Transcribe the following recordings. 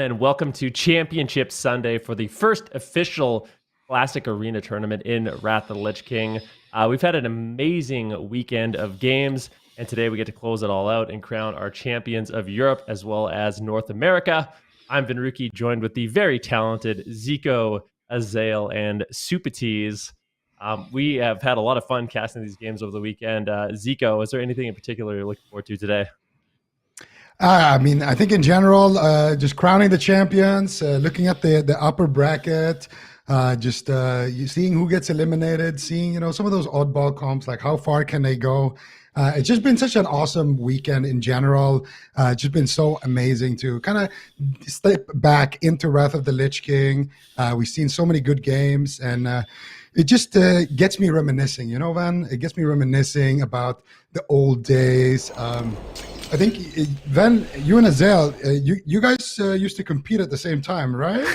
and welcome to Championship Sunday for the first official Classic Arena tournament in Wrath of the Lich King. We've had an amazing weekend of games, and today we get to close it all out and crown our champions of Europe as well as North America. I'm Vinruki, joined with the very talented Zico, Azael, and Supatees. We have had a lot of fun casting these games over the weekend. Zico, is there anything in particular you're looking forward to today? I think in general, just crowning the champions, looking at the upper bracket, seeing who gets eliminated, seeing, some of those oddball comps, like how far can they go? It's just been such an awesome weekend in general. It's just been so amazing to kind of step back into Wrath of the Lich King. We've seen so many good games, and it just gets me reminiscing, Van? It gets me reminiscing about the old days. I think, Van, you and Azael, you guys used to compete at the same time, right?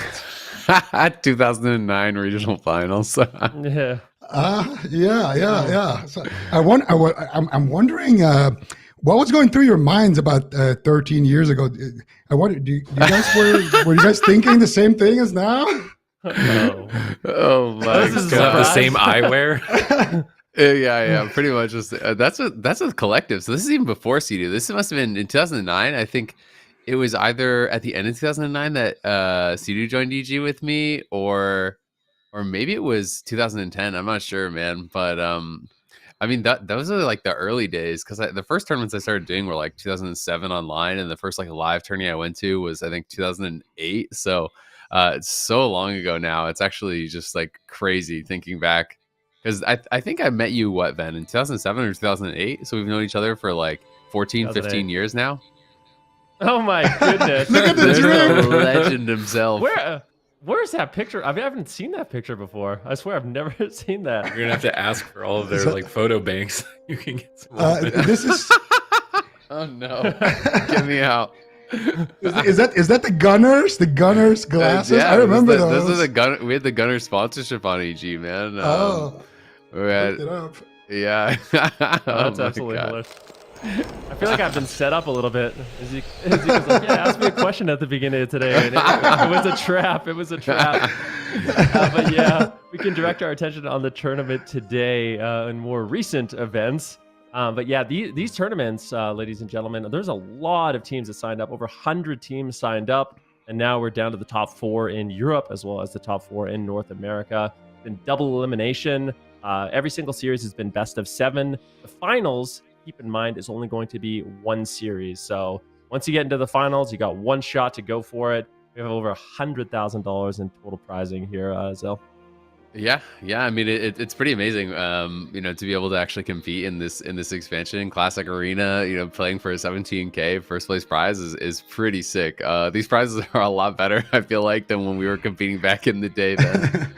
2009 regional finals. Yeah. Yeah. So I'm wondering what was going through your minds about 13 years ago. I wonder, were you guys thinking the same thing as now? No. Oh my God! The same eyewear. Yeah, pretty much. Just that's a collective. So this is even before CD. This must have been in 2009. I think it was either at the end of 2009 that CD joined EG with me, or maybe it was 2010. I'm not sure, man. But those are like the early days, because the first tournaments I started doing were like 2007 online, and the first like live tourney I went to was I think 2008. So it's so long ago now. It's actually just like crazy thinking back. Because I think I met you, Van, in 2007 or 2008? So we've known each other for like 14, 15 years now. Oh my goodness. Look at the legend himself. Where's that picture? I haven't seen that picture before. I swear I've never seen that. You're going to have to ask for all of their like photo banks. You can get some this is... Oh no. Get me out. Is that the Gunners? The Gunners glasses? Yeah, I remember those. Those are we had the Gunner sponsorship on EG, man. We had, it up. Yeah. That's absolutely hilarious. I feel like I've been set up a little bit. Ezekiel's like, yeah, ask me a question at the beginning of today. And it was a trap. But yeah, we can direct our attention on the tournament today and more recent events. But yeah, these tournaments, ladies and gentlemen, there's a lot of teams that signed up. Over 100 teams signed up. And now we're down to the top 4 in Europe as well as the top 4 in North America. It's been double elimination. Every single series has been best of 7. The finals, keep in mind, is only going to be 1 series. So once you get into the finals, you got 1 shot to go for it. We have over $100,000 in total prizing here, Zell. Yeah. I mean, it's pretty amazing, to be able to actually compete in this expansion Classic Arena. Playing for a 17K first place prize is pretty sick. These prizes are a lot better, I feel like, than when we were competing back in the day. Then.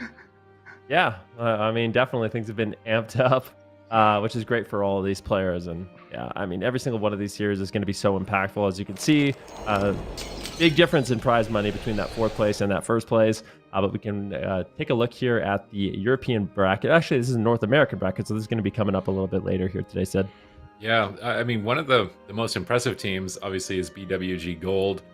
Yeah, definitely things have been amped up, which is great for all of these players. And yeah, every single one of these series is going to be so impactful, as you can see. Big difference in prize money between that 4th place and that 1st place. But we can take a look here at the European bracket. Actually, this is a North American bracket, so this is going to be coming up a little bit later here today, Sid. Yeah, one of the most impressive teams, obviously, is BWG Gold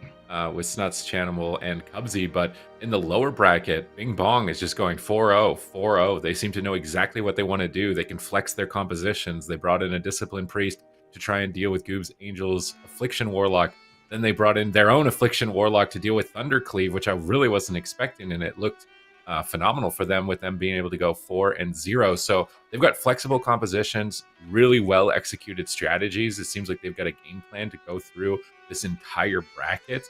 with Snuts, Chanimal, and Cubsy. But in the lower bracket, Bing Bong is just going 4-0, 4-0. They seem to know exactly what they want to do. They can flex their compositions. They brought in a Discipline Priest to try and deal with Goob's Angel's Affliction Warlock. Then they brought in their own Affliction Warlock to deal with Thundercleave, which I really wasn't expecting, and it looked phenomenal for them, with them being able to go 4-0. So they've got flexible compositions, really well executed strategies. It seems like they've got a game plan to go through this entire bracket.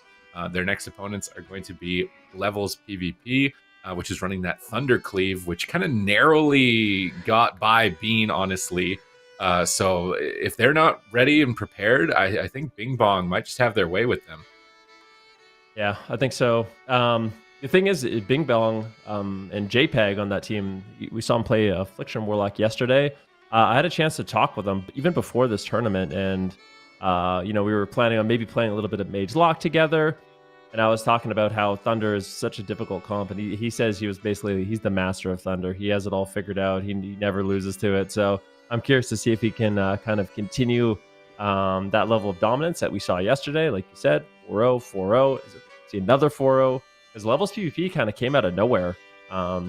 Their next opponents are going to be Levels PvP, which is running that Thundercleave, which kind of narrowly got by Bean, honestly. So if they're not ready and prepared, I think Bing Bong might just have their way with them. Yeah, I think so. The thing is, Bing Bong and JPEG on that team, we saw him play Affliction Warlock yesterday. I had a chance to talk with him even before this tournament, and we were planning on maybe playing a little bit of Mage Lock together. And I was talking about how Thunder is such a difficult comp, and he says he's the master of Thunder. He has it all figured out. He never loses to it. So I'm curious to see if he can kind of continue that level of dominance that we saw yesterday. Like you said, 4-0, 4-0. Is it see another 4-0, because Levels PvP kind of came out of nowhere.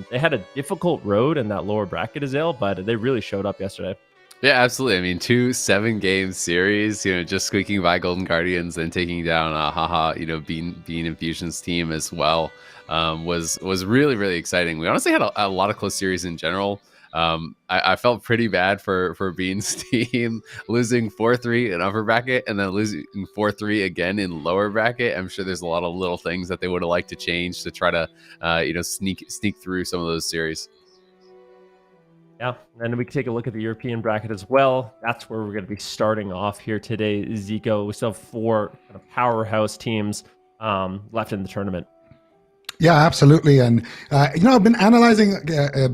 They had a difficult road in that lower bracket, Azale, but they really showed up yesterday. Yeah, absolutely. I mean, 2 7-game series, just squeaking by Golden Guardians and taking down Haha, Bean Infusion's team as well, was really, really exciting. We honestly had a lot of close series in general. I felt pretty bad for Bean's team losing 4-3 in upper bracket and then losing 4-3 again in lower bracket. I'm sure there's a lot of little things that they would have liked to change to try to, sneak through some of those series. Yeah, and we can take a look at the European bracket as well. That's where we're going to be starting off here today, Zico. We still have 4 kind of powerhouse teams left in the tournament. Yeah, absolutely. And, I've been analyzing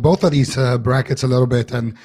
both of these brackets a little bit. And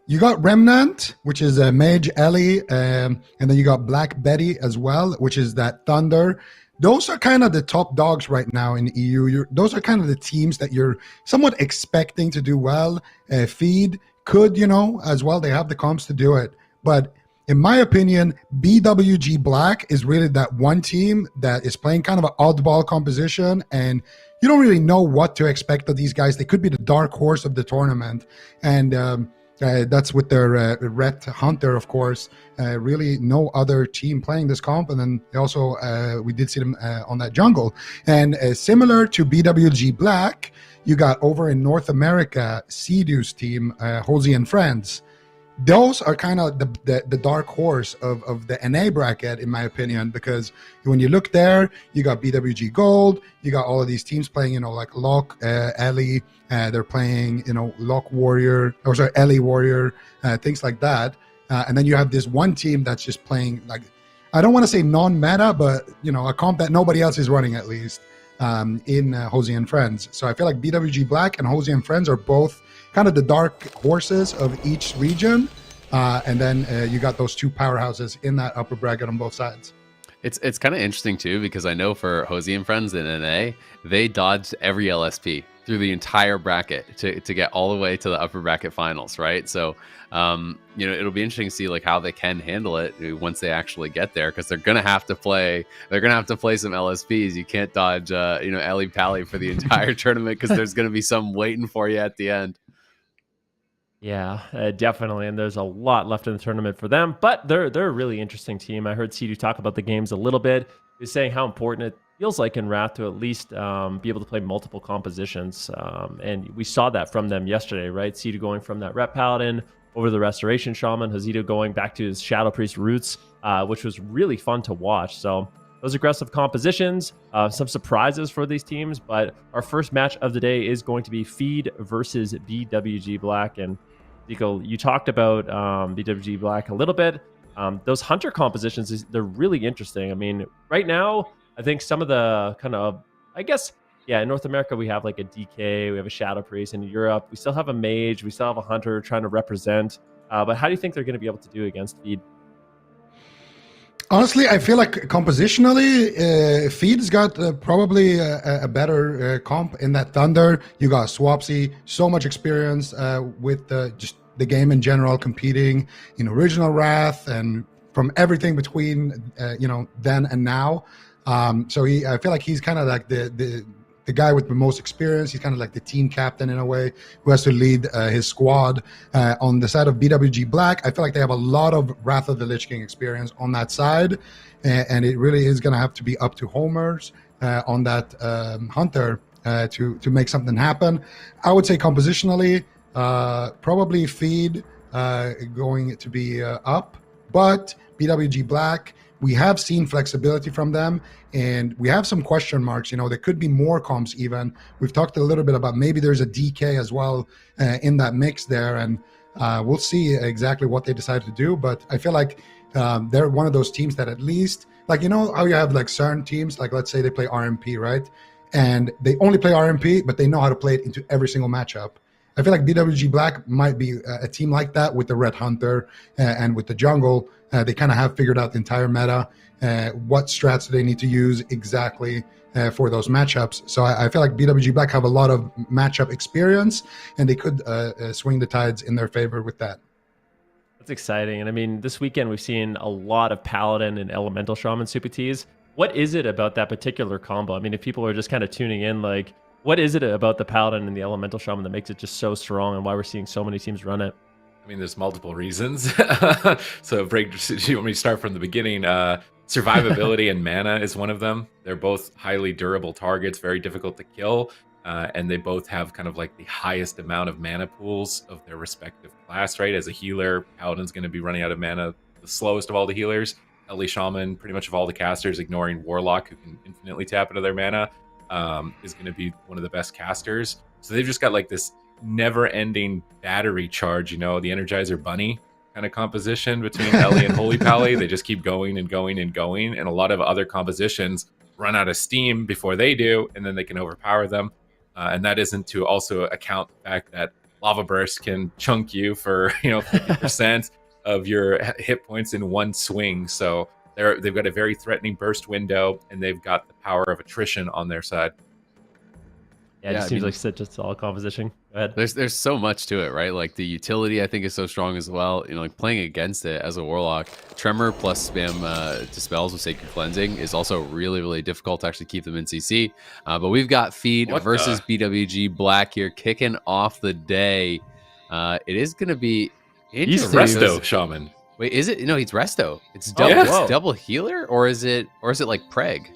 you got Remnant, which is Mage Ellie, and then you got BLACKBEDDY as well, which is that Thunder. Those are kind of the top dogs right now in the EU. Those are kind of the teams that you're somewhat expecting to do well. Feed could, as well. They have the comps to do it. But in my opinion, BWG Black is really that one team that is playing kind of an oddball composition, and you don't really know what to expect of these guys. They could be the dark horse of the tournament. And that's with their Red Hunter, of course. Really no other team playing this comp. And then also, we did see them on that jungle. And similar to BWG Black, you got over in North America, Sea-Doo's team, HOZI and Friends. Those are kind of the dark horse of the NA bracket, in my opinion, because when you look there, you got BWG Gold, you got all of these teams playing, like Lock, Ellie, they're playing, Lock Warrior, or sorry, Ellie Warrior, things like that. And then you have this one team that's just playing, like, I don't want to say non-meta, but, a comp that nobody else is running at least in HOZI and Friends. So I feel like BWG Black and HOZI and Friends are both kind of the dark horses of each region. And then you got those 2 powerhouses in that upper bracket on both sides. It's kind of interesting too, because I know for HOZI and Friends in NA, they dodged every LSP through the entire bracket to get all the way to the upper bracket finals, right? So, it'll be interesting to see like how they can handle it once they actually get there, because they're gonna have to play some LSPs. You can't dodge, Ellie Pally for the entire tournament, because there's gonna be some waiting for you at the end. Yeah, definitely. And there's a lot left in the tournament for them, but they're a really interesting team. I heard Sea-Doo talk about the games a little bit. He's saying how important it feels like in Wrath to at least be able to play multiple compositions. And we saw that from them yesterday, right? Sea-Doo going from that Rep Paladin over the Restoration Shaman, HOZI going back to his Shadow Priest roots, which was really fun to watch. So those aggressive compositions, some surprises for these teams, but our first match of the day is going to be Feed versus BWG Black. And Zico, you talked about BWG Black a little bit. Those Hunter compositions, they're really interesting. I mean, right now, I think some of the kind of, in North America, we have like a DK, we have a Shadow Priest. In Europe, we still have a Mage, we still have a Hunter trying to represent. But how do you think they're going to be able to do against Feed? Honestly, I feel like compositionally, Feed's got probably a better comp in that Thunder. You got Swapsy, so much experience with just the game in general, competing in original Wrath and from everything between then and now. So I feel like he's kind of like the guy with the most experience. He's kind of like the team captain in a way, who has to lead his squad. On the side of BWG Black, I feel like they have a lot of Wrath of the Lich King experience on that side, and it really is going to have to be up to homers on that Hunter to make something happen. I would say compositionally, probably Feed going to be up, but BWG Black, we have seen flexibility from them, and we have some question marks. There could be more comps even. We've talked a little bit about maybe there's a DK as well in that mix there, and we'll see exactly what they decide to do. But I feel like they're one of those teams that at least, like, how you have like certain teams, like let's say they play RMP, right? And they only play RMP, but they know how to play it into every single matchup. I feel like BWG Black might be a team like that with the Red Hunter and with the jungle. They kind of have figured out the entire meta, what strats do they need to use exactly for those matchups. So I feel like BWG Black have a lot of matchup experience, and they could swing the tides in their favor with that. That's exciting. And I mean, this weekend we've seen a lot of Paladin and Elemental Shaman Super Tees. what is it about that particular combo? I mean, if people are just kind of tuning in, like, what is it about the Paladin and the Elemental Shaman that makes it just so strong, and why we're seeing so many teams run it? I mean, there's multiple reasons. So, break. Do you want me to start from the beginning? Survivability and mana is one of them. They're both highly durable targets, very difficult to kill, and they both have kind of like the highest amount of mana pools of their respective class. Right, as a healer, Paladin's going to be running out of mana the slowest of all the healers. LE Shaman, pretty much of all the casters, ignoring Warlock, who can infinitely tap into their mana, is going to be one of the best casters. So they've just got like this never-ending battery charge, the Energizer Bunny kind of composition between Ellie and Holy Pally. They just keep going and going and going, and a lot of other compositions run out of steam before they do, and then they can overpower them. And that isn't to also account the fact that Lava Burst can chunk you for 50% of your hit points in one swing. So they've got a very threatening burst window, and they've got the power of attrition on their side. Yeah, it just seems like such a solid composition. Go ahead. There's so much to it, right? Like the utility, I think, is so strong as well. Like playing against it as a Warlock, Tremor plus spam dispels with Sacred Cleansing is also really, really difficult to actually keep them in CC. But we've got Feed versus BWG Black here, kicking off the day. It is going to be interesting. He's Resto Shaman. Wait, is it? No, he's Resto. It's double. It's double healer, or is it like Preg?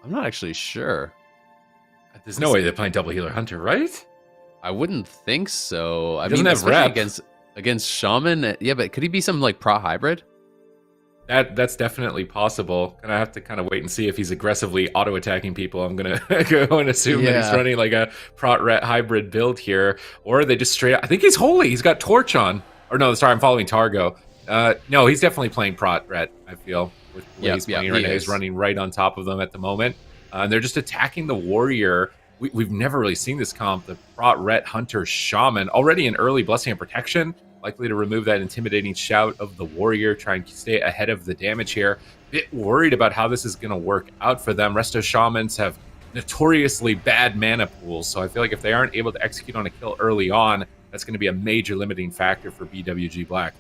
I'm not actually sure. There's no way they're playing double healer hunter, right? I wouldn't think so. I mean, have rep against Shaman. Yeah, but could he be some like Prot hybrid? That's definitely possible. Gonna have to kind of wait and see if he's aggressively auto attacking people. I'm gonna go and assume that he's running like a Prot Ret hybrid build here, or they just straight. I think he's holy. He's got Torch on. Or no, sorry, I'm following Targo. No, he's definitely playing Prot Ret. I feel with the way he's playing right now. He's running right on top of them at the moment. And they're just attacking the warrior. We've never really seen this comp, the Prot Ret Hunter Shaman, already in early Blessing and Protection, likely to remove that intimidating shout of the warrior, try and stay ahead of the damage here. Bit worried about how this is going to work out for them. Resto Shamans have notoriously bad mana pools, so I feel like if they aren't able to execute on a kill early on, that's going to be a major limiting factor for BWG Black.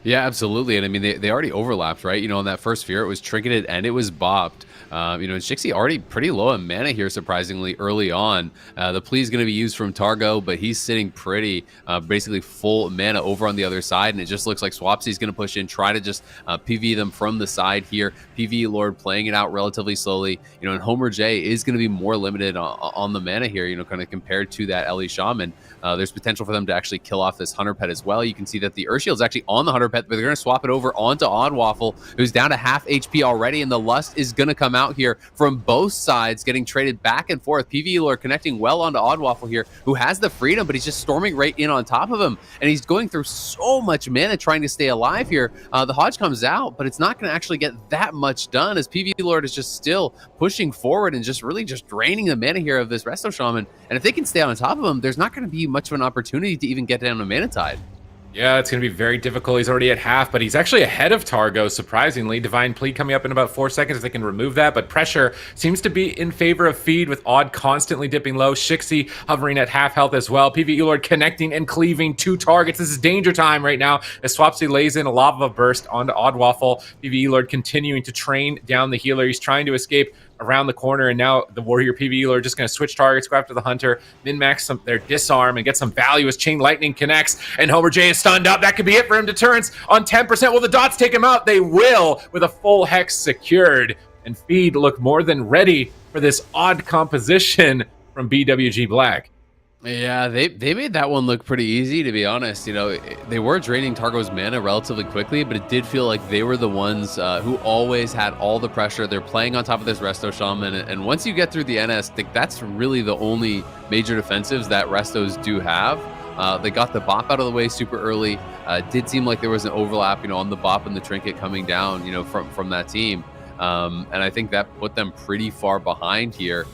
Yeah, absolutely. And I mean, they already overlapped, right? On that first Fear, it was Trinketed and it was bopped. Shixie already pretty low in mana here, surprisingly, early on. The plea is going to be used from Targo, but he's sitting pretty, basically full mana over on the other side, and it just looks like Swapsy's going to push in, try to just PV them from the side here. PV Lord playing it out relatively slowly, and Homer J is going to be more limited on the mana here, kind of compared to that LE Shaman. There's potential for them to actually kill off this Hunter Pet as well. You can see that the Urshield's actually on the Hunter Pet, but they're going to swap it over onto Oddwaffle, who's down to half HP already, and the Lust is going to come out here from both sides, getting traded back and forth. PvE Lord connecting well onto Oddwaffle here, who has the freedom, but he's just storming right in on top of him, and he's going through so much mana trying to stay alive here. The Hodge comes out, but it's not going to actually get that much done, as PvE Lord is just still pushing forward and just really just draining the mana here of this Resto Shaman. And if they can stay on top of him, there's not going to be much of an opportunity to even get down to Mana Tide. Yeah, it's going to be very difficult. He's already at half, but he's actually ahead of Targo, surprisingly. Divine Plea coming up in about 4 seconds if they can remove that, but pressure seems to be in favor of Feed, with Odd constantly dipping low. Shixie hovering at half health as well. PvE Lord connecting and cleaving 2 targets. This is danger time right now as Swapsy lays in a Lava Burst onto Oddwaffle. PvE Lord continuing to train down the healer. He's trying to escape around the corner, and now the warrior PvE are just going to switch targets, go after the hunter, min-max their disarm, and get some value as Chain Lightning connects, and Homer J is stunned up. That could be it for him. Deterrence on 10%. Will the dots take him out? They will, with a full hex secured, and Feed look more than ready for this odd composition from BWG Black. Yeah, they made that one look pretty easy, to be honest. They were draining Targo's mana relatively quickly, but it did feel like they were the ones who always had all the pressure. They're playing on top of this Resto Shaman, and once you get through the NS, I think that's really the only major defensives that Restos do have. They got the bop out of the way super early. It did seem like there was an overlap, on the bop and the trinket coming down, from that team. And I think that put them pretty far behind here.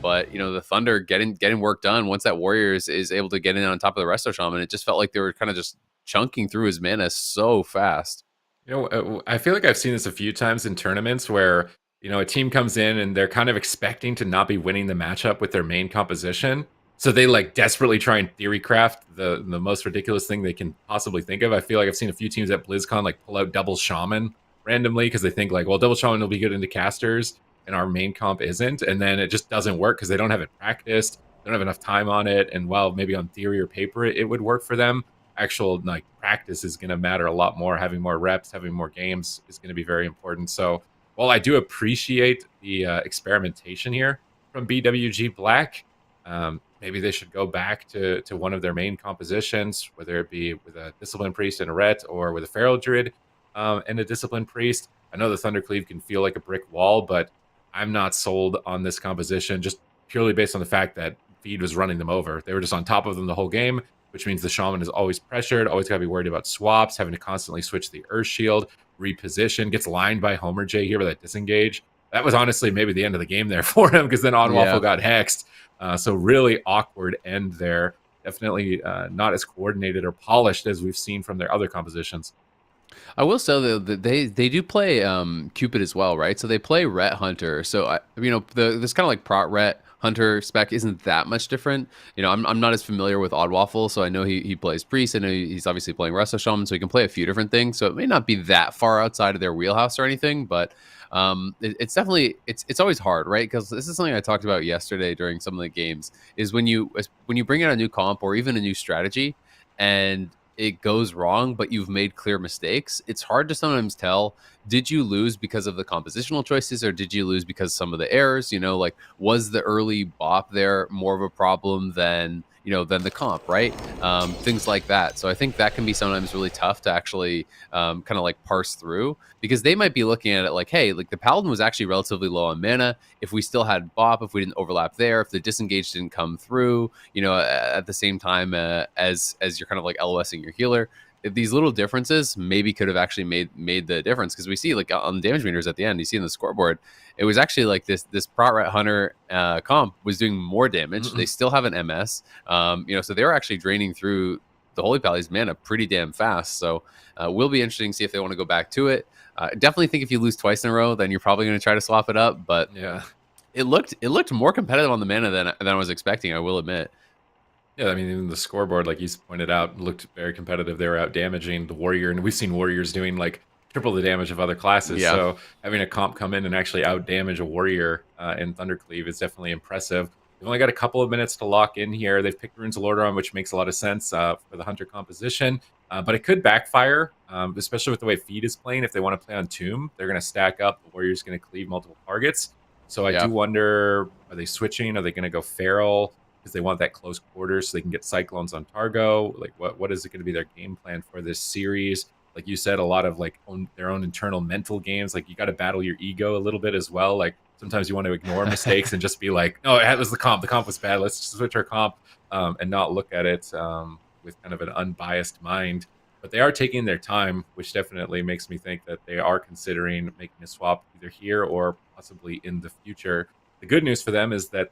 But, the Thunder getting work done once that Warrior is able to get in on top of the Resto Shaman. It just felt like they were kind of just chunking through his mana so fast. I feel like I've seen this a few times in tournaments where, a team comes in and they're kind of expecting to not be winning the matchup with their main composition. So they desperately try and theory craft the most ridiculous thing they can possibly think of. I feel like I've seen a few teams at BlizzCon pull out double Shaman randomly because they think like, well, double shaman will be good into casters and our main comp isn't, and then it just doesn't work because they don't have it practiced, they don't have enough time on it, and while maybe on theory or paper it would work for them, actual like practice is going to matter a lot more. Having more reps, having more games is going to be very important. So while I do appreciate the experimentation here from BWG Black, maybe they should go back to one of their main compositions, whether it be with a Discipline Priest and a Ret, or with a Feral Druid and a Discipline Priest. I know the Thundercleave can feel like a brick wall, but I'm not sold on this composition just purely based on the fact that Feed was running them over. They were just on top of them the whole game, which means the Shaman is always pressured, always got to be worried about swaps, having to constantly switch the Earth Shield, reposition, gets lined by Homer J here with that disengage. That was honestly maybe the end of the game there for him, because then Waffle got hexed. So really awkward end there. Definitely not as coordinated or polished as we've seen from their other compositions. I will say though that they do play Cupid as well, right? So they play Ret Hunter. So this kind of like Prot Ret Hunter spec isn't that much different. I'm not as familiar with Oddwaffle, so I know he plays Priest. I know he's obviously playing Resto Shaman, so he can play a few different things. So it may not be that far outside of their wheelhouse or anything, but it's definitely it's always hard, right? Because this is something I talked about yesterday during some of the games. Is when you bring out a new comp or even a new strategy, and it goes wrong, but you've made clear mistakes, it's hard to sometimes tell, did you lose because of the compositional choices, or did you lose because some of the errors? Like, was the early bop there more of a problem than the comp, right? Things like that. So I think that can be sometimes really tough to actually kind of like parse through, because they might be looking at it like, hey, like the Paladin was actually relatively low on mana. If we still had bop, if we didn't overlap there, if the disengage didn't come through, at the same time as you're kind of like LOSing your healer, if these little differences maybe could have actually made the difference. Because we see like on the damage meters at the end, you see in the scoreboard, it was actually like this Prot Ret Hunter comp was doing more damage. They still have an MS, so they were actually draining through the Holy Pally's mana pretty damn fast. So will be interesting to see if they want to go back to it. Definitely think if you lose twice in a row, then you're probably going to try to swap it up. But yeah, it looked more competitive on the mana than I was expecting, I will admit. Yeah, I mean, even the scoreboard, like you pointed out, looked very competitive. They were out damaging the Warrior, and we've seen Warriors doing like triple the damage of other classes. Yeah. So having a comp come in and actually out damage a Warrior in Thundercleave is definitely impressive. They've only got a couple of minutes to lock in here. They've picked Runes of Lordaeron, which makes a lot of sense for the Hunter composition, but it could backfire, especially with the way Feed is playing. If they want to play on Tomb, they're going to stack up. The Warrior's going to cleave multiple targets. So I do wonder, are they switching? Are they going to go Feral? Because they want that close quarters so they can get Cyclones on Targo. Like, what is it going to be their game plan for this series? Like you said, a lot of like their own internal mental games. Like, you got to battle your ego a little bit as well. Like, sometimes you want to ignore mistakes and just be like, no, it was the comp. The comp was bad. Let's just switch our comp and not look at it with kind of an unbiased mind. But they are taking their time, which definitely makes me think that they are considering making a swap either here or possibly in the future. The good news for them is that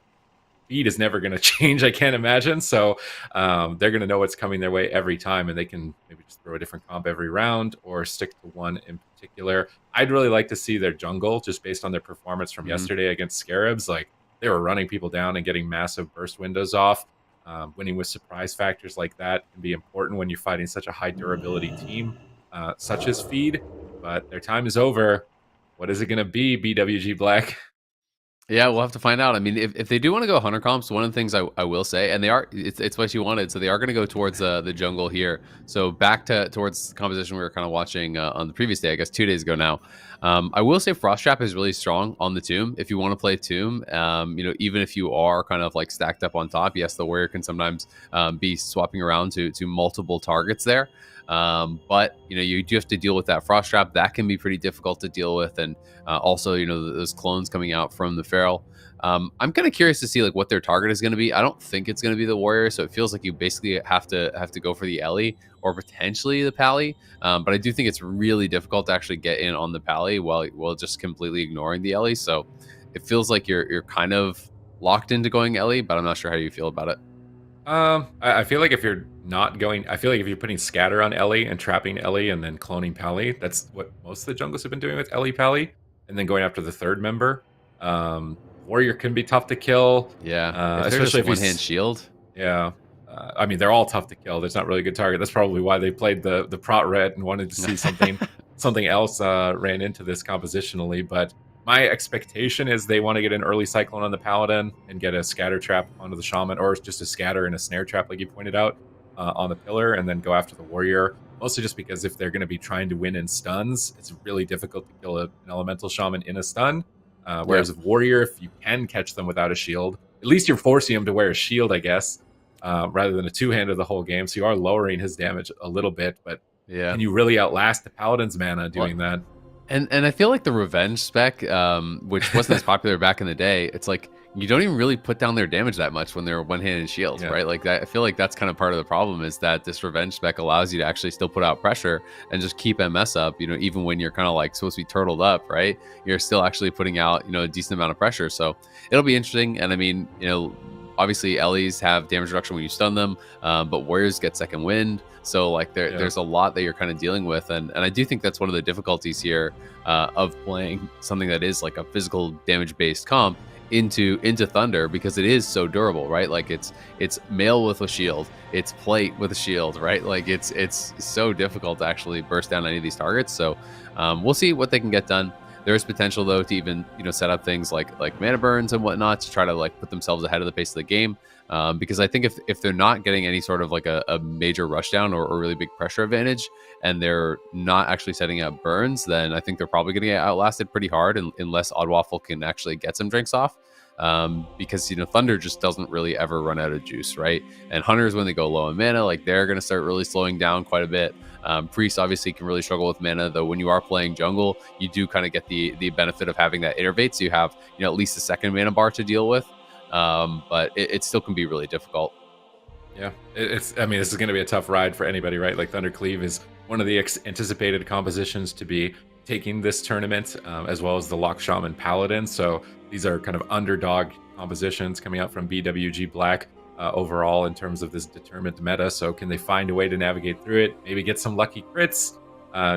Feed is never going to change, I can't imagine. So they're going to know what's coming their way every time, and they can maybe just throw a different comp every round or stick to one in particular. I'd really like to see their jungle, just based on their performance from yesterday against Scarabs. Like, they were running people down and getting massive burst windows off. Winning with surprise factors like that can be important when you're fighting such a high durability team such as Feed. But their time is over. What is it going to be, BWG Black? Yeah, we'll have to find out. I mean, if they do want to go Hunter comps, one of the things I will say, and it's what you wanted, so they are going to go towards the jungle here. So back towards the composition we were kind of watching on the previous day, I guess 2 days ago now. I will say Frost Trap is really strong on the Tomb. If you want to play Tomb, even if you are kind of like stacked up on top, yes, the Warrior can sometimes be swapping around to multiple targets there. But you do have to deal with that Frost Trap. That can be pretty difficult to deal with, and also those clones coming out from the Feral. I'm kind of curious to see like what their target is going to be. I don't think it's going to be the Warrior, so it feels like you basically have to go for the Ellie or potentially the Pally. But I do think it's really difficult to actually get in on the Pally while just completely ignoring the Ellie. So it feels like you're kind of locked into going Ellie, but I'm not sure how you feel about it. I feel like if you're not going, I feel like if you're putting scatter on Ellie and trapping Ellie and then cloning Pally, that's what most of the jungles have been doing with Ellie Pally, and then going after the third member. Warrior can be tough to kill. Yeah, especially if one-hand shield. Yeah, I mean, they're all tough to kill. There's not really a good target. That's probably why they played the Prot Ret and wanted to see something something else ran into this compositionally, but my expectation is they want to get an early Cyclone on the Paladin and get a scatter trap onto the Shaman, or just a scatter and a snare trap, like you pointed out, on the Pillar, and then go after the Warrior. Mostly just because if they're going to be trying to win in stuns, it's really difficult to kill an Elemental Shaman in a stun. Whereas with Warrior, if you can catch them without a shield, at least you're forcing him to wear a shield, I guess, rather than a two-hander the whole game. So you are lowering his damage a little bit, but can you really outlast the Paladin's mana doing that? And I feel like the Revenge spec, which wasn't as popular back in the day, it's like you don't even really put down their damage that much when they're one-handed shields, right? Like that, I feel like that's kind of part of the problem, is that this Revenge spec allows you to actually still put out pressure and just keep MS up, you know, even when you're kind of like supposed to be turtled up, right? You're still actually putting out, you know, a decent amount of pressure. So it'll be interesting. And I mean, you know, obviously Ellies have damage reduction when you stun them, but Warriors get second wind. So like there's a lot that you're kind of dealing with, and I do think that's one of the difficulties here of playing something that is like a physical damage based comp into Thunder, because it is so durable, right? Like it's mail with a shield, it's plate with a shield, right? Like it's so difficult to actually burst down any of these targets. So we'll see what they can get done. There is potential though to even, you know, set up things like mana burns and whatnot to try to like put themselves ahead of the pace of the game. Because I think if they're not getting any sort of like a major rushdown or really big pressure advantage, and they're not actually setting up burns, then I think they're probably going to get outlasted pretty hard unless Oddwaffle can actually get some drinks off. Because, you know, Thunder just doesn't really ever run out of juice, right? And Hunters, when they go low on mana, like they're going to start really slowing down quite a bit. Priest obviously can really struggle with mana, though when you are playing jungle, you do kind of get the benefit of having that Innervate, so you have, you know, at least a second mana bar to deal with. But it still can be really difficult. Yeah, I mean, this is going to be a tough ride for anybody, right? Like Thundercleave is one of the anticipated compositions to be taking this tournament, as well as the Lock Shaman Paladin. So these are kind of underdog compositions coming out from BWG Black overall in terms of this determined meta. So can they find a way to navigate through it? Maybe get some lucky crits.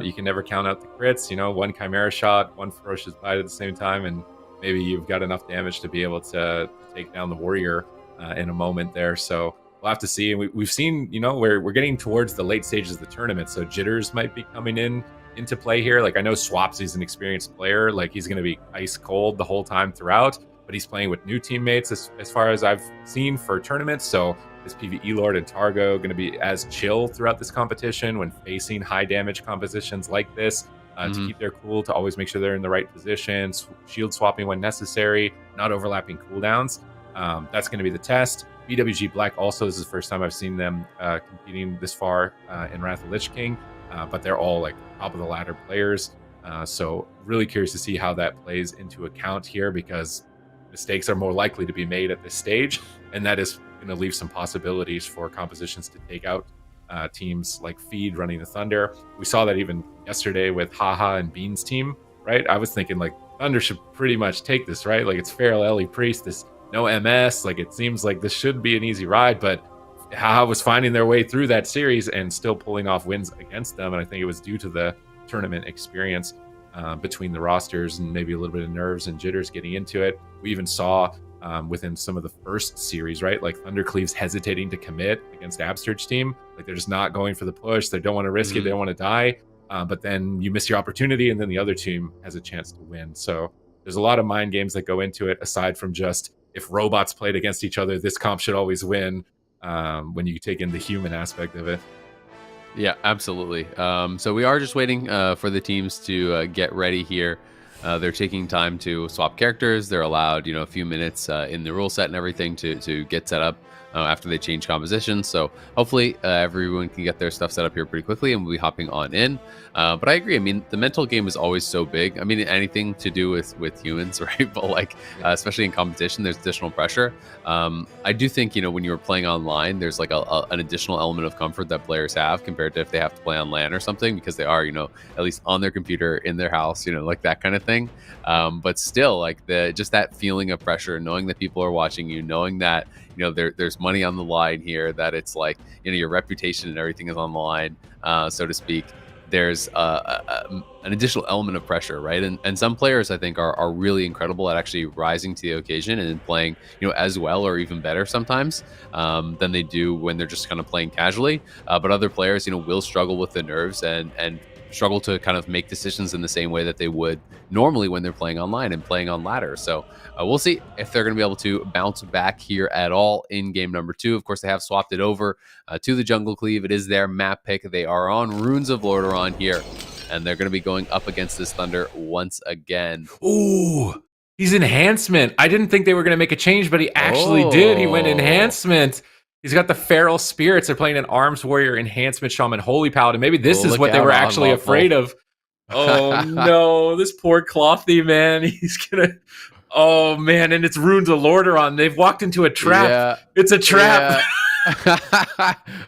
You can never count out the crits. You know, one Chimera shot, one Ferocious Bite at the same time, and maybe you've got enough damage to be able to take down the Warrior in a moment there. So we'll have to see. And we've seen, you know, we're getting towards the late stages of the tournament, so jitters might be coming into play here. Like I know Swapsy's an experienced player, like he's going to be ice cold the whole time throughout, but he's playing with new teammates as far as I've seen for tournaments. So is PvE Lord and Targo going to be as chill throughout this competition when facing high damage compositions like this, to keep their cool, to always make sure they're in the right position, shield swapping when necessary, not overlapping cooldowns? That's going to be the test. BWG Black also, this is the first time I've seen them competing this far in Wrath of Lich King, but they're all like top of the ladder players. So really curious to see how that plays into account here, because mistakes are more likely to be made at this stage, and that is going to leave some possibilities for compositions to take out teams like Feed running the Thunder. We saw that even yesterday with Haha and Bean's team, right? I was thinking like Thunder should pretty much take this, right? Like it's Feral Ellie Priest, this no MS, like it seems like this should be an easy ride, but Haha was finding their way through that series and still pulling off wins against them. And I think it was due to the tournament experience between the rosters and maybe a little bit of nerves and jitters getting into it. We even saw within some of the first series, right? Like Thundercleave's hesitating to commit against Abster's team. Like they're just not going for the push. They don't want to risk it. They don't want to die. But then you miss your opportunity, and then the other team has a chance to win. So there's a lot of mind games that go into it, aside from just if robots played against each other, this comp should always win, when you take in the human aspect of it. Yeah, absolutely. So we are just waiting for the teams to get ready here. They're taking time to swap characters. They're allowed, a few minutes in the rule set and everything to get set up after they change compositions. So hopefully everyone can get their stuff set up here pretty quickly, and we'll be hopping on in. But I agree. I mean, the mental game is always so big. I mean, anything to do with humans, right? But especially in competition, there's additional pressure. I do think, when you're playing online, there's like an additional element of comfort that players have compared to if they have to play on LAN or something, because they are, at least on their computer in their house, like that kind of thing. But still, like just that feeling of pressure, knowing that people are watching you, knowing that, there's money on the line here, that it's like, your reputation and everything is on the line, so to speak. There's an additional element of pressure, right? And some players, I think, are really incredible at actually rising to the occasion and playing, as well or even better sometimes than they do when they're just kind of playing casually. But other players, will struggle with the nerves and struggle to kind of make decisions in the same way that they would normally when they're playing online and playing on ladder. So we'll see if they're going to be able to bounce back here at all in game number 2. Of course, they have swapped it over to the jungle cleave. It is their map pick. They are on Runes of Lordaeron here, and they're going to be going up against this Thunder once again. Ooh, he's enhancement. I didn't think they were going to make a change, but he actually did. He went enhancement. He's got the Feral Spirits. They're playing an Arms Warrior, Enhancement Shaman, Holy Paladin. Maybe this is what they were actually afraid of. Oh, no. This poor Clothy, man. He's going to... Oh, man. And it's Runes of Lordaeron. They've walked into a trap. Yeah. It's a trap. Yeah.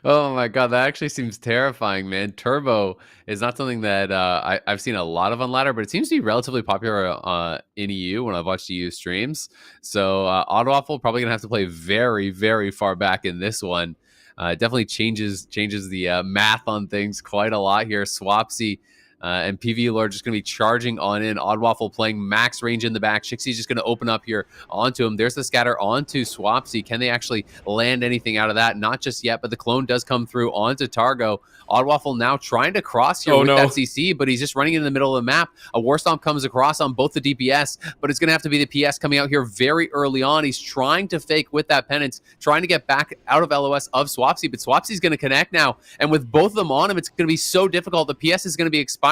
Oh my god, that actually seems terrifying, man. Turbo is not something that I've seen a lot of on ladder, but it seems to be relatively popular in EU when I've watched EU streams. So Oddwaffle probably gonna have to play very, very far back in this one. Definitely changes the math on things quite a lot here. Swapsy and PV Lord just going to be charging on in. Oddwaffle playing max range in the back. Shixie's just going to open up here onto him. There's the scatter onto Swapsy. Can they actually land anything out of that? Not just yet, but the clone does come through onto Targo. Oddwaffle now trying to cross here with that CC, but he's just running in the middle of the map. A War Stomp comes across on both the DPS, but it's going to have to be the PS coming out here very early on. He's trying to fake with that penance, trying to get back out of LOS of Swapsy, but Swapsy's going to connect now. And with both of them on him, it's going to be so difficult. The PS is going to be expiring.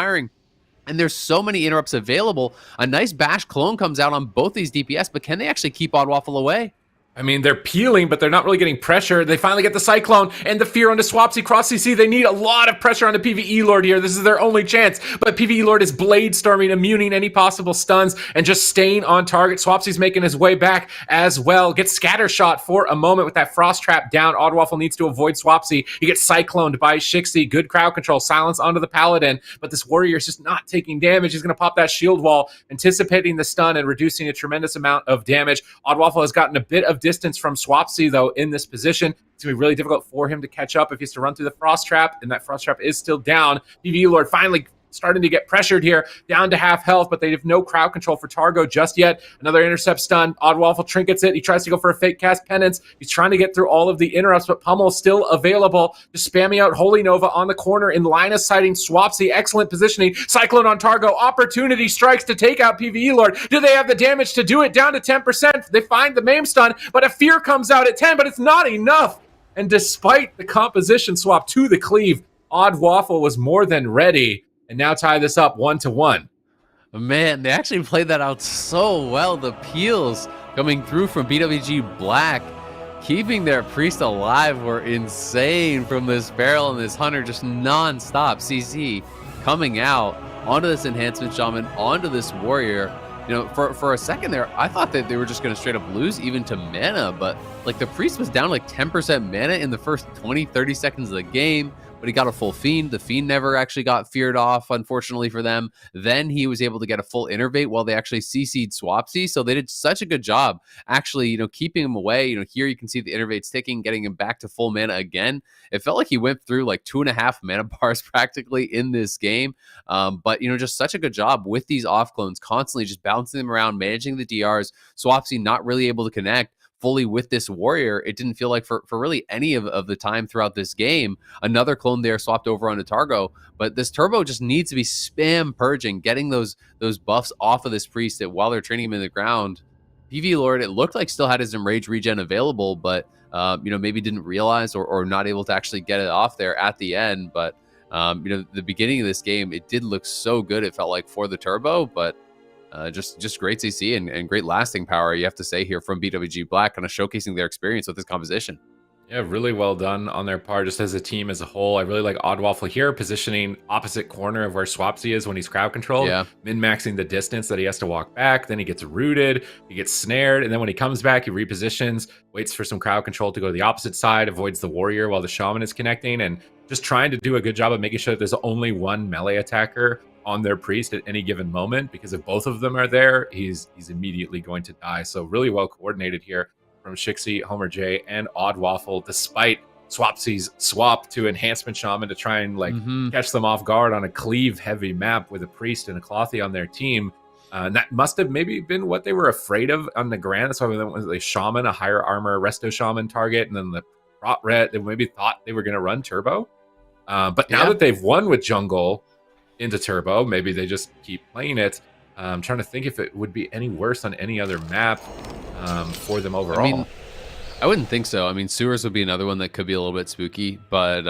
And there's so many interrupts available. A nice bash clone comes out on both these DPS, but can they actually keep Oddwaffle away? I mean, they're peeling, but they're not really getting pressure. They finally get the Cyclone and the Fear onto Swapsy cross CC. They need a lot of pressure on the PvE Lord here. This is their only chance. But PvE Lord is Blade Storming, immuning any possible stuns, and just staying on target. Swapsy's making his way back as well. Gets scattershot for a moment with that Frost Trap down. Oddwaffle needs to avoid Swapsy. He gets Cycloned by Shixie. Good crowd control. Silence onto the Paladin. But this Warrior is just not taking damage. He's going to pop that shield wall, anticipating the stun and reducing a tremendous amount of damage. Oddwaffle has gotten a bit of distance from Swapsy, though, in this position. It's going to be really difficult for him to catch up if he has to run through the Frost Trap, and that Frost Trap is still down. PvE Lord finally starting to get pressured here, down to half health, but they have no crowd control for Targo just yet. Another intercept stun. Oddwaffle trinkets it. He tries to go for a fake cast penance. He's trying to get through all of the interrupts, but Pummel's still available. Just spamming out Holy Nova on the corner in line of sighting Swapsy. Excellent positioning. Cyclone on Targo. Opportunity strikes to take out PvE Lord. Do they have the damage to do it? Down to 10%. They find the Maim stun, but a Fear comes out at 10, but it's not enough. And despite the composition swap to the cleave, Oddwaffle was more than ready. And now tie this up 1-1. Man, they actually played that out so well. The peels coming through from BWG Black, keeping their priest alive, were insane from this barrel and this hunter, just non-stop. CC coming out onto this enhancement shaman, onto this warrior. You know, for a second there, I thought that they were just going to straight up lose even to mana, but like the priest was down like 10% mana in the first 20-30 seconds of the game. But he got a full Fiend. The Fiend never actually got feared off, unfortunately for them. Then he was able to get a full Innervate while they actually CC'd Swapsy. So they did such a good job actually, you know, keeping him away. You know, here you can see the Innervate sticking, getting him back to full mana again. It felt like he went through like 2.5 mana bars practically in this game. But, you know, just such a good job with these off clones, constantly just bouncing them around, managing the DRs. Swapsy not really able to connect fully with this warrior. It didn't feel like for really any of the time throughout this game. Another clone there swapped over onto Targo, but this Turbo just needs to be spam purging, getting those buffs off of this priest that while they're training him in the ground. PV Lord, it looked like still had his Enrage regen available, but you know, maybe didn't realize or not able to actually get it off there at the end. But you know, the beginning of this game, it did look so good, it felt like, for the Turbo, but just great CC and great lasting power, you have to say, here from BWG Black, kind of showcasing their experience with this composition. Yeah, really well done on their part, just as a team as a whole. I really like Oddwaffle here, positioning opposite corner of where Swapsy is when he's crowd controlled. Yeah. Min-maxing the distance that he has to walk back. Then he gets rooted, he gets snared, and then when he comes back, he repositions, waits for some crowd control to go to the opposite side, avoids the warrior while the shaman is connecting, and just trying to do a good job of making sure that there's only one melee attacker on their priest at any given moment, because if both of them are there, he's immediately going to die. So really well coordinated here from Shixie, Homer J, and Oddwaffle, despite Swapsy's swap to Enhancement Shaman to try and like catch them off guard on a cleave heavy map with a priest and a Clothy on their team. And that must have maybe been what they were afraid of on the Grand. That's why we went with a Shaman, a higher armor Resto Shaman target, and then the Rot Ret, they maybe thought they were going to run Turbo. But now that they've won with Jungle, into turbo. Maybe they just keep playing it. I'm trying to think if it would be any worse on any other map for them overall. I mean, I wouldn't think so. I mean, sewers would be another one that could be a little bit spooky, but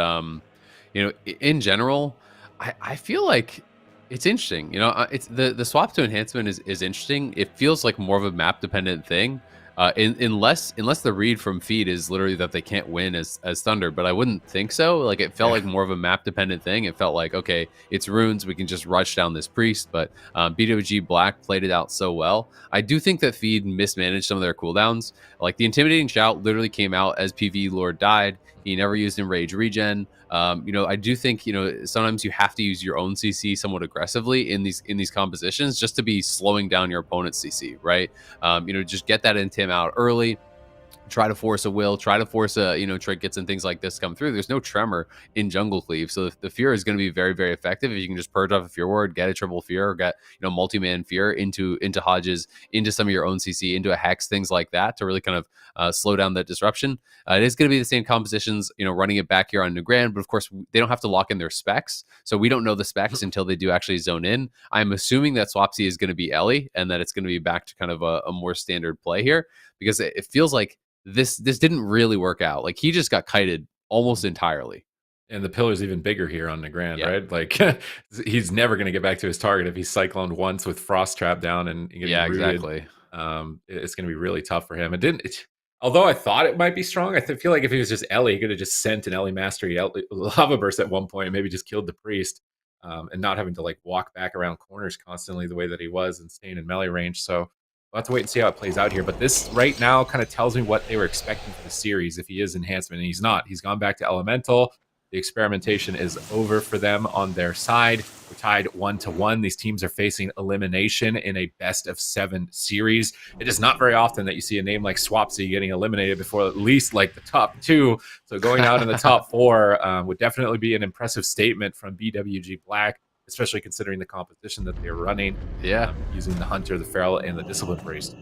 in general, I feel like it's interesting. It's the swap to enhancement is interesting. It feels like more of a map dependent thing. Unless the read from feed is literally that they can't win as Thunder, but I wouldn't think so. Like, it felt like more of a map dependent thing. It felt like, okay, it's runes, we can just rush down this priest. But BWG Black played it out so well. I do think that feed mismanaged some of their cooldowns. Like, the intimidating shout literally came out as PvE Lord died. He never used Enrage regen. I do think sometimes you have to use your own CC somewhat aggressively in these compositions just to be slowing down your opponent's CC, right? Just get that intim out early. Try to force a will, try to force a trinkets and things like this come through. There's no tremor in jungle cleave, so the fear is going to be very, very effective if you can just purge off a fear ward, get a triple fear, or get multi-man fear into Hodges, into some of your own CC, into a hex, things like that to really kind of slow down that disruption. It is going to be the same compositions, running it back here on New Grand, but of course they don't have to lock in their specs, so we don't know the specs until they do actually zone in. I'm assuming that Swapsy is going to be Ellie and that it's going to be back to kind of a more standard play here, because it feels like this didn't really work out. Like, he just got kited almost entirely. And the pillar's even bigger here on Negrand, Yeah. right? Like, he's never going to get back to his target if he's cycloned once with Frost Trap down and getting rooted. Exactly. It's going to be really tough for him. Although I thought it might be strong, I feel like if he was just Ellie, he could have just sent an Ellie Mastery Lava Burst at one point and maybe just killed the priest, and not having to like walk back around corners constantly the way that he was and staying in melee range. So we'll have to wait and see how it plays out here. But this right now kind of tells me what they were expecting for the series if he is enhancement, and he's not. He's gone back to elemental. The experimentation is over for them on their side. We're tied 1-1. These teams are facing elimination in a best-of-7 series. It is not very often that you see a name like Swapsy getting eliminated before at least like the top 2. So going out in the top 4 would definitely be an impressive statement from BWG Black, especially considering the competition that they're running. Yeah. Using the Hunter, the Feral, and the Discipline Priest.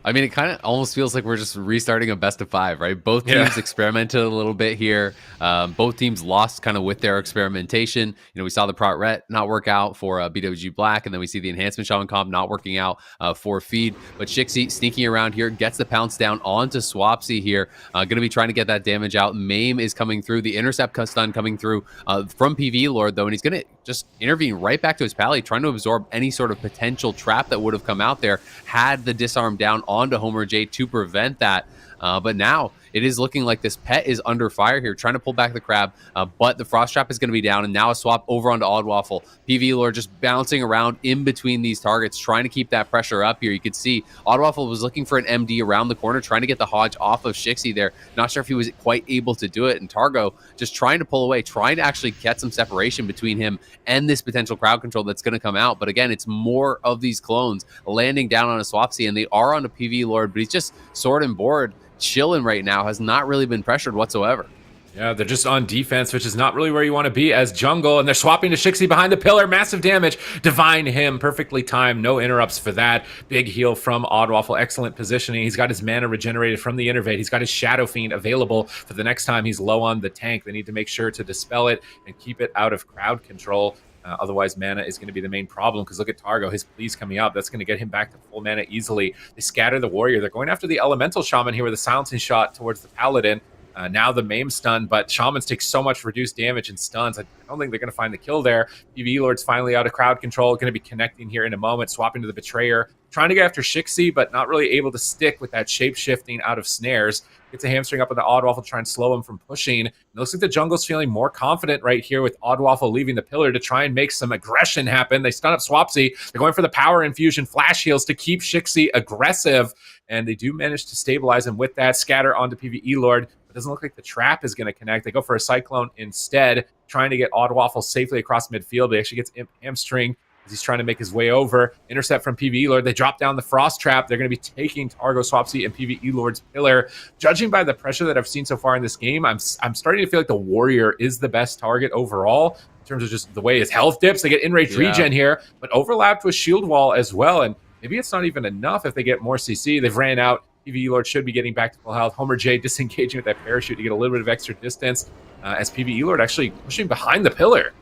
I mean, it kind of almost feels like we're just restarting a best of 5, right? Both teams experimented a little bit here. Both teams lost kind of with their experimentation. We saw the Prot Ret not work out for BWG Black, and then we see the Enhancement Shaman comp not working out for Feed. But Shixie sneaking around here, gets the pounce down onto Swapsy here. Going to be trying to get that damage out. Maim is coming through. The Intercept stun coming through from PvE Lord, though, and he's going to just intervene right back to his pally, trying to absorb any sort of potential trap that would have come out there had the disarm down onto Homer J to prevent that. But now it is looking like this pet is under fire here, trying to pull back the crab, but the Frost Trap is going to be down, and now a swap over onto Oddwaffle. PvE Lord just bouncing around in between these targets, trying to keep that pressure up here. You could see Oddwaffle was looking for an MD around the corner, trying to get the Hodge off of Shixie there. Not sure if he was quite able to do it, and Targo just trying to pull away, trying to actually get some separation between him and this potential crowd control that's going to come out. But again, it's more of these clones landing down on a Swapsy, and they are on a PvE Lord, but he's just sword and board chilling right now, has not really been pressured whatsoever. Yeah, they're just on defense, which is not really where you want to be as jungle, and they're swapping to Shixie behind the pillar. Massive damage. Divine Hymn, perfectly timed. No interrupts for that. Big heal from Oddwaffle. Excellent positioning. He's got his mana regenerated from the Innervate. He's got his Shadow Fiend available for the next time he's low on the tank. They need to make sure to dispel it and keep it out of crowd control. Otherwise, mana is going to be the main problem, because look at Targo, his pleas coming up. That's going to get him back to full mana easily. They scatter the warrior. They're going after the elemental shaman here with a silencing shot towards the paladin. Now the Maim stun, but shamans take so much reduced damage and stuns. I don't think they're going to find the kill there. PvE Lord's finally out of crowd control. Going to be connecting here in a moment, swapping to the Betrayer. Trying to get after Shixie, but not really able to stick with that shape-shifting out of snares. Gets a hamstring up on the Oddwaffle to try and slow him from pushing. It looks like the jungle's feeling more confident right here with Oddwaffle leaving the pillar to try and make some aggression happen. They stun up Swapsy. They're going for the power infusion flash heals to keep Shixie aggressive, and they do manage to stabilize him with that. Scatter onto PvE Lord. It doesn't look like the trap is going to connect. They go for a Cyclone instead, trying to get Oddwaffle safely across midfield. He actually gets hamstring as he's trying to make his way over. Intercept from PvE Lord. They drop down the Frost Trap. They're going to be taking Targo, Swapsy, and PvE Lord's pillar. Judging by the pressure that I've seen so far in this game, I'm starting to feel like the Warrior is the best target overall in terms of just the way his health dips. They get Enrage regen here, but overlapped with Shield Wall as well. And maybe it's not even enough if they get more CC. They've ran out. PvE Lord should be getting back to full health. Homer J disengaging with that parachute to get a little bit of extra distance as PvE Lord actually pushing behind the pillar.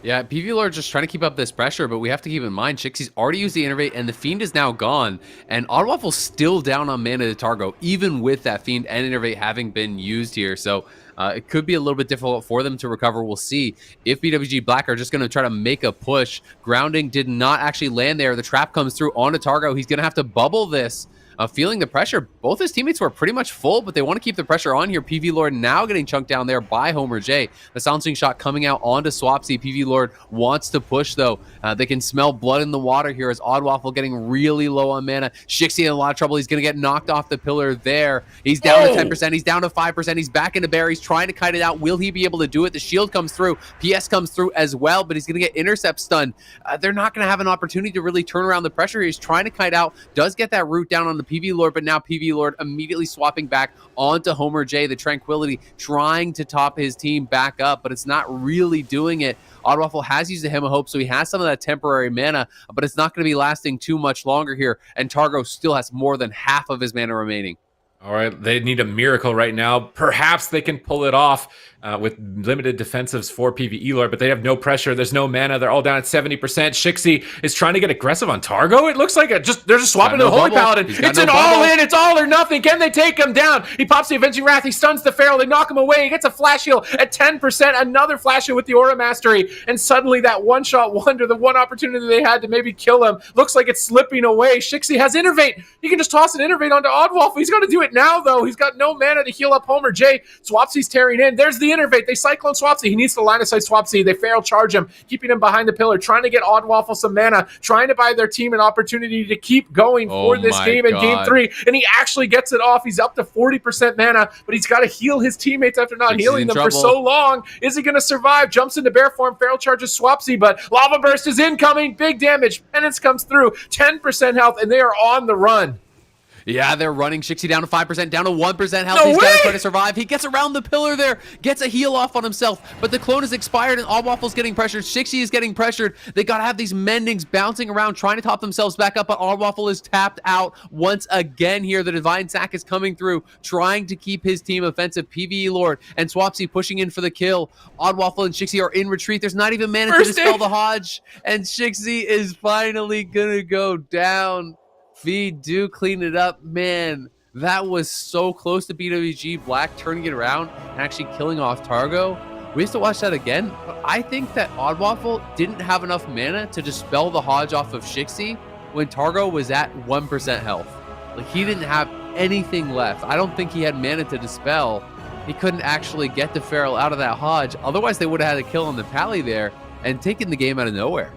Yeah, PV Lord just trying to keep up this pressure, but we have to keep in mind, Shixie's already used the Innervate, and the Fiend is now gone, and Oddwaffle's still down on mana to Targo, even with that Fiend and Innervate having been used here, so it could be a little bit difficult for them to recover. We'll see if BWG Black are just going to try to make a push. Grounding did not actually land there. The trap comes through onto Targo. He's going to have to bubble this. Feeling the pressure. Both his teammates were pretty much full, but they want to keep the pressure on here. PV Lord now getting chunked down there by Homer J. The silencing shot coming out onto Swapsy. PV Lord wants to push, though. They can smell blood in the water here as Oddwaffle getting really low on mana. Shixie in a lot of trouble. He's going to get knocked off the pillar there. He's down to 10%. He's down to 5%. He's back into bear. He's trying to kite it out. Will he be able to do it? The shield comes through. PS comes through as well, but he's going to get intercept stunned. They're not going to have an opportunity to really turn around the pressure. He's trying to kite out. Does get that root down on the PV Lord, but now PV Lord immediately swapping back onto Homer J. The Tranquility trying to top his team back up, but it's not really doing it. Oddwaffle has used the Hymn of Hope, so he has some of that temporary mana, but it's not going to be lasting too much longer here, and Targo still has more than half of his mana remaining. All right, they need a miracle right now. Perhaps they can pull it off with limited defensives for PvE Lord, but they have no pressure. There's no mana. They're all down at 70%. Shixie is trying to get aggressive on Targo. It looks like they're just swapping to the Holy Paladin. It's an all-in. It's all or nothing. Can they take him down? He pops the Avenging Wrath. He stuns the Feral. They knock him away. He gets a Flash Heal at 10%. Another Flash Heal with the Aura Mastery. And suddenly that one-shot wonder, the one opportunity they had to maybe kill him, looks like it's slipping away. Shixie has Innervate. He can just toss an Innervate onto Oddwaffle. He's going to do it now, though. He's got no mana to heal up Homer J. Swapsy's tearing in. There's the Innervate. They Cyclone Swapsy. He needs to line of sight Swapsy. They Feral charge him, keeping him behind the pillar, trying to get Oddwaffle some mana, trying to buy their team an opportunity to keep going for this game in Game 3. And he actually gets it off. He's up to 40% mana, but he's got to heal his teammates after not healing them for so long. Is he going to survive? Jumps into bear form. Feral charges Swapsy, but Lava Burst is incoming. Big damage. Penance comes through. 10% health, and they are on the run. Yeah, they're running Shixie down to 5%, down to 1% health. He's got to try to survive. He gets around the pillar there, gets a heal off on himself, but the clone is expired and Oddwaffle's getting pressured. Shixie is getting pressured. They got to have these mendings bouncing around, trying to top themselves back up, but Oddwaffle is tapped out once again here. The Divine Sack is coming through, trying to keep his team offensive. PvE Lord and Swapsy pushing in for the kill. Oddwaffle and Shixie are in retreat. There's not even mana to dispel the Hodge, and Shixie is finally gonna go down. V, do clean it up. Man, that was so close to BWG Black turning it around and actually killing off Targo. We have to watch that again, but I think that Oddwaffle didn't have enough mana to dispel the Hodge off of Shixie when Targo was at 1% health. Like, he didn't have anything left. I don't think he had mana to dispel. He couldn't actually get the Feral out of that Hodge. Otherwise, they would have had a kill on the Pally there and taken the game out of nowhere.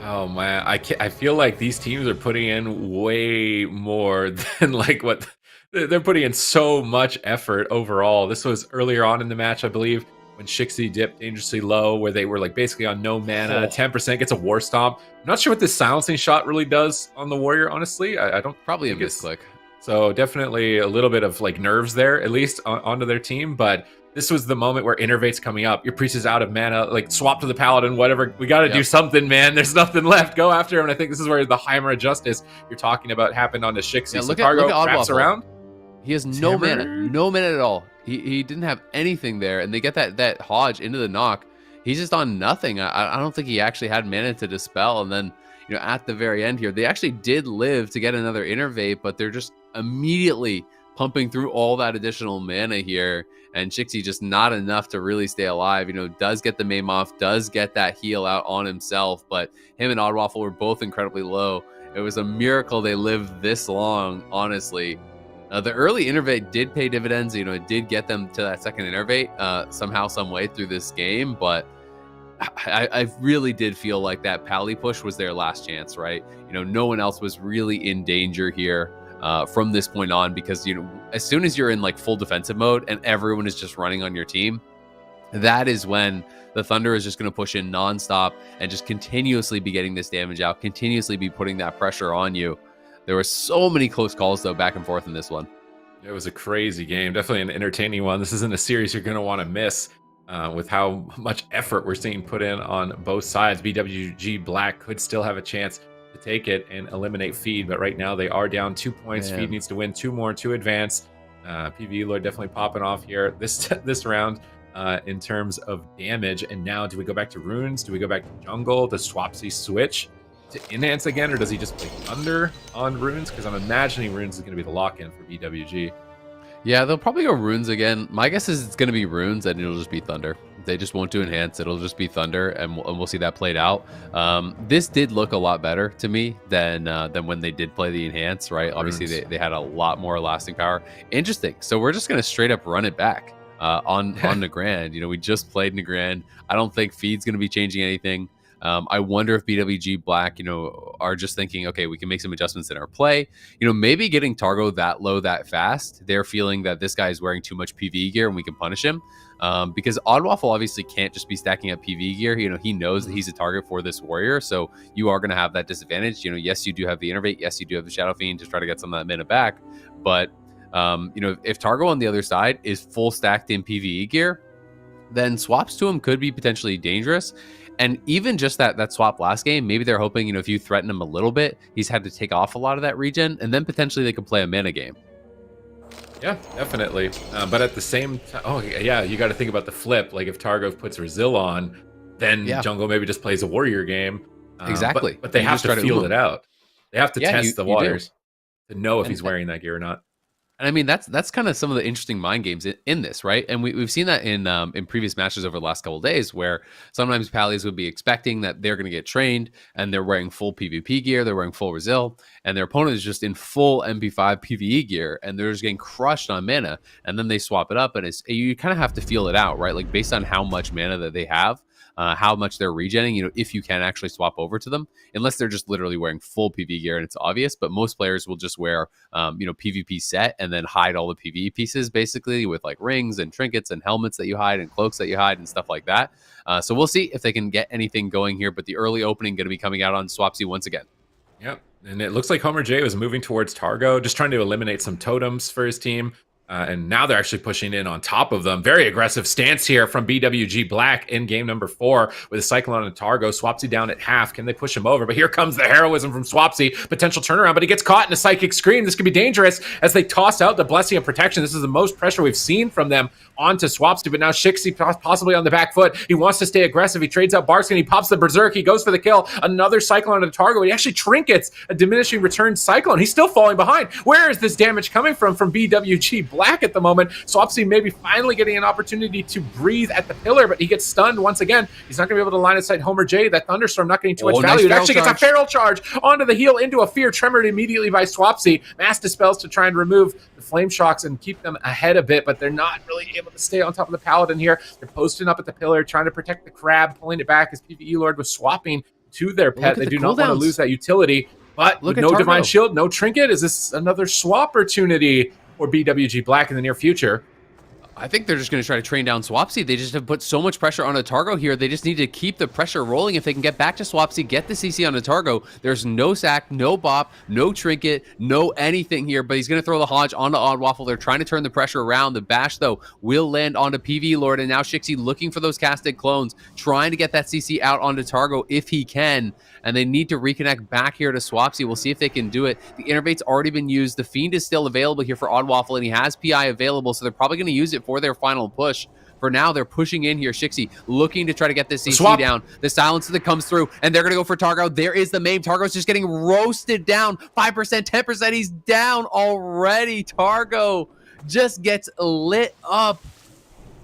Oh man, I feel like these teams are putting in way more than like what they're putting in. So much effort overall. This was earlier on in the match, I believe, when Shixie dipped dangerously low, where they were like basically on no mana. 10% gets a War Stomp. I'm not sure what this silencing shot really does on the Warrior. Honestly, I don't probably a misclick. So definitely a little bit of like nerves there, at least onto their team, but. This was the moment where Innervate's coming up. Your priest is out of mana. Like, swap to the Paladin, whatever. We got to do something, man. There's nothing left. Go after him. And I think this is where the Heimer of Justice you're talking about happened on the Shixie. Yeah, so Targo wraps around. He has no mana. No mana at all. He didn't have anything there. And they get that Hodge into the knock. He's just on nothing. I don't think he actually had mana to dispel. And then, you know, at the very end here, they actually did live to get another Innervate, but they're just immediately pumping through all that additional mana here. And Shixie just not enough to really stay alive. You know, does get the maim off, does get that heal out on himself, but him and Oddwaffle were both incredibly low. It was a miracle they lived this long, honestly. The early Innervate did pay dividends. You know, it did get them to that second Innervate somehow, some way through this game, but I really did feel like that Pally push was their last chance, right? You know, no one else was really in danger here. From this point on, because, you know, as soon as you're in like full defensive mode and everyone is just running on your team, that is when the Thunder is just going to push in nonstop and just continuously be getting this damage out, continuously be putting that pressure on you. There were so many close calls, though, back and forth in this one. It was a crazy game, definitely an entertaining one. This isn't a series you're going to want to miss with how much effort we're seeing put in on both sides. BWG Black could still have a chance to take it and eliminate Feed, but right now they are down 2 points. Feed needs to win 2 more to advance. PvE Lord definitely popping off here this round. in terms of damage. And now, do we go back to runes? Do we go back to jungle? Does Swapsy switch to enhance again, or does he just play thunder on runes? Because I'm imagining runes is going to be the lock-in for BWG. Yeah, they'll probably go runes again. My guess is it's going to be runes and it'll just be thunder. They just won't do enhance. It'll just be thunder, and we'll see that played out. This did look a lot better to me than when they did play the enhance, right? Obviously, they had a lot more lasting power. Interesting. So we're just going to straight up run it back on Nagrand. You know, we just played Nagrand. I don't think feed's going to be changing anything. I wonder if BWG Black, you know, are just thinking, okay, we can make some adjustments in our play. You know, maybe getting Targo that low that fast, they're feeling that this guy is wearing too much PvE gear and we can punish him. Because Oddwaffle obviously can't just be stacking up PvE gear. You know, he knows that he's a target for this warrior, so you are going to have that disadvantage. You know, yes, you do have the Innervate. Yes, you do have the Shadow Fiend to try to get some of that mana back. But, you know, if Targo on the other side is full stacked in PvE gear, then swaps to him could be potentially dangerous. And even just that swap last game, maybe they're hoping, you know, if you threaten him a little bit, he's had to take off a lot of that regen, and then potentially they could play a mana game. Yeah, definitely. But at the same time, oh yeah, you got to think about the flip. Like if Targo puts Brazil on, then jungle maybe just plays a warrior game. Exactly. But they have to feel it out. They have to test the waters to know if he's wearing that gear or not. And I mean, that's kind of some of the interesting mind games in this, right? And we've seen that in previous matches over the last couple of days, where sometimes Pallies would be expecting that they're going to get trained and they're wearing full PvP gear, they're wearing full Brazil, and their opponent is just in full MP5 PvE gear, and they're just getting crushed on mana, and then they swap it up, and you kind of have to feel it out, right? Like based on how much mana that they have, how much they're regenning, you know, if you can actually swap over to them, unless they're just literally wearing full PvE gear and it's obvious. But most players will just wear, you know, PvP set and then hide all the PvE pieces, basically with like rings and trinkets and helmets that you hide and cloaks that you hide and stuff like that. So we'll see if they can get anything going here. But the early opening going to be coming out on Swapsy once again. Yep. And it looks like Homer J was moving towards Targo, just trying to eliminate some totems for his team. And now they're actually pushing in on top of them. Very aggressive stance here from BWG Black in game number 4 with a Cyclone and Targo. Swapsy down at half. Can they push him over? But here comes the heroism from Swapsy. Potential turnaround, but he gets caught in a Psychic Scream. This could be dangerous as they toss out the Blessing of Protection. This is the most pressure we've seen from them onto Swapsy, but now Shixie possibly on the back foot. He wants to stay aggressive. He trades out Barskin. He pops the Berserk. He goes for the kill. Another Cyclone and Targo. He actually trinkets a diminishing return Cyclone. He's still falling behind. Where is this damage coming from BWG Black at the moment? Swapsy maybe finally getting an opportunity to breathe at the pillar, but he gets stunned once again. He's not going to be able to line of sight Homer J. That Thunderstorm not getting too much value. It actually gets a feral charge onto the heel into a fear, tremored immediately by Swapsy. Mass Dispels to try and remove the Flame Shocks and keep them ahead a bit, but they're not really able to stay on top of the Paladin here. They're posting up at the pillar, trying to protect the crab, pulling it back as PvE Lord was swapping to their pet. They do not want to lose that utility, but with no Divine Shield, no Trinket. Is this another swap opportunity for BWG Black in the near future? I think they're just going to try to train down Swapsy. They just have put so much pressure on a Targo here. They just need to keep the pressure rolling. If they can get back to Swapsy, get the CC on a Targo, there's no sack, no bop, no trinket, no anything here. But he's going to throw the Hodge onto Oddwaffle. They're trying to turn the pressure around. The bash, though, will land onto PvE Lord. And now Shixie looking for those casted clones, trying to get that CC out onto Targo if he can. And they need to reconnect back here to Swapsy. We'll see if they can do it. The Innervate's already been used. The Fiend is still available here for Oddwaffle, and he has PI available, so they're probably going to use it for their final push. For now, they're pushing in here. Shixie looking to try to get this CC down. The silencer that comes through, and they're going to go for Targo. There is the main. Targo's just getting roasted down. 5%, 10%. He's down already. Targo just gets lit up.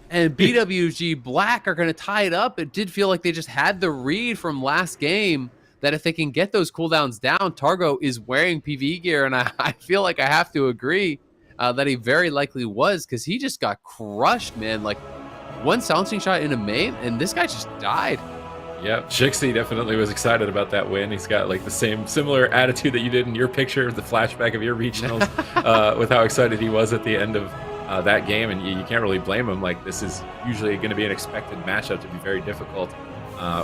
And BWG Black are going to tie it up. It did feel like they just had the read from last game that if they can get those cooldowns down, Targo is wearing PvE gear, and I feel like I have to agree that he very likely was, because he just got crushed, man. Like, one silencing shot in a main, and this guy just died. Yeah, Shixie definitely was excited about that win. He's got like the similar attitude that you did in your picture, the flashback of your regionals, with how excited he was at the end of that game, and you can't really blame him. Like, this is usually going to be an expected matchup to be very difficult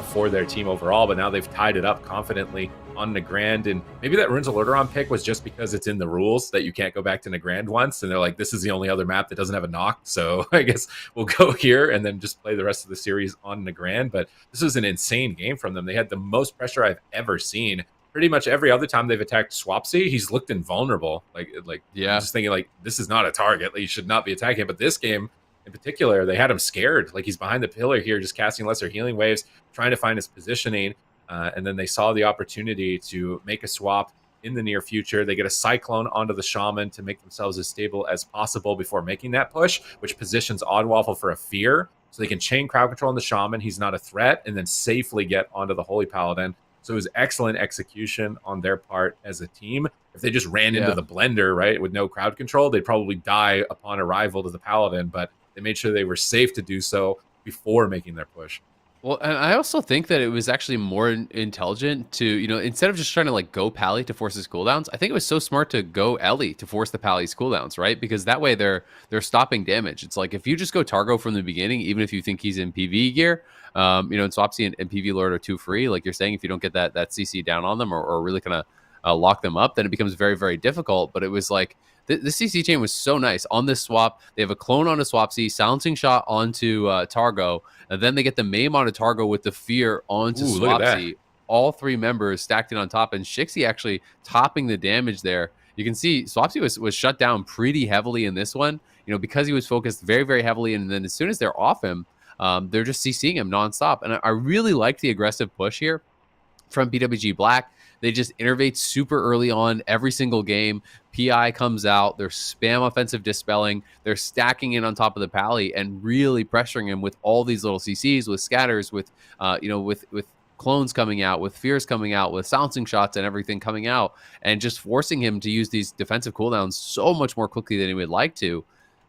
for their team overall, but now they've tied it up confidently on Nagrand. And maybe that Runes of Lordaeron pick was just because it's in the rules that you can't go back to Nagrand once, and they're like, this is the only other map that doesn't have a knock, so I guess we'll go here and then just play the rest of the series on Nagrand. But this was an insane game from them. They had the most pressure I've ever seen. Pretty much every other time they've attacked Swapsy, he's looked invulnerable. Like, yeah, I'm just thinking, like, this is not a target. Like, you should not be attacking it. But this game, in particular, they had him scared. Like, he's behind the pillar here, just casting lesser healing waves, trying to find his positioning. And then they saw the opportunity to make a swap in the near future. They get a Cyclone onto the Shaman to make themselves as stable as possible before making that push, which positions Oddwaffle for a fear. So they can chain crowd control on the Shaman. He's not a threat, and then safely get onto the Holy Paladin. So it was excellent execution on their part as a team. If they just ran into the blender, right, with no crowd control, they'd probably die upon arrival to the Paladin, but they made sure they were safe to do so before making their push. Well, and I also think that it was actually more intelligent to, instead of just trying to like go Pally to force his cooldowns, I think it was so smart to go Ellie to force the Pally's cooldowns, right? Because that way they're stopping damage. It's like if you just go Targo from the beginning, even if you think he's in PV gear, and Swapsy and PV Lord are too free, like you're saying, if you don't get that CC down on them or really kind of lock them up, then it becomes very, very difficult. But it was like, the CC chain was so nice on this swap. They have a clone onto Swapsy, silencing shot onto Targo, and then they get the Maim onto Targo with the fear onto Swapsy. All three members stacked it on top, and Shixie actually topping the damage there. You can see Swapsy was shut down pretty heavily in this one, because he was focused very, very heavily, and then as soon as they're off him, they're just CCing him nonstop. And I really like the aggressive push here from BWG Black. They just innervate super early on every single game. PI comes out. They're spam offensive dispelling. They're stacking in on top of the Pally and really pressuring him with all these little CCs, with scatters, with with clones coming out, with fears coming out, with silencing shots and everything coming out, and just forcing him to use these defensive cooldowns so much more quickly than he would like to.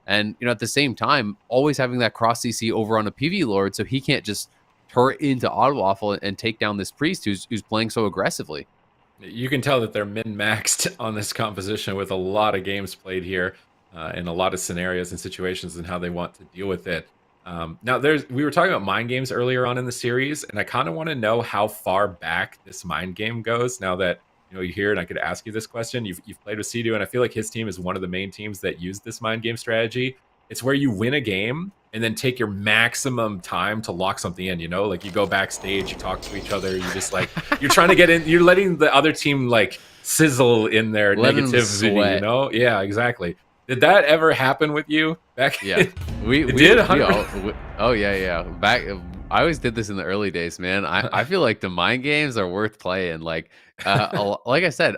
And at the same time, always having that cross CC over on a PV Lord, so he can't just turret into Oddwaffle and take down this priest who's playing so aggressively. You can tell that they're min-maxed on this composition with a lot of games played here and a lot of scenarios and situations and how they want to deal with it. Now, we were talking about mind games earlier on in the series, and I kind of want to know how far back this mind game goes now that you're here, and I could ask you this question. You've played with Sea-Doo, and I feel like his team is one of the main teams that use this mind game strategy. It's where you win a game and then take your maximum time to lock something in, like you go backstage, you talk to each other, you just like, you're trying to get in, you're letting the other team like sizzle in their negativity, Yeah, exactly. Did that ever happen with you back? Yeah, we did. Back, I always did this in the early days, man. I feel like the mind games are worth playing. Like I said,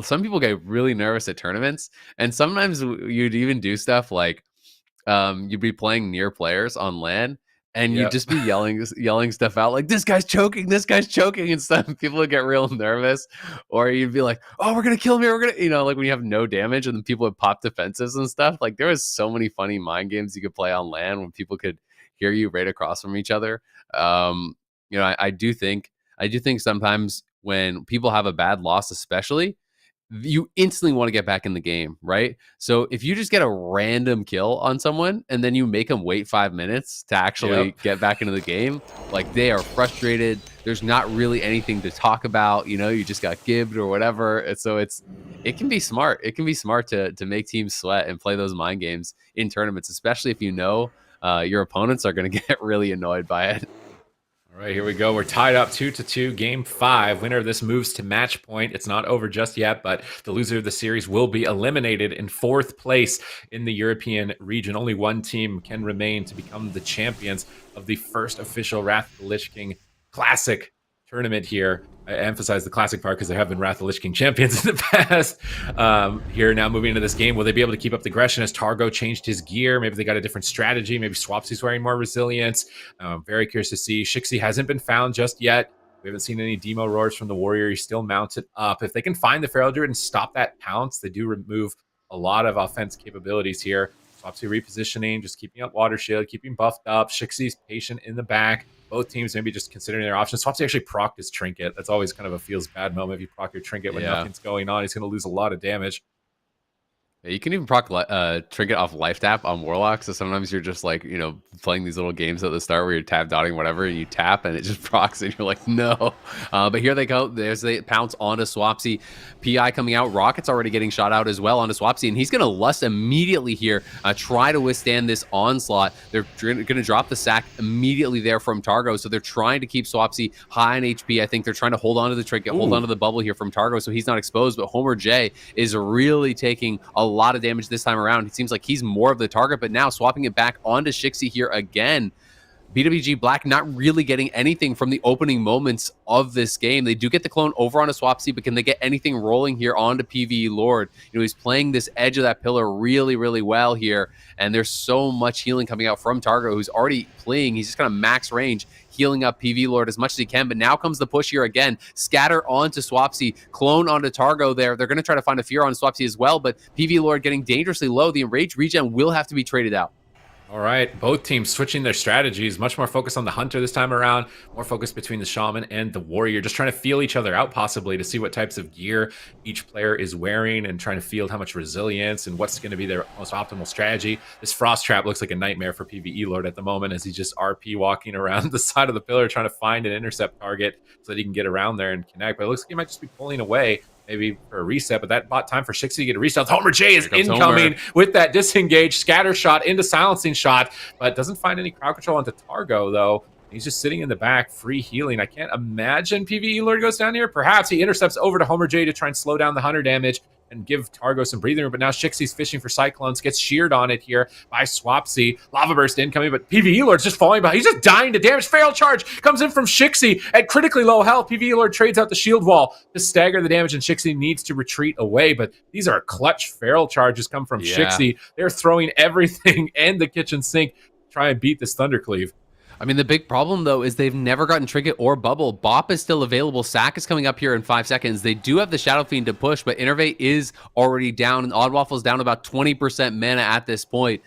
some people get really nervous at tournaments, and sometimes you'd even do stuff like, you'd be playing near players on LAN, and you'd just be yelling stuff out like, this guy's choking, and stuff. People would get real nervous, or you'd be like, oh, we're gonna kill him here, we're gonna, like when you have no damage and then people would pop defensives and stuff. Like there was so many funny mind games you could play on LAN when people could hear you right across from each other. I do think sometimes when people have a bad loss, especially, you instantly want to get back in the game, right? So if you just get a random kill on someone and then you make them wait 5 minutes to actually get back into the game, like they are frustrated. There's not really anything to talk about, you just got gibbed or whatever. And so it can be smart. It can be smart to make teams sweat and play those mind games in tournaments, especially if your opponents are going to get really annoyed by it. All right, here we go. We're tied up 2-2, game 5. Winner of this moves to match point. It's not over just yet, but the loser of the series will be eliminated in 4th place in the European region. Only one team can remain to become the champions of the first official Wrath of the Lich King Classic tournament here. I emphasize the classic part because there have been Wrath of the Lich King champions in the past. Here now moving into this game, will they be able to keep up the aggression as Targo changed his gear? Maybe they got a different strategy. Maybe Swapsy's wearing more resilience. Very curious to see. Shixie hasn't been found just yet. We haven't seen any demo roars from the Warrior. He's still mounted up. If they can find the Feral Druid and stop that pounce, they do remove a lot of offense capabilities here. Swapsy repositioning, just keeping up Water Shield, keeping buffed up. Shixie's patient in the back. Both teams maybe just considering their options. Swapsy actually procced his trinket. That's always kind of a feels bad moment. If you proc your trinket when nothing's going on, he's going to lose a lot of damage. Yeah, you can even proc trinket off life tap on Warlock. So sometimes you're just like, playing these little games at the start where you're tab dotting whatever, and you tap and it just procs and you're like, no. But here they go. There's the pounce onto Swapsy. PI coming out. Rocket's already getting shot out as well onto Swapsy, and he's going to lust immediately here, try to withstand this onslaught. They're going to drop the sack immediately there from Targo, so they're trying to keep Swapsy high in HP. I think they're trying to hold on to the trinket, hold on to the bubble here from Targo so he's not exposed, but Homer J is really taking a lot of damage this time around. It seems like he's more of the target, but now swapping it back onto Shixie here again. BWG Black not really getting anything from the opening moments of this game. They do get the clone over on a Swapsy, but can they get anything rolling here onto PvE Lord? You know, he's playing this edge of that pillar really, really well here, and there's so much healing coming out from Targo, who's already playing. He's just kind of max range, healing up PvE Lord as much as he can, but now comes the push here again. Scatter onto Swapsy, clone onto Targo there. They're going to try to find a Fear on Swapsy as well, but PvE Lord getting dangerously low. The Enraged regen will have to be traded out. All right, both teams switching their strategies, much more focused on the Hunter this time around, more focused between the Shaman and the Warrior, just trying to feel each other out possibly to see what types of gear each player is wearing and trying to feel how much resilience and what's going to be their most optimal strategy. This Frost Trap looks like a nightmare for PvE Lord at the moment as he's just RP walking around the side of the pillar trying to find an intercept target so that he can get around there and connect, but it looks like he might just be pulling away maybe for a reset, but that bought time for Shixie to get a reset. Homer J is incoming with that disengage scatter shot into silencing shot, but doesn't find any crowd control onto Targo though. He's just sitting in the back, free healing. I can't imagine PvE Lord goes down here. Perhaps he intercepts over to Homer J to try and slow down the Hunter damage and give Targo some breathing room, but now Shixie's fishing for Cyclones, gets sheared on it here by Swapsy. Lava Burst incoming, but PvE Lord's just falling behind. He's just dying to damage. Feral Charge comes in from Shixie at critically low health. PvE Lord trades out the shield wall to stagger the damage, and Shixie needs to retreat away, but these are clutch Feral Charges come from Shixie. They're throwing everything and the kitchen sink to try and beat this Thundercleave. I mean, the big problem, though, is they've never gotten Trinket or Bubble. Bop is still available. Sack is coming up here in 5 seconds. They do have the Shadow Fiend to push, but Innervate is already down, and Odd Waffle's down about 20% mana at this point.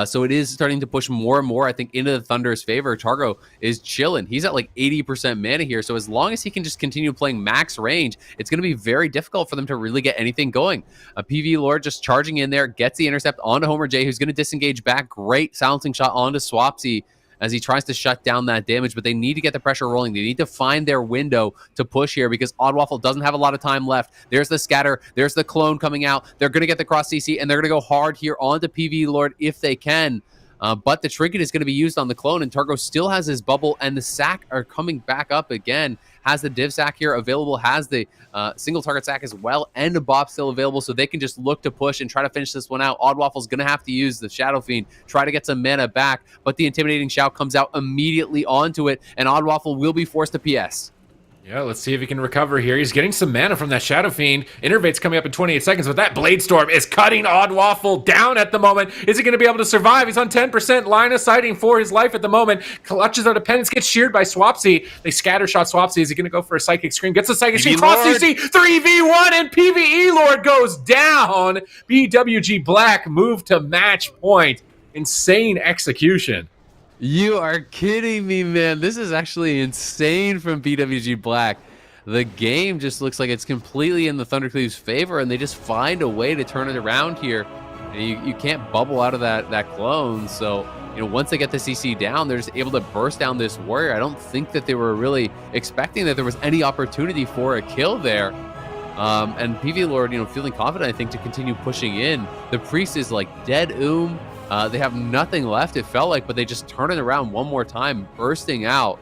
So it is starting to push more and more, I think, into the Thunder's favor. Targo is chilling. He's at like 80% mana here, so as long as he can just continue playing max range, it's going to be very difficult for them to really get anything going. PvE Lord just charging in there, gets the intercept onto Homer J, who's going to disengage back. Great silencing shot onto Swapsy as he tries to shut down that damage, but they need to get the pressure rolling. They need to find their window to push here because Odd Waffle doesn't have a lot of time left. There's the scatter. There's the clone coming out. They're going to get the cross CC, and they're going to go hard here onto PvE Lord if they can. But the trinket is going to be used on the clone, and Targo still has his bubble, and the sack are coming back up again. Has the div sack here available, has the single target sack as well, and a bop still available, so they can just look to push and try to finish this one out. Odd Waffle's going to have to use the Shadow Fiend, try to get some mana back, but the Intimidating Shout comes out immediately onto it, and Odd Waffle will be forced to PS. Yeah, let's see if he can recover here. He's getting some mana from that Shadow Fiend. Innervate's coming up in 28 seconds, but that Blade Storm is cutting Odd Waffle down at the moment. Is he going to be able to survive? He's on 10% line of sighting for his life at the moment. Clutches out of Penance, gets sheared by Swapsy. They scatter shot Swapsy. Is he going to go for a Psychic Scream? Gets a Psychic Scream. Cross CC, 3v1, and PvE Lord goes down. BWG Black move to match point. Insane execution. You are kidding me, man. This is actually insane from BWG Black. The game just looks like it's completely in the Thundercleave's favor, and they just find a way to turn it around here. And you can't bubble out of that clone, so once they get the CC down, they're just able to burst down this warrior. I don't think that they were really expecting that there was any opportunity for a kill there. And PvE Lord, feeling confident, I think, to continue pushing in. The priest is like dead They have nothing left, it felt like, but they just turn it around one more time, bursting out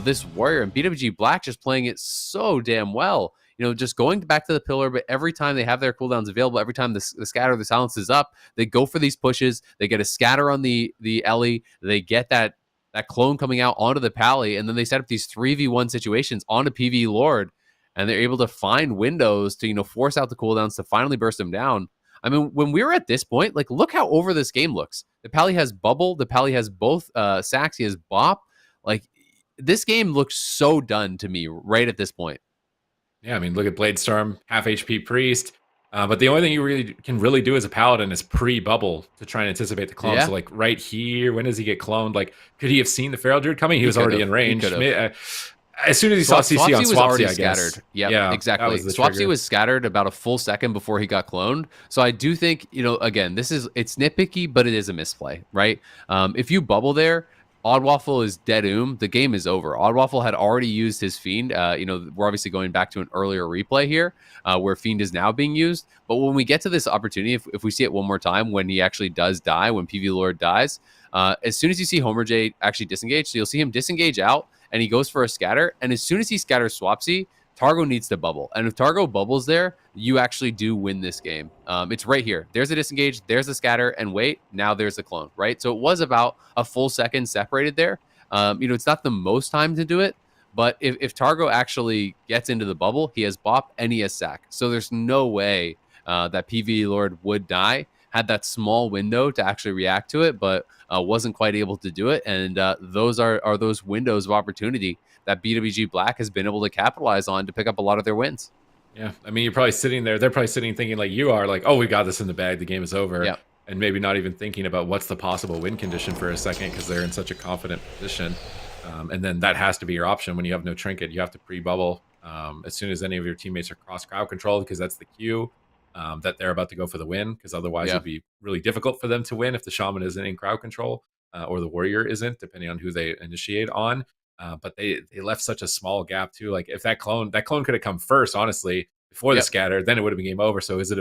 this warrior. And BWG Black just playing it so damn well. Just going back to the pillar, but every time they have their cooldowns available, every time the scatter, the silence is up, they go for these pushes. They get a scatter on the Ellie. They get that clone coming out onto the Pally, and then they set up these 3v1 situations onto PvE Lord, and they're able to find windows to force out the cooldowns to finally burst them down. I mean, when we were at this point, like, look how over this game looks. The Pally has Bubble. The Pally has both sacks. He has Bop. Like, this game looks so done to me right at this point. Yeah, I mean, look at Bladestorm, half HP Priest. But the only thing you can really do as a Paladin is pre-bubble to try and anticipate the clones. Yeah. So, like, right here, when does he get cloned? Like, could he have seen the Feral Druid coming? He was already in range. As soon as he saw CC on Swapsy, I guess. Scattered. Yep, yeah, exactly. Swapsy was scattered about a full second before he got cloned. So I do think, again, it's nitpicky, but it is a misplay, right? If you bubble there, Odd Waffle is dead The game is over. Odd Waffle had already used his Fiend. We're obviously going back to an earlier replay here where Fiend is now being used. But when we get to this opportunity, if we see it one more time, when he actually does die, when PvE Lord dies, as soon as you see Homer J actually disengage, so you'll see him disengage out, and he goes for a scatter. And as soon as he scatters Swapsy, Targo needs to bubble. And if Targo bubbles there, you actually do win this game. It's right here. There's a disengage, there's a scatter, and wait, now there's a clone, right? So it was about a full second separated there. It's not the most time to do it, but if Targo actually gets into the bubble, he has bop and he has sack. So there's no way that PvE Lord would die. Had that small window to actually react to it, but wasn't quite able to do it. And those are those windows of opportunity that BWG Black has been able to capitalize on to pick up a lot of their wins. Yeah, I mean, you're probably sitting there. They're probably sitting thinking like you are, like, oh, we got this in the bag. The game is over. Yeah. And maybe not even thinking about what's the possible win condition for a second because they're in such a confident position. And then that has to be your option when you have no trinket. You have to pre-bubble as soon as any of your teammates are cross crowd controlled because that's the cue that they're about to go for the win. Because otherwise it'd be really difficult for them to win if the shaman isn't in crowd control or the warrior isn't, depending on who they initiate on. But they left such a small gap too. Like if that clone could have come first, honestly, before the scatter, then it would have been game over. So is it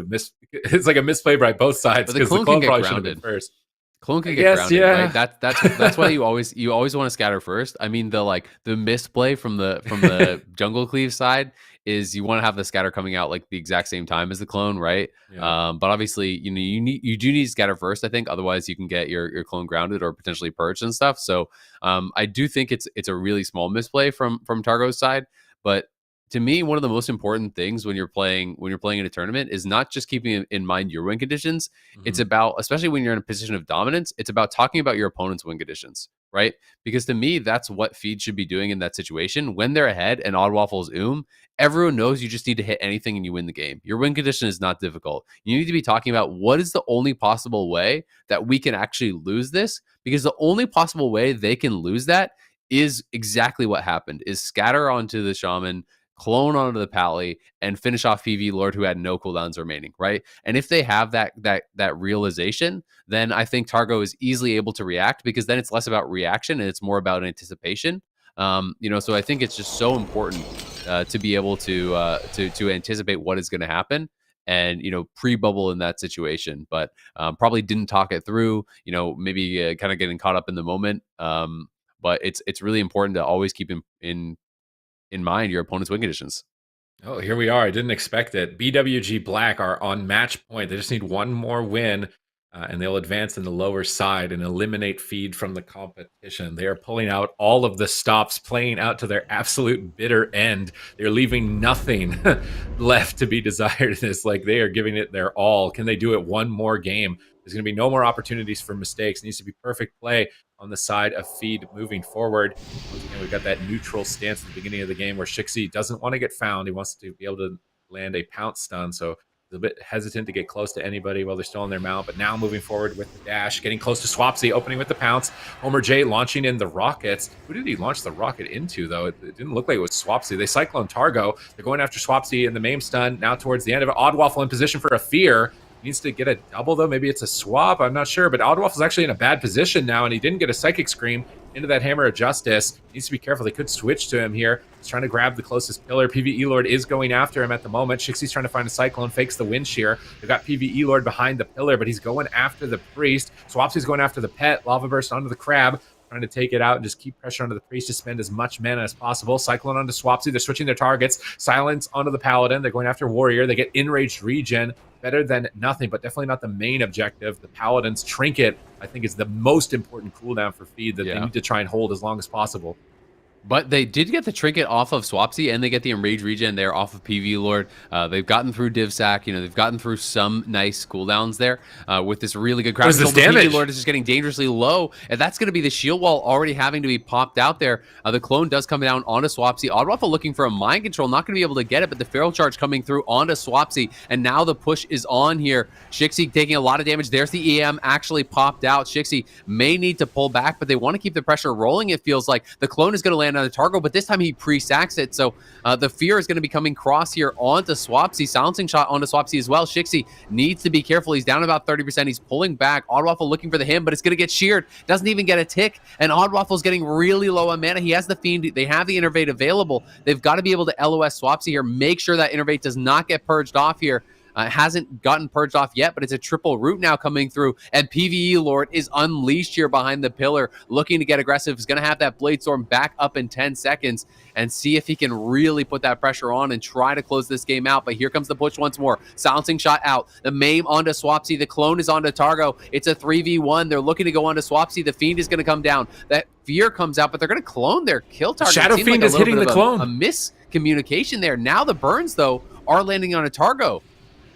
it's like a misplay by both sides because the clone probably should have been first. Clone can get grounded, right? That's why you always want to scatter first. I mean, the misplay from the jungle cleave side is you want to have the scatter coming out like the exact same time as the clone, right? Yeah. But obviously, you do need to scatter first, I think. Otherwise, you can get your clone grounded or potentially purged and stuff. So I do think it's a really small misplay from Targo's side, but to me, one of the most important things when you're playing in a tournament is not just keeping in mind your win conditions. Mm-hmm. It's about, especially when you're in a position of dominance, it's about talking about your opponent's win conditions, right? Because to me, that's what Feed should be doing in that situation. When they're ahead and Odd Waffles everyone knows you just need to hit anything and you win the game. Your win condition is not difficult. You need to be talking about what is the only possible way that we can actually lose this, because the only possible way they can lose that is exactly what happened, is scatter onto the shaman, clone onto the pally, and finish off PV Lord who had no cooldowns remaining, right? And if they have that realization, then I think Targo is easily able to react, because then it's less about reaction and it's more about anticipation. So I think it's just so important to be able to anticipate what is going to happen and pre-bubble in that situation, but probably didn't talk it through. Maybe kind of getting caught up in the moment. But it's really important to always keep in mind your opponent's win conditions. Oh, here we are. I didn't expect it. BWG Black are on match point. They just need one more win, and they'll advance in the lower side and eliminate Feed from the competition. They are pulling out all of the stops, playing out to their absolute bitter end. They're leaving nothing left to be desired in this. Like, they are giving it their all. Can they do it one more game? There's going to be no more opportunities for mistakes. It needs to be perfect play on the side of Feed moving forward. Once again, we've got that neutral stance at the beginning of the game where Shixi doesn't want to get found. He wants to be able to land a pounce stun. So he's a bit hesitant to get close to anybody while they're still on their mount. But now moving forward with the dash, getting close to Swapsy, opening with the pounce. Homer J launching in the rockets. Who did he launch the rocket into, though? It didn't look like it was Swapsy. They Cyclone Targo. They're going after Swapsy in the main stun. Now towards the end of it, Odd Waffle in position for a fear. Needs to get a double, though. Maybe it's a swap. I'm not sure. But Odd Waffle's actually in a bad position now, and he didn't get a Psychic Scream into that Hammer of Justice. Needs to be careful. They could switch to him here. He's trying to grab the closest pillar. PvE Lord is going after him at the moment. Shixi's trying to find a Cyclone, fakes the Wind Shear. They've got PvE Lord behind the pillar, but he's going after the Priest. Swapsy's going after the Pet. Lava Burst onto the Crab, trying to take it out and just keep pressure onto the Priest to spend as much mana as possible. Cyclone onto Swapsy. They're switching their targets. Silence onto the Paladin. They're going after Warrior. They get Enraged Regen. Better than nothing, but definitely not the main objective. The Paladin's Trinket, I think, is the most important cooldown for Feed that they need to try and hold as long as possible. But they did get the Trinket off of Swapsy, and they get the Enraged Regen there off of PV Lord. They've gotten through Div Sack. They've gotten through some nice cooldowns there with this really good crowd. What is this damage? PV Lord is just getting dangerously low, and that's going to be the shield wall already having to be popped out there. The clone does come down onto Swapsy. Odd Waffle looking for a mind control, not going to be able to get it, but the Feral Charge coming through onto Swapsy, and now the push is on here. Shixi taking a lot of damage. There's the EM actually popped out. Shixi may need to pull back, but they want to keep the pressure rolling. It feels like the clone is going to land on the Targo, but this time he pre-sacks it. So the fear is going to be coming cross here onto Swapsy. Silencing shot onto Swapsy as well. Shixi needs to be careful. He's down about 30%. He's pulling back. Odd Waffle looking for the him, but it's going to get sheared. Doesn't even get a tick. And Odd Waffle's getting really low on mana. He has the Fiend. They have the Innervate available. They've got to be able to LOS Swapsy here. Make sure that Innervate does not get purged off here. Hasn't gotten purged off yet, but it's a triple root now coming through, and PvE Lord is unleashed here behind the pillar, looking to get aggressive. He's going to have that Blade Storm back up in 10 seconds and see if he can really put that pressure on and try to close this game out. But here comes the push once more. Silencing shot out. The Maim onto Swapsy. The clone is onto Targo. It's a 3v1. They're looking to go onto Swapsy. The Fiend is going to come down. That Fear comes out, but they're going to clone their kill target. Shadow Fiend is hitting the clone. A miscommunication there. Now the burns, though, are landing on a Targo.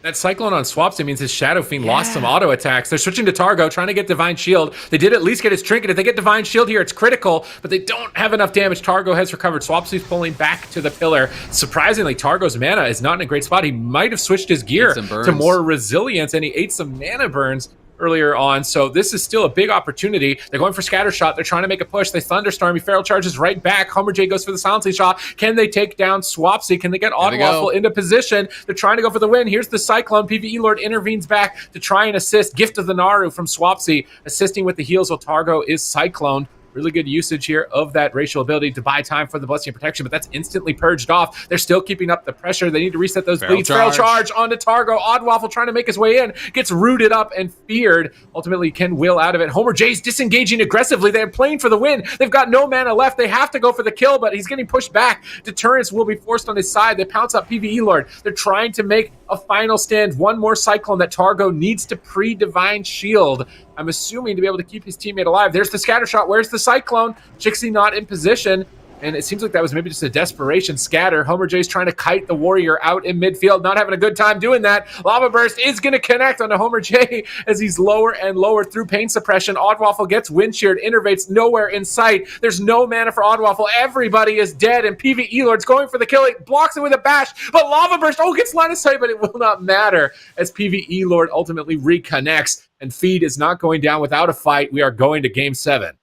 That Cyclone on Swapsy means his Shadow Fiend lost some auto attacks. They're switching to Targo, trying to get Divine Shield. They did at least get his Trinket. If they get Divine Shield here, it's critical, but they don't have enough damage. Targo has recovered. Swapsy's pulling back to the pillar. Surprisingly, Targo's mana is not in a great spot. He might have switched his gear to more resilience, and he ate some mana burns earlier on, so this is still a big opportunity. They're going for scatter shot. They're trying to make a push. They thunderstorm. He feral charges right back. Homer J goes for the silencing shot. Can they take down Swapsy? Can they get Oddwaffle into position? They're trying to go for the win. Here's the Cyclone. PvE Lord intervenes back to try and assist. Gift of the Naru from Swapsy, assisting with the heals while Targo is Cycloned. Really good usage here of that racial ability to buy time for the Blessing of Protection, but that's instantly purged off. They're still keeping up the pressure. They need to reset those bleeds. Feral charge onto Targo. Oddwaffle trying to make his way in. Gets rooted up and feared. Ultimately can will out of it. Homer J's disengaging aggressively. They're playing for the win. They've got no mana left. They have to go for the kill, but he's getting pushed back. Deterrence will be forced on his side. They pounce up PvE Lord. They're trying to make a final stand. One more Cyclone that Targo needs to pre-Divine Shield. I'm assuming to be able to keep his teammate alive. There's the scatter shot. Where's the Cyclone? Chixie not in position. And it seems like that was maybe just a desperation scatter. Homer J's trying to kite the Warrior out in midfield. Not having a good time doing that. Lava Burst is going to connect onto Homer J as he's lower and lower through pain suppression. Oddwaffle gets wind sheared. Innervates nowhere in sight. There's no mana for Oddwaffle. Everybody is dead. And PvE Lord's going for the kill. It blocks it with a bash. But Lava Burst, gets line of sight, but it will not matter as PvE Lord ultimately reconnects. And Feed is not going down without a fight. We are going to Game 7.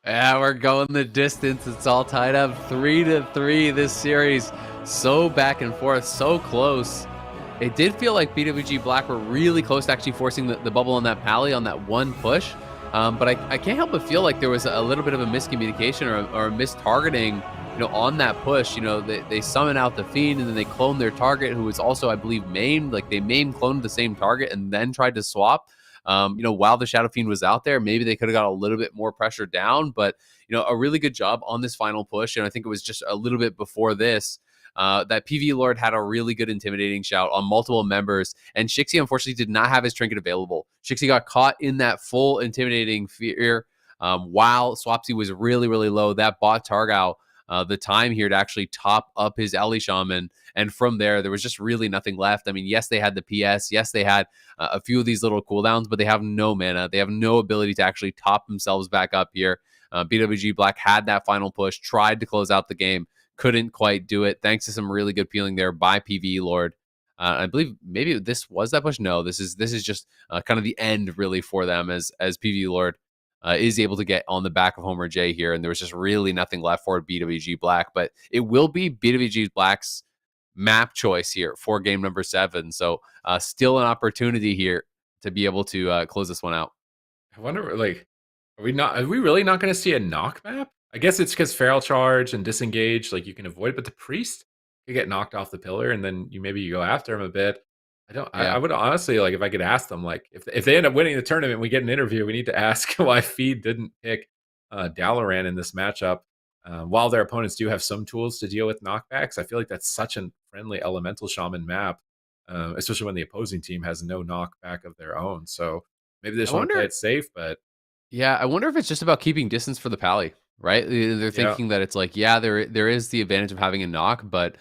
Yeah, we're going the distance. It's all tied up 3-3 this series. So back and forth, so close. It did feel like BWG Black were really close to actually forcing the bubble on that pally on that one push. But I can't help but feel like there was a little bit of a miscommunication or a mistargeting, on that push. They summon out the Fiend and then they clone their target, who was also, I believe, maimed. Like they cloned the same target and then tried to swap. While the Shadow Fiend was out there, maybe they could have got a little bit more pressure down, but, a really good job on this final push. And I think it was just a little bit before this, that PvE Lord had a really good intimidating shout on multiple members, and Shixie unfortunately did not have his trinket available. Shixie got caught in that full intimidating fear, while Swapsy was really, really low. That bought Targau the time here to actually top up his Ellie Shaman. And from there was just really nothing left. I mean, yes, they had the PS. Yes, they had a few of these little cooldowns, but they have no mana. They have no ability to actually top themselves back up here. BWG Black had that final push, tried to close out the game, couldn't quite do it, thanks to some really good peeling there by PvE Lord. I believe maybe this was that push. No, this is just kind of the end really for them as PvE Lord is able to get on the back of Homer J here, and there was just really nothing left for BWG Black. But it will be BWG Black's map choice here for game number 7. So still an opportunity here to be able to close this one out. I wonder, are we really not going to see a knock map? I guess it's because feral charge and disengage, you can avoid it, but the priest could get knocked off the pillar, and then you go after him a bit. I would honestly, if I could ask them, if they end up winning the tournament, we get an interview, we need to ask why Feed didn't pick Dalaran in this matchup. While their opponents do have some tools to deal with knockbacks, I feel like that's such a friendly elemental shaman map, especially when the opposing team has no knockback of their own. So maybe they just want to play it safe, but yeah, I wonder if it's just about keeping distance for the pally, right? They're thinking that it's there is the advantage of having a knock, but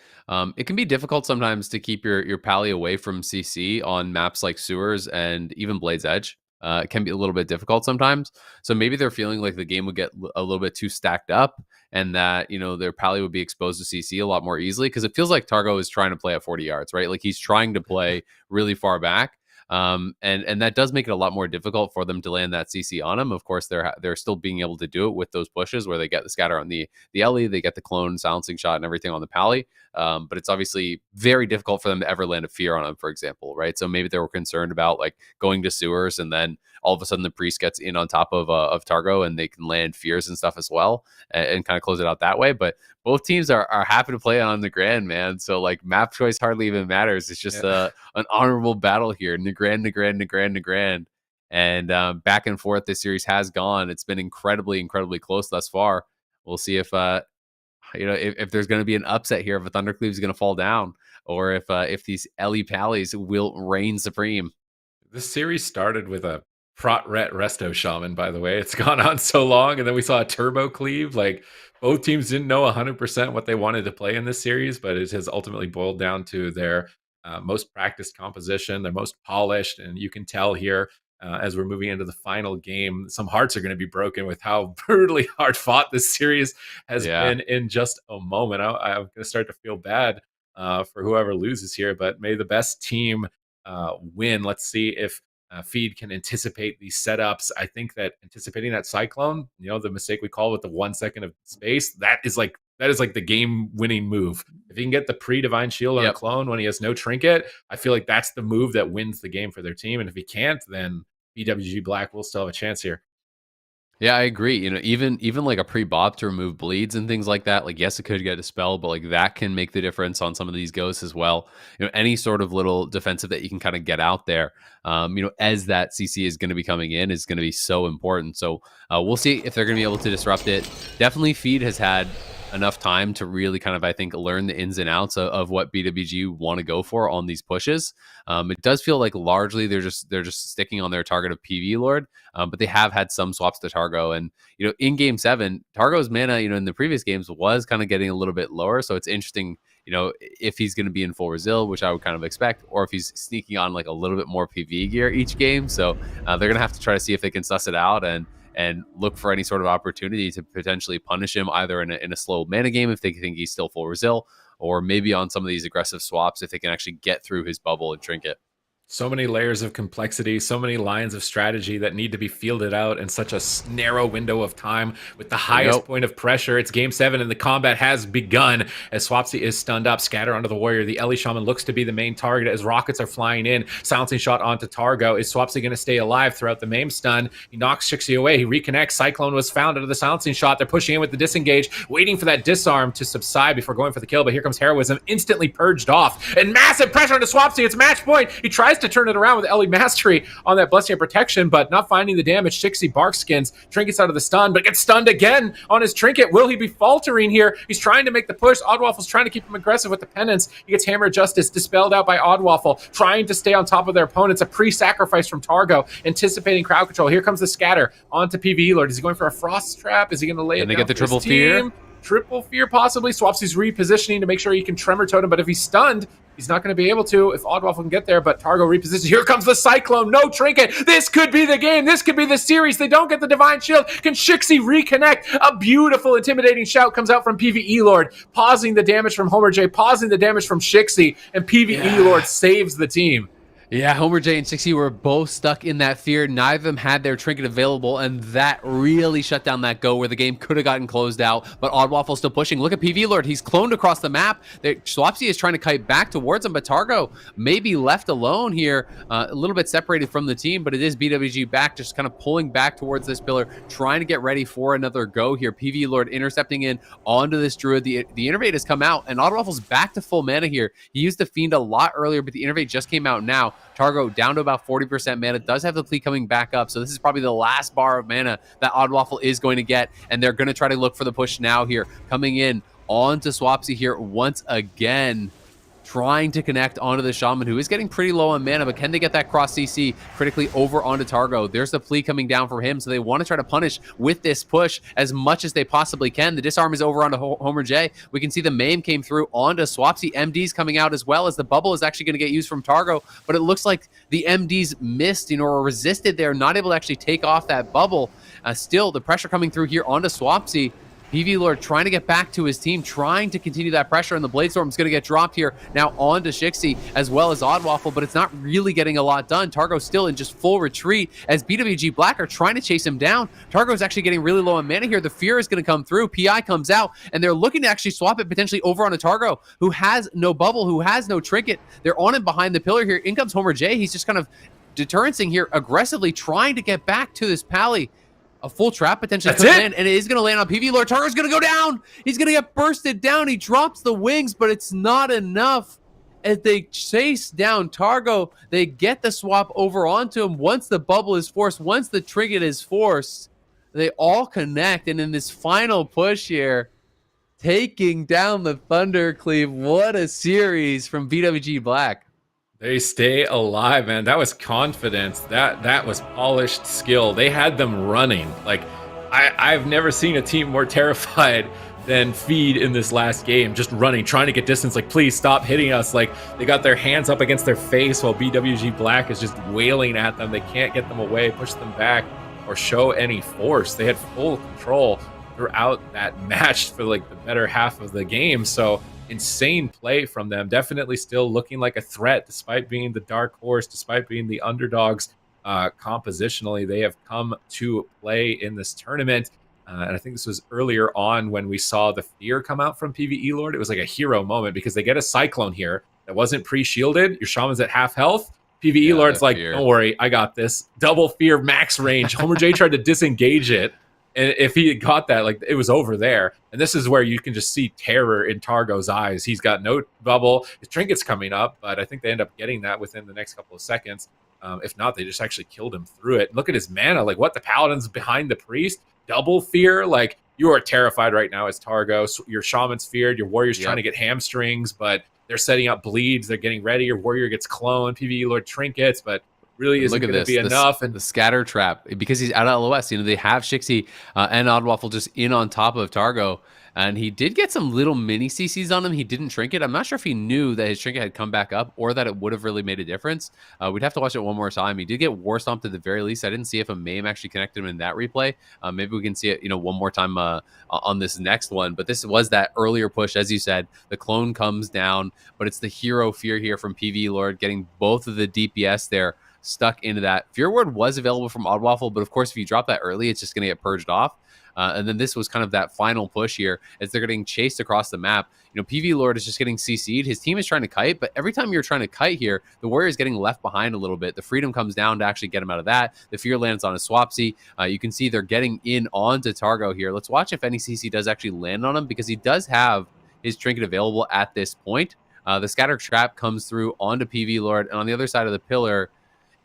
it can be difficult sometimes to keep your pally away from CC on maps like Sewers and even Blade's Edge. It can be a little bit difficult sometimes. So maybe they're feeling like the game would get a little bit too stacked up, and that, their pally would be exposed to CC a lot more easily, because it feels like Targo is trying to play at 40 yards, right? Like he's trying to play really far back. And that does make it a lot more difficult for them to land that CC on him. Of course, they're still being able to do it with those pushes where they get the scatter on the Ellie, they get the clone silencing shot and everything on the pally. But it's obviously very difficult for them to ever land a fear on him, for example, right? So maybe they were concerned about going to Sewers and then all of a sudden the priest gets in on top of Targo, and they can land fears and stuff as well, and kind of close it out that way. But both teams are happy to play on the Grand, man. So like map choice hardly even matters. It's just an honorable battle here. Nagrand. And back and forth this series has gone. It's been incredibly close thus far. We'll see if if there's going to be an upset here, if a Thundercleave is going to fall down, or if these Ellie Pallies will reign supreme. This series started with a Prot-Ret Resto Shaman, by the way. It's gone on so long, and then we saw a Turbo Cleave. Like, both teams didn't know 100% what they wanted to play in this series, but it has ultimately boiled down to their most practiced composition, their most polished, and you can tell here as we're moving into the final game, some hearts are going to be broken with how brutally hard fought this series has been in just a moment. I'm going to start to feel bad for whoever loses here, but may the best team win. Let's see if Feed can anticipate these setups. I think that anticipating that Cyclone, the mistake we call with the 1 second of space, that is like the game-winning move. If he can get the pre-Divine Shield on a clone when he has no trinket, I feel like that's the move that wins the game for their team. And if he can't, then BWG Black will still have a chance here. Yeah, I agree. Even like a pre-bob to remove bleeds and things like that. Like, yes, it could get dispelled, but like that can make the difference on some of these ghosts as well. Any sort of little defensive that you can kind of get out there, as that CC is going to be coming in, is going to be so important. So we'll see if they're going to be able to disrupt it. Definitely, Feed has had enough time to really kind of, I think, learn the ins and outs of what BWG want to go for on these pushes. It does feel like largely they're just sticking on their target of PV Lord, but they have had some swaps to Targo. And in Game 7, Targo's mana, in the previous games was kind of getting a little bit lower. So it's interesting, if he's going to be in full resil, which I would kind of expect, or if he's sneaking on like a little bit more PV gear each game. So they're going to have to try to see if they can suss it out and look for any sort of opportunity to potentially punish him either in a slow mana game if they think he's still full resil, or maybe on some of these aggressive swaps if they can actually get through his bubble and trinket. So many layers of complexity, so many lines of strategy that need to be fielded out in such a narrow window of time with the highest point of pressure. It's Game 7 and the combat has begun as Swapsy is stunned up. Scatter onto the Warrior. The Ellie Shaman looks to be the main target as rockets are flying in. Silencing shot onto Targo. Is Swapsy going to stay alive throughout the MAME stun? He knocks Shixie away. He reconnects. Cyclone was found out of the silencing shot. They're pushing in with the disengage, waiting for that disarm to subside before going for the kill. But here comes Heroism, instantly purged off. And massive pressure onto Swapsy. It's match point. He tries to turn it around with Ellie Mastery on that Blessing of Protection, but not finding the damage. Shixie Barkskins trinkets out of the stun, but gets stunned again on his trinket. Will he be faltering here? He's trying to make the push. Oddwaffle's trying to keep him aggressive with the penance. He gets Hammer of Justice dispelled out by Oddwaffle, trying to stay on top of their opponents. A pre-sacrifice from Targo, anticipating crowd control. Here comes the scatter onto PvE Lord. Is he going for a Frost Trap? Is he going to lay it down? And they get the triple fear. Triple fear, possibly. Swapsy's repositioning to make sure he can Tremor Totem, but if he's stunned, he's not going to be able to if Oddwaffle can get there, but Targo repositions. Here comes the Cyclone. No trinket. This could be the game. This could be the series. They don't get the Divine Shield. Can Shixie reconnect? A beautiful, intimidating shout comes out from PvE Lord, pausing the damage from Homer J, pausing the damage from Shixie, and PvE Lord saves the team. Yeah, Homer J and Shixie were both stuck in that fear. Neither of them had their trinket available, and that really shut down that go where the game could have gotten closed out. But Oddwaffle still pushing. Look at PV Lord. He's cloned across the map. Swapsy is trying to kite back towards him, but Targo may be left alone here, a little bit separated from the team, but it is BWG back, just kind of pulling back towards this pillar, trying to get ready for another go here. PV Lord intercepting in onto this Druid. The Innervate has come out, and Oddwaffle's back to full mana here. He used the Fiend a lot earlier, but the Innervate just came out now. Targo down to about 40% mana, does have the Plea coming back up, so this is probably the last bar of mana that Oddwaffle is going to get, and they're going to try to look for the push now here. Coming in onto Swapsy here once again, trying to connect onto the Shaman, who is getting pretty low on mana, but can they get that cross CC critically over onto Targo? There's the Plea coming down for him, so they want to try to punish with this push as much as they possibly can. The disarm is over onto Homer J. We can see the MAME came through onto Swapsy. MD's coming out as well, as the bubble is actually going to get used from Targo, but it looks like the MD's missed, or resisted there, not able to actually take off that bubble. Still, the pressure coming through here onto Swapsy. PV Lord trying to get back to his team, trying to continue that pressure, and the Bladestorm is going to get dropped here now onto Shixie as well as Oddwaffle, but it's not really getting a lot done. Targo's still in just full retreat as BWG Black are trying to chase him down. Targo's actually getting really low on mana here. The Fear is going to come through. PI comes out, and they're looking to actually swap it potentially over onto Targo, who has no bubble, who has no trinket. They're on him behind the pillar here. In comes Homer J. He's just kind of deterrencing here, aggressively trying to get back to this Pally. A full trap potentially That's could it. land, and it is going to land on PV Lord. Targo's going to go down. He's going to get bursted down. He drops the wings, but it's not enough. As they chase down Targo, they get the swap over onto him. Once the bubble is forced, once the trinket is forced, they all connect. And in this final push here, taking down the Thundercleave. What a series from BWG Black. They stay alive, man. That was confidence. That was polished skill. They had them running. Like, I've never seen a team more terrified than Feed in this last game. Just running, trying to get distance. Like, please stop hitting us. Like, they got their hands up against their face while BWG Black is just wailing at them. They can't get them away, push them back, or show any force. They had full control throughout that match for like the better half of the game. So insane play from them. Definitely still looking like a threat despite being the dark horse, despite being the underdogs. Compositionally, they have come to play in this tournament. And I think this was earlier on when we saw the fear come out from PvE Lord. It was like a hero moment because they get a Cyclone here that wasn't pre-shielded. Your Shaman's at half health. PvE Lord's like, don't worry, I got this. Double fear, max range. Homer J tried to disengage it. And if he had got that, like, it was over there. And this is where you can just see terror in Targo's eyes. He's got no bubble. His trinket's coming up, but I think they end up getting that within the next couple of seconds. If not, they just actually killed him through it. Look at his mana. Like, what? The Paladin's behind the Priest? Double fear? Like, you are terrified right now as Targo. Your Shaman's feared. Your Warrior's trying to get hamstrings, but they're setting up bleeds. They're getting ready. Your Warrior gets cloned. PvE Lord trinkets, but really isn't going to be enough. And the scatter trap, because he's out of LOS, they have Shixie and Oddwaffle just in on top of Targo, and he did get some little mini CCs on him. He didn't trinket. I'm not sure if he knew that his trinket had come back up or that it would have really made a difference. We'd have to watch it one more time. He did get war stomped at the very least. I didn't see if a MAME actually connected him in that replay. Maybe we can see it, one more time on this next one. But this was that earlier push, as you said. The clone comes down, but it's the hero fear here from PvE Lord, getting both of the DPS there stuck into that. Fear Word was available from Oddwaffle, but of course, if you drop that early, it's just going to get purged off. And then this was kind of that final push here as they're getting chased across the map. PV Lord is just getting CC'd. His team is trying to kite, but every time you're trying to kite here, the Warrior is getting left behind a little bit. The Freedom comes down to actually get him out of that. The Fear lands on a Swapsy. You can see they're getting in onto Targo here. Let's watch if any CC does actually land on him, because he does have his trinket available at this point. The Scatter Trap comes through onto PV Lord, and on the other side of the pillar,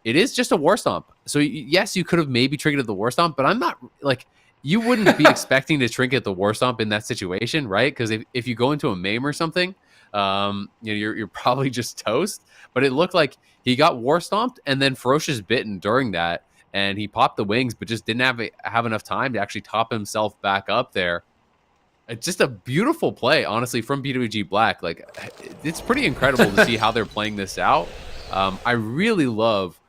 it is just a War Stomp. So yes, you could have maybe triggered the War Stomp, but I'm not like, you wouldn't be expecting to trinket the War Stomp in that situation, right? Because if you go into a MAME or something, you're probably just toast. But it looked like he got War Stomped and then Ferocious Bitten during that, and he popped the wings, but just didn't have enough time to actually top himself back up there. It's just a beautiful play, honestly, from BWG Black. Like, it's pretty incredible to see how they're playing this out. I really love.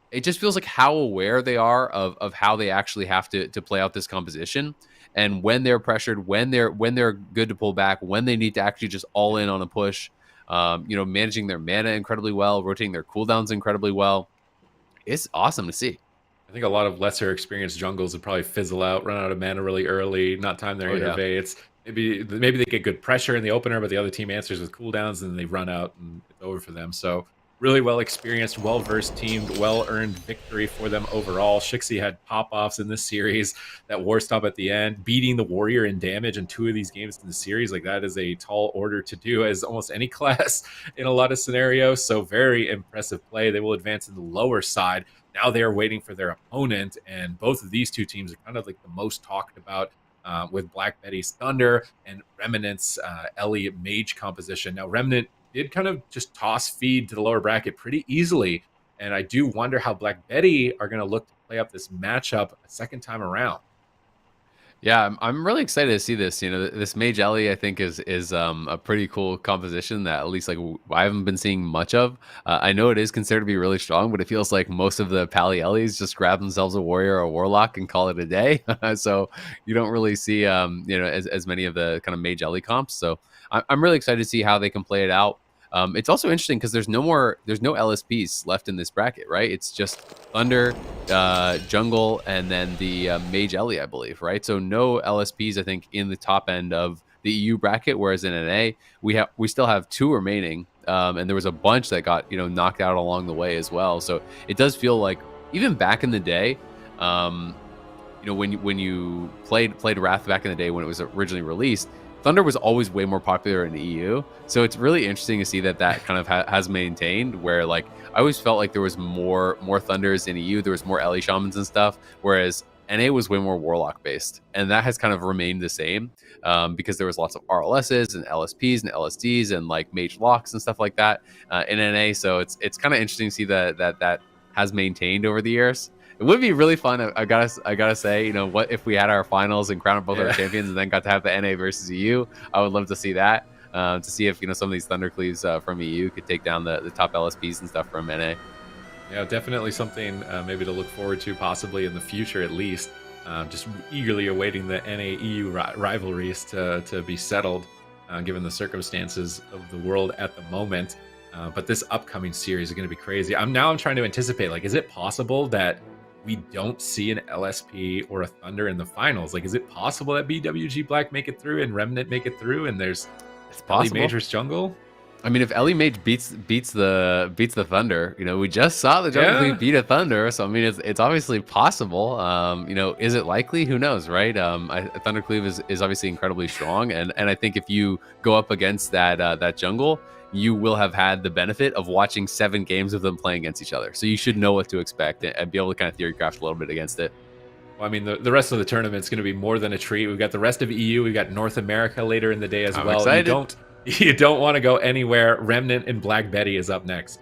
It just feels like how aware they are of how they actually have to play out this composition, and when they're pressured, when they're good to pull back, when they need to actually just all in on a push. Managing their mana incredibly well, rotating their cooldowns incredibly well. It's awesome to see. I think a lot of lesser experienced jungles would probably fizzle out, run out of mana really early, not time their innervates. Maybe they get good pressure in the opener, but the other team answers with cooldowns, and they run out, and it's over for them. So really well experienced, well versed team, well earned victory for them overall. Shixie had pop offs in this series, that War Stomp at the end, beating the Warrior in damage in 2 of these games in the series. Like, that is a tall order to do as almost any class in a lot of scenarios. So very impressive play. They will advance in the lower side. Now they are waiting for their opponent, and both of these two teams are kind of like the most talked about, with BLACKBEDDY's Thunder and Remnant's Ellie Mage composition. Now, Remnant did kind of just toss Feed to the lower bracket pretty easily, and I do wonder how BLACKBEDDY are going to look to play up this matchup a second time around. Yeah, I'm really excited to see this. This Mage Ellie, I think, is a pretty cool composition that at least I haven't been seeing much of. I know it is considered to be really strong, but it feels like most of the Pally Ellies just grab themselves a Warrior or a Warlock and call it a day. So you don't really see as many of the kind of Mage Ellie comps. So I'm really excited to see how they can play it out. It's also interesting because there's no LSPs left in this bracket, right? It's just Thunder, Jungle, and then the Mage Ellie, I believe, right? So no LSPs, I think, in the top end of the EU bracket, whereas in NA we still have 2 remaining, and there was a bunch that got knocked out along the way as well. So it does feel like even back in the day, when you played Wrath back in the day when it was originally released, Thunder was always way more popular in the EU. So it's really interesting to see that kind of has maintained, where like I always felt like there was more Thunders in EU, there was more Ellie Shamans and stuff, whereas NA was way more Warlock based, and that has kind of remained the same because there was lots of RLSs and LSPs and LSDs and like Mage Locks and stuff like that in NA. So it's kind of interesting to see that has maintained over the years. It would be really fun. I gotta say, what if we had our finals and crowned both our champions, and then got to have the NA versus EU? I would love to see that. To see if some of these Thundercleaves from EU could take down the top LSPs and stuff from NA. Yeah, definitely something maybe to look forward to, possibly in the future at least. Just eagerly awaiting the NA EU rivalries to be settled, given the circumstances of the world at the moment. But this upcoming series is going to be crazy. I'm trying to anticipate, like, is it possible that we don't see an LSP or a Thunder in the finals? Like, is it possible that BWG Black make it through and Remnant make it through, and there's Ellie Major's jungle? I mean, if Ellie Mage beats the Thunder, we just saw the jungle Cleave beat a Thunder, so I mean, it's obviously possible. Is it likely? Who knows, right? Thunder Cleave is obviously incredibly strong, and I think if you go up against that jungle, you will have had the benefit of watching 7 games of them playing against each other. So you should know what to expect and be able to kind of theorycraft a little bit against it. Well, I mean, the rest of the tournament's going to be more than a treat. We've got the rest of EU. We've got North America later in the day as well. Excited. You don't want to go anywhere. Remnant and BLACKBEDDY is up next.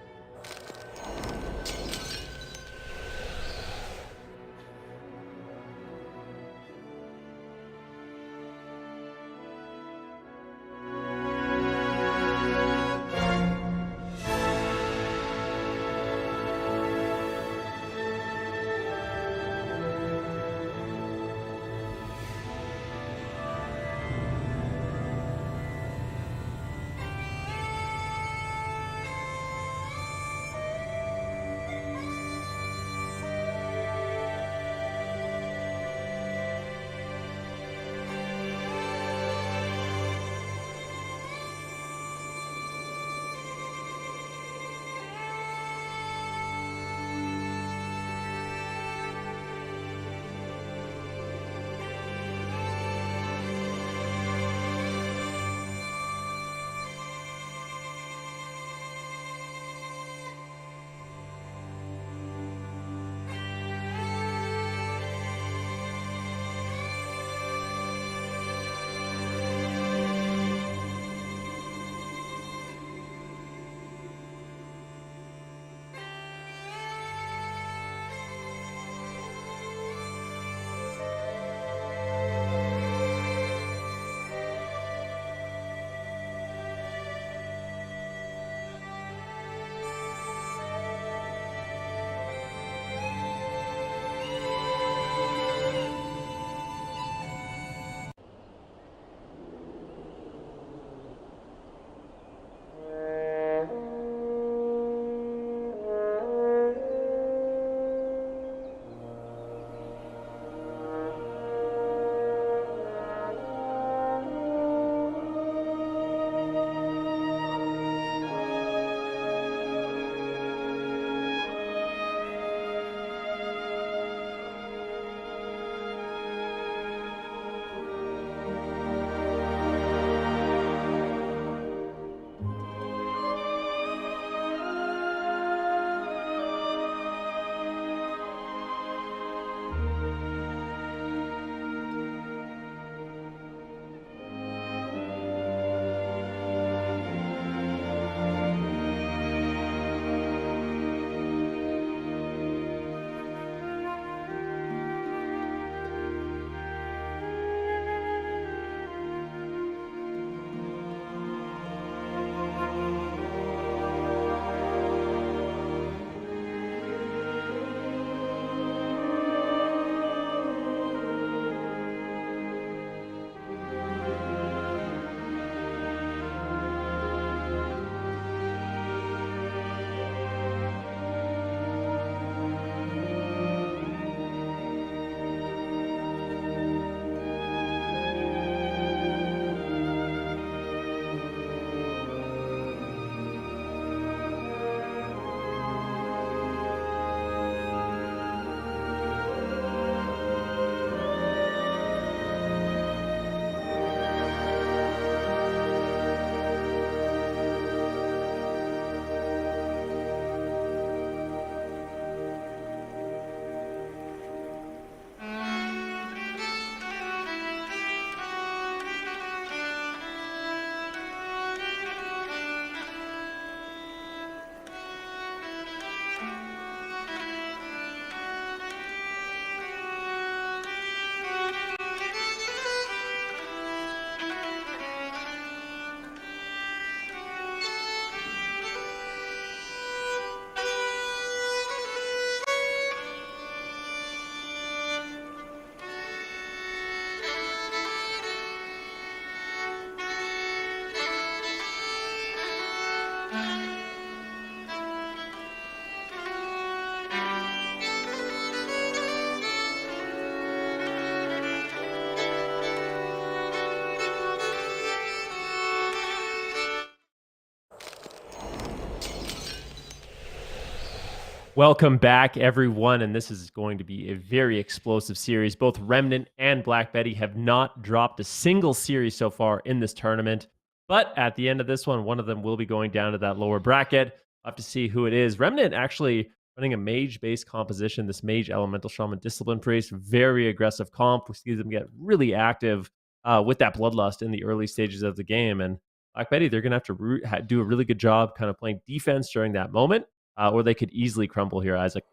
Welcome back, everyone, and this is going to be a very explosive series. Both Remnant and Black Betty have not dropped a single series so far in this tournament, but at the end of this one of them will be going down to that lower bracket. We'll have to see who it is. Remnant actually running a mage-based composition, this Mage, Elemental Shaman, Discipline Priest, very aggressive comp. We see them get really active with that Bloodlust in the early stages of the game, and Black Betty, they're going to have to do a really good job kind of playing defense during that moment. Or they could easily crumble here, Isaac.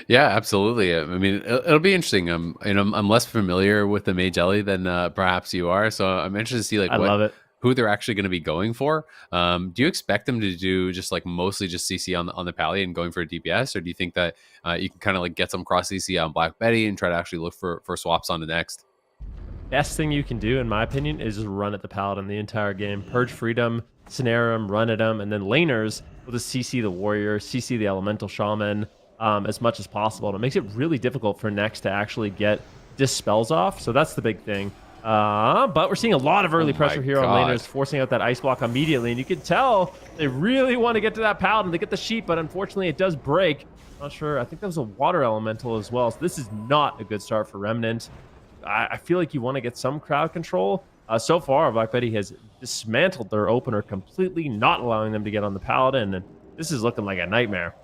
Yeah, absolutely. I mean, it'll be interesting. I'm less familiar with the Mage Ellie than perhaps you are, so I'm interested to see like I love it. who they're actually going to be going for. Do you expect them to do just like mostly just CC on the Pally and going for a DPS, or do you think that you can kind of like get some cross CC on Black Betty and try to actually look for swaps on the next? Best thing you can do, in my opinion, is just run at the Paladin the entire game. Purge Freedom, snare him, run at him, and then laners will just CC the Warrior, CC the Elemental Shaman as much as possible. And it makes it really difficult for Nex to actually get dispels off. So that's the big thing. But we're seeing a lot of early pressure here on laners, forcing out that Ice Block immediately. And you can tell they really want to get to that Paladin to get the sheep, but unfortunately it does break. Not sure. I think that was a Water Elemental as well. So this is not a good start for Remnant. I feel like you want to get some crowd control. So far, Black Betty has dismantled their opener completely, not allowing them to get on the Paladin, and this is looking like a nightmare.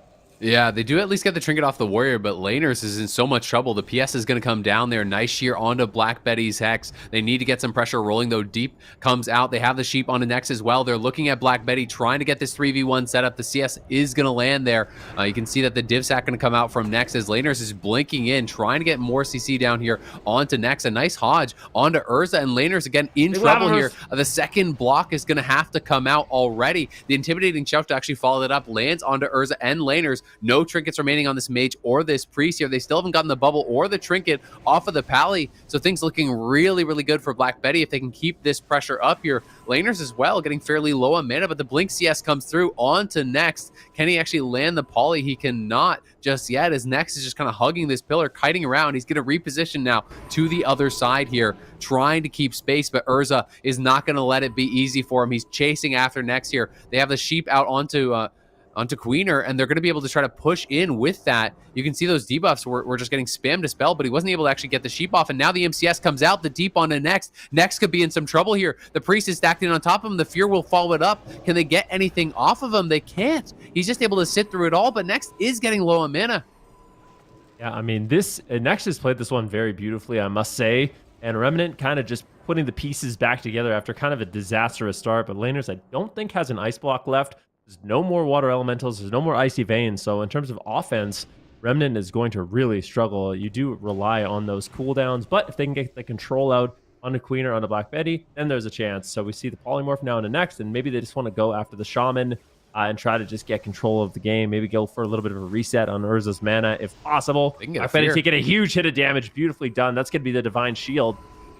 Yeah, they do at least get the trinket off the Warrior, but Laners is in so much trouble. The PS is going to come down there. Nice shear onto Black Betty's Hex. They need to get some pressure rolling, though. Deep comes out. They have the sheep on the Nex as well. They're looking at Black Betty, trying to get this 3v1 setup. The CS is going to land there. You can see that the div sack going to come out from Nex as Laners is blinking in, trying to get more CC down here onto Nex. A nice Hodge onto Urza, and Laners again in trouble here. The second block is going to have to come out already. The intimidating shout to actually follow that up lands onto Urza and Laners. No trinkets remaining on this mage or this priest here. They still haven't gotten the bubble or the trinket off of the Pally, so things looking really, really good for Black Betty if they can keep this pressure up here. Laners as well, getting fairly low on mana, but the Blink CS comes through onto Next. Can he actually land the poly? He cannot just yet, as Next is just kind of hugging this pillar, kiting around. He's going to reposition now to the other side here, trying to keep space, but Urza is not going to let it be easy for him. He's chasing after Next here. They have the sheep out onto Queener, and they're going to be able to try to push in with that. You can see those debuffs were just getting spammed to spell, but he wasn't able to actually get the sheep off, and now the MCS comes out, the deep onto Next. Next could be in some trouble here. The priest is stacked in on top of him. The fear will follow it up. Can they get anything off of him? They can't. He's just able to sit through it all, but Next is getting low on mana. Yeah, I mean, Next has played this one very beautifully, I must say, and Remnant kind of just putting the pieces back together after kind of a disastrous start, but Laners I don't think has an ice block left. There's no more water elementals. There's no more icy veins. So in terms of offense, Remnant is going to really struggle. You do rely on those cooldowns, but if they can get the control out on the Queen or on the Black Betty, then there's a chance. So we see the polymorph now in the next, and maybe they just want to go after the Shaman and try to just get control of the game. Maybe go for a little bit of a reset on Urza's mana if possible. Black Betty taking a huge hit of damage. Beautifully done. That's going to be the Divine Shield.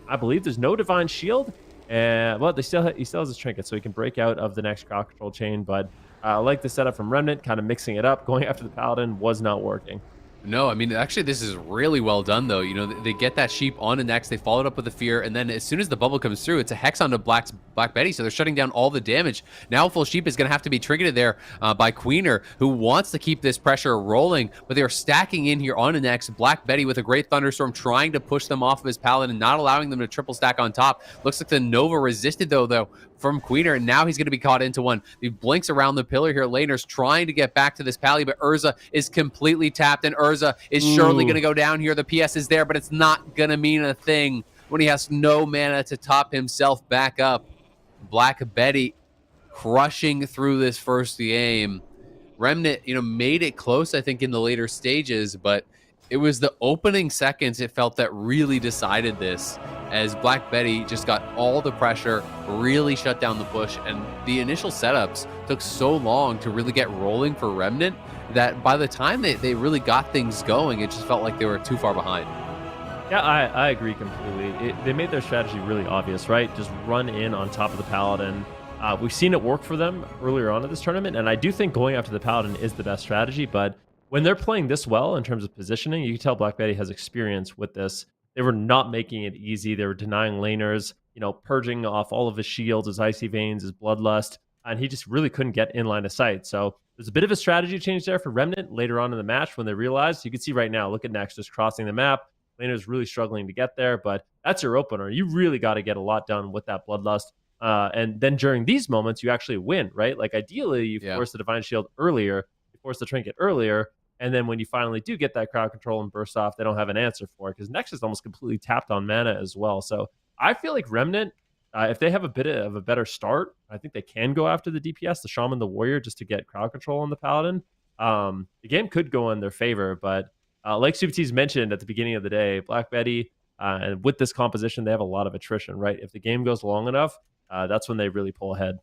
I believe there's no Divine Shield. Well, he still has his trinket, so he can break out of the next crowd control chain. But I like the setup from Remnant, kind of mixing it up. Going after the Paladin was not working. No, I mean, actually, this is really well done, though. You know, they get that sheep on the next, they follow it up with the fear, and then as soon as the bubble comes through, it's a hex onto Black Betty, so they're shutting down all the damage. Now full sheep is going to have to be triggered there by Queener, who wants to keep this pressure rolling, but they are stacking in here on the next. Black Betty with a great thunderstorm, trying to push them off of his Paladin and not allowing them to triple stack on top. Looks like the Nova resisted, though, from Queener, and now he's going to be caught into one. He blinks around the pillar here. Laners trying to get back to this Pally, but Urza is completely tapped, and Urza is surely going to go down here. The PS is there, but it's not going to mean a thing when he has no mana to top himself back up. Black Betty crushing through this first game. Remnant, made it close, I think, in the later stages, but it was the opening seconds, it felt, that really decided this, as Black Betty just got all the pressure, really shut down the push, and the initial setups took so long to really get rolling for Remnant that by the time they really got things going, it just felt like they were too far behind. Yeah, I agree completely. They made their strategy really obvious, right? Just run in on top of the Paladin. We've seen it work for them earlier on in this tournament, and I do think going after the Paladin is the best strategy, but when they're playing this well in terms of positioning, you can tell Black Betty has experience with this. They were not making it easy. They were denying laners, purging off all of his shields, his icy veins, his bloodlust, and he just really couldn't get in line of sight. So there's a bit of a strategy change there for Remnant later on in the match when they realized. You can see right now, look at Next just crossing the map. Laner's really struggling to get there, but that's your opener. You really got to get a lot done with that Bloodlust. And then during these moments, you actually win, right? Like ideally, you force the Divine Shield earlier, you force the Trinket earlier, and then when you finally do get that crowd control and burst off, they don't have an answer for it because Next is almost completely tapped on mana as well. So I feel like Remnant, if they have a bit of a better start, I think they can go after the DPS, the Shaman, the Warrior, just to get crowd control on the Paladin. The game could go in their favor, but like Subt's mentioned at the beginning of the day, BLACKBEDDY, and with this composition, they have a lot of attrition, right? If the game goes long enough, that's when they really pull ahead.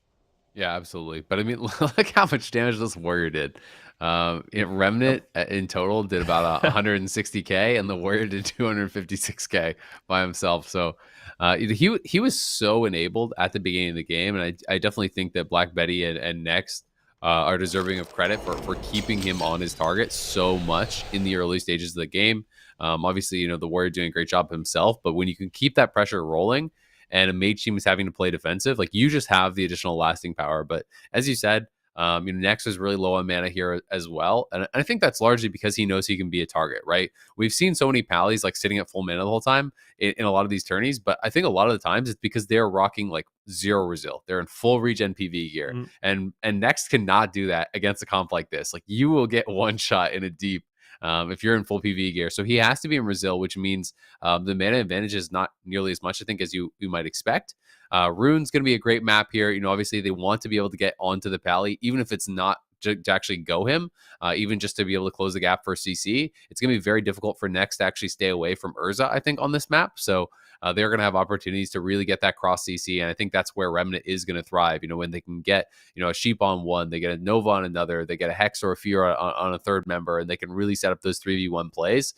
Yeah, absolutely. But I mean, look how much damage this Warrior did. Remnant in total did about 160k, and the Warrior did 256k by himself. So he was so enabled at the beginning of the game, and I definitely think that BLACKBEDDY and Next are deserving of credit for keeping him on his target so much in the early stages of the game. Obviously, the Warrior doing a great job himself, but when you can keep that pressure rolling, and a mage team is having to play defensive, like you just have the additional lasting power. But as you said, Nex is really low on mana here as well. And I think that's largely because he knows he can be a target, right? We've seen so many Pallies like sitting at full mana the whole time in a lot of these tourneys, but I think a lot of the times it's because they're rocking like 0 Resil. They're in full regen PV gear. And Nex cannot do that against a comp like this. Like you will get one shot in a deep if you're in full PV gear. So he has to be in Resil, which means the mana advantage is not nearly as much, I think, as you might expect. Rune's going to be a great map here. Obviously they want to be able to get onto the Pally, even if it's not to actually go him, even just to be able to close the gap for CC. It's going to be very difficult for Next to actually stay away from Urza, I think, on this map. So they're going to have opportunities to really get that cross CC, and I think that's where Remnant is going to thrive. When they can get a Sheep on one, they get a Nova on another, they get a Hex or a Fear on a third member, and they can really set up those 3v1 plays.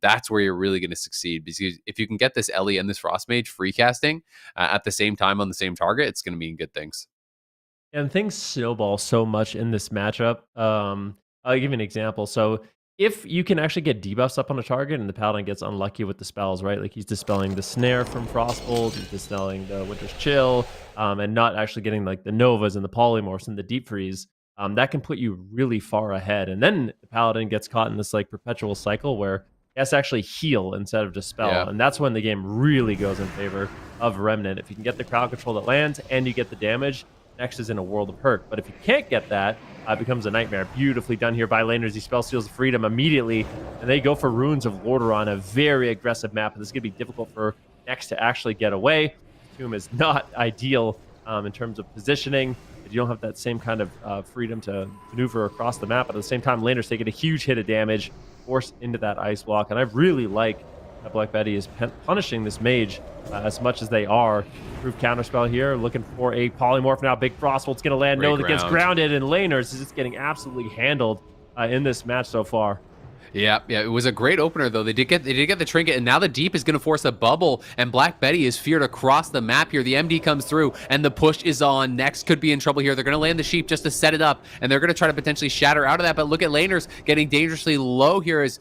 That's where you're really going to succeed, because if you can get this Ellie and this Frost Mage free casting at the same time on the same target, it's going to mean good things. And things snowball so much in this matchup. I'll give you an example. So if you can actually get debuffs up on a target and the Paladin gets unlucky with the spells, right? Like he's dispelling the Snare from Frostbolt, he's dispelling the Winter's Chill, and not actually getting like the Novas and the Polymorphs and the Deep Freeze, that can put you really far ahead. And then the Paladin gets caught in this like perpetual cycle where he has to actually heal instead of dispel. Yeah. And that's when the game really goes in favor of Remnant. If you can get the crowd control that lands and you get the damage, Next is in a world of hurt. But if you can't get that, it becomes a nightmare. Beautifully done here by laners. He spell steals freedom immediately, and they go for Runes of Lordaeron, a very aggressive map. This is going to be difficult for Next to actually get away. Tomb is not ideal in terms of positioning. You don't have that same kind of freedom to maneuver across the map. But at the same time, laners taking a huge hit of damage, forced into that ice block. And I really like that BLACKBEDDY is punishing this mage as much as they are. Proof counterspell here, looking for a polymorph now. Big Frostbolt's going to land. No, that gets grounded, and laners is just getting absolutely handled in this match so far. Yeah, it was a great opener though. They did get the trinket, and now the deep is going to force a bubble, and BLACKBEDDY is feared across the map here. The MD comes through, and the push is on. Next could be in trouble here. They're going to land the sheep just to set it up, and they're going to try to potentially shatter out of that. But look at laners getting dangerously low here as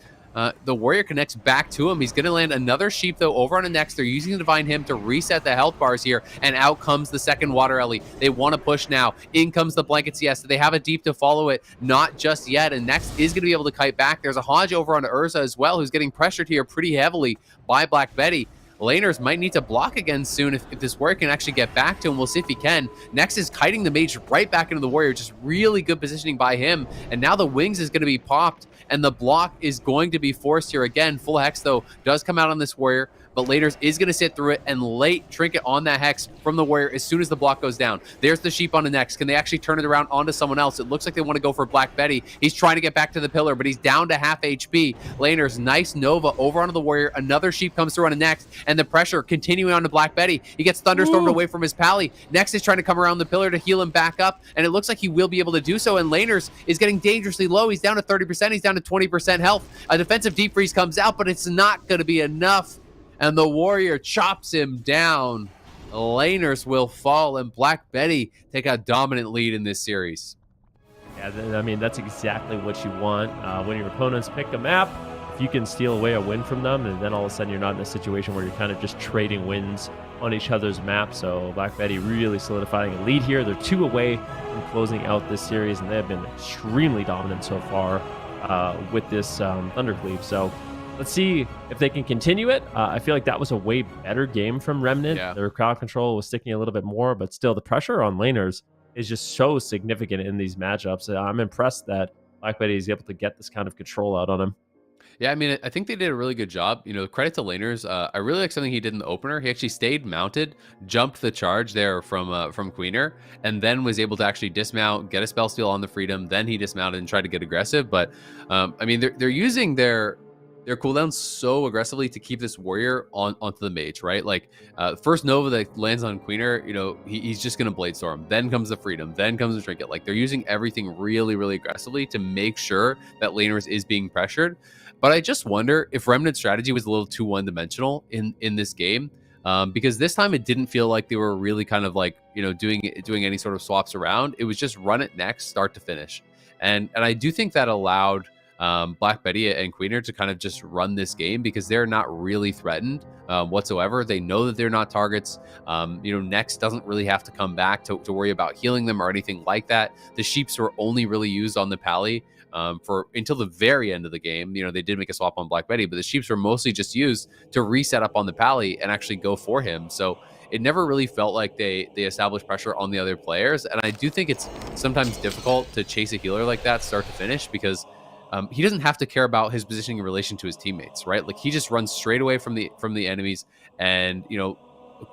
the Warrior connects back to him. He's going to land another sheep, though, over on the Next. They're using the Divine Hymn to reset the health bars here, and out comes the second Water Ellie. They want to push now. In comes the Blankets, yes. They have a deep to follow it. Not just yet, and Next is going to be able to kite back. There's a HOZI over on Urza as well, who's getting pressured here pretty heavily by BLACKBEDDY. Laners might need to block again soon if this Warrior can actually get back to him. We'll see if he can. Next is kiting the mage right back into the Warrior. Just really good positioning by him. And now the Wings is going to be popped, and the block is going to be forced here again. Full Hex, though, does come out on this Warrior, but Laners is going to sit through it and late trinket on that Hex from the Warrior as soon as the block goes down. There's the sheep on the Next. Can they actually turn it around onto someone else? It looks like they want to go for BLACKBEDDY. He's trying to get back to the pillar, but he's down to half HP. Laners, nice Nova over onto the Warrior. Another sheep comes through on the Next, and the pressure continuing on to BLACKBEDDY. He gets thunderstormed away from his pally. Next is trying to come around the pillar to heal him back up, and it looks like he will be able to do so, and Laners is getting dangerously low. He's down to 30%. He's down to 20% health. A defensive deep freeze comes out, but it's not going to be enough, and the Warrior chops him down. Laners will fall, and BLACKBEDDY take a dominant lead in this series. Yeah, I mean, that's exactly what you want when your opponents pick a map. if you can steal away a win from them, and then all of a sudden you're not in a situation where you're kind of just trading wins on each other's map. So BLACKBEDDY really solidifying a lead here. They're 2 away from closing out this series, and they have been extremely dominant so far with this Thundercleave. So let's see if they can continue it. I feel like that was a way better game from Remnant. Yeah. Their crowd control was sticking a little bit more, but still the pressure on laners is just so significant in these matchups. I'm impressed that BLACKBEDDY is able to get this kind of control out on him. Yeah, I mean, I think they did a really good job. You know, credit to laners. I really like something he did in the opener. He actually stayed mounted, jumped the charge there from Queener, and then was able to actually dismount, get a spell steal on the Freedom. Then he dismounted and tried to get aggressive. But I mean, they're using their cooldowns so aggressively to keep this warrior onto the mage, right? Like first Nova that lands on Queener, you know, he's just gonna Blade Storm. Then comes the Freedom. Then comes the Trinket. Like they're using everything really, really aggressively to make sure that laners is being pressured. But I just wonder if Remnant's strategy was a little too one-dimensional in this game, because this time it didn't feel like they were really kind of like, you know, doing any sort of swaps around. It was just run it next, start to finish, and I do think that allowed BLACKBEDDY and Queener to kind of just run this game because they're not really threatened whatsoever. They know that they're not targets. You know, Next doesn't really have to come back to worry about healing them or anything like that. The Sheeps were only really used on the Pally for until the very end of the game. You know, they did make a swap on BLACKBEDDY, but the Sheeps were mostly just used to reset up on the Pally and actually go for him. So it never really felt like they established pressure on the other players. And I do think it's sometimes difficult to chase a healer like that start to finish because he doesn't have to care about his positioning in relation to his teammates, right? Like he just runs straight away from the enemies, and you know,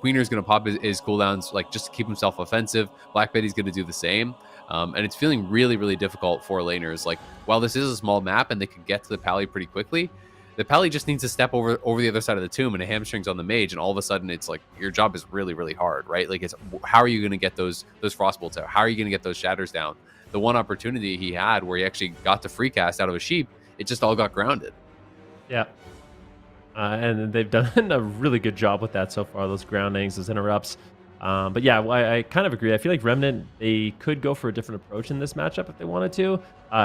Queener's going to pop his cooldowns like just to keep himself offensive. BLACKBEDDY's going to do the same. And it's feeling really, really difficult for laners. Like, while this is a small map and they can get to the Pally pretty quickly, the Pally just needs to step over the other side of the tomb and a hamstrings on the mage, and all of a sudden it's like your job is really, really hard, right? Like, it's how are you going to get those frostbolts out? How are you going to get those shatters down? The one opportunity he had where he actually got the free cast out of a sheep, it just all got grounded. Yeah. And they've done a really good job with that so far, those groundings, those interrupts. But yeah, I kind of agree. I feel like Remnant, they could go for a different approach in this matchup if they wanted to.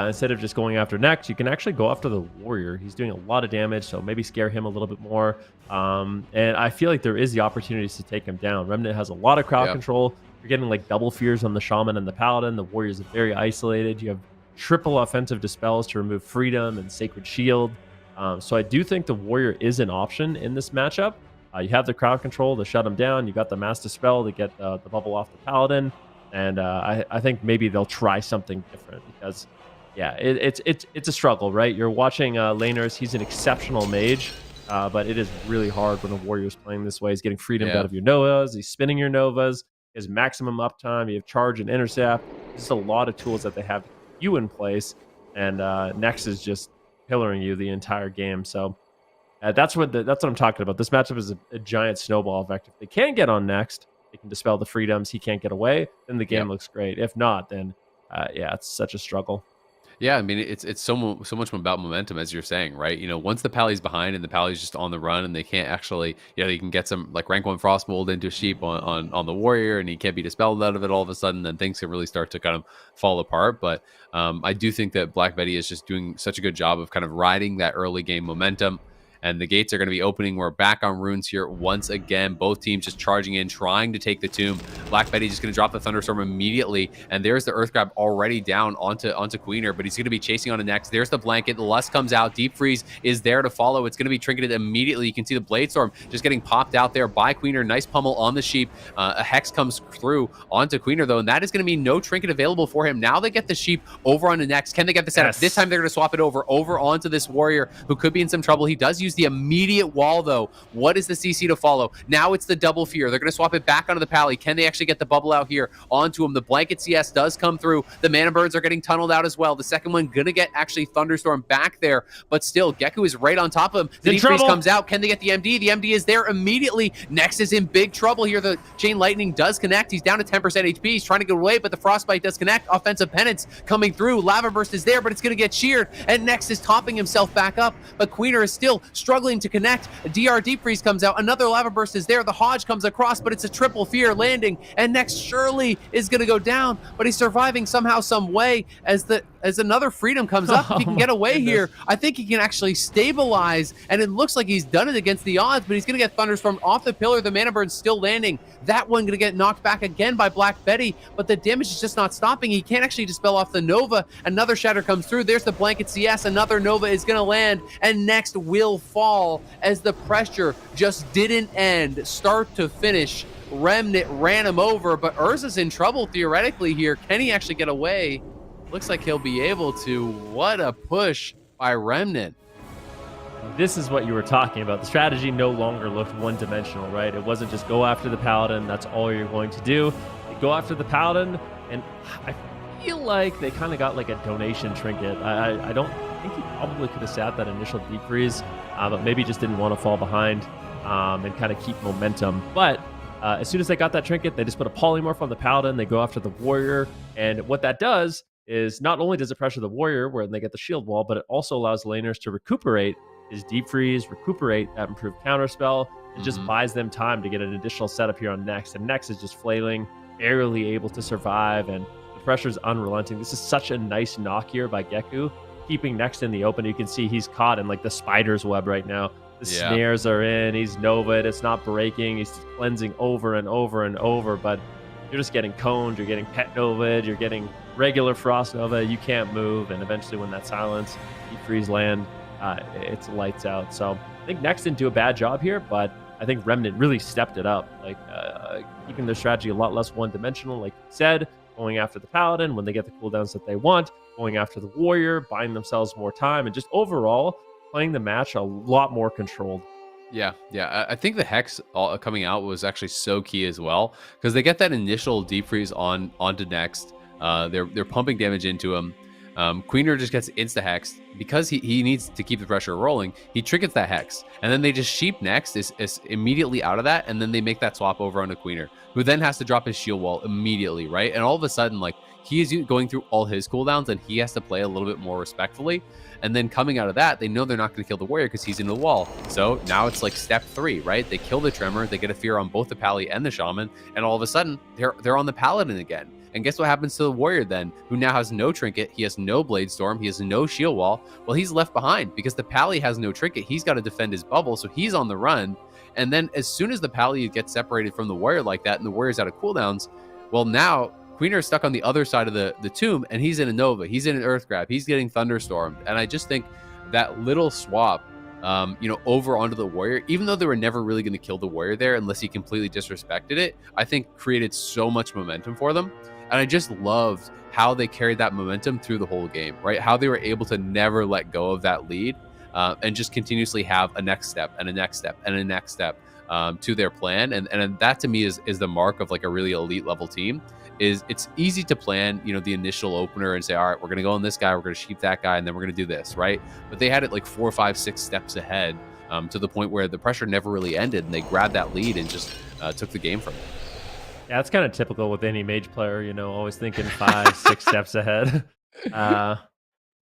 Instead of just going after Next, you can actually go after the Warrior. He's doing a lot of damage, so maybe scare him a little bit more. And I feel like there is the opportunities to take him down. Remnant has a lot of crowd control. You're getting like double fears on the Shaman and the Paladin. The Warriors are very isolated. You have triple offensive dispels to remove Freedom and Sacred Shield. So I do think the Warrior is an option in this matchup. You have the crowd control to shut him down. You got the Mass Dispel to get the bubble off the Paladin. And I think maybe they'll try something different because, yeah, it's a struggle, right? You're watching laners. He's an exceptional mage, but it is really hard when a Warrior's playing this way. He's getting freedom out of your Novas. He's spinning your Novas. He has maximum uptime. You have charge and intercept. There's a lot of tools that they have to keep you in place. And Next is just pillaring you the entire game. So that's what I'm talking about. This matchup is a giant snowball effect. If they can get on Next, they can dispel the freedoms. He can't get away. Then the game looks great. If not, then yeah, it's such a struggle. Yeah, I mean, it's so much about momentum, as you're saying, right? You know, once the Pally's behind and the Pally's just on the run, and they can't actually, you know, you can get some like rank 1 Frostmold into a sheep on the Warrior, and he can't be dispelled out of it all of a sudden, then things can really start to kind of fall apart. But I do think that BLACKBEDDY is just doing such a good job of kind of riding that early game momentum. And the gates are going to be opening. We're back on runes here once again. Both teams just charging in, trying to take the tomb. BLACKBEDDY just going to drop the Thunderstorm immediately. And there's the Earth Grab already down onto Queener, but he's going to be chasing on the next. There's the blanket. The Lust comes out. Deep Freeze is there to follow. It's going to be trinketed immediately. You can see the Blade Storm just getting popped out there by Queener. Nice pummel on the sheep. A Hex comes through onto Queener, though, and that is going to be no trinket available for him. Now they get the sheep over on the next. Can they get the setup? This time they're going to swap it over onto this Warrior who could be in some trouble. He does use the immediate wall, though. What is the CC to follow? Now it's the double fear. They're going to swap it back onto the Pally. Can they actually get the bubble out here onto him? The blanket CS does come through. The Mana Birds are getting tunneled out as well. The second one going to get actually Thunderstorm back there, but still, Geku is right on top of him. The Deep Freeze comes out. Can they get the MD? The MD is there immediately. Next is in big trouble here. The Chain Lightning does connect. He's down to 10% HP. He's trying to get away, but the Frostbite does connect. Offensive Penance coming through. Lava Burst is there, but it's going to get sheared, and Next is topping himself back up, but Queener is still struggling to connect. A DR Deep Freeze comes out. Another Lava Burst is there. The Hodge comes across, but it's a triple fear landing. And next, Shirley is going to go down, but he's surviving somehow, some way as another Freedom comes up. If he can get away here, I think he can actually stabilize, and it looks like he's done it against the odds, but he's going to get Thunderstormed off the pillar. The Mana Burn's still landing. That one going to get knocked back again by BLACKBEDDY, but the damage is just not stopping. He can't actually dispel off the Nova. Another Shatter comes through. There's the Blanket CS. Another Nova is going to land, and next will fall as the pressure just didn't end. Start to finish, Remnant ran him over, but Urza's in trouble theoretically here. Can he actually get away? Looks like he'll be able to. What a push by Remnant. This is what you were talking about. The strategy no longer looked one-dimensional, right? It wasn't just go after the Paladin, that's all you're going to do. You go after the Paladin, and I feel like they kind of got like a donation trinket. I don't think he probably could have sat that initial deep freeze, but maybe just didn't want to fall behind and kind of keep momentum. But as soon as they got that trinket, they just put a polymorph on the Paladin, they go after the Warrior, and what that does is not only does it pressure the Warrior where they get the shield wall, but it also allows laners to recuperate his deep freeze, recuperate that improved counterspell. It just buys them time to get an additional setup here on Next, and Next is just flailing, barely able to survive, and the pressure's unrelenting. This is such a nice knock here by Geku, keeping Next in the open. You can see he's caught in like the spider's web right now. The snares are in, he's Nova'd, it's not breaking, he's cleansing over and over and over, but you're just getting coned, you're getting pet Nova'd, you're getting regular Frost Nova, you can't move, and eventually when that silence, deep freeze land, it's lights out. So I think Next didn't do a bad job here, but I think Remnant really stepped it up, like keeping their strategy a lot less one-dimensional, like you said, going after the Paladin when they get the cooldowns that they want, going after the Warrior, buying themselves more time, and just overall playing the match a lot more controlled. Yeah. I think the Hex coming out was actually so key as well, because they get that initial deep freeze onto Next. They're pumping damage into him. Queener just gets insta-hexed. Because he needs to keep the pressure rolling, he triggers that Hex. And then they just sheep Next is immediately out of that, and then they make that swap over onto Queener, who then has to drop his shield wall immediately, right? And all of a sudden, like, he is going through all his cooldowns, and he has to play a little bit more respectfully. And then coming out of that, they know they're not going to kill the Warrior because he's in the wall. So now it's like step 3, right? They kill the Tremor, they get a fear on both the Pally and the Shaman, and all of a sudden, they're on the Paladin again. And guess what happens to the Warrior then, who now has no trinket, he has no Blade Storm, he has no shield wall. Well, he's left behind because the Pally has no trinket. He's got to defend his bubble, so he's on the run. And then as soon as the Pally gets separated from the Warrior like that, and the Warrior's out of cooldowns, well, now Queener is stuck on the other side of the tomb, and he's in a Nova, he's in an Earth Grab, he's getting Thunderstormed. And I just think that little swap, over onto the Warrior, even though they were never really going to kill the Warrior there unless he completely disrespected it, I think created so much momentum for them. And I just loved how they carried that momentum through the whole game, right? How they were able to never let go of that lead and just continuously have a next step and a next step and a next step to their plan. And that to me is the mark of like a really elite level team. Is it's easy to plan, the initial opener and say, all right, we're going to go on this guy, we're going to sheep that guy, and then we're going to do this, right? But they had it like 4, 5, 6 steps ahead to the point where the pressure never really ended, and they grabbed that lead and just took the game from it. Yeah, it's kind of typical with any mage player, always thinking 5, 6 steps ahead. I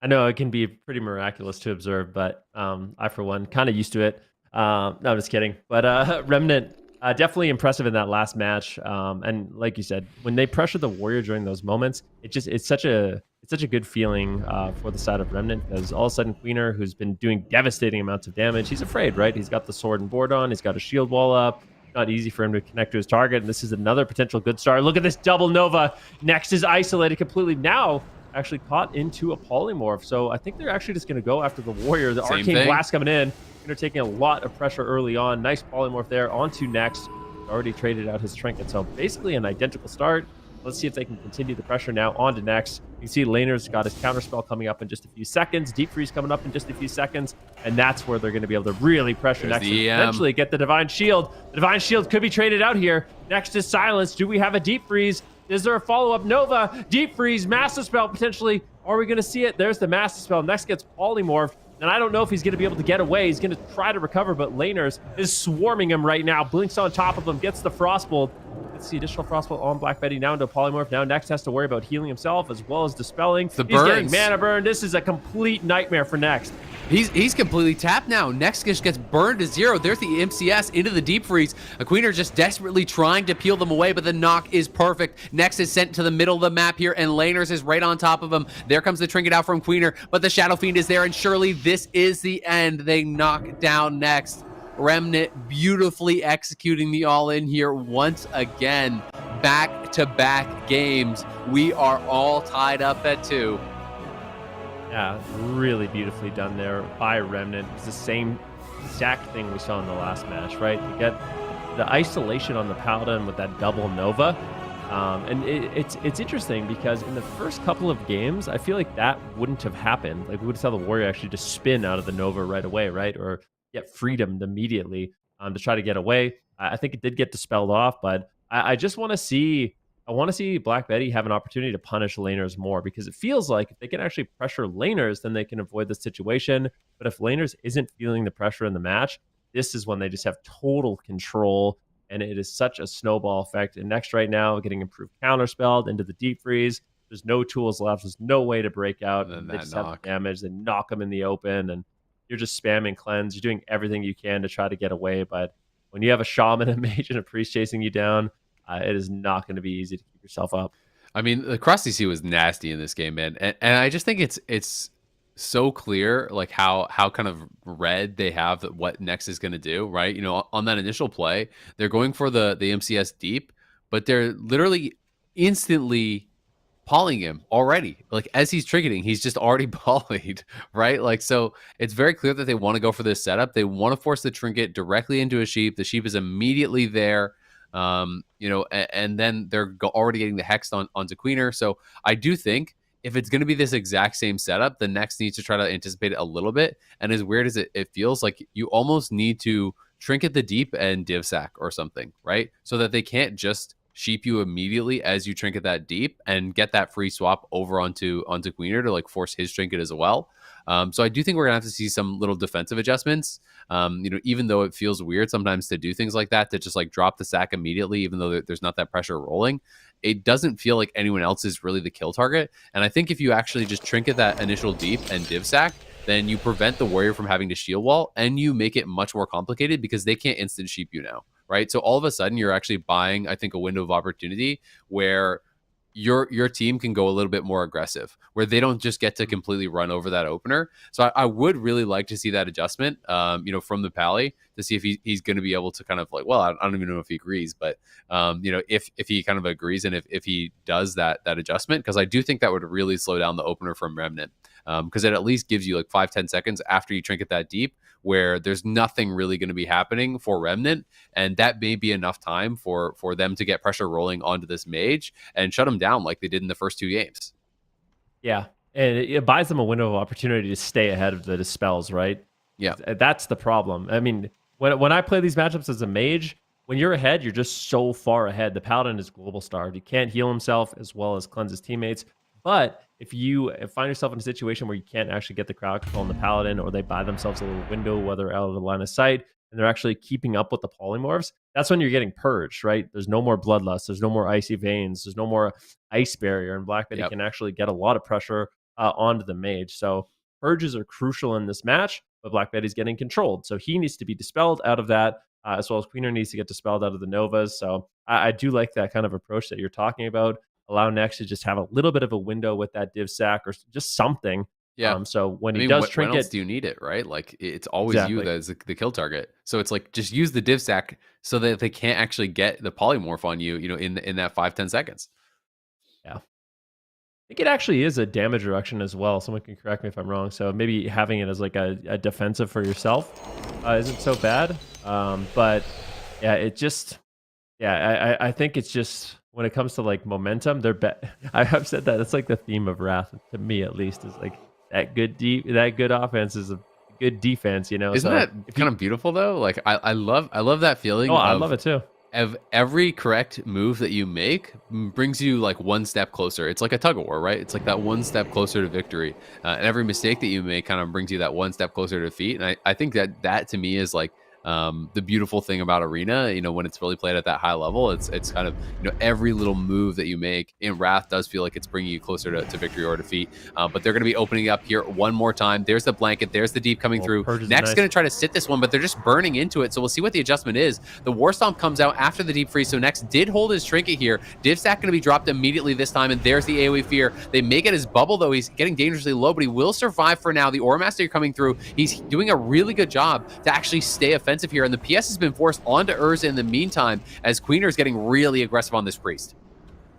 know it can be pretty miraculous to observe, but I, for one, kind of used to it. No, I'm just kidding. But Remnant, definitely impressive in that last match. And like you said, when they pressure the Warrior during those moments, it's such a good feeling for the side of Remnant, because all of a sudden Queener, who's been doing devastating amounts of damage, he's afraid, right? He's got the sword and board on, he's got a shield wall up. Not easy for him to connect to his target, and this is another potential good start. Look at this double Nova. Next is isolated completely. Now actually caught into a polymorph, so I think they're actually just going to go after the Warrior. The Arcane Blast coming in. They're taking a lot of pressure early on. Nice polymorph there onto Next. Already traded out his trinket, so basically an identical start. Let's see if they can continue the pressure now onto Next. You can see Laner's got his counterspell coming up in just a few seconds. Deep Freeze coming up in just a few seconds. And that's where they're going to be able to really pressure Next and eventually get the Divine Shield. The Divine Shield could be traded out here. Next is Silence. Do we have a Deep Freeze? Is there a follow-up? Nova, Deep Freeze, Master Spell potentially. Are we going to see it? There's the Master Spell. Next gets polymorphed. And I don't know if he's going to be able to get away. He's going to try to recover, but Laners is swarming him right now. Blinks on top of him, gets the Frostbolt. Gets the additional frostbolt on BLACKBEDDY now into a polymorph. Now Next has to worry about healing himself as well as dispelling. The He's getting burns. mana burn. This is a complete nightmare for Next. He's completely tapped now. Next just gets burned to 0. There's the MCS into the deep freeze. A Queener just desperately trying to peel them away, but the knock is perfect. Next is sent to the middle of the map here, and Laners is right on top of him. There comes the trinket out from Queener, but the Shadow Fiend is there, and surely this is the end. They knock down Next. Remnant beautifully executing the all-in here once again. Back-to-back games. We are all tied up at 2. Yeah, really beautifully done there by Remnant. It's the same exact thing we saw in the last match, right? To get the isolation on the Paladin with that double Nova. And it's interesting because in the first couple of games, I feel like that wouldn't have happened. Like, we would have saw the Warrior actually just spin out of the Nova right away, right? Or get freedom immediately to try to get away. I think it did get dispelled off, but I just want to see... I want to see BLACKBEDDY have an opportunity to punish laners more, because it feels like if they can actually pressure laners, then they can avoid the situation. But if laners isn't feeling the pressure in the match, this is when they just have total control, and it is such a snowball effect. And Next right now, getting improved counterspelled into the deep freeze. There's no tools left. There's no way to break out. And they just have damage. They knock them in the open, and you're just spamming cleanse. You're doing everything you can to try to get away. But when you have a shaman, a mage, and a priest chasing you down, it is not going to be easy to keep yourself up. I mean, the cross CC was nasty in this game, man, and I just think it's so clear, like how kind of read they have that what Next is going to do, right? You know, on that initial play, they're going for the MCS deep, but they're literally instantly polying him already. Like, as he's triggeting, he's just already polyed, right? Like, so it's very clear that they want to go for this setup. They want to force the trinket directly into a sheep. The sheep is immediately there. You know, and then they're already getting the hex onto Queener. So I do think if it's going to be this exact same setup, the Next needs to try to anticipate it a little bit. And as weird as it feels, like you almost need to trinket the deep and div sack or something, right? So that they can't just sheep you immediately as you trinket that deep and get that free swap over onto Queener to like force his trinket as well. So I do think we're gonna have to see some little defensive adjustments. You know, even though it feels weird sometimes to do things like that, to just like drop the sack immediately, even though there's not that pressure rolling, it doesn't feel like anyone else is really the kill target. And I think if you actually just trinket that initial deep and div sack, then you prevent the Warrior from having to shield wall, and you make it much more complicated because they can't instant sheep you now, right? So all of a sudden you're actually buying, I think, a window of opportunity where your team can go a little bit more aggressive, where they don't just get to completely run over that opener. So I would really like to see that adjustment, you know, from the Pally, to see if he's going to be able to kind of like, well, I don't even know if he agrees, but you know, if he kind of agrees, and if he does that adjustment, because I do think that would really slow down the opener from Remnant, because it at least gives you like 5-10 seconds after you trinket that deep, where there's nothing really going to be happening for Remnant, and that may be enough time for them to get pressure rolling onto this mage and shut him down like they did in the first 2 games. Yeah, and it buys them a window of opportunity to stay ahead of the dispels, right? Yeah, that's the problem. I mean, when I play these matchups as a mage, when you're ahead, you're just so far ahead. The Paladin is global starved. He can't heal himself as well as cleanse his teammates. But if you find yourself in a situation where you can't actually get the crowd control on the Paladin, or they buy themselves a little window, whether out of the line of sight, and they're actually keeping up with the polymorphs, that's when you're getting purged, right? There's no more bloodlust. There's no more icy veins. There's no more ice barrier. And BLACKBEDDY can actually get a lot of pressure onto the mage. So purges are crucial in this match, but BLACKBEDDY's getting controlled. So he needs to be dispelled out of that, as well as Queener needs to get dispelled out of the Novas. So I do like that kind of approach that you're talking about. Allow Next to just have a little bit of a window with that div sack or just something. Yeah. So when he does trinket, when else do you need it, right? Like, it's always you that's the kill target. So it's like, just use the div sack so that they can't actually get the polymorph on you, you know, in that 5-10 seconds. Yeah. I think it actually is a damage reduction as well. Someone can correct me if I'm wrong. So maybe having it as like a defensive for yourself isn't so bad. But yeah, it just, I think it's just, when it comes to like momentum, I have said that it's like the theme of Wrath, to me at least, is like that good offense is a good defense, you know. Isn't that kind of beautiful though? Like, I love that feeling. I love it too. Of every correct move that you make brings you like one step closer. It's like a tug of war, right? It's like that one step closer to victory. And every mistake that you make kind of brings you that one step closer to defeat. And I think that to me is like The beautiful thing about Arena, when it's really played at that high level, it's kind of, every little move that you make in Wrath does feel like it's bringing you closer to victory or defeat. But they're going to be opening up here one more time. There's the blanket. There's the deep coming through. Next, going to try to sit this one, but they're just burning into it. So we'll see what the adjustment is. The War Stomp comes out after the deep freeze. So Next did hold his trinket here. Div Stack going to be dropped immediately this time, and there's the AoE Fear. They may get his bubble, though. He's getting dangerously low, but he will survive for now. The Aura Master coming through. He's doing a really good job to actually stay offensive here, and the PS has been forced onto Urza in the meantime, as Queener is getting really aggressive on this Priest.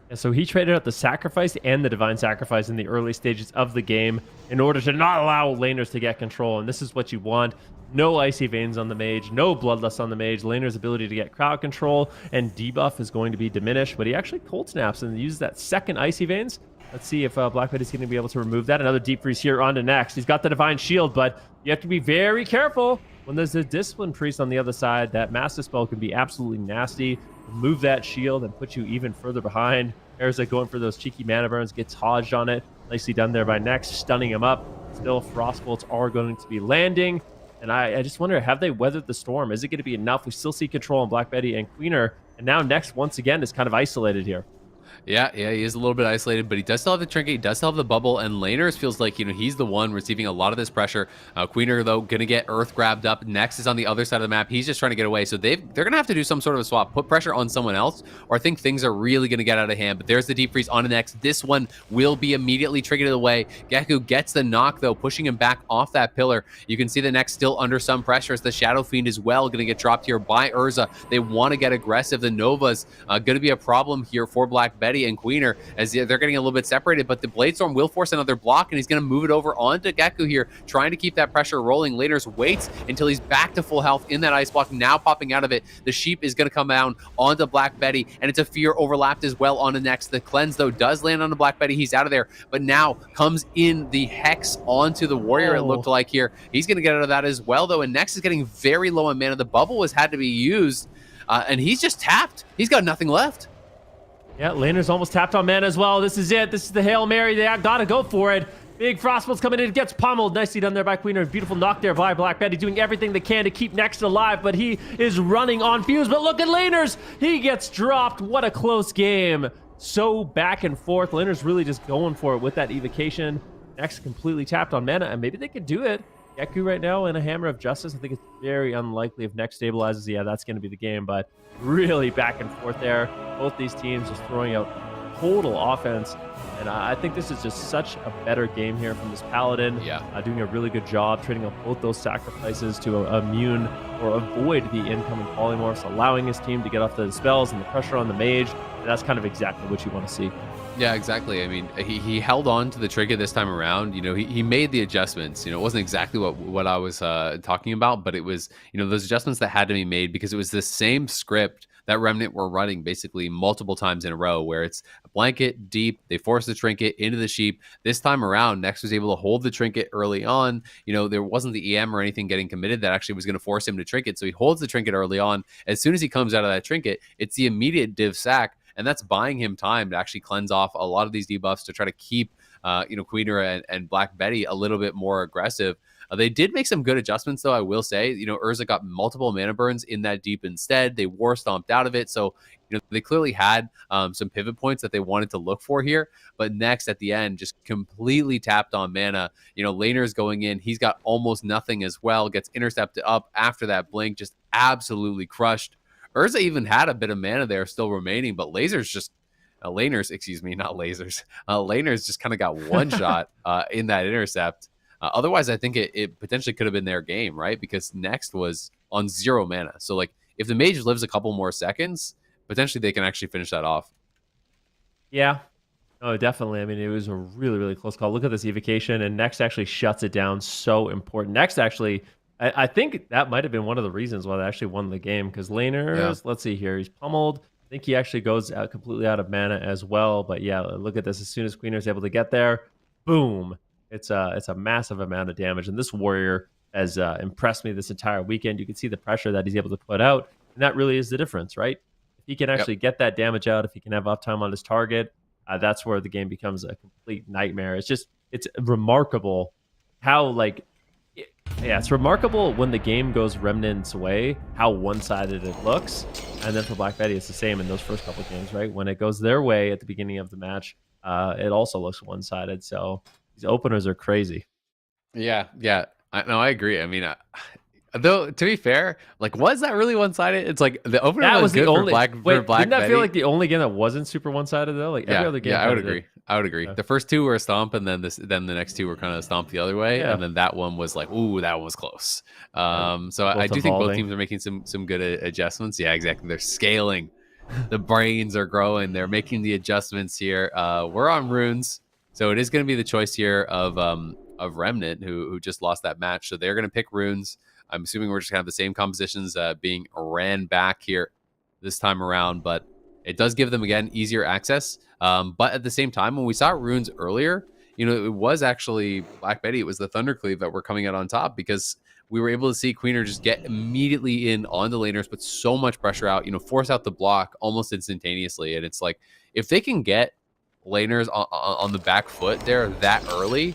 Yeah, so he traded out the Sacrifice and the Divine Sacrifice in the early stages of the game in order to not allow laners to get control, and this is what you want. No Icy Veins on the mage, no Bloodlust on the mage. Laner's ability to get crowd control and debuff is going to be diminished, but he actually cold snaps and uses that second Icy Veins. Let's see if BLACKBEDDY's going to be able to remove that. Another Deep Freeze here on to Next. He's got the Divine Shield, but you have to be very careful when there's a Discipline Priest on the other side. That Master Spell can be absolutely nasty. Remove that shield and put you even further behind. Urza going for those cheeky mana burns, gets hodged on it. Nicely done there by Next, stunning him up. Still, Frost Bolts are going to be landing. And I just wonder, have they weathered the storm? Is it going to be enough? We still see control on BLACKBEDDY and Queener. And now Next, once again, is kind of isolated here. Yeah, he is a little bit isolated, but he does still have the trinket, he does still have the bubble, and Laners feels like, he's the one receiving a lot of this pressure. Queener, though, going to get Earth grabbed up. Next is on the other side of the map. He's just trying to get away, so they're going to have to do some sort of a swap, put pressure on someone else, or I think things are really going to get out of hand. But there's the Deep Freeze on the Next. This one will be immediately triggered away. Gekku gets the knock, though, pushing him back off that pillar. You can see the Next still under some pressure as the Shadow Fiend as well going to get dropped here by Urza. They want to get aggressive. The Nova's going to be a problem here for BLACKBEDDY and Queener, as they're getting a little bit separated, but the Bladestorm will force another block, and he's going to move it over onto Gekku here, trying to keep that pressure rolling. Laners waits until he's back to full health in that ice block, now popping out of it. The Sheep is going to come down onto BLACKBEDDY, and it's a Fear overlapped as well on the Next. The Cleanse, though, does land on the BLACKBEDDY. He's out of there, but now comes in the Hex onto the Warrior, it looked like here. He's going to get out of that as well, though, and Next is getting very low on mana. The bubble had to be used, and he's just tapped. He's got nothing left. Yeah, Laner's almost tapped on mana as well. This is it. This is the Hail Mary. They got to go for it. Big Frostbolt's coming in. Gets pummeled. Nicely done there by Queener. Beautiful knock there by BLACKBEDDY, doing everything they can to keep Next alive, but he is running on fumes. But look at Laners. He gets dropped. What a close game. So back and forth. Laner's really just going for it with that evocation. Next completely tapped on mana, and maybe they could do it. Gekku right now in a Hammer of Justice. I think it's very unlikely if Next stabilizes. Yeah, that's going to be the game, but really back and forth there. Both these teams just throwing out total offense, and I think this is just such a better game here from this Paladin. Yeah. Doing a really good job trading up both those sacrifices to immune or avoid the incoming polymorphs, allowing his team to get off the spells and the pressure on the mage. And that's kind of exactly what you want to see. Yeah, exactly. I mean, he held on to the trinket this time around. He made the adjustments. It wasn't exactly what I was talking about, but it was, those adjustments that had to be made, because it was the same script that Remnant were running basically multiple times in a row, where it's a blanket, deep, they force the trinket into the Sheep. This time around, Next was able to hold the trinket early on. There wasn't the EM or anything getting committed that actually was going to force him to trinket, so he holds the trinket early on. As soon as he comes out of that trinket, it's the immediate div sack, and that's buying him time to actually cleanse off a lot of these debuffs to try to keep, Queener and BLACKBEDDY a little bit more aggressive. They did make some good adjustments, though, I will say. Urza got multiple mana burns in that deep instead. They war stomped out of it. So, they clearly had some pivot points that they wanted to look for here. But Next, at the end, just completely tapped on mana. Laner's going in. He's got almost nothing as well. Gets intercepted up after that blink. Just absolutely crushed. Urza even had a bit of mana there still remaining, but Laners, excuse me, not lasers. Laners just kind of got one shot in that intercept. Otherwise, I think it potentially could have been their game, right? Because Next was on 0 mana. So, like, if the mage lives a couple more seconds, potentially they can actually finish that off. Yeah. Oh, definitely. I mean, it was a really, really close call. Look at this evocation, and Next actually shuts it down. So important. Next actually, I think that might have been one of the reasons why they actually won the game, because Laners, let's see here, he's pummeled. I think he actually goes out completely out of mana as well. But yeah, look at this. As soon as Queener's able to get there, boom. It's a massive amount of damage, and this Warrior has impressed me this entire weekend. You can see the pressure that he's able to put out, and that really is the difference, right? If he can actually get that damage out, if he can have uptime on his target, that's where the game becomes a complete nightmare. It's remarkable how, like, Yeah, it's remarkable when the game goes Remnant's way, how one-sided it looks. And then for BLACKBEDDY, it's the same in those first couple of games, right? When it goes their way at the beginning of the match, it also looks one-sided. So these openers are crazy. Yeah, yeah. I agree. I mean, though to be fair, like, was that really one-sided? It's like the opener That was was the good only. for Wait, didn't that BLACKBEDDY. feel like the only game that wasn't super one-sided though? Like every other game. Yeah, I would kinda agree. did. I would agree. Yeah. The first two were a stomp, and then the next two were kind of stomp the other way, Yeah. and then that one was like, ooh, that one was close. So Both I do think both evolving. teams are making some good adjustments. Yeah, exactly. They're scaling. The brains are growing. They're making the adjustments here. We're on runes, so it is going to be the choice here of Remnant, who just lost that match. So they're going to pick runes. I'm assuming we're just going to have the same compositions being ran back here this time around, but it does give them, again, easier access. But at the same time, when we saw runes earlier, it was actually BLACKBEDDY. It was the Thundercleave that were coming out on top, because we were able to see Queener just get immediately in on the laners, put so much pressure out, force out the block almost instantaneously. And it's like, if they can get laners on the back foot there that early,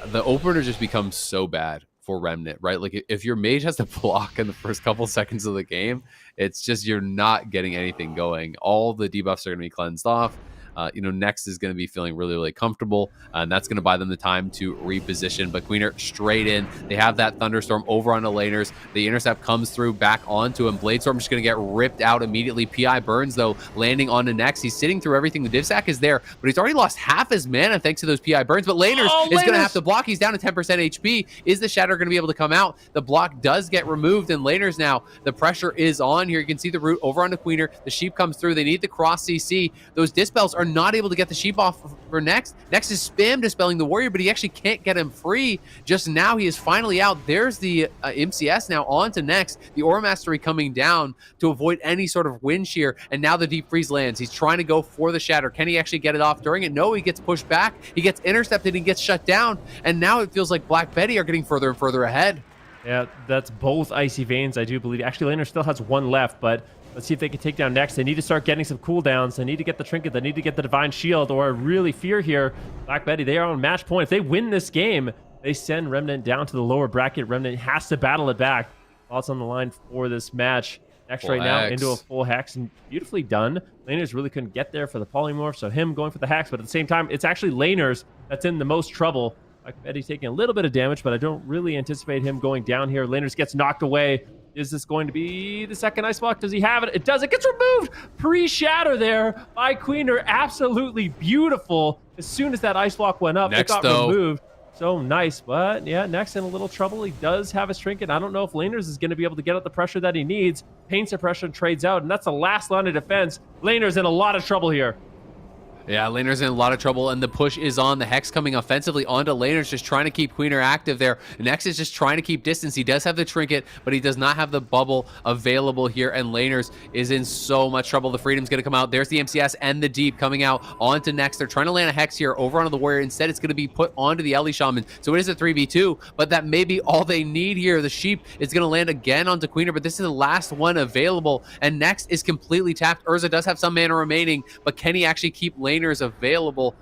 the opener just becomes so bad for Remnant, right? Like, if your mage has to block in the first couple seconds of the game, it's just, you're not getting anything going. All the debuffs are going to be cleansed off. Next is going to be feeling really, really comfortable, and that's going to buy them the time to reposition. But Queener straight in. They have that Thunderstorm over on the laners. The intercept comes through back onto him. Bladestorm just going to get ripped out immediately. PI burns, though, landing on the next. He's sitting through everything. The div sack is there, but he's already lost half his mana thanks to those PI burns. But laners is going to have to block. He's down to 10% HP. Is the Shatter going to be able to come out? The block does get removed, and laners now, the pressure is on here. You can see the root over onto Queener. The sheep comes through. They need the cross CC. Those dispels are not able to get the sheep off for Next. Next is spam dispelling the warrior, but he actually can't get him free. Just now, he is finally out. There's the MCS now on to Next. The Aura Mastery coming down to avoid any sort of wind shear, and now the Deep Freeze lands. He's trying to go for the Shatter. Can he actually get it off during it? No, he gets pushed back. He gets intercepted. He gets shut down, and now it feels like BLACKBEDDY are getting further and further ahead. Yeah, that's both Icy Veins, I do believe. Actually, Laner still has one left, but let's see if they can take down Next. They need to start getting some cooldowns. They need to get the Trinket. They need to get the Divine Shield, or I really fear here, BLACKBEDDY, they are on match point. If they win this game, they send Remnant down to the lower bracket. Remnant has to battle it back. Lots on the line for this match. Next right now into a full Hex, and beautifully done. Laners really couldn't get there for the Polymorph, so him going for the Hex, but at the same time, it's actually Laners that's in the most trouble. BLACKBEDDY taking a little bit of damage, but I don't really anticipate him going down here. Laners gets knocked away. Is this going to be the second Ice Block? Does he have it? It does. It gets removed. Pre-shatter there by Queener. Absolutely beautiful. As soon as that Ice Block went up, it got removed. So nice. But yeah, Next in a little trouble. He does have his Trinket. I don't know if Laners is going to be able to get out the pressure that he needs. Pain Suppression trades out, and that's the last line of defense. Laners in a lot of trouble here. Yeah, Laner's in a lot of trouble, and the push is on. The Hex coming offensively onto Laner's, just trying to keep Queener active there. Next is just trying to keep distance. He does have the Trinket, but he does not have the bubble available here, and Laner's is in so much trouble. The Freedom's going to come out. There's the MCS and the Deep coming out onto Next. They're trying to land a Hex here over onto the Warrior. Instead, it's going to be put onto the Ellie Shaman. So it is a 3v2, but that may be all they need here. The Sheep is going to land again onto Queener, but this is the last one available, and Next is completely tapped. Urza does have some mana remaining, but can he actually keep Laners available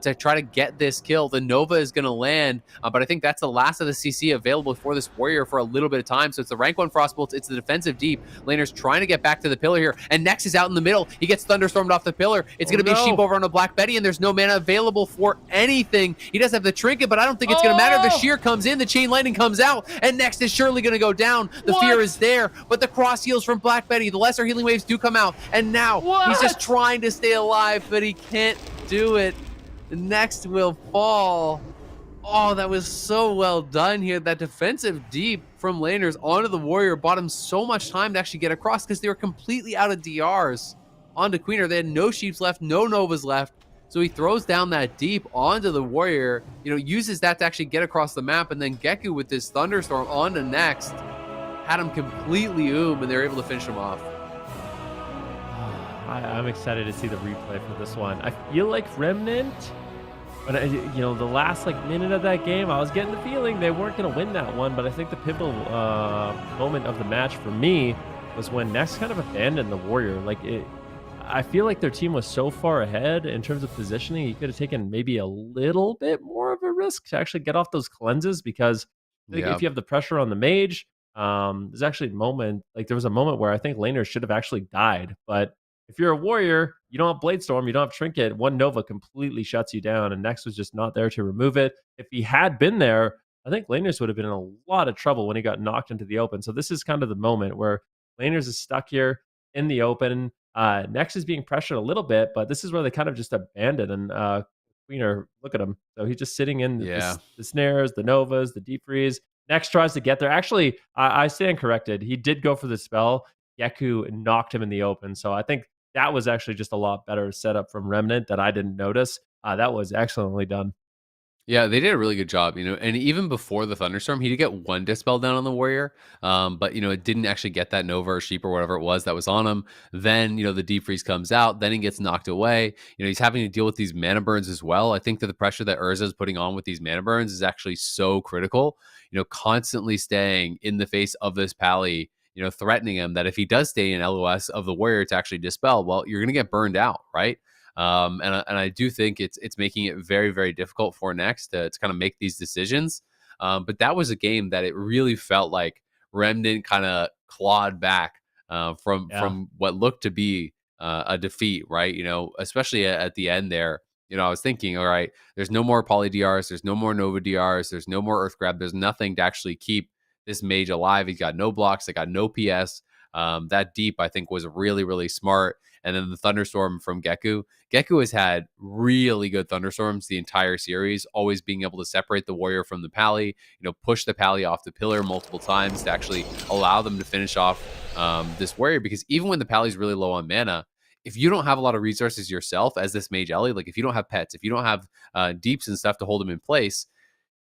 to try to get this kill? The Nova is going to land, but I think that's the last of the CC available for this Warrior for a little bit of time. So it's the rank 1 Frostbolt, it's the defensive Deep. Laner's trying to get back to the pillar here, and Next is out in the middle. He gets Thunderstormed off the pillar. It's going to be a Sheep over on a BLACKBEDDY, and there's no mana available for anything. He does have the Trinket, but I don't think it's going to matter. The Shear comes in, the Chain Lightning comes out, and Next is surely going to go down. The fear is there, but the cross heals from BLACKBEDDY. The lesser healing waves do come out, and now he's just trying to stay alive, but he can't do it. Next will fall. Oh, that was so well done here. That defensive Deep from Laners onto the Warrior bought him so much time to actually get across, because they were completely out of DRs onto Queener. They had no Sheeps left, no Novas left. So he throws down that Deep onto the Warrior, uses that to actually get across the map, and then Geku with this Thunderstorm onto Next had him completely and they're able to finish him off. I'm excited to see the replay for this one. I feel like Remnant, but the last minute of that game, I was getting the feeling they weren't going to win that one. But I think the pivotal moment of the match for me was when Next kind of abandoned the Warrior. I feel like their team was so far ahead in terms of positioning. He could have taken maybe a little bit more of a risk to actually get off those cleanses, because I think Yeah. if you have the pressure on the mage, there's actually a moment, like there was a moment where I think laners should have actually died. But if you're a warrior, you don't have Bladestorm, you don't have Trinket, one Nova completely shuts you down, and Nex was just not there to remove it. If he had been there, I think laners would have been in a lot of trouble when he got knocked into the open. So this is kind of the moment where laners is stuck here in the open. Nex is being pressured a little bit, but this is where they kind of just abandon and Queener, look at him. So he's just sitting in Yeah. the snares, the Novas, the deep freeze. Next tries to get there. Actually, I stand corrected. He did go for the spell. Geku knocked him in the open. So I think that was actually just a lot better setup from Remnant that I didn't notice. That was excellently done. Yeah, they did a really good job, and even before the thunderstorm, he did get one dispel down on the warrior, but it didn't actually get that Nova or sheep or whatever it was that was on him. Then the deep freeze comes out, then he gets knocked away. He's having to deal with these mana burns as well. I think that the pressure that Urza is putting on with these mana burns is actually so critical. Constantly staying in the face of this pally, threatening him that if he does stay in LOS of the warrior to actually dispel, well, you're going to get burned out, right? And I do think it's making it very, very difficult for Nex to kind of make these decisions. But that was a game that it really felt like Remnant kind of clawed back from what looked to be a defeat, right? Especially at the end there. I was thinking, all right, there's no more poly DRs, there's no more Nova DRs, there's no more Earth Grab, there's nothing to actually keep this mage alive. He's got no blocks, they got no PS. That deep, I think, was really, really smart. And then the thunderstorm from Geku. Geku has had really good thunderstorms the entire series, always being able to separate the warrior from the pally, push the pally off the pillar multiple times to actually allow them to finish off this warrior. Because even when the pally's really low on mana, if you don't have a lot of resources yourself as this mage Ellie, like if you don't have pets, if you don't have deeps and stuff to hold him in place,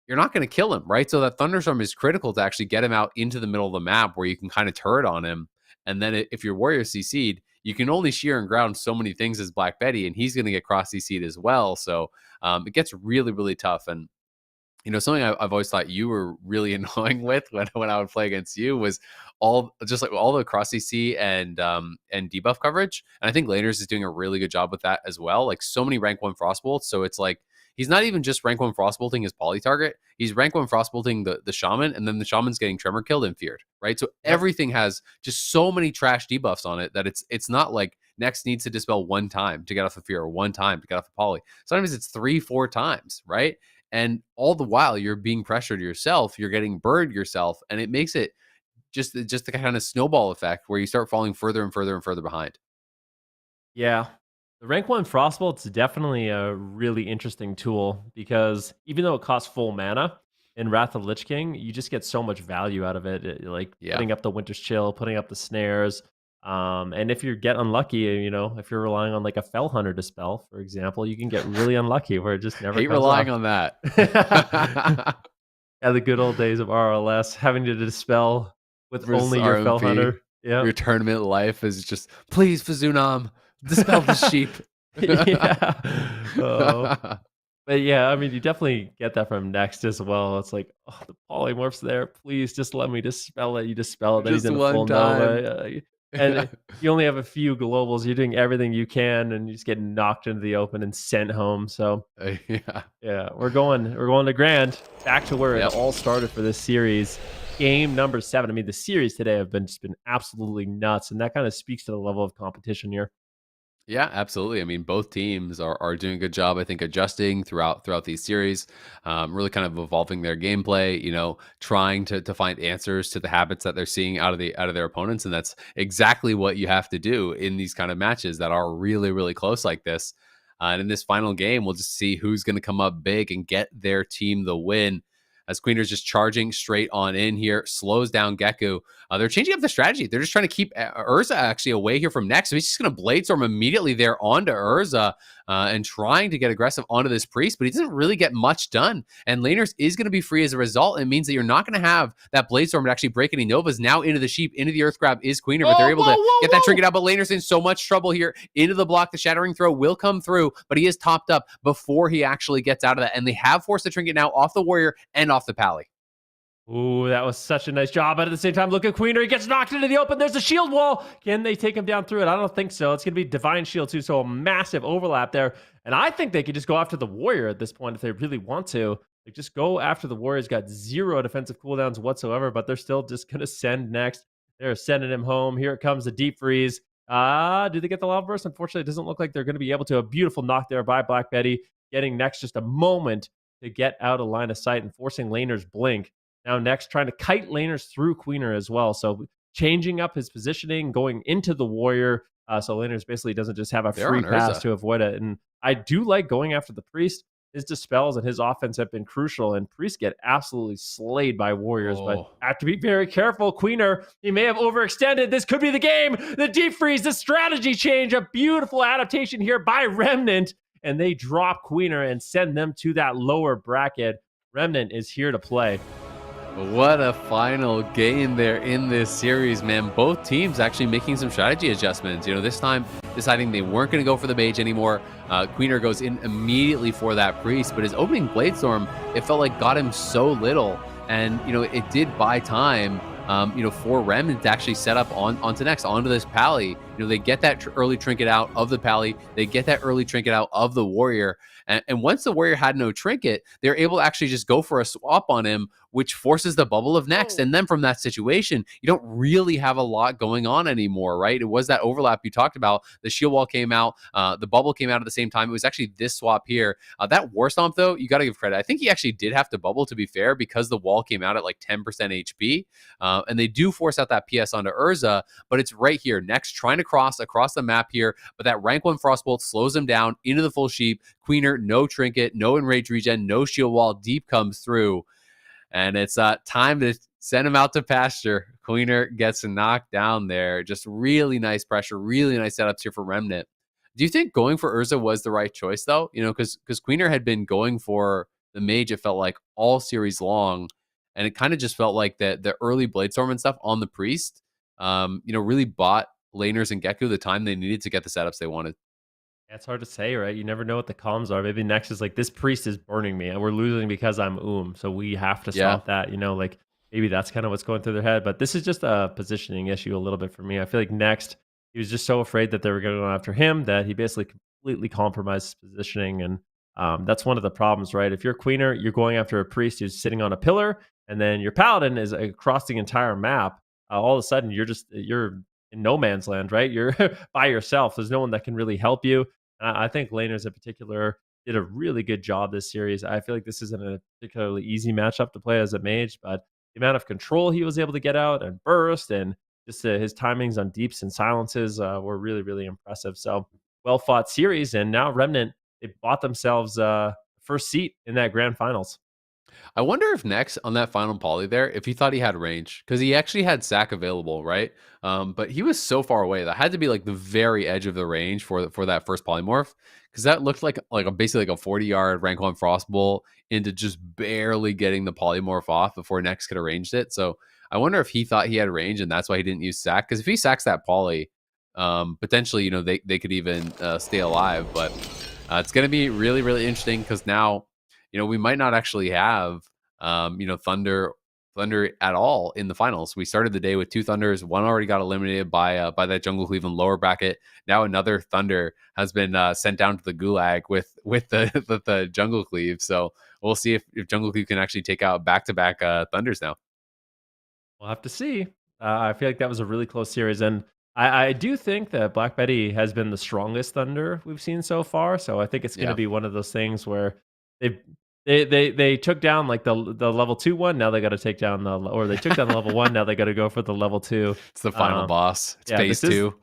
you're not going to kill him, right? So that thunderstorm is critical to actually get him out into the middle of the map where you can kind of turret on him. And then if your warrior CC'd, you can only shear and ground so many things as BLACKBEDDY, and he's going to get cross CC'd as well. So it gets really, really tough. And something I've always thought you were really annoying with when I would play against you was all the cross CC and debuff coverage. And I think Laners is doing a really good job with that as well. Like so many rank 1 frostbolts. So it's like he's not even just rank 1 frostbolting his poly target. He's rank 1 frostbolting the shaman, and then the shaman's getting tremor killed and feared, right? So everything has just so many trash debuffs on it that it's not like Nex needs to dispel one time to get off a fear or one time to get off a poly. Sometimes it's 3-4 times, right? And all the while you're being pressured yourself, you're getting burned yourself, and it makes it just the kind of snowball effect where you start falling further and further and further behind. Yeah. The rank 1 Frostbolt's definitely a really interesting tool because even though it costs full mana in Wrath of Lich King, you just get so much value out of it. Putting up the Winter's Chill, putting up the snares. And if you get unlucky, if you're relying on like a Fell Hunter dispel, for example, you can get really unlucky where it just never hate comes relying off. on that. Yeah, the good old days of RLS, having to dispel with Versus only your Fell RMP. Hunter. Yeah. Your tournament life is just, please, Fazunam, dispel the sheep. Yeah. But yeah, I mean, you definitely get that from Next as well. It's like, oh, the polymorph's there. Please just let me dispel it. You dispel it. Then he's Just in a one full time. Nova. And you only have a few globals. You're doing everything you can, and you just get knocked into the open and sent home. So yeah, we're going to Grand, back to where it all started for this series. Game number 7. I mean, the series today have been absolutely nuts, and that kind of speaks to the level of competition here. Yeah, absolutely. I mean, both teams are doing a good job, I think, adjusting throughout these series, really kind of evolving their gameplay, trying to find answers to the habits that they're seeing out of their opponents. And that's exactly what you have to do in these kind of matches that are really, really close like this. And in this final game, we'll just see who's going to come up big and get their team the win. As Queener's just charging straight on in here, slows down Geku. They're changing up the strategy. They're just trying to keep Urza actually away here from Nex. So he's just going to Bladestorm immediately there onto Urza and trying to get aggressive onto this Priest, but he doesn't really get much done. And Laners is going to be free as a result. It means that you're not going to have that Bladestorm to actually break any Novas. Now into the sheep, into the Earth Grab is Queener, but they're able to get that trinket out. But Laners in so much trouble here. Into the block, the Shattering Throw will come through, but he is topped up before he actually gets out of that. And they have forced the trinket now off the warrior and off the pally. Ooh, that was such a nice job. But at the same time, look at Queener. He gets knocked into the open. There's a shield wall. Can they take him down through it? I don't think so. It's going to be Divine Shield too, so a massive overlap there. And I think they could just go after the Warrior at this point if they really want to. Like, just go after the Warriors. Got 0 defensive cooldowns whatsoever, but they're still just going to send next. They're sending him home. Here it comes, the deep freeze. Do they get the lava burst? Unfortunately, it doesn't look like they're going to be able to. A beautiful knock there by BLACKBEDDY, getting next just a moment to get out of line of sight and forcing laner's blink. Now next, trying to kite laners through Queener as well. So changing up his positioning, going into the warrior. So laners basically doesn't just have a They're free on pass Urza. to avoid it. And I do like going after the priest. His dispels and his offense have been crucial, and Priest get absolutely slayed by Warriors, but have to be very careful. Queener, he may have overextended. This could be the game. The deep freeze, the strategy change, a beautiful adaptation here by Remnant, and they drop Queener and send them to that lower bracket. Remnant is here to play. What a final game there in this series, man. Both teams actually making some strategy adjustments. This time deciding they weren't going to go for the mage anymore. Queener goes in immediately for that priest, but his opening Bladestorm, it felt like got him so little. And, it did buy time, for Remnant to actually set up onto this Pally. They get that early trinket out of the Pally. They get that early trinket out of the Warrior. And once the Warrior had no trinket, they're able to actually just go for a swap on him, which forces the bubble of next. And then from that situation, you don't really have a lot going on anymore, right? It was that overlap you talked about. The shield wall came out. The bubble came out at the same time. It was actually this swap here. That War Stomp, though, you got to give credit. I think he actually did have to bubble, to be fair, because the wall came out at like 10% HP. And they do force out that PS onto Urza, but it's right here. Next, trying to cross across the map here, but that rank 1 Frostbolt slows him down into the full sheep. Queener, no trinket, no enrage regen, no shield wall. Deep comes through, and it's time to send him out to pasture. Queener gets knocked down there. Just really nice pressure, really nice setups here for Remnant. Do you think going for Urza was the right choice, though? Because Queener had been going for the mage, it felt like, all series long, and it kind of just felt like the early Bladestorm and stuff on the priest, really bought laners and Gecko the time they needed to get the setups they wanted. Yeah, it's hard to say, right? You never know what the comms are. Maybe next is like, this priest is burning me and we're losing because I'm so we have to stop that. Like maybe that's kind of what's going through their head. But this is just a positioning issue a little bit for me. I feel like next, he was just so afraid that they were going to go after him that he basically completely compromised his positioning. And that's one of the problems, right? If you're Queener, you're going after a priest who's sitting on a pillar, and then your paladin is across the entire map. All of a sudden, you're in no man's land, right? You're by yourself. There's no one that can really help you. I think laners in particular did a really good job this series. I feel like this isn't a particularly easy matchup to play as a mage, but the amount of control he was able to get out and burst, and just his timings on deeps and silences were really, really impressive. So well fought series, and now Remnant, they bought themselves first seat in that grand finals. I wonder if next on that final poly there, if he thought he had range, because he actually had sack available, right? But he was so far away that had to be like the very edge of the range for that first polymorph, because that looked like basically like a 40-yard rank 1 frostbolt into just barely getting the polymorph off before next could arrange it. So I wonder if he thought he had range and that's why he didn't use sack. Because if he sacks that poly, potentially they could even stay alive. But it's going to be really, really interesting, because now we might not actually have, Thunder at all in the finals. We started the day with 2 Thunders. One already got eliminated by that Jungle Cleveland lower bracket. Now another Thunder has been sent down to the Gulag with the Jungle Cleave. So we'll see if Jungle Cleave can actually take out back-to-back Thunders now. We'll have to see. I feel like that was a really close series, and I do think that BLACKBEDDY has been the strongest Thunder we've seen so far. So I think it's going to be one of those things where they took down like the level 2 one. Now they got to take down or they took down the level 1. Now they got to go for the level 2. It's the final boss. It's phase 2.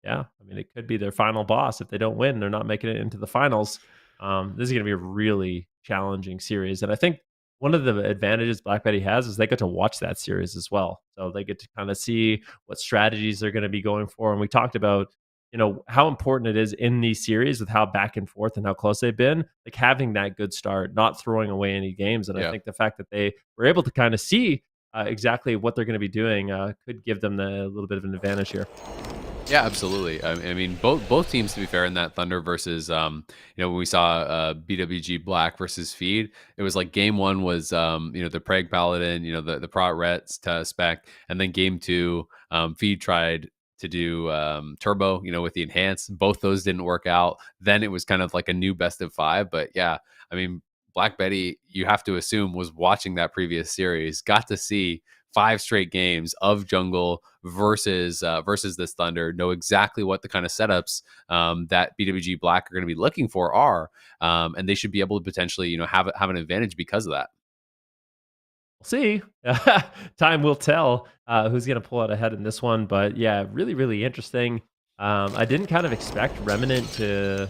I mean, it could be their final boss. If they don't win, they're not making it into the finals. This is going to be a really challenging series, and I think one of the advantages BLACKBEDDY has is they get to watch that series as well. So they get to kind of see what strategies they're going to be going for. And we talked about, how important it is in these series with how back and forth and how close they've been, like having that good start, not throwing away any games. And I think the fact that they were able to kind of see exactly what they're going to be doing could give them a little bit of an advantage here. Yeah, absolutely. I mean, both teams, to be fair, in that Thunder versus, when we saw BWG Black versus Feed, it was like game 1 was, the Prague Paladin, the Prot Rets to spec, and then game 2, Feed tried to do Turbo, with the Enhanced. Both those didn't work out. Then it was kind of like a new best of 5. But yeah, I mean, BlackBEDDY, you have to assume, was watching that previous series, got to see 5 straight games of jungle versus this Thunder, know exactly what the kind of setups that BWG Black are going to be looking for are, and they should be able to potentially have an advantage because of that. We'll see. Time will tell who's going to pull out ahead in this one. But yeah, really, really interesting. I didn't kind of expect Remnant to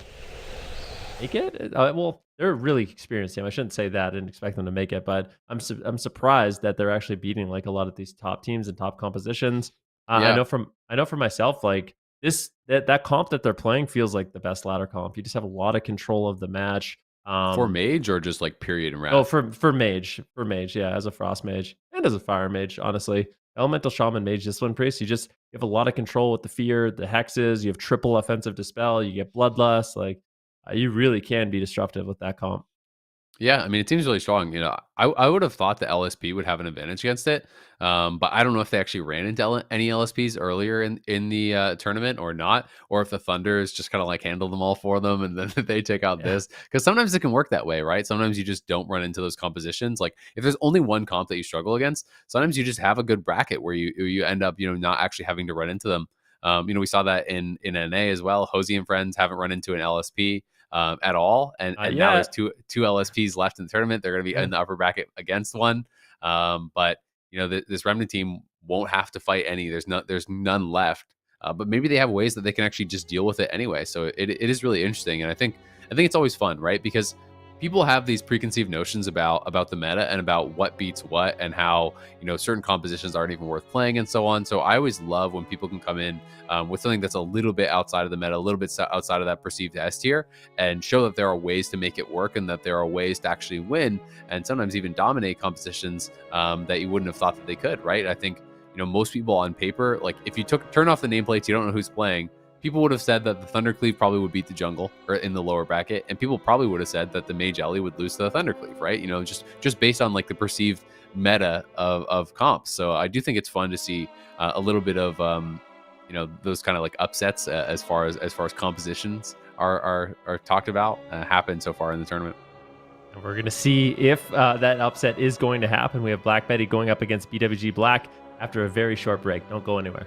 make it. Well, they're a really experienced team. I shouldn't say that. I didn't expect them to make it, but I'm surprised that they're actually beating like a lot of these top teams and top compositions. I Yeah. know for myself, like that comp that they're playing feels like the best ladder comp. You just have a lot of control of the match. For mage or just like period and wrath? Oh, for mage, yeah, as a frost mage and as a fire mage, honestly. Elemental shaman, mage, discipline priest. You have a lot of control with the fear, the hexes. You have triple offensive dispel. You get bloodlust. Like you really can be disruptive with that comp. Yeah, I mean, it seems really strong. I would have thought the LSP would have an advantage against it, but I don't know if they actually ran into any LSPs earlier in the tournament or not, or if the Thunders just kind of like handle them all for them and then they take out this. Because sometimes it can work that way, right? Sometimes you just don't run into those compositions. Like if there's only one comp that you struggle against, sometimes you just have a good bracket where you end up not actually having to run into them. We saw that in NA as well. HOZI and friends haven't run into an LSP at all, and now there's two LSPs left in the tournament. They're going to be in the upper bracket against one, but this Remnant team won't have to fight any. There's none left, but maybe they have ways that they can actually just deal with it anyway. So it is really interesting, and I think it's always fun, right? Because people have these preconceived notions about the meta and about what beats what and how certain compositions aren't even worth playing and so on. So I always love when people can come in with something that's a little bit outside of the meta, a little bit outside of that perceived S tier, and show that there are ways to make it work and that there are ways to actually win and sometimes even dominate compositions that you wouldn't have thought that they could, right? I think most people on paper, like if you turn off the nameplates, you don't know who's playing. People would have said that the Thundercleave probably would beat the jungle or in the lower bracket, and people probably would have said that the Mage Ellie would lose to the Thundercleave, right? Just based on like the perceived meta of comps. So I do think it's fun to see a little bit of those kind of like upsets as far as compositions are talked about happen so far in the tournament. And we're gonna see if that upset is going to happen. We have BlackBEDDY going up against BWG Black after a very short break. Don't go anywhere.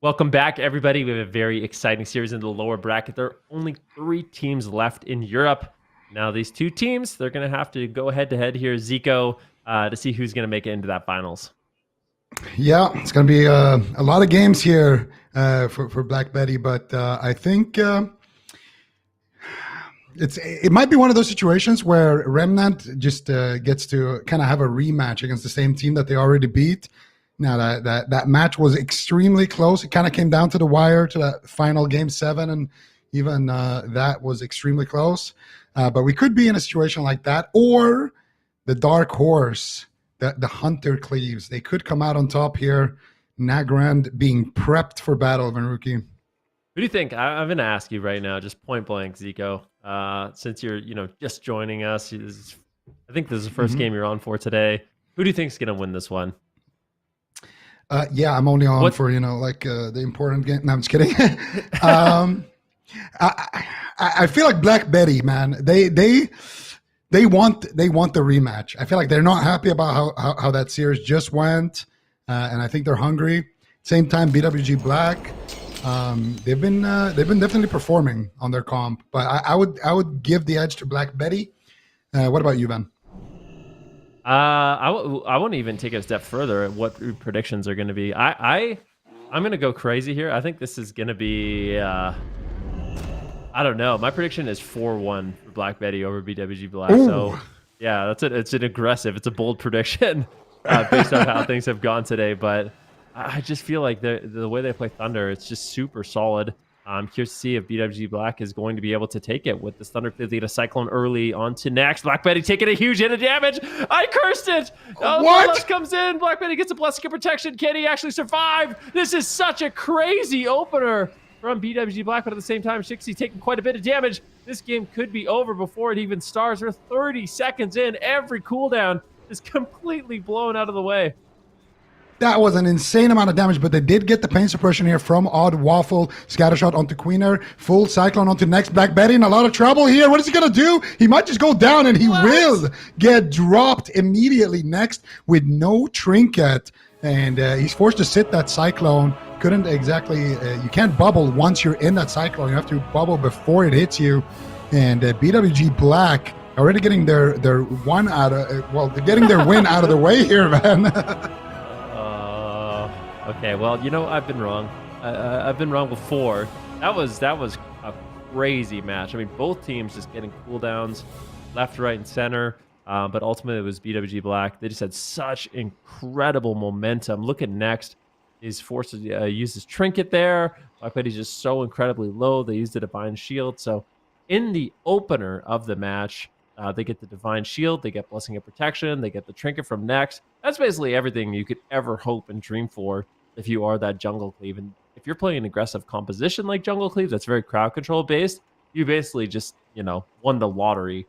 Welcome back, everybody. We have a very exciting series in the lower bracket. There are only 3 teams left in Europe. Now, these 2 teams, they're going to have to go head-to-head here, Zico, to see who's going to make it into that finals. Yeah, it's going to be a lot of games here for BLACKBEDDY, but I think it might be one of those situations where Remnant just gets to kind of have a rematch against the same team that they already beat. Now that match was extremely close. It kind of came down to the wire to that final game 7, and even that was extremely close. But we could be in a situation like that, or the dark horse, the Hunter Cleaves. They could come out on top here. Nagrand being prepped for battle, Venruki. Who do you think? I'm going to ask you right now, just point blank, Zico. Since you're just joining us, I think this is the first game you're on for today. Who do you think is going to win this one? Yeah, I'm only on for the important game. No, I'm just kidding. I feel like BLACKBEDDY, man. They want the rematch. I feel like they're not happy about how that series just went, and I think they're hungry. Same time, BWG Black, they've been definitely performing on their comp, but I would give the edge to BLACKBEDDY. What about you, Ben? I won't even take it a step further. What predictions are going to be? I'm going to go crazy here. I think this is going to be. I don't know. My prediction is 4-1 for BLACKBEDDY over BWG Black. Ooh. So, yeah, that's it. It's an aggressive. It's a bold prediction based on how things have gone today. But I just feel like the way they play Thunder, it's just super solid. I'm curious to see if BWG Black is going to be able to take it with this Thunder lead, a Cyclone early on to next. BLACKBEDDY taking a huge hit of damage. I cursed it. What? Comes in. BLACKBEDDY gets a blessing of protection. Can he actually survive? This is such a crazy opener from BWG Black, but at the same time, Shixi taking quite a bit of damage. This game could be over before it even starts. We're 30 seconds in. Every cooldown is completely blown out of the way. That was an insane amount of damage, but they did get the pain suppression here from Odd Waffle. Scattershot onto Queener. Full Cyclone onto next. BLACKBEDDY in a lot of trouble here. What is he going to do? He might just go down, and he will get dropped immediately next with no trinket. And he's forced to sit that Cyclone. Couldn't exactly... you can't bubble once you're in that Cyclone. You have to bubble before it hits you. And BWG Black already getting their one out of... they're getting their win out of the way here, man. Okay, well, I've been wrong. I've been wrong before. That was a crazy match. I mean, both teams just getting cooldowns left, right, and center. But ultimately, it was BWG Black. They just had such incredible momentum. Look at next. He's forced to use his trinket there. BLACKBEDDY's just so incredibly low. They used the Divine Shield. So in the opener of the match, they get the Divine Shield, they get Blessing of Protection, they get the trinket from next. That's basically everything you could ever hope and dream for if you are that Jungle Cleave. And if you're playing an aggressive composition like Jungle Cleave that's very crowd control based, you basically just, won the lottery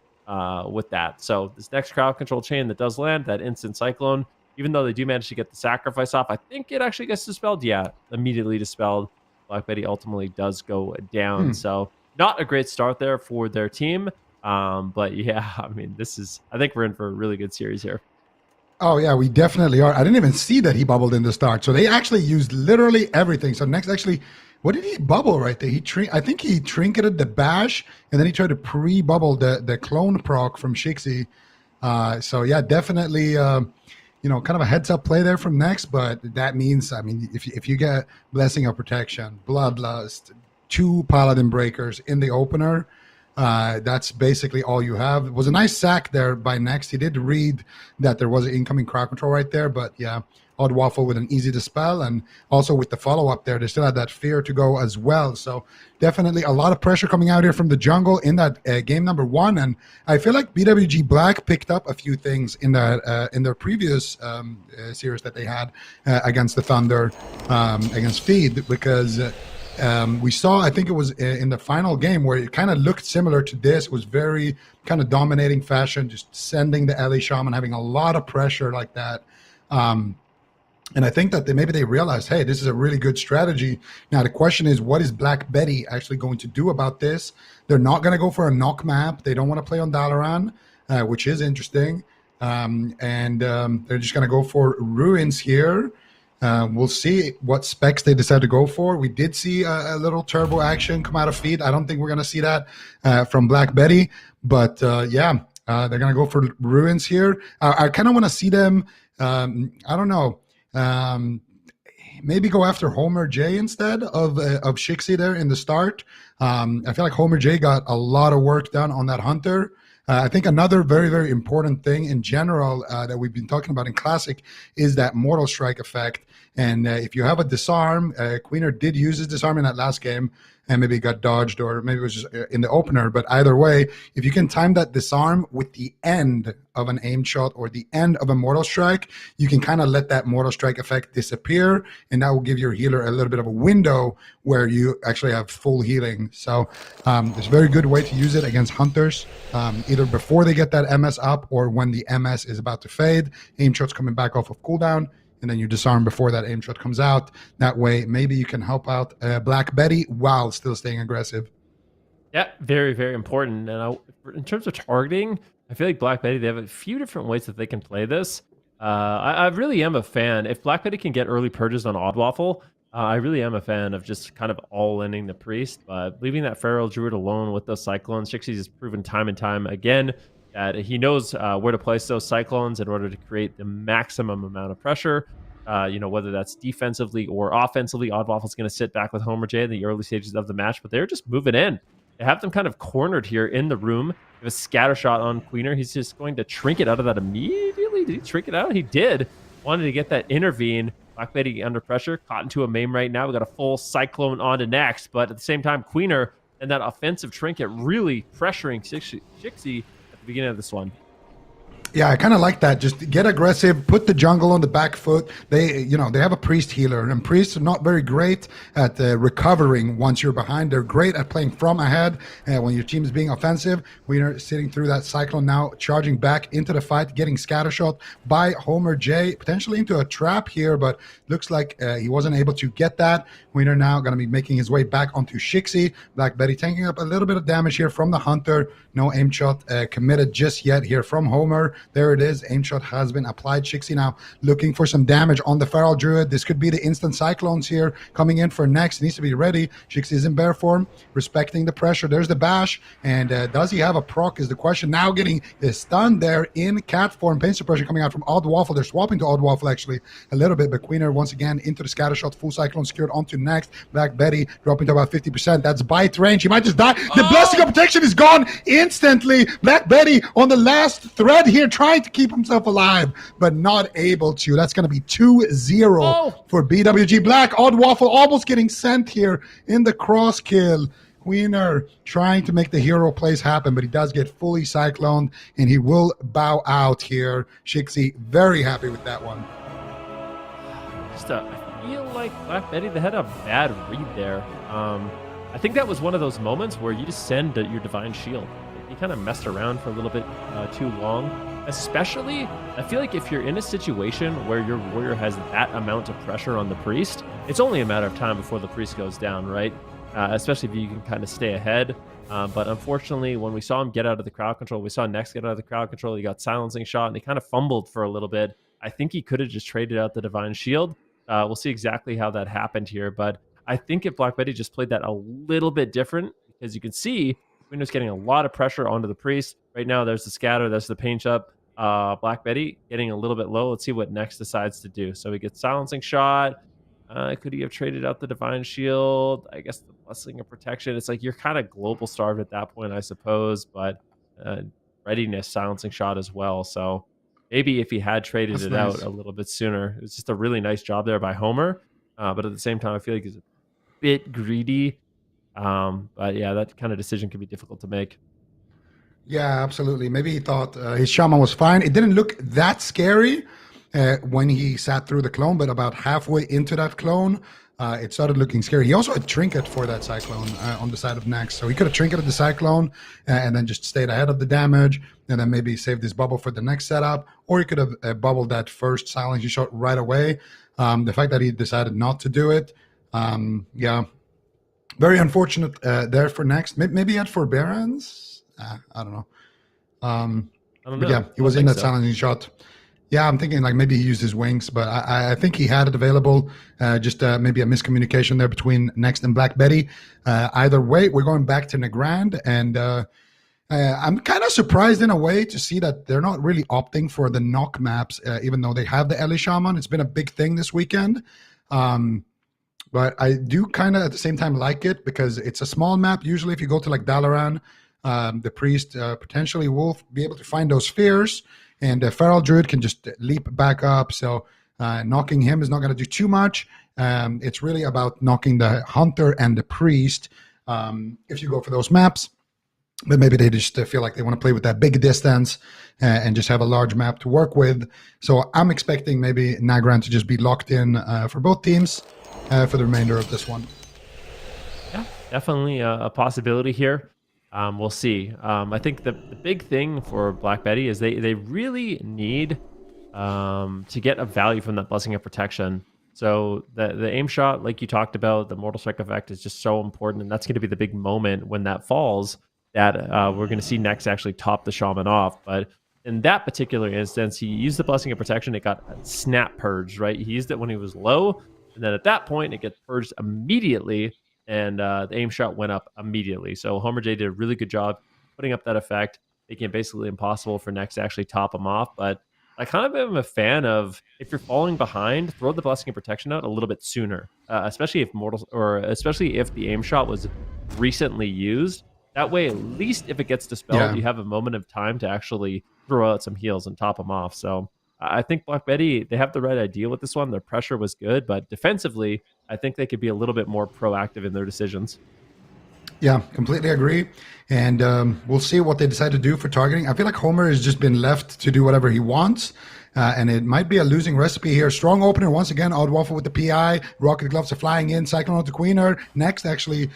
with that. So this next crowd control chain that does land, that instant Cyclone, even though they do manage to get the sacrifice off, I think it actually gets dispelled. Yeah, immediately dispelled. BLACKBEDDY ultimately does go down. So not a great start there for their team. But yeah, I mean, I think we're in for a really good series here. Oh, yeah, we definitely are. I didn't even see that he bubbled in the start. So they actually used literally everything. So next, actually, what did he bubble right there? I think he trinketed the bash, and then he tried to pre-bubble the clone proc from Shixi. So, yeah, definitely, kind of a heads-up play there from next. But that means, I mean, if you get Blessing of Protection, Bloodlust, 2 Paladin Breakers in the opener, that's basically all you have. It was a nice sack there by next. He did read that there was an incoming crowd control right there, but yeah, Odd Waffle with an easy dispel, and also with the follow-up there, they still had that fear to go as well. So definitely a lot of pressure coming out here from the jungle in that game number 1, and I feel like BWG Black picked up a few things in their previous series that they had against the Thunder, against Feed, because we saw, I think it was in the final game, where it kind of looked similar to this. It was very kind of dominating fashion, just sending the LA Shaman, having a lot of pressure like that. And I think that maybe they realized, hey, this is a really good strategy. Now, the question is, what is BLACKBEDDY actually going to do about this? They're not going to go for a knock map. They don't want to play on Dalaran, which is interesting. And they're just going to go for Ruins here. We'll see what specs they decide to go for. We did see a little turbo action come out of feed. I don't think we're going to see that from Black Betty, but they're going to go for ruins here. I kind of want to see them. I don't know. Maybe go after Homer J instead of Shixie there in the start. I feel like Homer J got a lot of work done on that Hunter. I think another very, very important thing in general that we've been talking about in Classic is that Mortal Strike effect. And if you have a disarm, Queener did use his disarm in that last game, and maybe it got dodged, or maybe it was just in the opener. But either way, if you can time that disarm with the end of an aim shot or the end of a Mortal Strike, you can kind of let that Mortal Strike effect disappear, and that will give your healer a little bit of a window where you actually have full healing. So it's a very good way to use it against Hunters, either before they get that MS up or when the MS is about to fade. Aim shot's coming back off of cooldown, and then you disarm before that aim shot comes out. That way, maybe you can help out Black Betty while still staying aggressive. Yeah, very, very important. And in terms of targeting, I feel like Black Betty, they have a few different ways that they can play this. I really am a fan. If Black Betty can get early purges on Odd Waffle, I really am a fan of just kind of all-inning the Priest. But leaving that Feral Druid alone with those Cyclones, Shixie has proven time and time again that he knows where to place those Cyclones in order to create the maximum amount of pressure. Whether that's defensively or offensively, Odd Waffle's going to sit back with Homer J in the early stages of the match, but they're just moving in. They have them kind of cornered here in the room. They have a scatter shot on Queener. He's just going to trinket out of that immediately. Did he trinket out? He did. Wanted to get that intervene. Black Betty under pressure, caught into a maim right now. We got a full Cyclone on to next, but at the same time, Queener and that offensive trinket really pressuring Shixie at the beginning of this one. Yeah, I kind of like that. Just get aggressive, put the jungle on the back foot. They have a priest healer, and priests are not very great at recovering once you're behind. They're great at playing from ahead when your team is being offensive. We are sitting through that cyclone now, charging back into the fight, getting scattershot by Homer J, potentially into a trap here, but looks like he wasn't able to get that. We are now going to be making his way back onto Shixie. Black Betty taking up a little bit of damage here from the Hunter. No aim shot committed just yet here from Homer. There it is. Aim shot has been applied. Shixie now looking for some damage on the Feral Druid. This could be the instant Cyclones here coming in for next. Needs to be ready. Shixie is in bear form, respecting the pressure. There's the bash. And does he have a proc is the question. Now getting the stun there in cat form. Pain suppression coming out from Odd Waffle. They're swapping to Odd Waffle actually a little bit. But Queener once again into the scatter shot. Full Cyclone secured onto next. Black Betty dropping to about 50%. That's bite range. He might just die. The Blessing of Protection is gone instantly. Black Betty on the last thread here trying to keep himself alive, but not able to. That's going to be 2-0 for BWG Black. Odd Waffle almost getting sent here in the cross kill. Queener trying to make the hero plays happen, but he does get fully cycloned, and he will bow out here. Shixie very happy with that one. I feel like Black Betty, they had a bad read there. I think that was one of those moments where you just send your Divine Shield. You kind of messed around for a little bit too long. Especially, I feel like if you're in a situation where your warrior has that amount of pressure on the priest, it's only a matter of time before the priest goes down, right? Especially if you can kind of stay ahead. But unfortunately, when we saw him get out of the crowd control, we saw Nex get out of the crowd control, he got silencing shot, and he kind of fumbled for a little bit. I think he could have just traded out the Divine Shield. We'll see exactly how that happened here, but I think if Black Betty just played that a little bit different, because you can see Queener's getting a lot of pressure onto the priest. Right now, there's the scatter, there's the paint up. Black Betty getting a little bit low. Let's see what Nex decides to do. So he gets silencing shot. Could he have traded out the Divine Shield? I guess the Blessing of Protection. It's like you're kind of global starved at that point, I suppose, but readiness, silencing shot as well. So maybe if he had traded it out a little bit sooner, it was just a really nice job there by Homer. But at the same time, I feel like he's a bit greedy. But yeah, that kind of decision can be difficult to make. Yeah, absolutely. Maybe he thought his shaman was fine. It didn't look that scary when he sat through the clone, but about halfway into that clone, it started looking scary. He also had trinket for that cyclone on the side of Nex. So he could have trinketed the cyclone and then just stayed ahead of the damage and then maybe saved his bubble for the next setup, or he could have bubbled that first silencing shot right away. The fact that he decided not to do it, yeah, very unfortunate there for Nex. Maybe he had forbearance. I don't know. I don't know. But yeah, he was in that silencing shot. Yeah, I'm thinking like maybe he used his wings, but I think he had it available. Just maybe a miscommunication there between Next and BLACKBEDDY. Either way, we're going back to Nagrand, and I'm kind of surprised in a way to see that they're not really opting for the knock maps, even though they have the Ellie Shaman. It's been a big thing this weekend. But I do kind of at the same time like it because it's a small map. Usually, if you go to like Dalaran, the priest potentially will be able to find those spheres, and the Feral Druid can just leap back up. So knocking him is not going to do too much. It's really about knocking the Hunter and the Priest if you go for those maps. But maybe they just feel like they want to play with that big distance and just have a large map to work with. So I'm expecting maybe Nagrand to just be locked in for both teams for the remainder of this one. Yeah, definitely a possibility here. We'll see. I think the big thing for BLACKBEDDY is they really need to get a value from that Blessing of Protection. So the aim shot, like you talked about, the Mortal Strike effect is just so important, and that's going to be the big moment when that falls that we're going to see Next actually top the Shaman off. But in that particular instance, he used the Blessing of Protection. It got snap purged, right? He used it when he was low, and then at that point, it gets purged immediately, and the aim shot went up immediately. So Homer J did a really good job putting up that effect, making it basically impossible for Next to actually top him off. But I kind of am a fan of, if you're falling behind, throw the Blessing of Protection out a little bit sooner, especially if the aim shot was recently used. That way, at least if it gets dispelled, you have a moment of time to actually throw out some heals and top them off. So I think BLACKBEDDY, they have the right idea with this one. Their pressure was good, but defensively, I think they could be a little bit more proactive in their decisions. Yeah, completely agree. And we'll see what they decide to do for targeting. I feel like Homer has just been left to do whatever he wants. And it might be a losing recipe here. Strong opener once again. Odd Waffle with the PI. Rocket Gloves are flying in. Cyclone out to Queener. Next, actually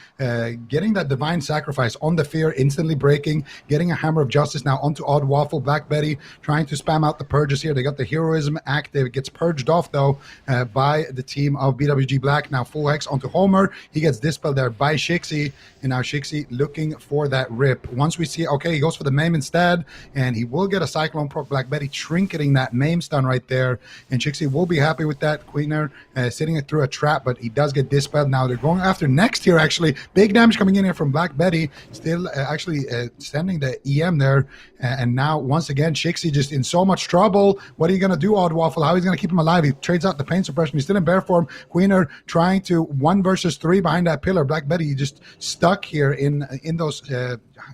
getting that Divine Sacrifice on the Fear, instantly breaking. Getting a Hammer of Justice now onto Odd Waffle. BLACKBEDDY trying to spam out the purges here. They got the Heroism active. It gets purged off, though, by the team of BWG Black. Now full Hex onto Homer. He gets dispelled there by Shixie. And now Shixie looking for that rip. Once we see, okay, he goes for the Maim instead. And he will get a Cyclone proc. BLACKBEDDY trinketing that Maim stun right there, and Shixie will be happy with that. Queener sitting it through a trap, but he does get dispelled. Now they're going after Next here, actually. Big damage coming in here from BLACKBEDDY, still actually sending the EM there, and now once again Shixie just in so much trouble. What are you going to do, Odd Waffle? How are you going to keep him alive? He trades out the pain suppression. He's still in bear form. Queener trying to 1 versus 3 behind that pillar. BLACKBEDDY just stuck here in those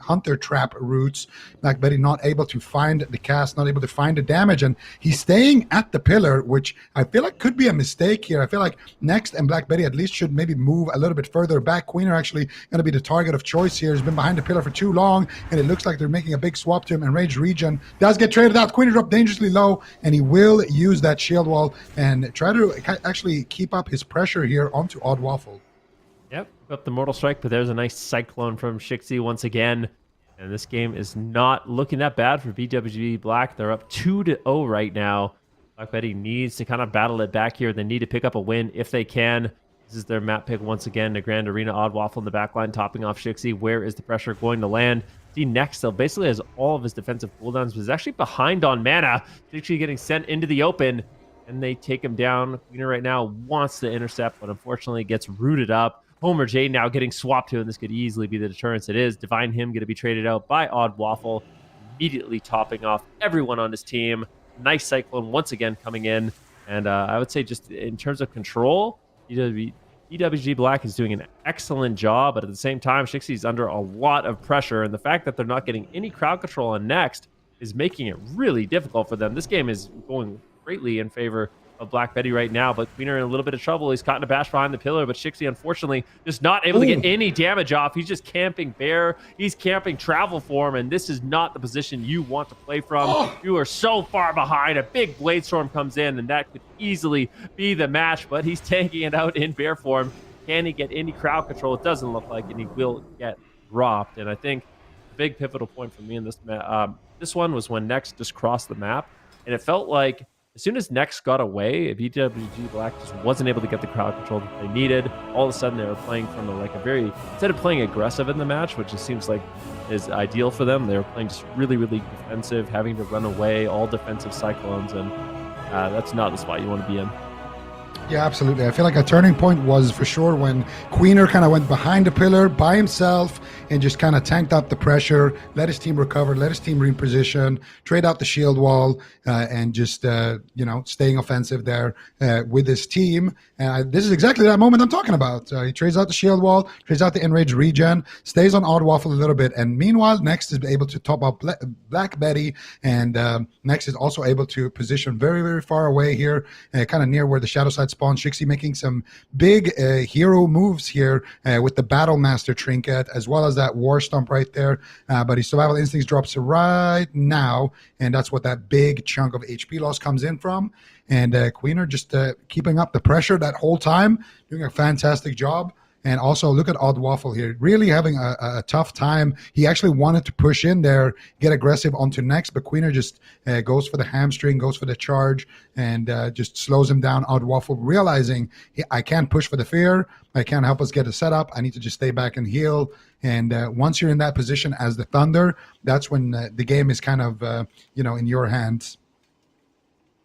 Hunter trap roots. BLACKBEDDY not able to find the cast, not able to find the damage, and he's staying at the pillar, which I feel like could be a mistake here. I feel like Next and BLACKBEDDY at least should maybe move a little bit further back. Queener actually going to be the target of choice here. He's been behind the pillar for too long, and it looks like they're making a big swap to him. Enraged Regen does get traded out. Queener dropped dangerously low, and he will use that shield wall and try to actually keep up his pressure here onto Odd Waffle. Yep, up the Mortal Strike, but there's a nice Cyclone from Shixie once again. And this game is not looking that bad for BWG Black. They're up 2-0 right now. BLACKBEDDY needs to kind of battle it back here. They need to pick up a win if they can. This is their map pick once again. The Grand Arena, Odd Waffle in the backline, topping off Shixie. Where is the pressure going to land? See, Next, though, basically has all of his defensive cooldowns, but is actually behind on mana. Shixie getting sent into the open, and they take him down. Queener right now wants to intercept, but unfortunately gets rooted up. Homer J now getting swapped to, and this could easily be the deterrence it is. Divine Him going to be traded out by Odd Waffle, immediately topping off everyone on his team. Nice Cyclone once again coming in. And I would say just in terms of control, BWG Black is doing an excellent job, but at the same time, Shixie's under a lot of pressure, and the fact that they're not getting any crowd control on Next is making it really difficult for them. This game is going greatly in favor of BLACKBEDDY right now, but Queener in a little bit of trouble. He's caught in a bash behind the pillar, but Shixie, unfortunately, just not able to get any damage off. He's just camping bear. He's camping travel form, and this is not the position you want to play from. You are so far behind. A big Blade Storm comes in, and that could easily be the match, but he's tanking it out in bear form. Can he get any crowd control? It doesn't look like, and he will get dropped. And I think the big pivotal point for me in this one was when Next just crossed the map, and it felt like As soon as Next got away, BWG Black just wasn't able to get the crowd control that they needed. All of a sudden, they were playing from like a very, instead of playing aggressive in the match, which just seems like is ideal for them, they were playing just really, really defensive, having to run away, all defensive cyclones, and that's not the spot you want to be in. Yeah, absolutely. I feel like a turning point was for sure when Queener kind of went behind the pillar by himself and just kind of tanked up the pressure, let his team recover, let his team reposition, trade out the shield wall, and just, staying offensive there with his team. This is exactly that moment I'm talking about. He trades out the shield wall, trades out the enraged regen, stays on Odd Waffle a little bit. And meanwhile, Next is able to top up BLACKBEDDY, and Next is also able to position very, very far away here, kind of near where the Shadow Side spawn. Shixie making some big hero moves here with the Battle Master trinket, as well as that War Stomp right there. But his Survival Instincts drops right now, and that's what that big chunk of HP loss comes in from. And Queener just keeping up the pressure that whole time, doing a fantastic job. And also look at Odd Waffle here, really having a tough time. He actually wanted to push in there, get aggressive onto Next, but Queener just goes for the hamstring, goes for the charge, and just slows him down. Odd Waffle realizing, I can't push for the fear. I can't help us get a setup. I need to just stay back and heal. And once you're in that position as the Thunder, that's when the game is kind of, in your hands.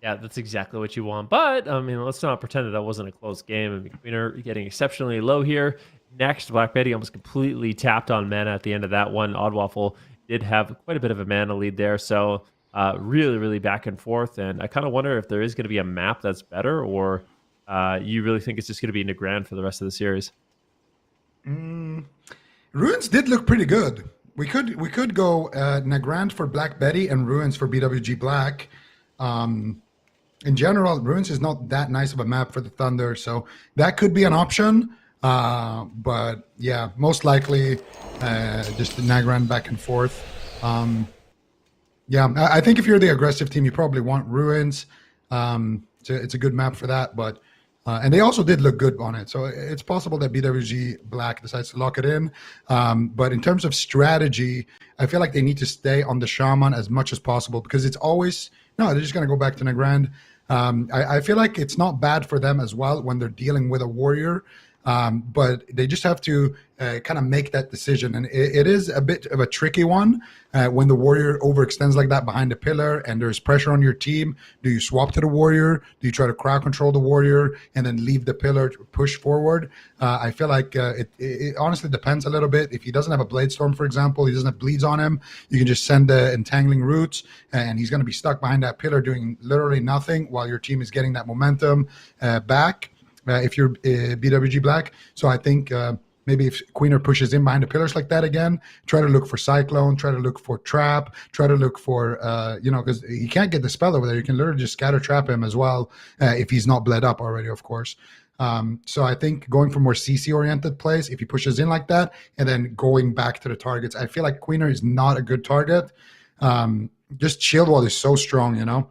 Yeah, that's exactly what you want. But, I mean, let's not pretend that wasn't a close game. I mean, Queener getting exceptionally low here. Next, BLACKBEDDY almost completely tapped on mana at the end of that one. Odd Waffle did have quite a bit of a mana lead there. So, really, really back and forth. And I kind of wonder if there is going to be a map that's better, or you really think it's just going to be Nagrand for the rest of the series? Ruins did look pretty good. We could go Nagrand for BLACKBEDDY and Ruins for BWG Black. In general, Ruins is not that nice of a map for the Thunder, so that could be an option. But yeah, most likely just the Nagrand back and forth. Yeah, I think if you're the aggressive team, you probably want Ruins. It's a good map for that, but and they also did look good on it, so it's possible that BWG Black decides to lock it in. But in terms of strategy, I feel like they need to stay on the Shaman as much as possible, because it's always they're just going to go back to Nagrand. I feel like it's not bad for them as well when they're dealing with a warrior, but they just have to kind of make that decision. And it is a bit of a tricky one when the warrior overextends like that behind the pillar and there's pressure on your team. Do you swap to the warrior? Do you try to crowd control the warrior and then leave the pillar to push forward? I feel like it honestly depends a little bit. If he doesn't have a Blade Storm, for example, he doesn't have bleeds on him, you can just send the Entangling Roots and he's going to be stuck behind that pillar doing literally nothing while your team is getting that momentum back. If you're BWG Black. So I think maybe if Queener pushes in behind the pillars like that again, try to look for Cyclone, try to look for Trap, try to look for, because he can't get the spell over there. You can literally just scatter trap him as well if he's not bled up already, of course. So I think going for more CC-oriented plays, if he pushes in like that, and then going back to the targets, I feel like Queener is not a good target. Just Shield Wall is so strong,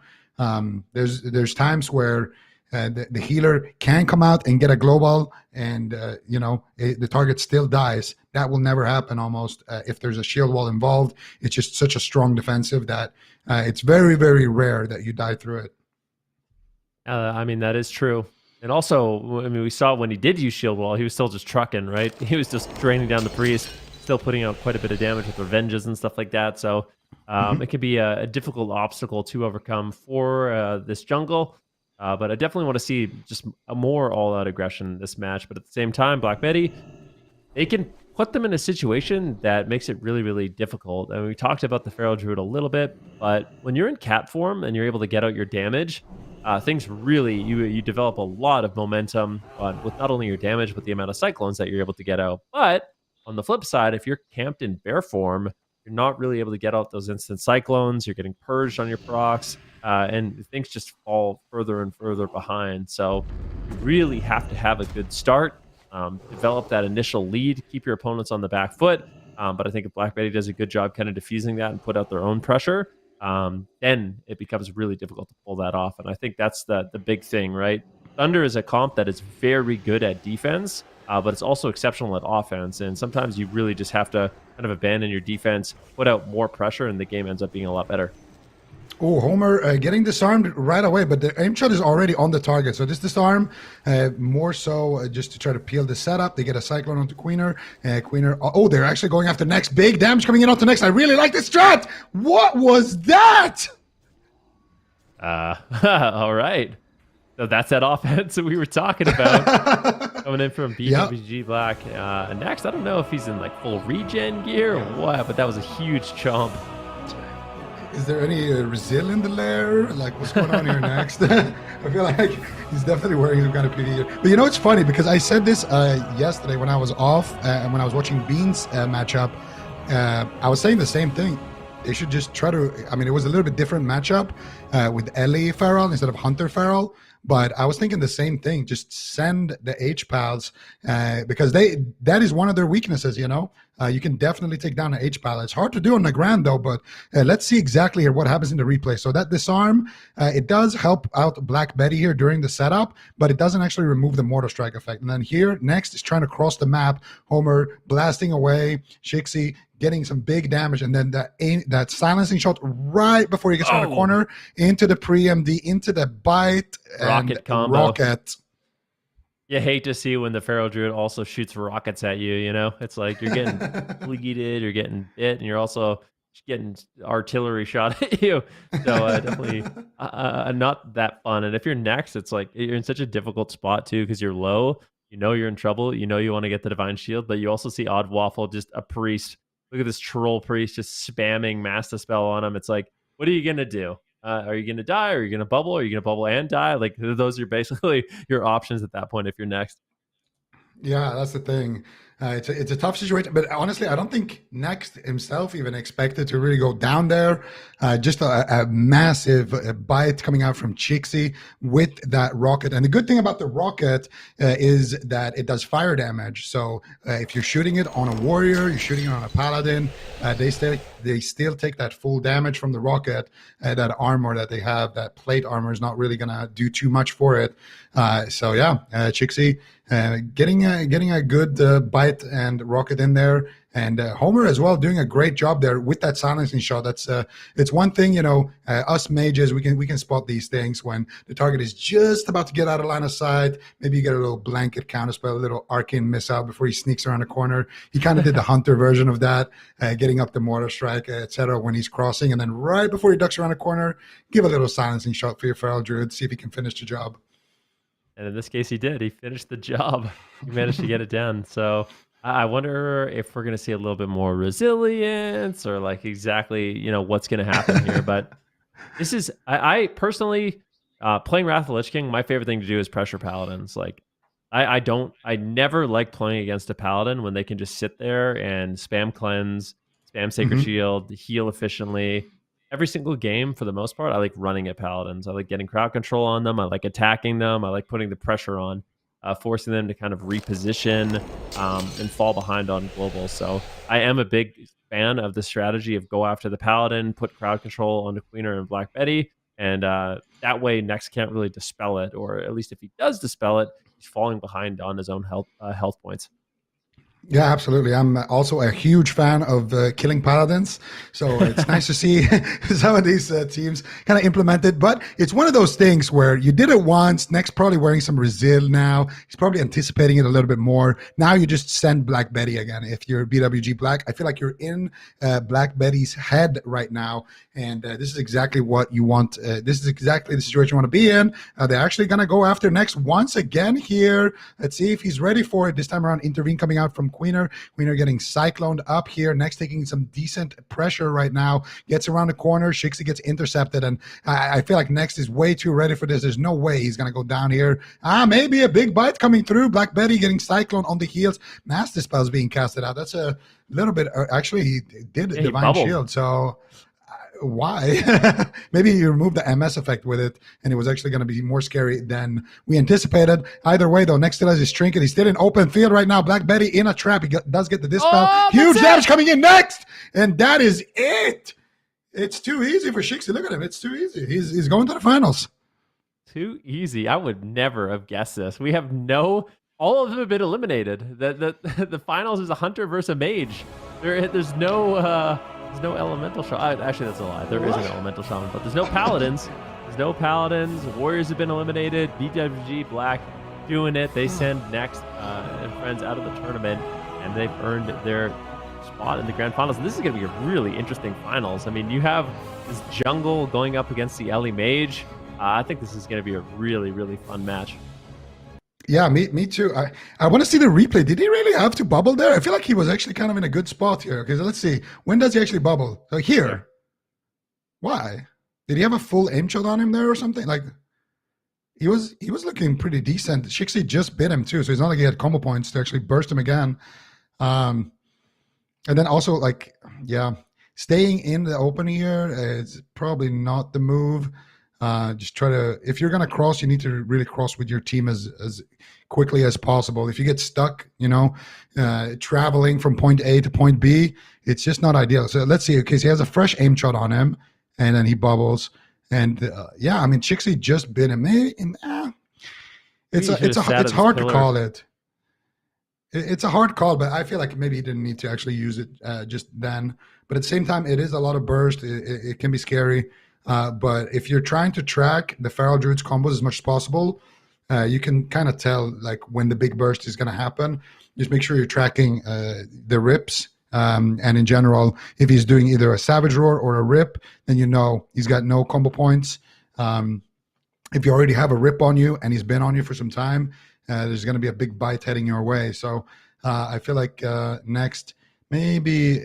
There's times where the healer can come out and get a global and, the target still dies. That will never happen almost if there's a shield wall involved. It's just such a strong defensive that it's very, very rare that you die through it. That is true. And also, we saw when he did use shield wall, he was still just trucking, right? He was just draining down the priest, still putting out quite a bit of damage with revenges and stuff like that. So it can be a difficult obstacle to overcome for this jungle. But I definitely want to see just a more all-out aggression in this match. But at the same time, BLACKBEDDY, they can put them in a situation that makes it really, really difficult. And we talked about the Pharaoh Druid a little bit, but when you're in cat form and you're able to get out your damage, things really, you develop a lot of momentum with not only your damage, but the amount of cyclones that you're able to get out. But on the flip side, if you're camped in bear form, you're not really able to get out those instant cyclones. You're getting purged on your procs, and things just fall further and further behind. So you really have to have a good start, develop that initial lead, keep your opponents on the back foot. But I think if BLACKBEDDY does a good job kind of diffusing that and put out their own pressure, then it becomes really difficult to pull that off. And I think that's the big thing, right? Thunder is a comp that is very good at defense, but it's also exceptional at offense. And sometimes you really just have to kind of abandon your defense, put out more pressure, and the game ends up being a lot better. Oh, Homer getting disarmed right away, but the aim shot is already on the target. So this disarm, more so just to try to peel the setup. They get a Cyclone onto Queener. Queener, oh, they're actually going after next. Big damage coming in onto next. I really like this strat. What was that? All right. So that's that offense that we were talking about coming in from BWG Black. Next, I don't know if he's in like full regen gear or what, but that was a huge chomp. Is there any Resil in the lair? Like, what's going on here next? I feel like he's definitely wearing some kind of PD gear. But you know, it's funny because I said this yesterday when I was off and when I was watching Bean's matchup. I was saying the same thing. They should just try to. I mean, it was a little bit different matchup with Ellie Farrell instead of Hunter Farrell. But I was thinking the same thing. Just send the H-Pals because that is one of their weaknesses, you know. You can definitely take down an H-Pal. It's hard to do on the ground, though, but let's see exactly here what happens in the replay. So that disarm, it does help out Black Betty here during the setup, but it doesn't actually remove the Mortal Strike effect. And then here, next is trying to cross the map. Homer blasting away. Shixie getting some big damage, and then that silencing shot right before he gets around the corner into the pre-MD, into the bite. Rocket combo. Rocket. You hate to see when the Pharaoh Druid also shoots rockets at you, you know? It's like you're getting bleeded, you're getting bit, and you're also getting artillery shot at you. So definitely not that fun. And if you're next, it's like you're in such a difficult spot too because you're low. You know you're in trouble. You know you want to get the Divine Shield, but you also see Odd Waffle, just a priest. Look at this troll priest just spamming Master Spell on him. It's like, what are you going to do? Are you going to die? Or are you going to bubble? Are you going to bubble and die? Like, those are basically your options at that point if you're next. Yeah, that's the thing. It's a tough situation, but honestly, I don't think Next himself even expected to really go down there. Just a massive bite coming out from Chixie with that rocket. And the good thing about the rocket is that it does fire damage. So if you're shooting it on a warrior, you're shooting it on a paladin, they still take that full damage from the rocket. That armor that they have, that plate armor, is not really gonna do too much for it. So yeah, Chixie getting a good bite and rocket in there, and Homer as well doing a great job there with that silencing shot. That's it's one thing, you know, us mages, we can spot these things when the target is just about to get out of line of sight. Maybe you get a little blanket counterspell, a little arcane missile before he sneaks around the corner. He kind of did the Hunter version of that, getting up the Mortar Strike, etc. when he's crossing, and then right before he ducks around the corner, give a little silencing shot for your Feral Druid, see if he can finish the job. And in this case, he did. He finished the job. He managed to get it done. So I wonder if we're going to see a little bit more resilience or like exactly, you know, what's going to happen here. But this is, I personally, playing Wrath of the Lich King, my favorite thing to do is pressure paladins. Like, I never like playing against a paladin when they can just sit there and spam cleanse, spam Sacred Shield, heal efficiently. Every single game, for the most part, I like running at paladins. I like getting crowd control on them. I like attacking them. I like putting the pressure on, forcing them to kind of reposition and fall behind on global. So I am a big fan of the strategy of go after the paladin, put crowd control on the Queener and Black Betty, and that way Next can't really dispel it, or at least if he does dispel it, he's falling behind on his own health points. Yeah, absolutely. I'm also a huge fan of killing paladins. So it's nice to see some of these teams kind of implement it. But it's one of those things where you did it once. Next, probably wearing some Resil now. He's probably anticipating it a little bit more. Now you just send Black Betty again. If you're BWG Black, I feel like you're in Black Betty's head right now. And this is exactly what you want. This is exactly the situation you want to be in. They're actually going to go after Next once again here. Let's see if he's ready for it. This time around, Intervene coming out from Queener getting cycloned up here. Next taking some decent pressure right now. Gets around the corner. Shixie gets intercepted. And I feel like Next is way too ready for this. There's no way he's going to go down here. Maybe a big bite coming through. Black Betty getting cycloned on the heels. Master Spells being casted out. That's a little bit. Actually, he did Divine Shield. So why? Maybe you removed the MS effect with it, and it was actually going to be more scary than we anticipated. Either way, though, Next still has his trinket. He's still in open field right now. Black Betty in a trap. He does get the dispel. Huge damage coming in Next, and that is it. It's too easy for Shixie. Look at him. It's too easy. He's going to the finals. Too easy. I would never have guessed this. We have all of them have been eliminated. The finals is a hunter versus a mage. There's no There's no elemental shaman. Actually, that's a lie. There is an elemental shaman, but there's no paladins. There's no paladins. Warriors have been eliminated. BWG Black doing it. They send Next and friends out of the tournament, and they've earned their spot in the grand finals. And this is going to be a really interesting finals. I mean, you have this jungle going up against the Ellie Mage. I think this is going to be a really, really fun match. Yeah, me too. I want to see the replay. Did he really have to bubble there? I feel like he was actually kind of in a good spot here. Okay, so let's see. When does he actually bubble? So here. Yeah. Why? Did he have a full aim shot on him there or something? Like, he was looking pretty decent. Shixi just bit him too, so it's not like he had combo points to actually burst him again. And then also, like, yeah, staying in the open here is probably not the move. Just try to, if you're going to cross, you need to really cross with your team as quickly as possible. If you get stuck, traveling from point A to point B, it's just not ideal. So let's see. Okay, so he has a fresh aim shot on him, and then he bubbles. And yeah, I mean, Chixie just bit him. It's hard to call it. It's a hard call, but I feel like maybe he didn't need to actually use it just then. But at the same time, it is a lot of burst. It can be scary. But if you're trying to track the Feral Druid's combos as much as possible, you can kind of tell like when the big burst is going to happen. Just make sure you're tracking the rips. And in general, if he's doing either a Savage Roar or a rip, then you know he's got no combo points. If you already have a rip on you and he's been on you for some time, there's going to be a big bite heading your way. So I feel like Next maybe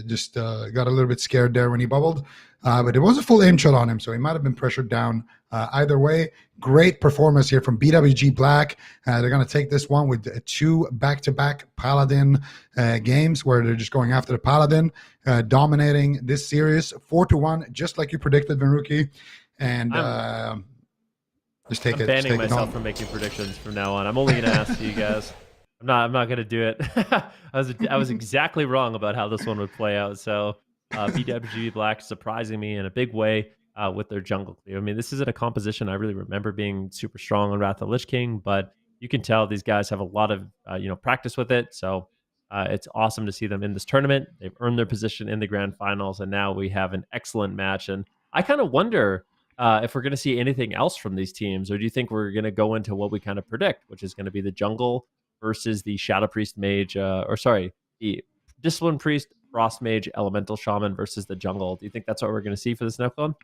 just got a little bit scared there when he bubbled. But it was a full aim shot on him, so he might have been pressured down. Either way, great performance here from BWG Black. They're going to take this one with 2 back-to-back Paladin games where they're just going after the Paladin, dominating this series 4-1, just like you predicted, Venruki. And just take I'm it. banning myself from making predictions from now on. I'm only going to ask you guys. I'm not going to do it. I was exactly wrong about how this one would play out. So BWG Black surprising me in a big way with their jungle clear. I mean, this isn't a composition I really remember being super strong on Wrath of the Lich King, but you can tell these guys have a lot of practice with it. So it's awesome to see them in this tournament. They've earned their position in the grand finals, and now we have an excellent match. And I kind of wonder if we're going to see anything else from these teams, or do you think we're going to go into what we kind of predict, which is going to be the jungle versus the Shadow Priest Mage, the Discipline Priest, Frost Mage, Elemental Shaman versus the jungle? Do you think that's what we're going to see for this next one?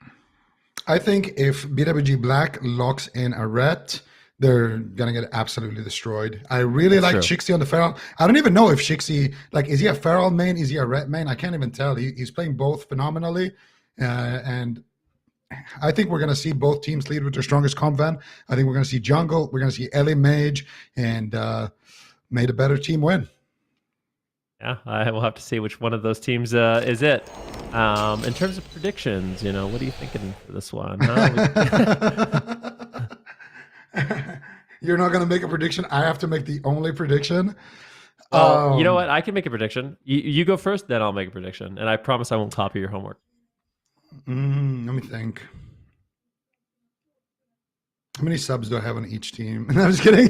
I think if BWG Black locks in a ret, they're going to get absolutely destroyed. I really like Shixi on the Feral. I don't even know if Shixi, like, is he a Feral main? Is he a ret main? I can't even tell. He's playing both phenomenally. And I think we're going to see both teams lead with their strongest convent. I think we're going to see jungle. We're going to see Ellie Mage, and may the better team win. Yeah, I will have to see which one of those teams is it. In terms of predictions, what are you thinking for this one? Huh? You're not going to make a prediction. I have to make the only prediction. Well, you know what? I can make a prediction. You go first, then I'll make a prediction. And I promise I won't copy your homework. Let me think. How many subs do I have on each team? I'm just kidding.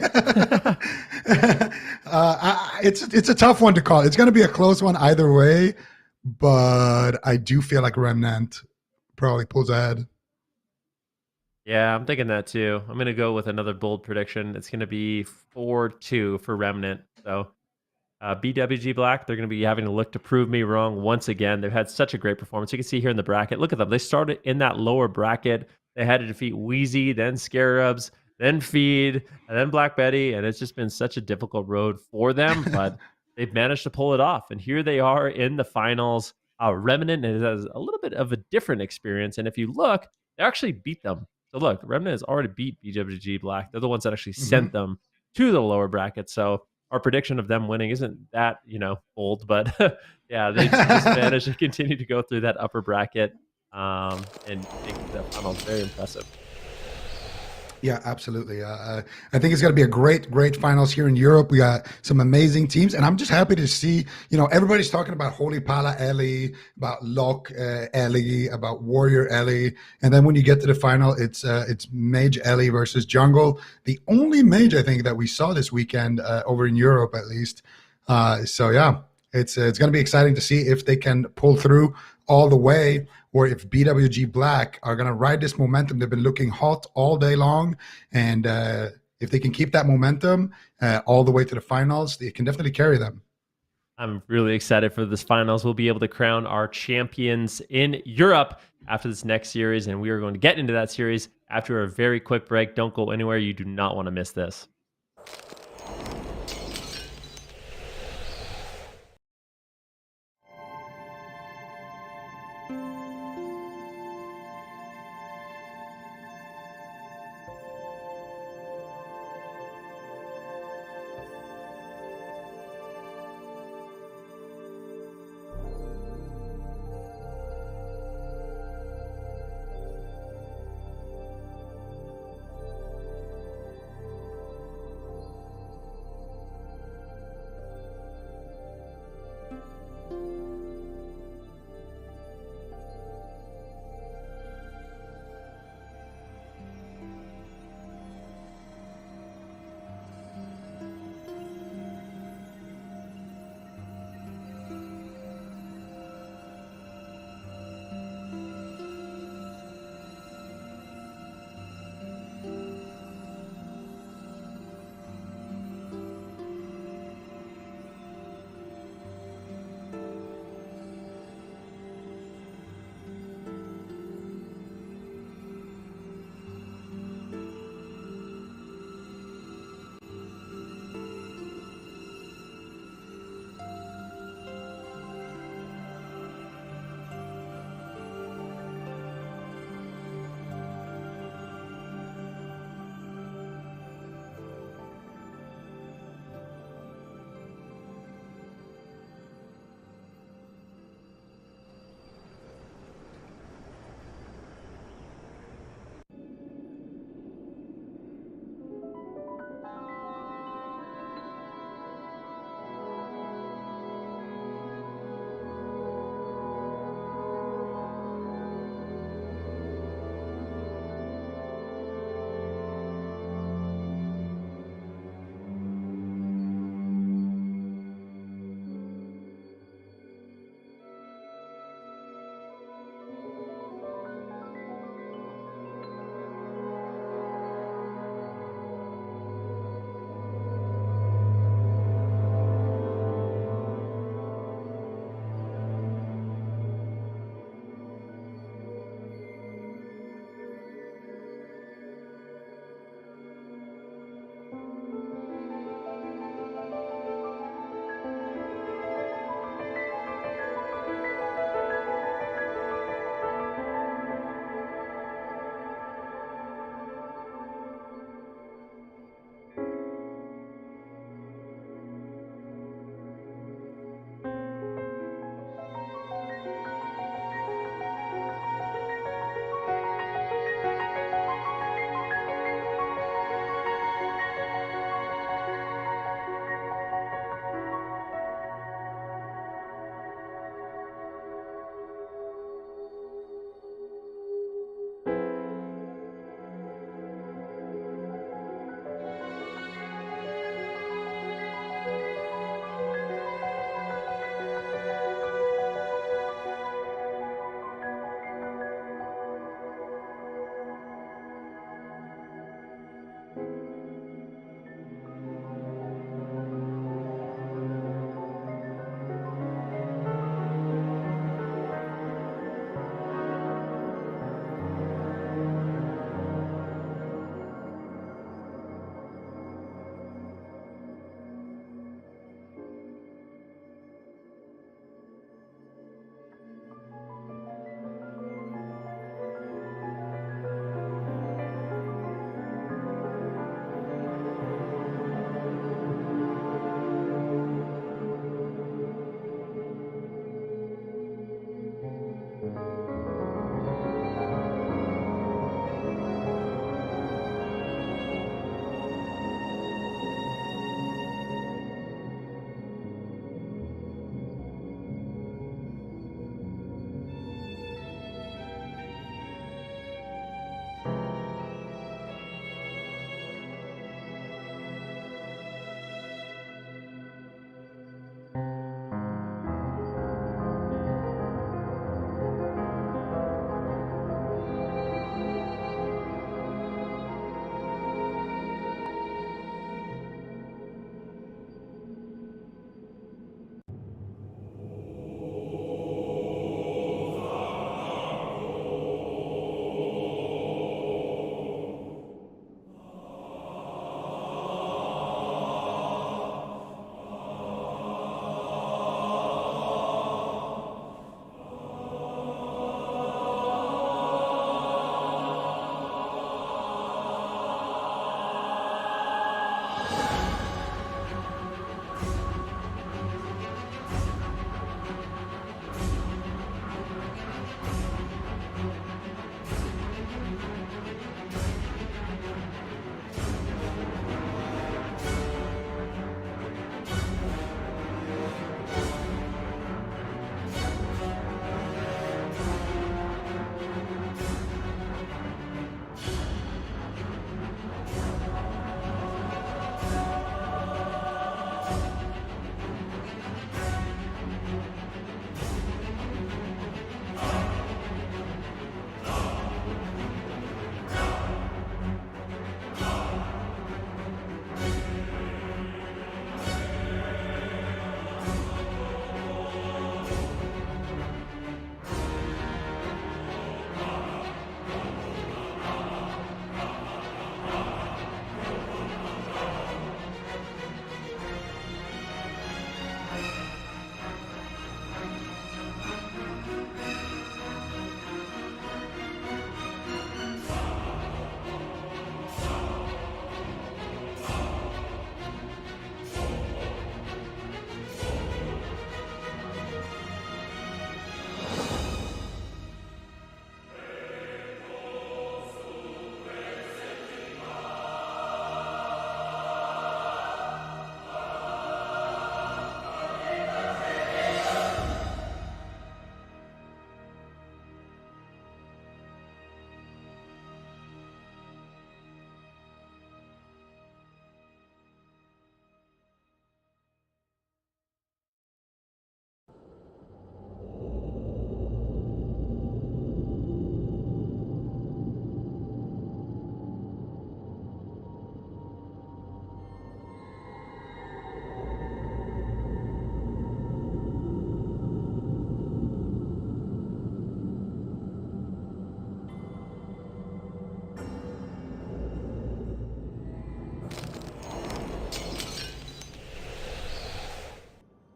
It's a tough one to call. It's going to be a close one either way, but I do feel like Remnant probably pulls ahead. Yeah, I'm thinking that too. I'm going to go with another bold prediction. It's going to be 4-2 for Remnant. So BWG Black, they're going to be having to look to prove me wrong once again. They've had such a great performance. You can see here in the bracket. Look at them. They started in that lower bracket. They had to defeat Wheezy, then Scarabs, then Feed, and then BLACKBEDDY, and it's just been such a difficult road for them, but they've managed to pull it off. And here they are in the finals. Remnant has a little bit of a different experience, and if you look, they actually beat them. So look, Remnant has already beat BWG Black. They're the ones that actually sent them to the lower bracket. So our prediction of them winning isn't that, bold, but yeah, they just managed to continue to go through that upper bracket. And make the finals very impressive. Yeah, absolutely. I think it's going to be a great finals here in Europe. We got some amazing teams, and I'm just happy to see, everybody's talking about Holy Pala Ellie, about Locke Ellie, about Warrior Ellie, and then when you get to the final, it's Mage Ellie versus Jungle. The only mage I think that we saw this weekend over in Europe, at least. So yeah. It's going to be exciting to see if they can pull through all the way, or if BWG Black are going to ride this momentum. They've been looking hot all day long, and if they can keep that momentum all the way to the finals, they can definitely carry them. I'm really excited for this finals. We'll be able to crown our champions in Europe after this next series, and we are going to get into that series after a very quick break. Don't go anywhere. You do not want to miss this.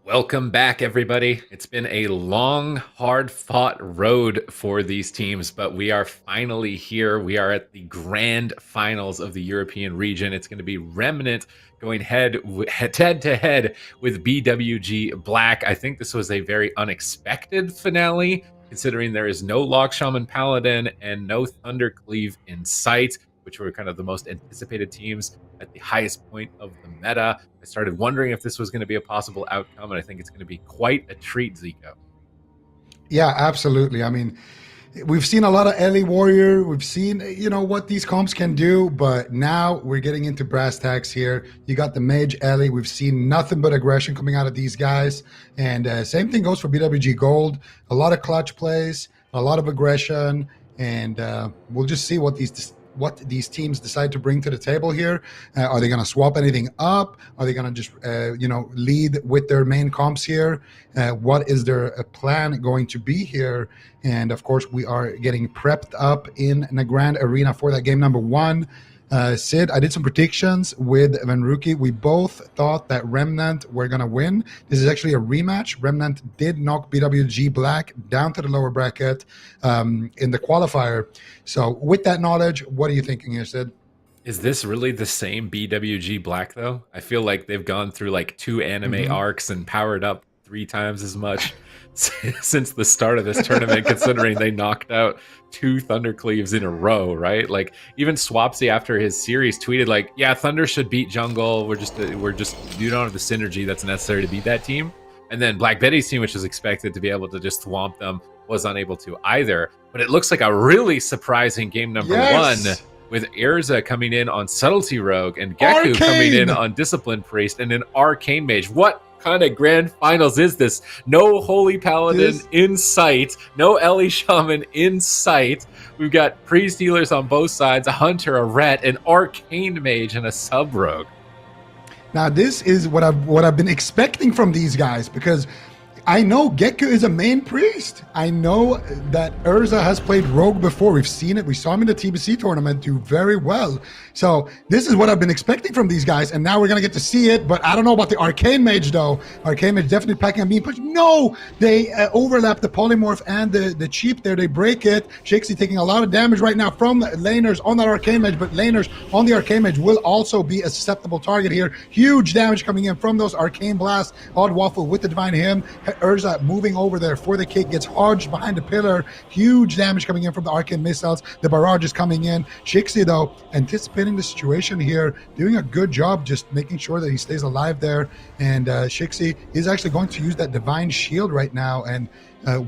Welcome back, everybody. It's been a long, hard-fought road for these teams, but we are finally here. We are at the grand finals of the European region. It's going to be Remnant going head-to-head with BWG Black. I think this was a very unexpected finale, considering there is no Lock Shaman Paladin and no Thundercleave in sight, which were kind of the most anticipated teams at the highest point of the meta. I started wondering if this was going to be a possible outcome, and I think it's going to be quite a treat, Zico. Yeah, absolutely. I mean, we've seen a lot of Ellie Warrior. We've seen, what these comps can do, but now we're getting into brass tacks here. You got the Mage Ellie. We've seen nothing but aggression coming out of these guys. And same thing goes for BWG Gold. A lot of clutch plays, a lot of aggression, and we'll just see what these teams decide to bring to the table here. Are they going to swap anything up? Are they going to just, lead with their main comps here? What is their plan going to be here? And of course, we are getting prepped up in the grand arena for that game number 1. Sid, I did some predictions with Venruki. We both thought that Remnant were going to win. This is actually a rematch. Remnant did knock BWG Black down to the lower bracket in the qualifier. So with that knowledge, what are you thinking here, Sid? Is this really the same BWG Black, though? I feel like they've gone through like 2 anime arcs and powered up 3 times as much since the start of this tournament, considering they knocked out 2 Thundercleaves in a row, right? Like, even Swapsy after his series tweeted like, yeah, Thunder should beat Jungle. We don't have the synergy that's necessary to beat that team. And then BLACKBEDDY's team, which was expected to be able to just thwomp them, was unable to either. But it looks like a really surprising game number 1, with Urza coming in on Subtlety Rogue and Geku coming in on Discipline Priest and an Arcane Mage. What kind of grand finals is this? No Holy Paladin in sight, no Ellie Shaman in sight. We've got Priest Healers on both sides, a Hunter, a Ret, an Arcane Mage, and a Sub Rogue. Now, this is what I've been expecting from these guys, because I know Geku is a main priest. I know that Urza has played Rogue before. We've seen it. We saw him in the TBC tournament do very well. So this is what I've been expecting from these guys, and now we're going to get to see it. But I don't know about the Arcane Mage, though. Arcane Mage definitely packing and being pushed. No! They overlap the Polymorph and the Cheap there. They break it. Shakesy taking a lot of damage right now from laners on that Arcane Mage, but laners on the Arcane Mage will also be a susceptible target here. Huge damage coming in from those Arcane Blasts. Odd Waffle with the Divine Hymn. Urza moving over there for the kick, gets hodged behind the pillar. Huge damage coming in from the Arcane Missiles. The barrage is coming in. Shixie, though, anticipating the situation here, doing a good job just making sure that he stays alive there. And Shixie is actually going to use that Divine Shield right now. And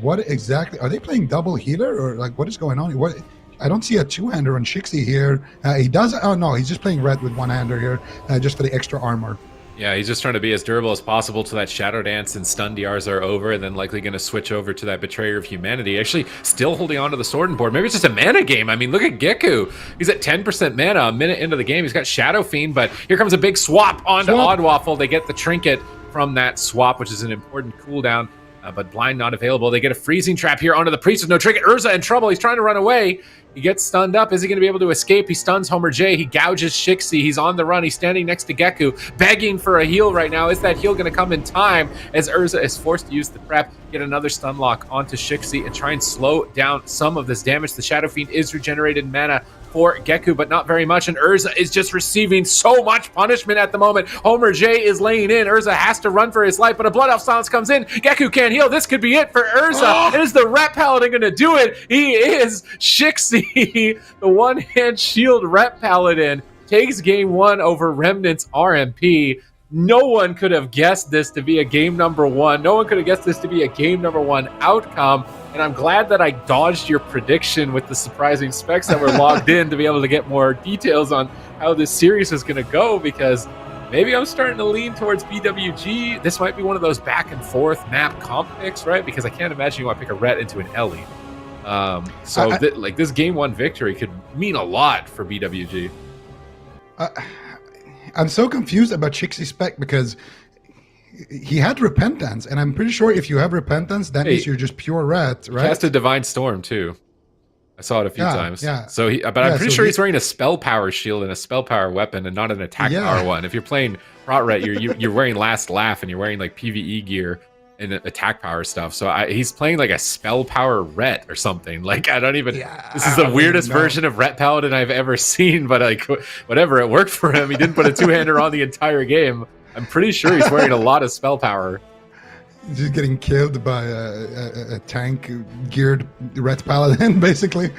what exactly, are they playing double healer, or like what is going on? What? I don't see a 2-hander on Shixie here. He does, oh no, he's just playing red with 1-hander here, just for the extra armor. Yeah, he's just trying to be as durable as possible till that Shadow Dance and Stun DRs are over, and then likely going to switch over to that Betrayer of Humanity. Actually, still holding on to the Sword and Board. Maybe it's just a mana game. I mean, look at Geku. He's at 10% mana a minute into the game. He's got Shadow Fiend, but here comes a big swap onto Odd Waffle. They get the Trinket from that swap, which is an important cooldown, but Blind not available. They get a Freezing Trap here onto the Priest with no Trinket. Urza in trouble. He's trying to run away. He gets stunned up. Is he going to be able to escape? He stuns Homer J. He gouges Shixie. He's on the run. He's standing next to Geku, begging for a heal right now. Is that heal going to come in time as Urza is forced to use the prep, get another stun lock onto Shixie, and try and slow down some of this damage? The Shadow Fiend is regenerated mana for Geku, but not very much, and Urza is just receiving so much punishment at the moment. Homer J is laying in. Urza has to run for his life, but a Blood Elf Silence comes in. Geku can't heal. This could be it for Urza. Is the Ret Paladin going to do it? He is. Shixie, the one-hand shield Ret Paladin, takes game 1 over Remnant's RMP. No one could have guessed this to be a game number 1. No one could have guessed this to be a game number 1 outcome. And I'm glad that I dodged your prediction with the surprising specs that were logged in to be able to get more details on how this series is going to go, because maybe I'm starting to lean towards BWG. This might be one of those back and forth map comp picks, right? Because I can't imagine you want to pick a Ret into an Ellie. This game 1 victory could mean a lot for BWG. I'm so confused about Shixie's spec, because he had Repentance, and I'm pretty sure if you have Repentance, that means you're just pure Ret, right? He has a Divine Storm, too. I saw it a few times. Yeah. So but I'm pretty sure he's wearing a spell power shield and a spell power weapon, and not an attack power one. If you're playing Rotret, you're wearing Last Laugh, and you're wearing like PVE gear and attack power stuff. So he's playing like a spell power Ret or something. Like I don't even. This is the weirdest version of Ret Paladin I've ever seen. But like whatever, it worked for him. He didn't put a two-hander on the entire game. I'm pretty sure he's wearing a lot of spell power. Just getting killed by a tank geared Ret Paladin, basically.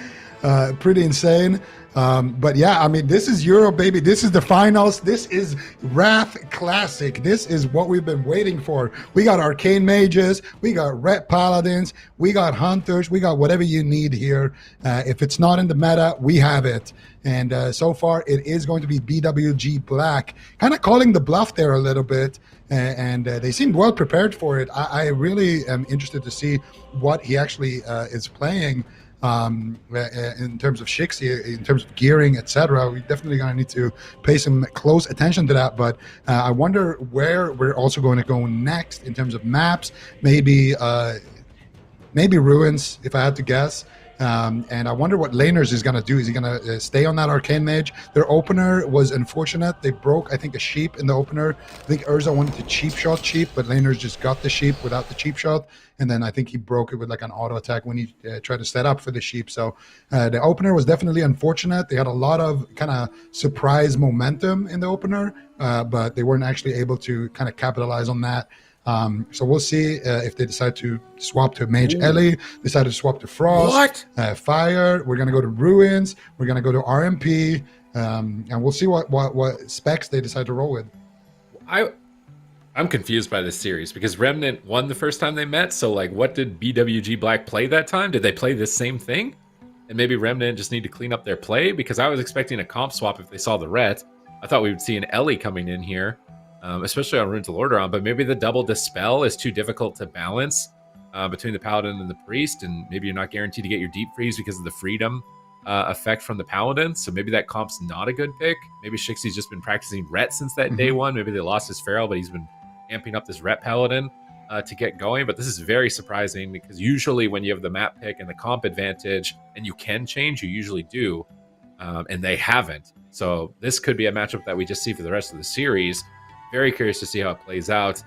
Pretty insane. But yeah, I mean, this is Europe, baby. This is the finals. This is Wrath Classic. This is what we've been waiting for. We got Arcane Mages. We got Ret Paladins. We got Hunters. We got whatever you need here. If it's not in the meta, we have it. And so far, it is going to be BWG Black. Kind of calling the bluff there a little bit. And they seemed well prepared for it. I really am interested to see what he actually is playing. In terms of Shixi, in terms of gearing, etc. We definitely going to need to pay some close attention to that. But I wonder where we're also going to go next in terms of maps. Maybe Ruins, if I had to guess. And I wonder what Laners is going to do. Is he going to stay on that Arcane Mage? Their opener was unfortunate. They broke, I think, a sheep in the opener. I think Urza wanted to cheap shot sheep, but Laners just got the sheep without the cheap shot. And then I think he broke it with like an auto attack when he tried to set up for the sheep. So the opener was definitely unfortunate. They had a lot of kind of surprise momentum in the opener, but they weren't actually able to kind of capitalize on that. So we'll see if they decide to swap to Mage Ellie, decide to swap to Frost, Fire. We're going to go to Ruins. We're going to go to RMP, and we'll see what specs they decide to roll with. I'm confused by this series because Remnant won the first time they met. So like, what did BWG Black play that time? Did they play the same thing? And maybe Remnant just need to clean up their play, because I was expecting a comp swap if they saw the Ret. I thought we would see an Ellie coming in here. Especially on Runes of Lordaeron, but maybe the double Dispel is too difficult to balance between the Paladin and the Priest, and maybe you're not guaranteed to get your Deep Freeze because of the freedom effect from the Paladin, so maybe that comp's not a good pick. Maybe Shixi's just been practicing Ret since that day one. Maybe they lost his Feral, but he's been amping up this Ret Paladin to get going, but this is very surprising because usually when you have the map pick and the comp advantage, and you can change, you usually do, and they haven't. So this could be a matchup that we just see for the rest of the series. Very curious to see how it plays out.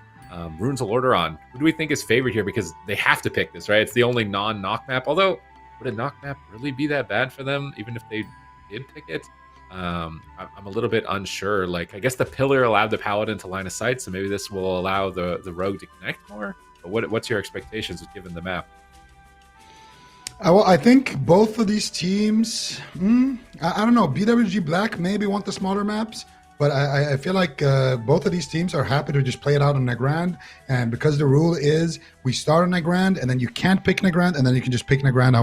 Runes of Lordaeron, who do we think is favored here? Because they have to pick this, right? It's the only non-knock map. Although, would a knock map really be that bad for them, even if they did pick it? I'm a little bit unsure. Like, I guess the Pillar allowed the Paladin to line of sight, so maybe this will allow the Rogue to connect more? But what's your expectations given the map? Well, I think both of these teams, I don't know, BWG Black maybe want the smaller maps. But I feel like both of these teams are happy to just play it out on Nagrand. And because the rule is we start on Nagrand, and then you can't pick Nagrand, and then you can just pick Nagrand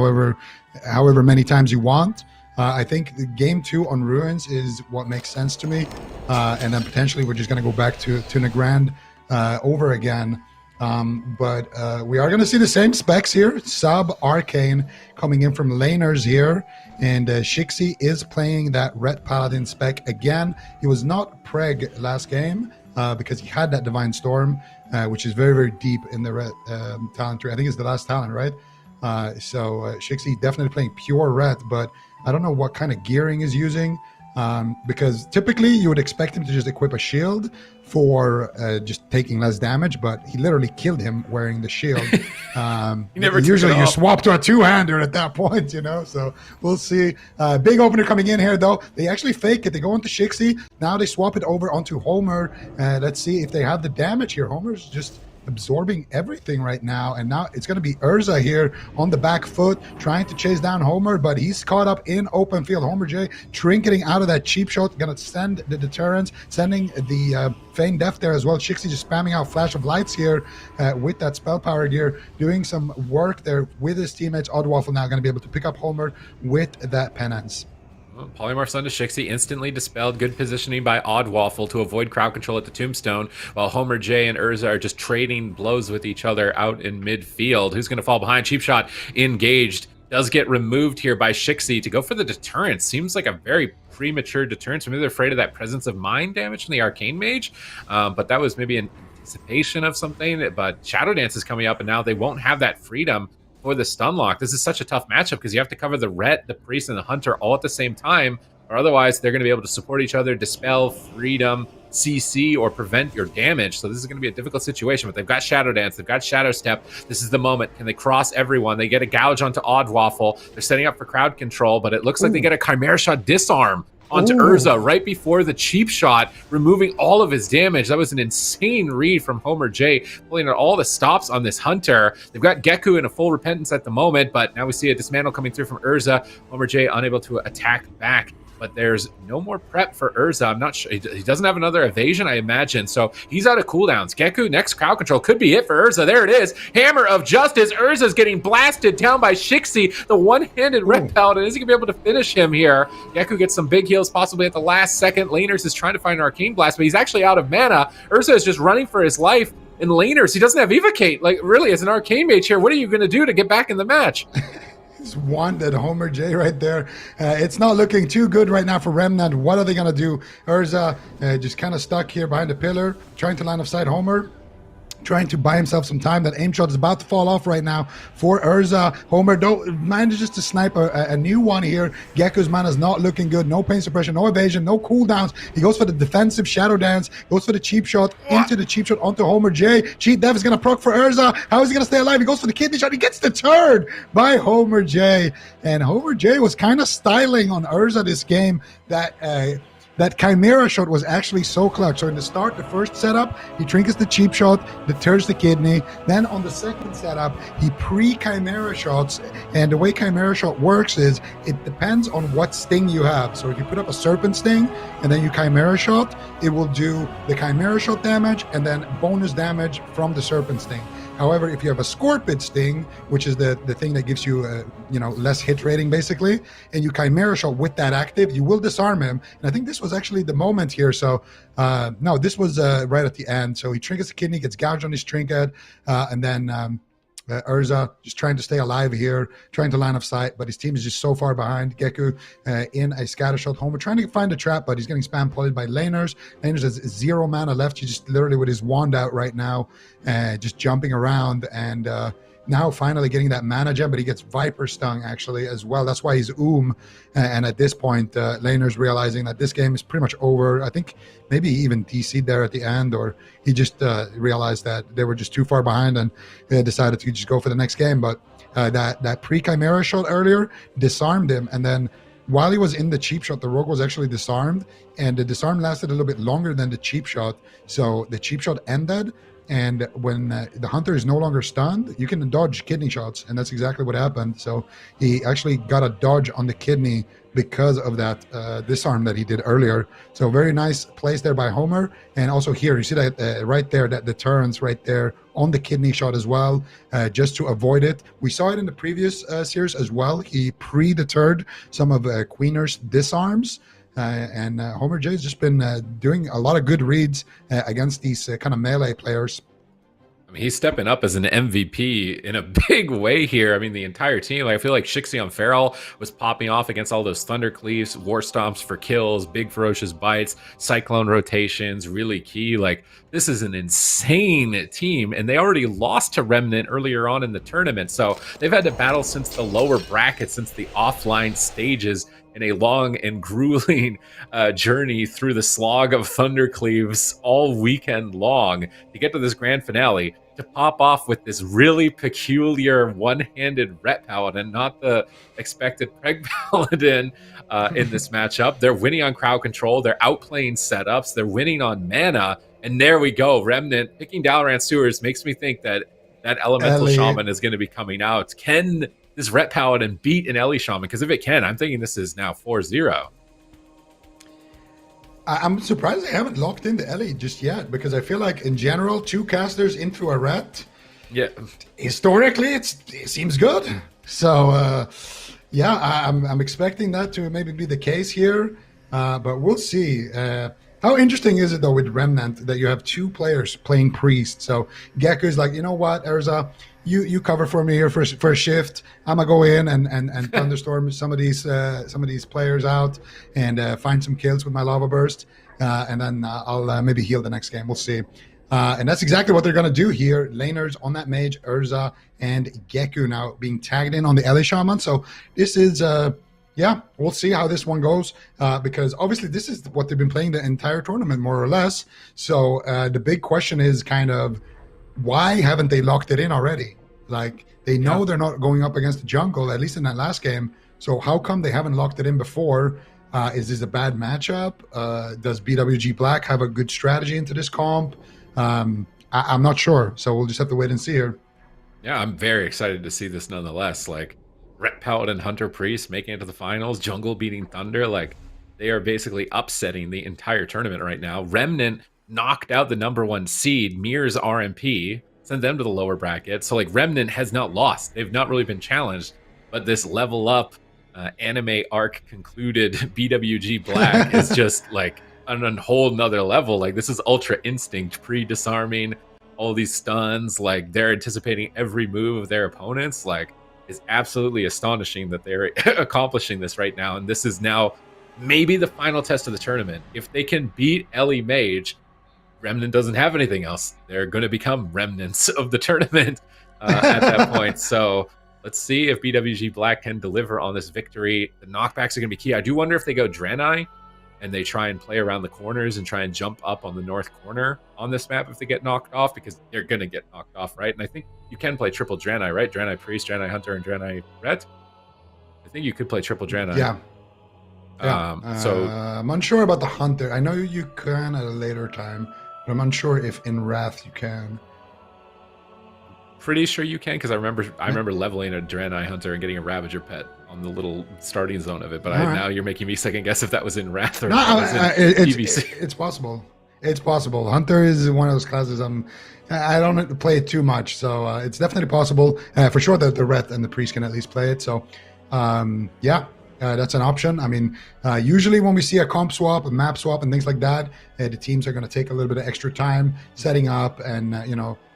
however many times you want. I think the game 2 on Ruins is what makes sense to me. And then potentially we're just going to go back to Nagrand over again. But we are going to see the same specs here. Sub-Arcane coming in from Laners here. And Shixi is playing that Ret Paladin spec again. He was not preg last game because he had that Divine Storm, which is very, very deep in the Ret talent tree. I think it's the last talent, right? So Shixi definitely playing pure Ret, but I don't know what kind of gearing he's using. Because typically you would expect him to just equip a shield for just taking less damage, but he literally killed him wearing the shield. Usually you swap to a two-hander at that point, you know, so we'll see. Big opener coming in here, though. They actually fake it. They go into Shixi. Now they swap it over onto Homer. Let's see if they have the damage here. Homer's just absorbing everything right now, and now it's going to be Urza here on the back foot trying to chase down Homer, but he's caught up in open field. Homer J trinketing out of that cheap shot, going to send the deterrence, sending the Feign Death there as well. Shixi just spamming out Flash of Lights here with that spell power gear, doing some work there with his teammates. Oddwaffle now going to be able to pick up Homer with that penance. Polymorphs onto Shixi, instantly dispelled. Good positioning by Oddwaffle to avoid crowd control at the Tombstone, while Homer J and Urza are just trading blows with each other out in midfield. Who's going to fall behind? Cheap shot engaged. Does get removed here by Shixi to go for the deterrence. Seems like a very premature deterrence. Maybe they're afraid of that presence of mind damage from the Arcane Mage, but that was maybe an anticipation of something. But Shadow Dance is coming up, and now they won't have that freedom for the stun lock. This is such a tough matchup because you have to cover the Ret, the Priest, and the Hunter all at the same time, or otherwise they're going to be able to support each other, dispel, freedom, CC, or prevent your damage. So this is going to be a difficult situation, but they've got Shadow Dance, they've got Shadow Step. This is the moment. Can they cross everyone? They get a gouge onto Odd Waffle. They're setting up for crowd control, but it looks like they get a Chimera Shot disarm onto Urza right before the cheap shot, removing all of his damage. That was an insane read from Homer J, pulling out all the stops on this Hunter. They've got Geku in a full repentance at the moment, but now we see a dismantle coming through from Urza. Homer J unable to attack back, but there's no more prep for Urza. I'm not sure. He doesn't have another evasion, I imagine. So he's out of cooldowns. Geku, next crowd control could be it for Urza. There it is. Hammer of Justice. Urza's getting blasted down by Shixi, the one-handed Red Paladin. Is he going to be able to finish him here? Geku gets some big heals possibly at the last second. Laners is trying to find an Arcane Blast, but he's actually out of mana. Urza is just running for his life. In Laners, he doesn't have Evocate. Like, really, as an Arcane Mage here, what are you going to do to get back in the match? He's wanted Homer J right there. It's not looking too good right now for Remnant. What are they going to do? Urza just kind of stuck here behind the pillar, trying to line of sight Homer, trying to buy himself some time. That aim shot is about to fall off right now for Urza. Homer manages to snipe a new one here. Geku's mana is not looking good. No pain suppression, no evasion, no cooldowns. He goes for the defensive Shadow Dance, goes for the cheap shot, into the cheap shot onto Homer J. Cheat Dev is going to proc for Urza. How is he going to stay alive? He goes for the kidney shot. He gets deterred by Homer J. And Homer J was kind of styling on Urza this game that Chimera Shot was actually so clutch. So in the start, the first setup, he trinkets the cheap shot, deters the kidney. Then on the second setup, he pre-Chimera Shots. And the way Chimera Shot works is it depends on what sting you have. So if you put up a Serpent Sting and then you Chimera Shot, it will do the Chimera Shot damage and then bonus damage from the Serpent Sting. However, if you have a Scorpid Sting, which is the thing that gives you, less hit rating basically, and you Chimera Shot with that active, you will disarm him. And I think this was actually the moment here. So, no, this was right at the end. So he trinkets the kidney, gets gouged on his trinket, and then Urza just trying to stay alive here, trying to line of sight, but his team is just so far behind. Geku in a scatter shot. Homer trying to find a trap, but he's getting spam played by Laners. Laners has 0 mana left. He's just literally with his wand out right now, just jumping around, and now finally getting that mana gem, but he gets Viper Stung actually as well. That's why he's and at this point, Laners realizing that this game is pretty much over. I think maybe he even DC'd there at the end, or he just realized that they were just too far behind and decided to just go for the next game. But that pre-Chimera shot earlier disarmed him, and then while he was in the cheap shot, the rogue was actually disarmed, and the disarm lasted a little bit longer than the cheap shot. So the cheap shot ended, and when the hunter is no longer stunned, you can dodge kidney shots, and that's exactly what happened. So he actually got a dodge on the kidney because of that disarm that he did earlier. So very nice place there by Homer. And also here, you see that right there, that deterrence right there on the kidney shot as well, just to avoid it. We saw it in the previous series as well. He pre-deterred some of Queener's disarms. And Homer J has just been doing a lot of good reads against these kind of melee players. I mean, he's stepping up as an MVP in a big way here. I mean, the entire team, I feel like Shixi on Feral was popping off against all those Thunder Cleaves, War Stomps for kills, big ferocious bites, Cyclone rotations, really key. Like, this is an insane team, and they already lost to Remnant earlier on in the tournament. So they've had to battle since the lower bracket, since the offline stages, in a long and grueling journey through the slog of Thundercleaves all weekend long to get to this grand finale, to pop off with this really peculiar one-handed Ret Paladin, not the expected Preg Paladin in this matchup. They're winning on crowd control, they're outplaying setups, they're winning on mana, and there we go. Remnant picking Dalaran Sewers makes me think that Elemental Shaman is going to be coming out. Can this Ret Paladin beat an Ellie Shaman? Because if it can, I'm thinking this is now 4-0. I'm surprised they haven't locked in the Ellie just yet, because I feel like in general, 2 casters into a Ret, historically it seems good. So I'm expecting that to maybe be the case here, but we'll see. How interesting is it though with Remnant that you have 2 players playing Priest? So Geku's like, you know what, Urza, you cover for me here for a shift. I'm gonna go in and thunderstorm some of these players out and find some kills with my lava burst, and then I'll maybe heal the next game. We'll see. And that's exactly what they're going to do here. Laners on that mage, Urza and Geku now being tagged in on the Ellie Shaman. So this is, yeah, we'll see how this one goes, because obviously this is what they've been playing the entire tournament, more or less. So the big question is kind of, why haven't they locked it in already? Like, they know they're not going up against the jungle, at least in that last game. So how come they haven't locked it in before? Is this a bad matchup? Does BWG Black have a good strategy into this comp? I'm not sure. So we'll just have to wait and see here. Yeah, I'm very excited to see this nonetheless. Like, Ret Paladin, Hunter Priest making it to the finals, Jungle beating Thunder. Like, they are basically upsetting the entire tournament right now. Remnant knocked out the #1 seed, Mirror's RMP, sent them to the lower bracket. So, like, Remnant has not lost. They've not really been challenged. But this level up, anime arc concluded BWG Black is just, like, on a whole nother level. Like, this is Ultra Instinct, pre-disarming, all these stuns. Like, they're anticipating every move of their opponents. Like, it's absolutely astonishing that they're accomplishing this right now. And this is now maybe the final test of the tournament. If they can beat Ellie Mage, Remnant doesn't have anything else. They're going to become remnants of the tournament at that point. So let's see if BWG Black can deliver on this victory. The knockbacks are going to be key. I do wonder if they go Draenei and they try and play around the corners and try and jump up on the north corner on this map if they get knocked off, because they're going to get knocked off, right? And I think you can play triple Draenei, right? Draenei Priest, Draenei Hunter, and Draenei Ret. I think you could play triple Draenei. Yeah. So I'm unsure about the Hunter. I know you can at a later time, but I'm unsure if in Wrath you can. pretty sure you can, because I remember leveling a Draenei Hunter and getting a Ravager pet on the little starting zone of it. But now you're making me second guess if that was in Wrath or it's possible. It's possible. Hunter is one of those classes I don't play it too much, so it's definitely possible. For sure that the Wrath and the Priest can at least play it. So that's an option. I mean, usually when we see a comp swap, a map swap, and things like that, the teams are going to take a little bit of extra time setting up, and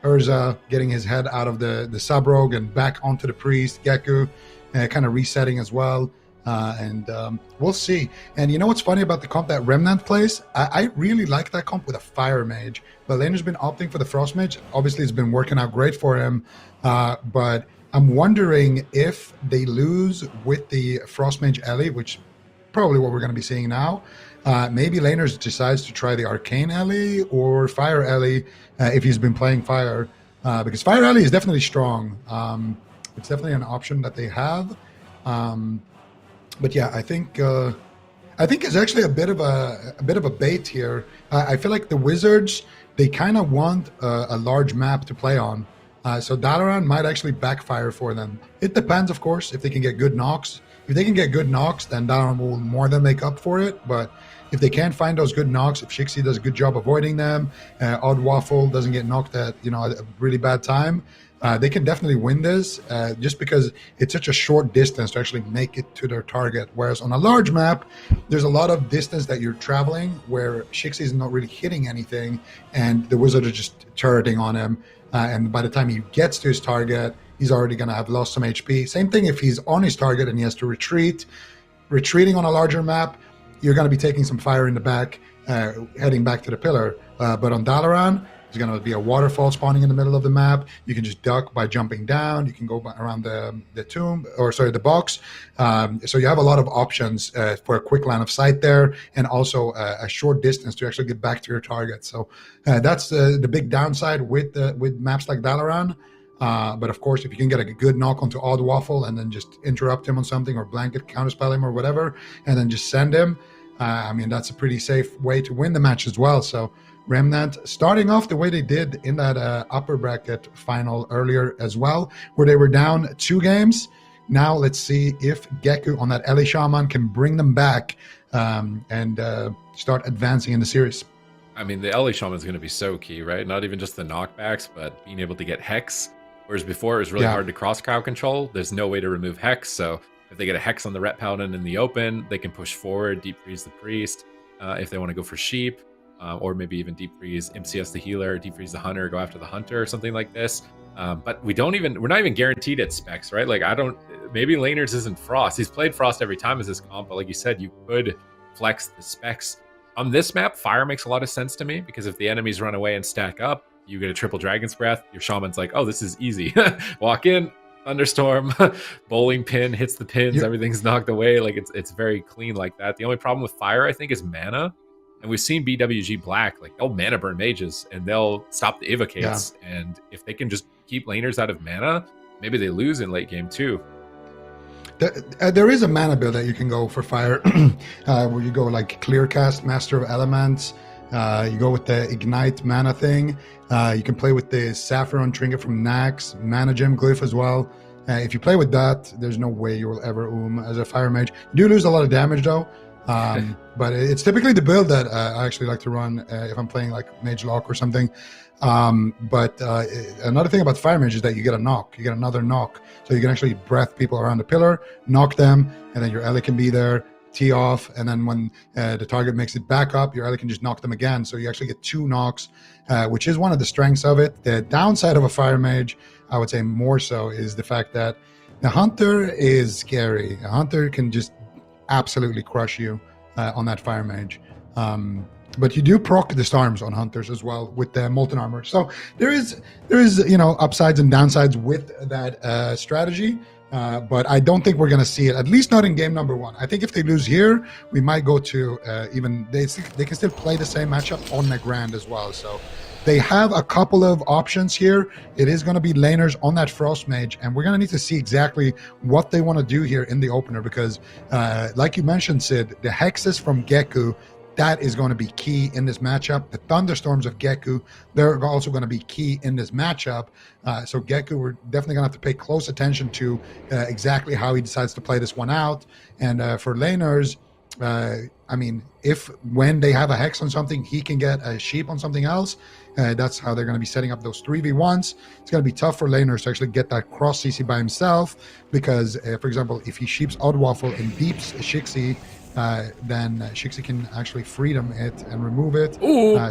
Urza getting his head out of the sub rogue and back onto the Priest, Geku kind of resetting as well. And we'll see. And you know what's funny about the comp that Remnant plays? I really like that comp with a Fire Mage. But Laner's been opting for the Frost Mage. Obviously, it's been working out great for him. But I'm wondering if they lose with the Frost Mage Ellie, which probably what we're going to be seeing now. Maybe Laners decides to try the Arcane Ellie or Fire Ellie if he's been playing Fire. Because Fire Ellie is definitely strong. It's definitely an option that they have. But yeah, I think it's actually a bit of a bait here. I feel like the Wizards, they kind of want a large map to play on. So Dalaran might actually backfire for them. It depends, of course, if they can get good knocks. If they can get good knocks, then Dalaran will more than make up for it. But if they can't find those good knocks, if Shixi does a good job avoiding them, Odd Waffle doesn't get knocked at a really bad time, they can definitely win this just because it's such a short distance to actually make it to their target. Whereas on a large map, there's a lot of distance that you're traveling where Shixi is not really hitting anything and the Wizard are just turreting on him. And by the time he gets to his target, he's already going to have lost some HP. Same thing if he's on his target and he has to retreat. Retreating on a larger map, you're going to be taking some fire in the back, heading back to the pillar. But on Dalaran, there's going to be a waterfall spawning in the middle of the map. You can just duck by jumping down. You can go around the box. So you have a lot of options for a quick line of sight there, and also a short distance to actually get back to your target. So that's the big downside with maps like Dalaran. But of course, if you can get a good knock onto Odd Waffle and then just interrupt him on something or blanket counterspell him or whatever, and then just send him, that's a pretty safe way to win the match as well. So Remnant starting off the way they did in that upper bracket final earlier as well, where they were down 2 games. Now let's see if Geku on that Ellie Shaman can bring them back and start advancing in the series. I mean, the Ellie Shaman is going to be so key, right? Not even just the knockbacks, but being able to get Hex. Whereas before, it was really hard to cross crowd control. There's no way to remove Hex. So if they get a Hex on the Ret Paladin in the open, they can push forward, deep freeze the Priest. If they want to go for Sheep, or maybe even deep freeze MCS the healer, deep freeze the hunter, go after the hunter or something like this. But we're not even guaranteed at specs, right? Like maybe Laners isn't Frost. He's played Frost every time as his comp, but like you said, you could flex the specs On this map, fire makes a lot of sense to me because if the enemies run away and stack up, you get a triple Dragon's Breath. Your shaman's like, oh, this is easy. Walk in, thunderstorm, bowling pin hits the pins, everything's knocked away. Like it's very clean like that. The only problem with fire, I think, is mana. And we've seen BWG Black, like they'll mana burn mages and they'll stop the evocates. Yeah. And if they can just keep laners out of mana, maybe they lose in late game too. There is a mana build that you can go for fire, where you go like Clearcast, Master of Elements. You go with the Ignite mana thing. You can play with the Saffron Trinket from Nax, Mana Gem Glyph as well. If you play with that, there's no way you will ever as a fire mage. You do lose a lot of damage though, but it's typically the build that I actually like to run if I'm playing like Mage Lock or something. But another thing about the fire mage is that you get a knock. You get another knock. So you can actually breath people around the pillar, knock them, and then your Ellie can be there, tee off, and then when the target makes it back up, your Ellie can just knock them again. So you actually get 2 knocks, which is one of the strengths of it. The downside of a fire mage, I would say more so, is the fact that the hunter is scary. A hunter can just absolutely crush you on that fire mage. But you do proc the storms on hunters as well with the molten armor. So there is upsides and downsides with that strategy. But I don't think we're going to see it, at least not in game number 1. I think if they lose here, we might go to they can still play the same matchup on the Grand as well. So they have a couple of options here. It is going to be laners on that Frost Mage, and we're going to need to see exactly what they want to do here in the opener because, like you mentioned, Sid, the Hexes from Geku, that is going to be key in this matchup. The Thunderstorms of Geku, they're also going to be key in this matchup. So Geku, we're definitely going to have to pay close attention to exactly how he decides to play this one out. And for laners, I mean, when they have a Hex on something, he can get a Sheep on something else. That's how they're going to be setting up those 3v1s. It's going to be tough for laners to actually get that cross CC by himself because, for example, if he Sheeps Oddwaffle and deeps Shixie, then Shixie can actually freedom it and remove it.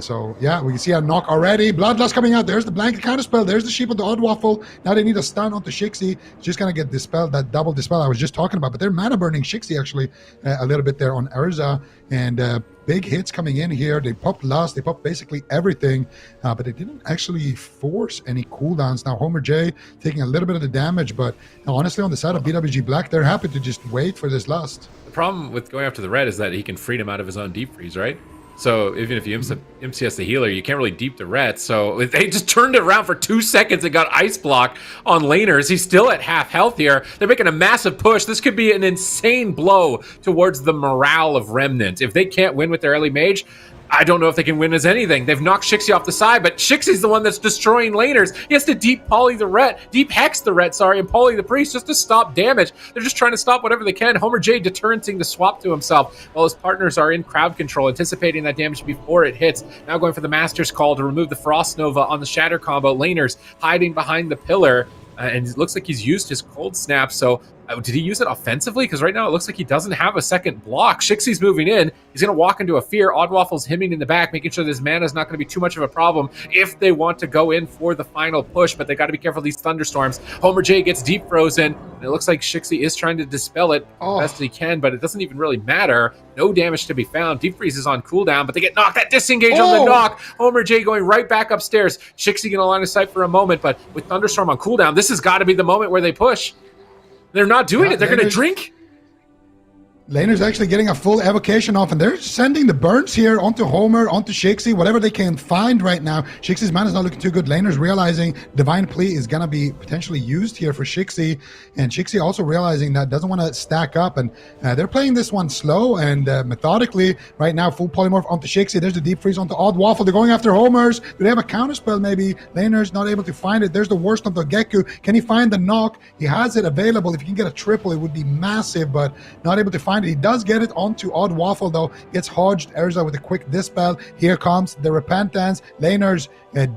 So yeah, we can see a knock already. Bloodlust coming out. There's the blanket counterspell. There's the Sheep of the Oddwaffle. Now they need a stun onto Shixie. It's just gonna get dispelled, that double dispel I was just talking about. But they're mana burning Shixie actually a little bit there on Urza, and big hits coming in here. They popped Lust, they popped basically everything, but they didn't actually force any cooldowns. Now Homer J taking a little bit of the damage, but honestly on the side of BWG Black, they're happy to just wait for this Lust. The problem with going after the red is that he can freedom out of his own deep freeze, right? So even if you MCS the healer, you can't really deep the ret. So they just turned it around for 2 seconds and got ice block on laners. He's still at half health here. They're making a massive push. This could be an insane blow towards the morale of Remnant. If they can't win with their early mage, I don't know if they can win as anything. They've knocked Shixie off the side, but Shixie's the one that's destroying laners. He has to deep hex the ret, and poly the priest just to stop damage. They're just trying to stop whatever they can. Homer J deterrencing to swap to himself while his partners are in crowd control, anticipating that damage before it hits. Now going for the Master's Call to remove the Frost Nova on the Shatter combo. Laners hiding behind the pillar. And it looks like he's used his cold snap. So did he use it offensively? Because right now it looks like he doesn't have a second block. Shixie's moving in. He's going to walk into a fear. Oddwaffle's hemming in the back, making sure this mana is not going to be too much of a problem if they want to go in for the final push. But they got to be careful of these thunderstorms. Homer J gets deep frozen. And it looks like Shixie is trying to dispel it best he can, but it doesn't even really matter. No damage to be found. Deep freeze is on cooldown, but they get knocked. That disengage on the knock. Homer J going right back upstairs. Shixie going to line of sight for a moment, but with thunderstorm on cooldown, this has got to be the moment where they push. They're not doing it. They're going to drink. Laner's actually getting a full evocation off, and they're sending the burns here onto Homer, onto Shixie, whatever they can find right now. Shixie's mana is not looking too good. Laner's realizing Divine Plea is going to be potentially used here for Shixie, and Shixie also realizing that doesn't want to stack up, and they're playing this one slow and methodically right now. Full polymorph onto Shixie. There's the deep freeze onto Oddwaffle. They're going after Homers. Do they have a counterspell maybe? Laner's not able to find it. There's the worst of the Geku. Can he find the knock? He has it available. If he can get a triple, it would be massive, but not able to find it. He does get it onto Oddwaffle though. Gets hodged. Urza with a quick dispel. Here comes the Repentance. Laners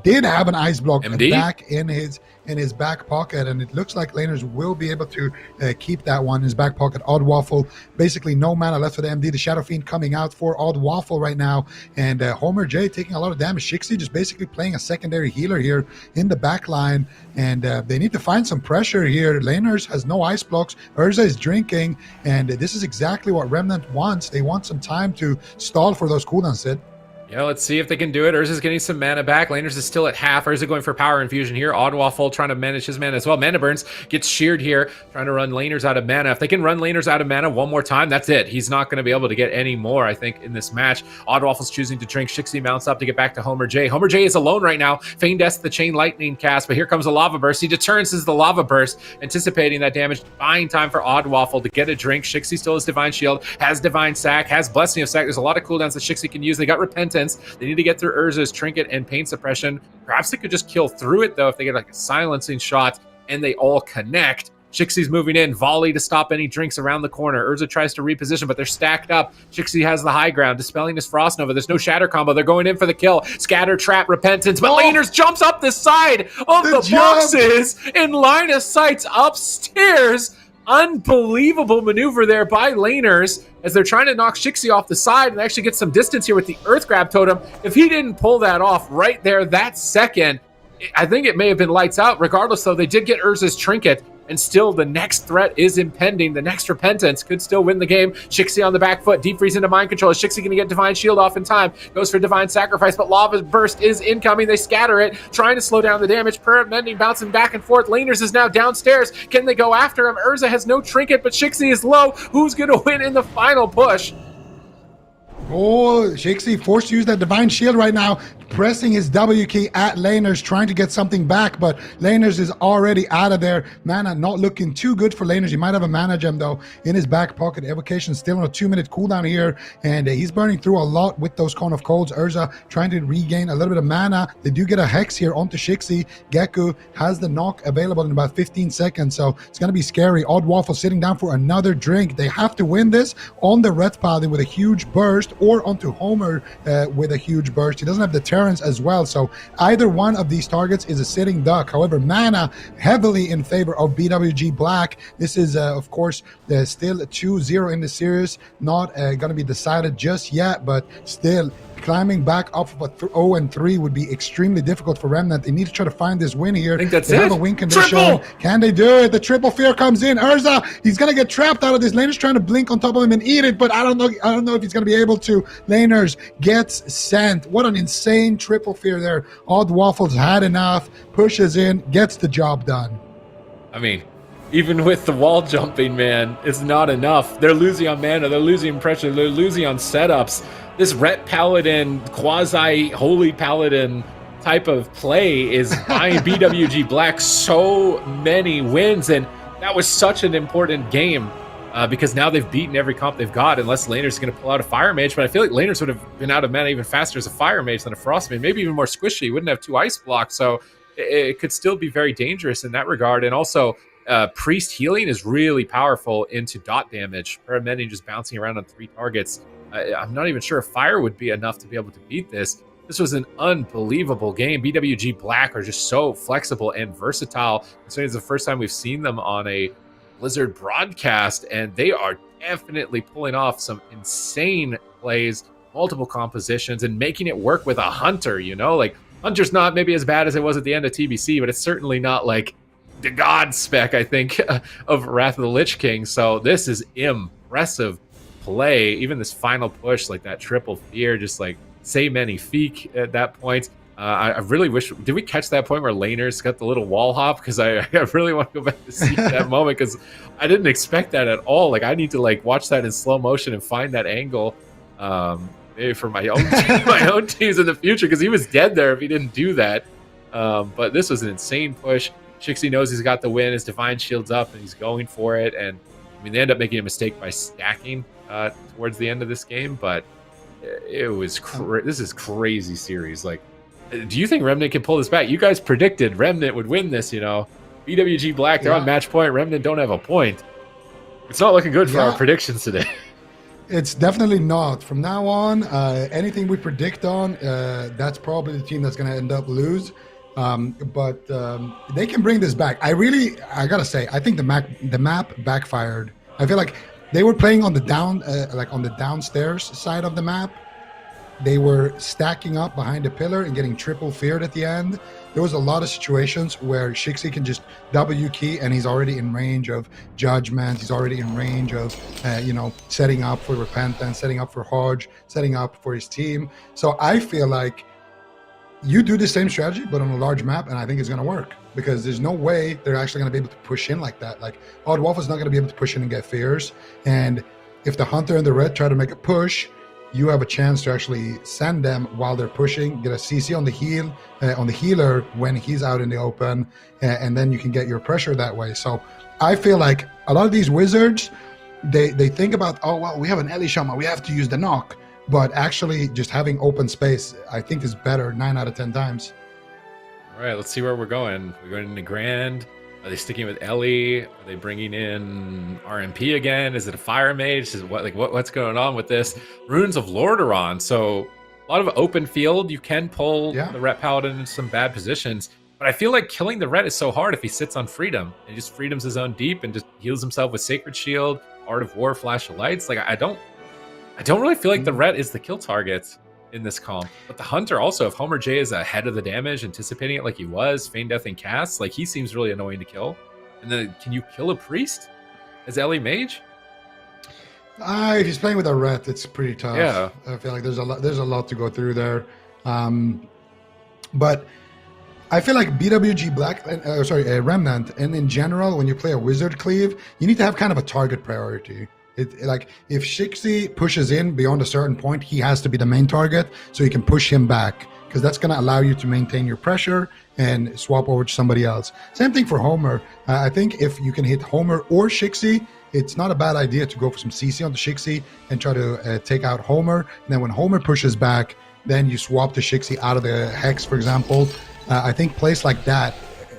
did have an ice block back in his in his back pocket, and it looks like laners will be able to keep that one in his back pocket. Odd Waffle, basically no mana left for the MD. The Shadow Fiend coming out for Odd Waffle right now, and Homer J taking a lot of damage. Shixi just basically playing a secondary healer here in the back line, and they need to find some pressure here. Laners has no ice blocks. Urza is drinking, and this is exactly what Remnant wants. They want some time to stall for those cooldowns, Sid. Yeah, let's see if they can do it. Urza's getting some mana back. Laners is still at half. Urza going for power infusion here. Odd Waffle trying to manage his mana as well. Mana burns, gets sheared here, trying to run laners out of mana. If they can run laners out of mana one more time, that's it. He's not going to be able to get any more, I think, in this match. Odd Waffle's choosing to drink. Shixi mounts up to get back to Homer J. Homer J is alone right now. Feigned Death the Chain Lightning cast, but here comes a Lava Burst. He deterrents as the Lava Burst, anticipating that damage. Buying time for Odd Waffle to get a drink. Shixi still has Divine Shield, has Divine Sack, has Blessing of Sack. There's a lot of cooldowns that Shixi can use. They got Repentance. They need to get through Urza's Trinket and Pain Suppression. Perhaps they could just kill through it, though, if they get like a silencing shot and they all connect. Shixi's moving in, volley to stop any drinks around the corner. Urza tries to reposition, but they're stacked up. Shixi has the high ground, dispelling his Frost Nova. There's no Shatter combo. They're going in for the kill. Scatter, Trap, Repentance, but Laners jumps up the side of the boxes in line of sight upstairs. Unbelievable maneuver there by Laners as they're trying to knock Shixi off the side and actually get some distance here with the Earth Grab Totem. If he didn't pull that off right there that second, I think it may have been lights out. Regardless, though, they did get Urza's Trinket, and still the next threat is impending. The next Repentance could still win the game. Shixi on the back foot, deep freeze into Mind Control. Is Shixi going to get Divine Shield off in time? Goes for Divine Sacrifice, but Lava Burst is incoming. They scatter it, trying to slow down the damage. Permanent Mending bouncing back and forth. Laners is now downstairs. Can they go after him? Urza has no Trinket, but Shixi is low. Who's going to win in the final push? Oh, Shixi forced to use that Divine Shield right now, pressing his W key at Laners, trying to get something back, but Laners is already out of there. Mana not looking too good for Laners. He might have a mana gem, though, in his back pocket. Evocation still on a 2-minute cooldown here, and he's burning through a lot with those Cone of Colds. Urza trying to regain a little bit of mana. They do get a Hex here onto Shixi. Gekko has the knock available in about 15 seconds, so it's going to be scary. Odd Waffle sitting down for another drink. They have to win this on the Red Paladin with a huge burst, or onto Homer with a huge burst. He doesn't have deterrence as well, so either one of these targets is a sitting duck. However, mana heavily in favor of BWG Black. This is of course still 2-0 in the series, not going to be decided just yet, but still climbing back up of a 0-3 would be extremely difficult for Remnant. They need to try to find this win here. I think that's they it. have a win condition. Triple! Can they do it? The triple fear comes in. Urza, he's gonna get trapped out of this. Laners trying to blink on top of him and eat it, but I don't know if he's gonna be able to. Laners gets sent. What an insane triple fear there. Odd Waffles had enough, pushes in, gets the job done. I mean, even with the wall jumping, man, it's not enough. They're losing on mana, they're losing pressure, they're losing on setups. This Ret Paladin, quasi-Holy Paladin type of play is buying BWG Black so many wins, and that was such an important game because now they've beaten every comp they've got, unless Laners going to pull out a Fire Mage, but I feel like Laners would have been out of mana even faster as a Fire Mage than a Frost Mage, maybe even more squishy. Wouldn't have 2 ice blocks, so it could still be very dangerous in that regard. And also, Priest healing is really powerful into dot damage. Paramending just bouncing around on 3 targets. I'm not even sure if fire would be enough to be able to beat this. This was an unbelievable game. BWG Black are just so flexible and versatile. It's the first time we've seen them on a Blizzard broadcast, and they are definitely pulling off some insane plays, multiple compositions, and making it work with a Hunter, you know? Like, Hunter's not maybe as bad as it was at the end of TBC, but it's certainly not like the God spec, I think, of Wrath of the Lich King. So this is impressive play. Even this final push, like that triple fear, just like say many feek at that point. I really wish, did we catch that point where Laners got the little wall hop? Because I really want to go back to see that moment, because I didn't expect that at all. Like, I need to like watch that in slow motion and find that angle maybe for my own teams in the future, because he was dead there if he didn't do that. But this was an insane push. Shixi knows he's got the win. His Divine Shield's up and he's going for it. And I mean, they end up making a mistake by stacking towards the end of this game, but it was this is crazy series. Like, do you think Remnant can pull this back? You guys predicted Remnant would win this, you know. BWG Black, they're on match point. Remnant don't have a point. It's not looking good for our predictions today. It's definitely not. From now on, anything we predict on, that's probably the team that's going to end up lose. But they can bring this back. I gotta say, I think the map backfired. I feel like they were playing on the on the downstairs side of the map. They were stacking up behind a pillar and getting triple feared at the end. There was a lot of situations where Shixi can just W key and he's already in range of Judgment. He's already in range of, setting up for Repentance, setting up for Hodge, setting up for his team. So I feel like you do the same strategy, but on a large map, and I think it's going to work because there's no way they're actually going to be able to push in like that. Like, Odd Waffle's not going to be able to push in and get fears. And if the Hunter and the Red try to make a push, you have a chance to actually send them while they're pushing, get a CC on the healer when he's out in the open, and then you can get your pressure that way. So I feel like a lot of these wizards, they think about, oh, well, we have an Ellie Shaman, we have to use the knock. But actually just having open space, I think is better 9 out of 10 times. All right, let's see where we're going. We're going into Grand. Are they sticking with Ellie? Are they bringing in RMP again? Is it a Fire Mage? What's going on with this? Runes of Lordaeron. So a lot of open field. You can pull the Ret Paladin into some bad positions. But I feel like killing the Ret is so hard if he sits on Freedom. And he just Freedoms his own deep and just heals himself with Sacred Shield, Art of War, Flash of Lights. Like, I don't really feel like the Ret is the kill target in this comp. But the Hunter also, if Homer J is ahead of the damage, anticipating it like he was, Feign Death and Cast, like he seems really annoying to kill. And then can you kill a Priest as Ellie Mage? If he's playing with a Ret, it's pretty tough. Yeah. I feel like there's a lot to go through there. But I feel like BWG Remnant, and in general, when you play a Wizard Cleave, you need to have kind of a target priority. Like if Shixi pushes in beyond a certain point, he has to be the main target, so you can push him back, because that's going to allow you to maintain your pressure and swap over to somebody else. Same thing for Homer. I think if you can hit Homer or Shixi, it's not a bad idea to go for some CC on the Shixi and try to take out Homer. And then when Homer pushes back, then you swap the Shixi out of the Hex, for example. I think plays like that,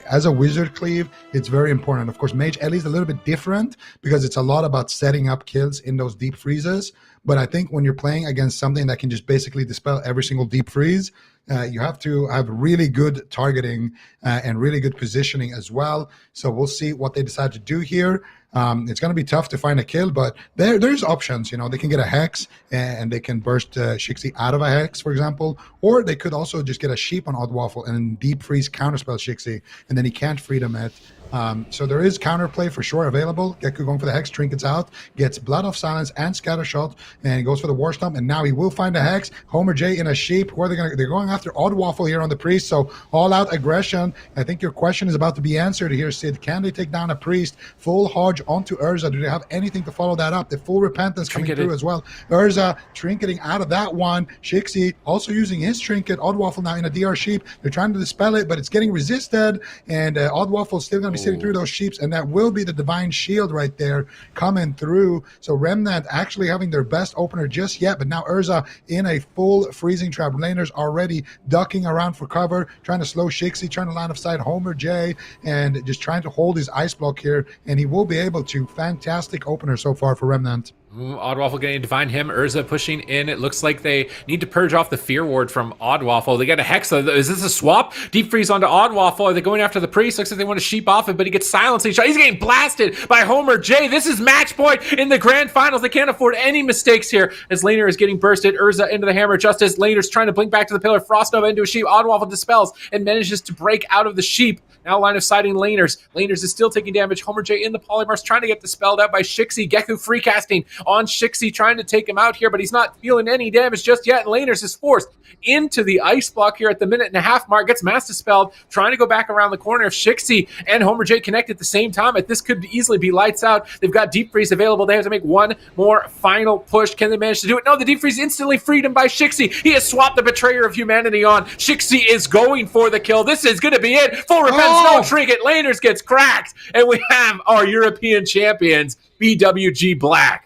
as a Wizard Cleave, it's very important. Of course, Mage Ellie is a little bit different because it's a lot about setting up kills in those deep freezes. But I think when you're playing against something that can just basically dispel every single deep freeze, you have to have really good targeting and really good positioning as well. So we'll see what they decide to do here. It's going to be tough to find a kill, but there's options. They can get a Hex and they can burst Shixi out of a Hex, for example, or they could also just get a Sheep on Odd Waffle and deep freeze counterspell Shixi, and then he can't Freedom it. So there is counterplay for sure available. Gekko going for the Hex, trinkets out, gets Blood of Silence and Scatter Shot, and he goes for the War Stomp, and now he will find a Hex. Homer J in a Sheep. Who are they they're going after Odd Waffle here on the Priest, so all out aggression. I think your question is about to be answered here, Sid. Can they take down a Priest? Full Hodge onto Urza. Do they have anything to follow that up? The full Repentance coming through as well. Urza trinketing out of that one. Shixi also using his trinket. Odd Waffle now in a DR Sheep. They're trying to dispel it, but it's getting resisted, and Odd Waffle is still going to be sitting through those Sheeps, and that will be the Divine Shield right there coming through. So Remnant actually having their best opener just yet, but now Urza in a full freezing trap. Laners already ducking around for cover, trying to slow Shixi, trying to line of sight Homer J, and just trying to hold his ice block here, and he will be able to. Fantastic opener so far for Remnant. Odd Waffle getting Divine Hymn, Urza pushing in. It looks like they need to purge off the Fear Ward from Odd Waffle. They got a Hex. Is this a swap? Deep Freeze onto Odd Waffle. Are they going after the Priest? Looks like they want to sheep off it, but he gets silenced. He's getting blasted by Homer J. This is match point in the grand finals. They can't afford any mistakes here as Laner is getting bursted. Urza into the hammer just as Laner's trying to blink back to the pillar. Frost Nova into a Sheep. Odd Waffle dispels and manages to break out of the Sheep. Now line of sighting Laners. Laners is still taking damage. Homer J in the Polymorphs trying to get dispelled out by Shixi. Gekko free casting on Shixi, trying to take him out here, but he's not feeling any damage just yet. And Laners is forced into the ice block here at the minute and a half mark. Gets mass dispelled, trying to go back around the corner. If Shixi and Homer J connect at the same time, this could easily be lights out. They've got Deep Freeze available. They have to make one more final push. Can they manage to do it? No, the Deep Freeze instantly freed him by Shixi. He has swapped the Betrayer of Humanity on. Shixi is going for the kill. This is going to be it. Full Repentance, no trinket. Laners gets cracked, and we have our European champions, BWG Black.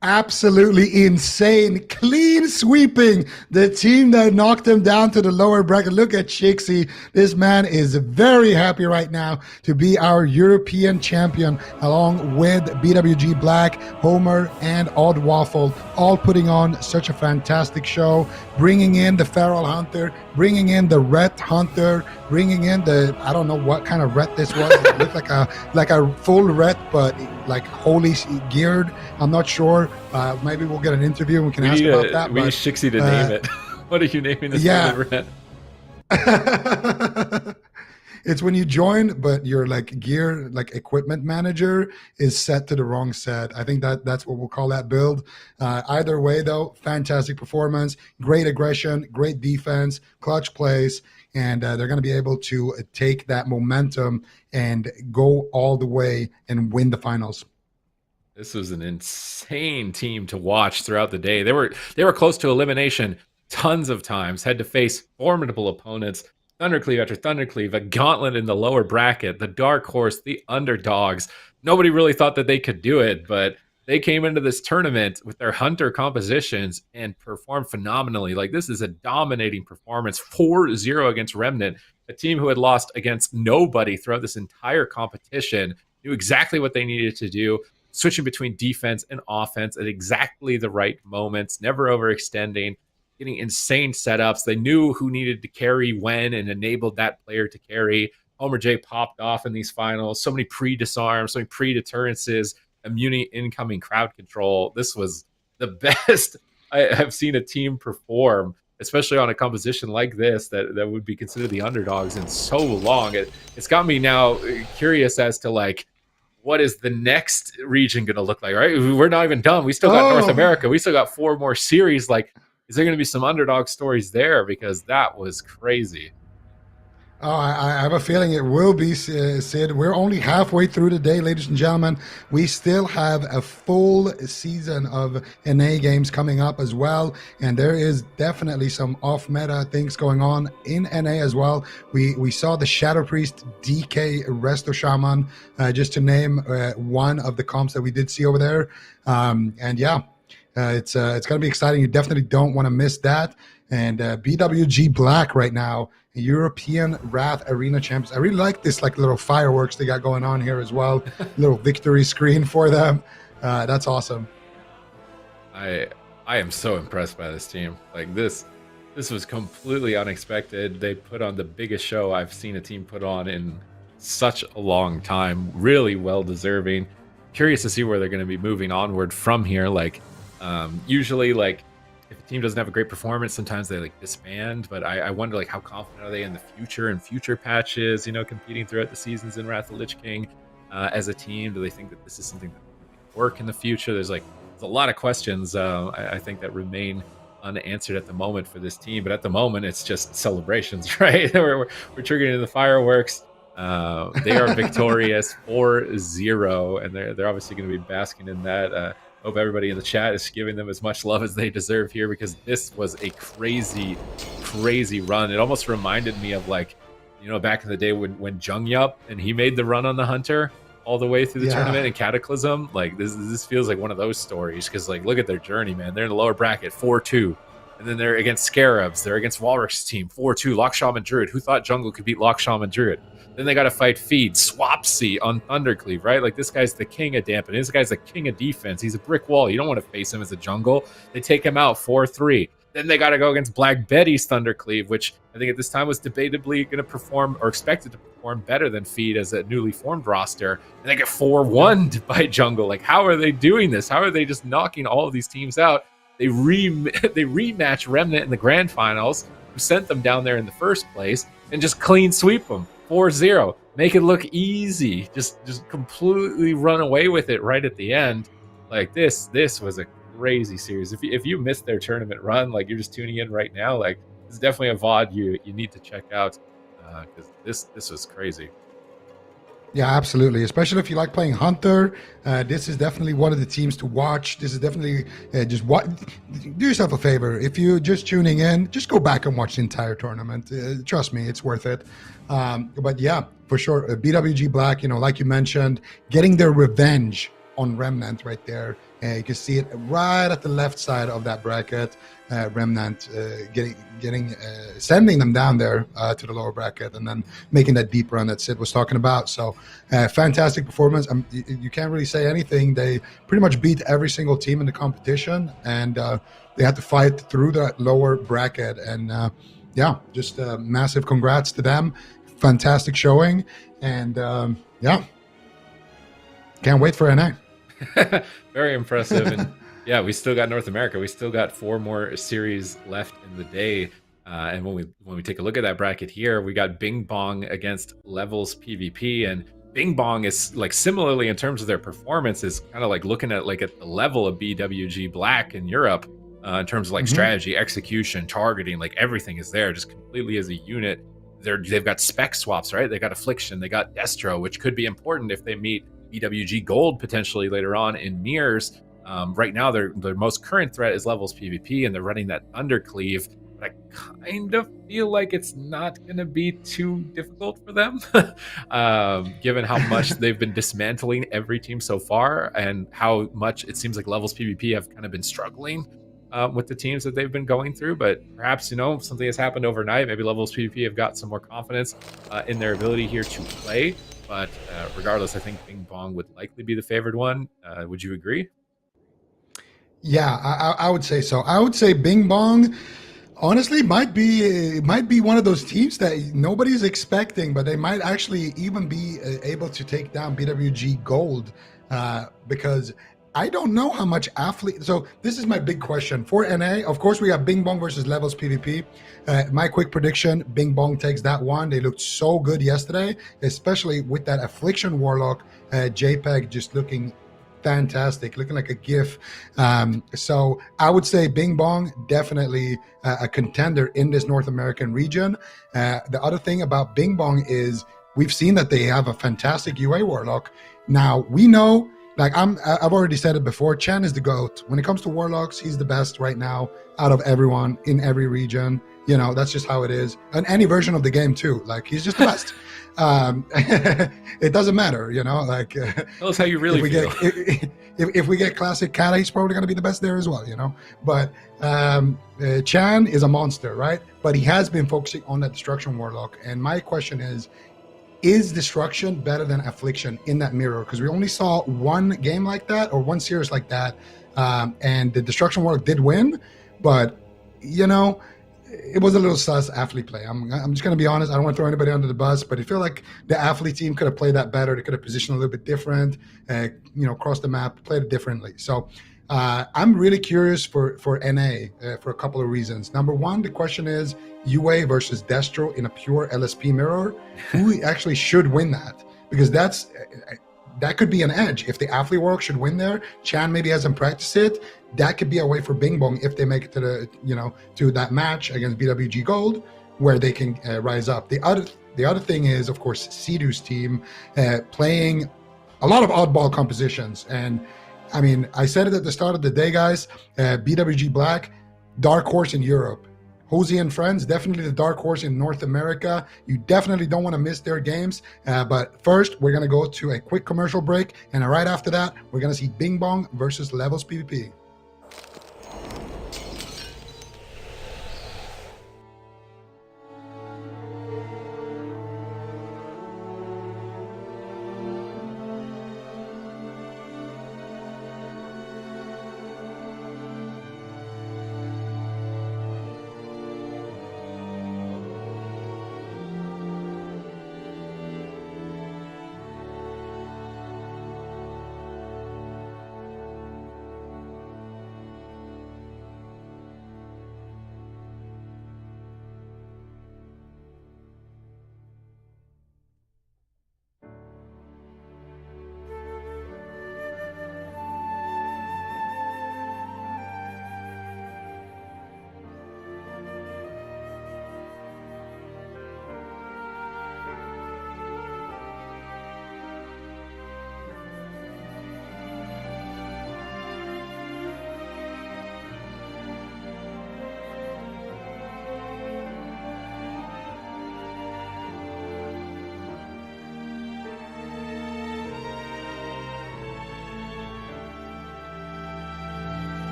Absolutely insane, clean sweeping the team that knocked him down to the lower bracket. Look at Chixie. This man is very happy right now to be our European champion, along with BWG Black, Homer, and Odd Waffle, all putting on such a fantastic show, bringing in the Feral Hunter, bringing in the Ret Hunter, bringing in the, I don't know what kind of Ret this was. It looked like a full Ret, but like wholly geared. I'm not sure. Maybe we'll get an interview and we can ask about that. We need Shixie to name it. What are you naming this? Yeah. Ret? It's when you join, but your like gear, like equipment manager is set to the wrong set. I think that's what we'll call that build. Either way, though, fantastic performance, great aggression, great defense, clutch plays, and they're going to be able to take that momentum and go all the way and win the finals. This was an insane team to watch throughout the day. They were close to elimination tons of times, had to face formidable opponents. Thundercleave after Thundercleave, a gauntlet in the lower bracket, the dark horse, the underdogs. Nobody really thought that they could do it, but they came into this tournament with their Hunter compositions and performed phenomenally. Like, this is a dominating performance, 4-0 against Remnant, a team who had lost against nobody throughout this entire competition, knew exactly what they needed to do, switching between defense and offense at exactly the right moments, never overextending, getting insane setups. They knew who needed to carry when and enabled that player to carry. Homer J popped off in these finals. So many pre-disarms, so many pre-deterrences, immunity, incoming crowd control. This was the best I have seen a team perform, especially on a composition like this that would be considered the underdogs in so long. It's got me now curious as to, like, what is the next region going to look like, right? We're not even done. We still got North America. We still got 4 more series. Like, is there going to be some underdog stories there? Because that was crazy. Oh, I have a feeling it will be, Sid. We're only halfway through the day, ladies and gentlemen. We still have a full season of NA games coming up as well. And there is definitely some off-meta things going on in NA as well. We saw the Shadow Priest DK Resto Shaman, just to name one of the comps that we did see over there. And yeah. It's going to be exciting. You definitely don't want to miss that. And BWG Black right now, European Wrath Arena champions. I really like this like little fireworks they got going on here as well. Little victory screen for them. That's awesome. I am so impressed by this team. Like, this was completely unexpected. They put on the biggest show I've seen a team put on in such a long time. Really well deserving. Curious to see where they're going to be moving onward from here. Like, usually, like, if a team doesn't have a great performance, sometimes they like disband, but I wonder, like, how confident are they in the future and future patches, you know, competing throughout the seasons in Wrath of the Lich King as a team? Do they think that this is something that will work in the future? There's a lot of questions I think that remain unanswered at the moment for this team, but at the moment it's just celebrations, right? we're triggering the fireworks. They are victorious 4-0, and they're obviously going to be basking in that. Hope everybody in the chat is giving them as much love as they deserve here, because this was a crazy run. It almost reminded me of, like, you know, back in the day when Jung Yup and he made the run on the Hunter all the way through the tournament in Cataclysm. Like, this feels like one of those stories, because, like, look at their journey, man. They're in the lower bracket 4-2, and then they're against Scarabs. They're against Walrus team 4-2. Lock Shaman Druid. Who thought Jungle could beat Lock Shaman Druid? Then they got to fight Feed, Swapsy on Thundercleave, right? Like, this guy's the king of dampen. This guy's the king of defense. He's a brick wall. You don't want to face him as a jungle. They take him out 4-3. Then they got to go against BLACKBEDDY's Thundercleave, which I think at this time was debatably going to perform, or expected to perform, better than Feed as a newly formed roster. And they get 4-1 by jungle. Like, how are they doing this? How are they just knocking all of these teams out? They rematch Remnant in the grand finals, who sent them down there in the first place, and just clean sweep them. 4-0, make it look easy, just completely run away with it right at the end. Like, this was a crazy series. If you missed their tournament run, like, you're just tuning in right now, like, it's definitely a VOD you need to check out, because this was crazy. Yeah, absolutely. Especially if you like playing Hunter, this is definitely one of the teams to watch. This is definitely do yourself a favor. If you're just tuning in, just go back and watch the entire tournament. Trust me, it's worth it. But yeah, for sure, BWG Black, you know, like you mentioned, getting their revenge on Remnant right there. You can see it right at the left side of that bracket. Remnant sending them down there to the lower bracket and then making that deep run that Sid was talking about. So fantastic performance. You can't really say anything. They pretty much beat every single team in the competition, and they had to fight through that lower bracket. And just massive congrats to them. Fantastic showing. And can't wait for NA. Very impressive. And yeah, we still got North America. We still got 4 more series left in the day. And when we take a look at that bracket here, we got Bing Bong against Levels PvP, and Bing Bong is like similarly in terms of their performance is kind of like looking at like at the level of BWG Black in Europe in terms of like strategy, execution, targeting, like everything is there just completely as a unit. They've got spec swaps, right? They got Affliction, they got Destro, which could be important if they meet BWG Gold potentially later on in mirrors. Right now, their most current threat is Levels PvP, and they're running that Undercleave. But I kind of feel like it's not going to be too difficult for them, given how much they've been dismantling every team so far, and how much it seems like Levels PvP have kind of been struggling with the teams that they've been going through. But perhaps, something has happened overnight. Maybe Levels PvP have got some more confidence in their ability here to play. But regardless, I think Bing Bong would likely be the favored one. Would you agree? Yeah, I would say so. I would say Bing Bong, honestly, might be one of those teams that nobody's expecting, but they might actually even be able to take down BWG Gold because I don't know how much athlete. So this is my big question for NA. Of course, we got Bing Bong versus Levels PvP. My quick prediction: Bing Bong takes that one. They looked so good yesterday, especially with that Affliction Warlock JPEG just looking fantastic, looking like a GIF. So I would say Bing Bong definitely a contender in this North American region. The other thing about Bing Bong is we've seen that they have a fantastic UA Warlock. Now we know. Like I've already said it before, Chan is the GOAT. When it comes to Warlocks, he's the best right now out of everyone in every region. That's just how it is. And any version of the game too. Like he's just the best. It doesn't matter, like Tell us how you really feel. If we get classic Kata, he's probably going to be the best there as well, But Chan is a monster, right? But he has been focusing on that Destruction Warlock. And my question is Destruction better than Affliction in that mirror? Because we only saw one game like that, or one series like that, and the Destruction Warlock did win, but it was a little sus athlete play. I'm just going to be honest. I don't want to throw anybody under the bus, but I feel like the athlete team could have played that better. They could have positioned a little bit different, across the map, played it differently. So I'm really curious for NA for a couple of reasons. Number one, the question is UA versus Destro in a pure LSP mirror. Who actually should win that? Because that could be an edge. If the athlete work should win there, Chan maybe hasn't practiced it. That could be a way for Bing Bong if they make it to to that match against BWG Gold, where they can rise up. The other thing is, of course, Sidu's team playing a lot of oddball compositions. And I mean, I said it at the start of the day, guys. BWG Black, dark horse in Europe. HOZI and Friends, definitely the dark horse in North America. You definitely don't want to miss their games. But first, we're going to go to a quick commercial break. And right after that, we're going to see Bing Bong versus Levels PvP.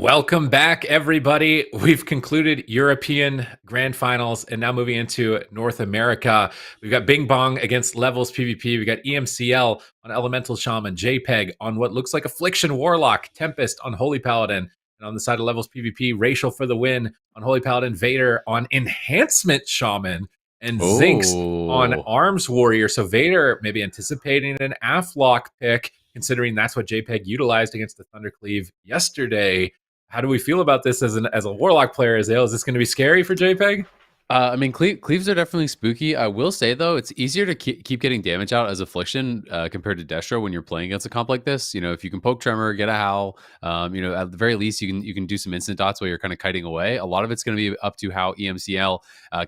Welcome back, everybody. We've concluded European Grand Finals and now moving into North America. We've got Bing Bong against Levels PvP. We got EMCL on Elemental Shaman, JPEG on what looks like Affliction Warlock, Tempest on Holy Paladin, and on the side of Levels PvP, Racial for the win on Holy Paladin, Vader on Enhancement Shaman, and Zinx on Arms Warrior. So Vader maybe anticipating an Aflock pick, considering that's what JPEG utilized against the Thundercleave yesterday. How do we feel about this as a Warlock player, Azale? Is this going to be scary for JPEG? I mean, cleaves are definitely spooky. I will say, though, it's easier to keep getting damage out as Affliction compared to Destro when you're playing against a comp like this. You know, if you can poke Tremor, get a Howl, you know, at the very least, you can do some instant dots while you're kind of kiting away. A lot of it's going to be up to how EMCL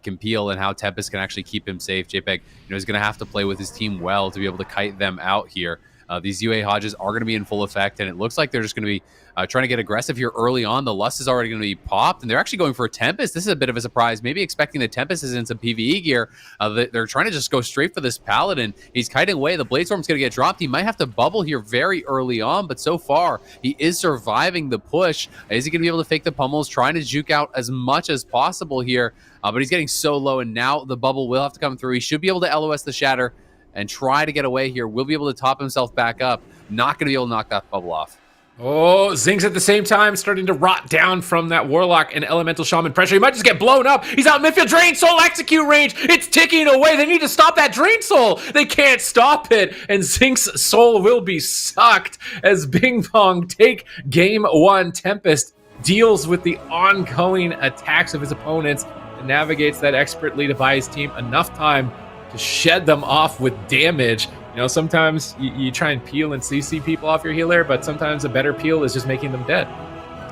can peel and how Tempest can actually keep him safe. JPEG, you know, is going to have to play with his team well to be able to kite them out here. These UA Hodges are going to be in full effect, and it looks like they're just going to be trying to get aggressive here early on. The Lust is already going to be popped, and they're actually going for a Tempest. This is a bit of a surprise. Maybe expecting the Tempest is in some PvE gear. They're trying to just go straight for this Paladin. He's kiting away. The Bladestorm's going to get dropped. He might have to bubble here very early on, but so far, he is surviving the push. Is he going to be able to fake the pummels? Trying to juke out as much as possible here, but he's getting so low, and now the bubble will have to come through. He should be able to LOS the Shatter and try to get away here. Will be able to top himself back up. Not going to be able to knock that bubble off. Oh, Zinx at the same time starting to rot down from that Warlock and Elemental Shaman pressure. He might just get blown up. He's out midfield. Drain Soul execute range. It's ticking away. They need to stop that Drain Soul. They can't stop it. And Zinx's soul will be sucked as Bing Bong take game one. Tempest deals with the ongoing attacks of his opponents and navigates that expertly to buy his team enough time to shed them off with damage. You know, sometimes you try and peel and CC people off your healer, but sometimes a better peel is just making them dead.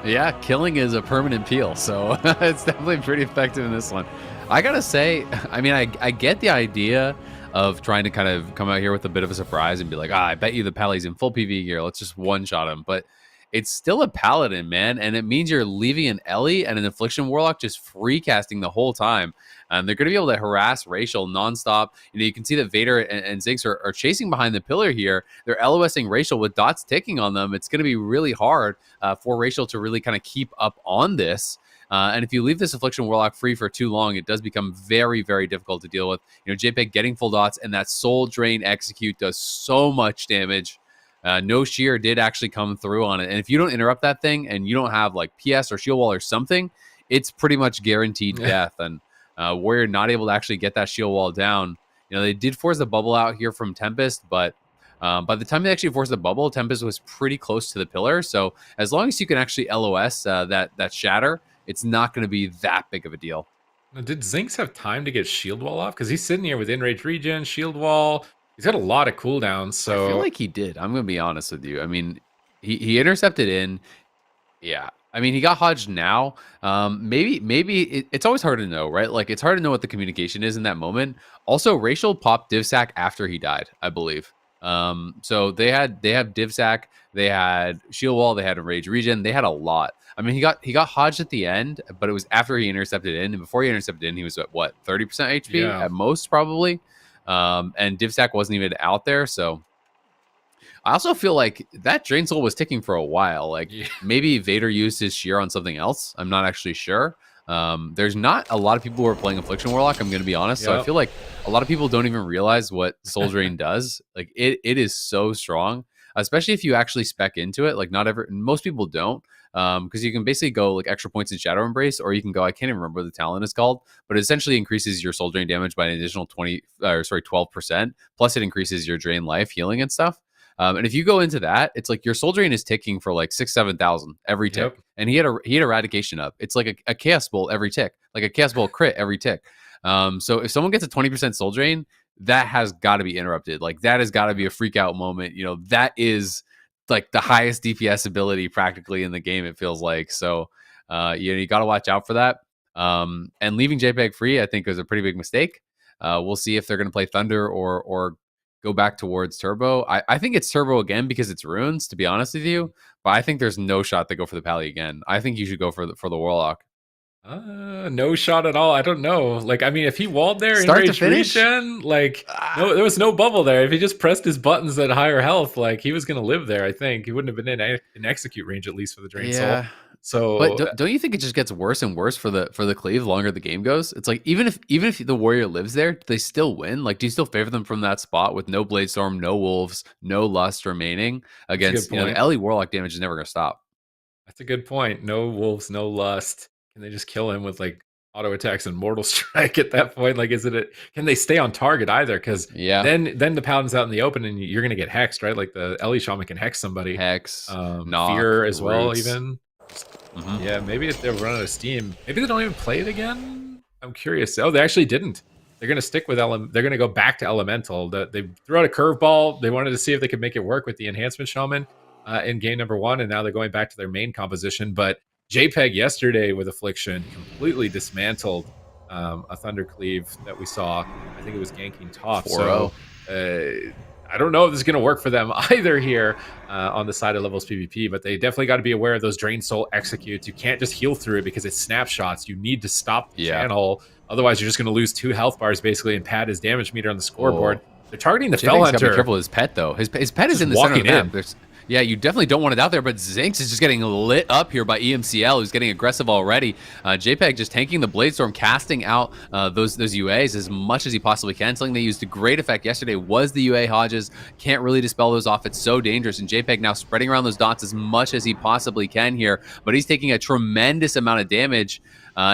Yeah, killing is a permanent peel, so it's definitely pretty effective in this one. I gotta say, I mean, I get the idea of trying to kind of come out here with a bit of a surprise and be like, I bet you the Pally's in full PvE gear. Let's just one-shot him. But it's still a Paladin, man, and it means you're leaving an Ellie and an Affliction Warlock just free casting the whole time. And they're going to be able to harass Racial nonstop. You know, you can see that Vader and Zinx are chasing behind the pillar here. They're LOSing Racial with dots ticking on them. It's going to be really hard for Racial to really kind of keep up on this. And if you leave this Affliction Warlock free for too long, it does become very, very difficult to deal with. You know, JPEG getting full dots and that Soul Drain execute does so much damage. No Shear did actually come through on it. And if you don't interrupt that thing and you don't have like PS or Shield Wall or something, it's pretty much guaranteed death. And Warrior not able to actually get that Shield Wall down. You know, they did force the bubble out here from Tempest, but by the time they actually forced the bubble, Tempest was pretty close to the pillar. So as long as you can actually LOS that Shatter, it's not going to be that big of a deal. Now, did Zinx have time to get Shield Wall off? Because he's sitting here with Enrage Regen, Shield Wall. He's got a lot of cooldowns, so I feel like he did. I'm gonna be honest with you. I mean, he intercepted in. Yeah, I mean, he got Hodged now. Maybe it's always hard to know, right? Like it's hard to know what the communication is in that moment. Also, Racial popped Divsac after he died, I believe. So they have Divsac, they had Shield Wall, they had Enrage Regen, they had a lot. I mean, he got Hodged at the end, but it was after he intercepted in, and before he intercepted in, he was at what 30% HP at most, probably. And Divsac wasn't even out there, so I also feel like that Drain Soul was ticking for a while. Like maybe Vader used his Shear on something else. I'm not actually sure. There's not a lot of people who are playing Affliction Warlock, I'm going to be honest. So I feel like a lot of people don't even realize what Soul Drain does. Like it is so strong, especially if you actually spec into it. Like most people don't. Because you can basically go like extra points in Shadow Embrace, or you can go, I can't even remember what the talent is called, but it essentially increases your soul drain damage by an additional 12%. Plus it increases your drain life healing and stuff. And if you go into that, it's like your soul drain is ticking for like 7,000 every tick. And he had eradication up. It's like a Chaos Bolt every tick, like a Chaos Bolt crit every tick. So if someone gets a 20% soul drain, that has got to be interrupted. Like that has got to be a freak out moment. You know, that is like the highest DPS ability practically in the game, it feels like. So you got to watch out for that. And leaving JPEG free, I think, was a pretty big mistake. We'll see if they're going to play Thunder or go back towards Turbo. I think it's Turbo again because it's runes, to be honest with you. But I think there's no shot to go for the Pally again. I think you should go for the Warlock. No shot at all. I don't know. Like, I mean, if he walled there in Rage Regen, like, no, there was no bubble there. If he just pressed his buttons at higher health, like, he was going to live there, I think. He wouldn't have been in execute range, at least, for the Drain Soul. So, But don't you think it just gets worse and worse for the Cleave the longer the game goes? It's like even if the Warrior lives there, they still win. Like, do you still favor them from that spot with no Bladestorm, no Wolves, no Lust remaining against good point. the LE Warlock damage is never gonna stop. that's a good point. No wolves, no lust. Can they just kill him with like auto attacks and mortal strike at that point? Like, can they stay on target either? Because Yeah. then the paladin's out in the open and you're gonna get hexed, right? Like the LE shaman can hex somebody. Hex, Fear as well, roots. even. Yeah, maybe if they're running out of steam, maybe they don't even play it again. I'm curious. Oh, they actually didn't. They're going to stick with They're going to go back to Elemental. They threw out a curveball. They wanted to see if they could make it work with the Enhancement Shaman in game number 1, and now they're going back to their main composition. But JPEG yesterday with Affliction completely dismantled a Thundercleave that we saw. I think it was ganking top. 4-0. So I don't know if this is going to work for them either here on the side of levels PvP, but they definitely got to be aware of those Drain Soul executes. You can't just heal through it because it's snapshots. You need to stop the channel. Otherwise, you're just going to lose 2 health bars basically and pad his damage meter on the scoreboard. They're targeting the Fell Hunter. Be careful with his pet, though. His pet is in the center of the map. Yeah, you definitely don't want it out there, but Zinx is just getting lit up here by EMCL, who's getting aggressive already. JPEG just tanking the Bladestorm, casting out those UAs as much as he possibly can. Something they used to great effect yesterday was the UA Hodges. Can't really dispel those off. It's so dangerous, and JPEG now spreading around those dots as much as he possibly can here, but he's taking a tremendous amount of damage.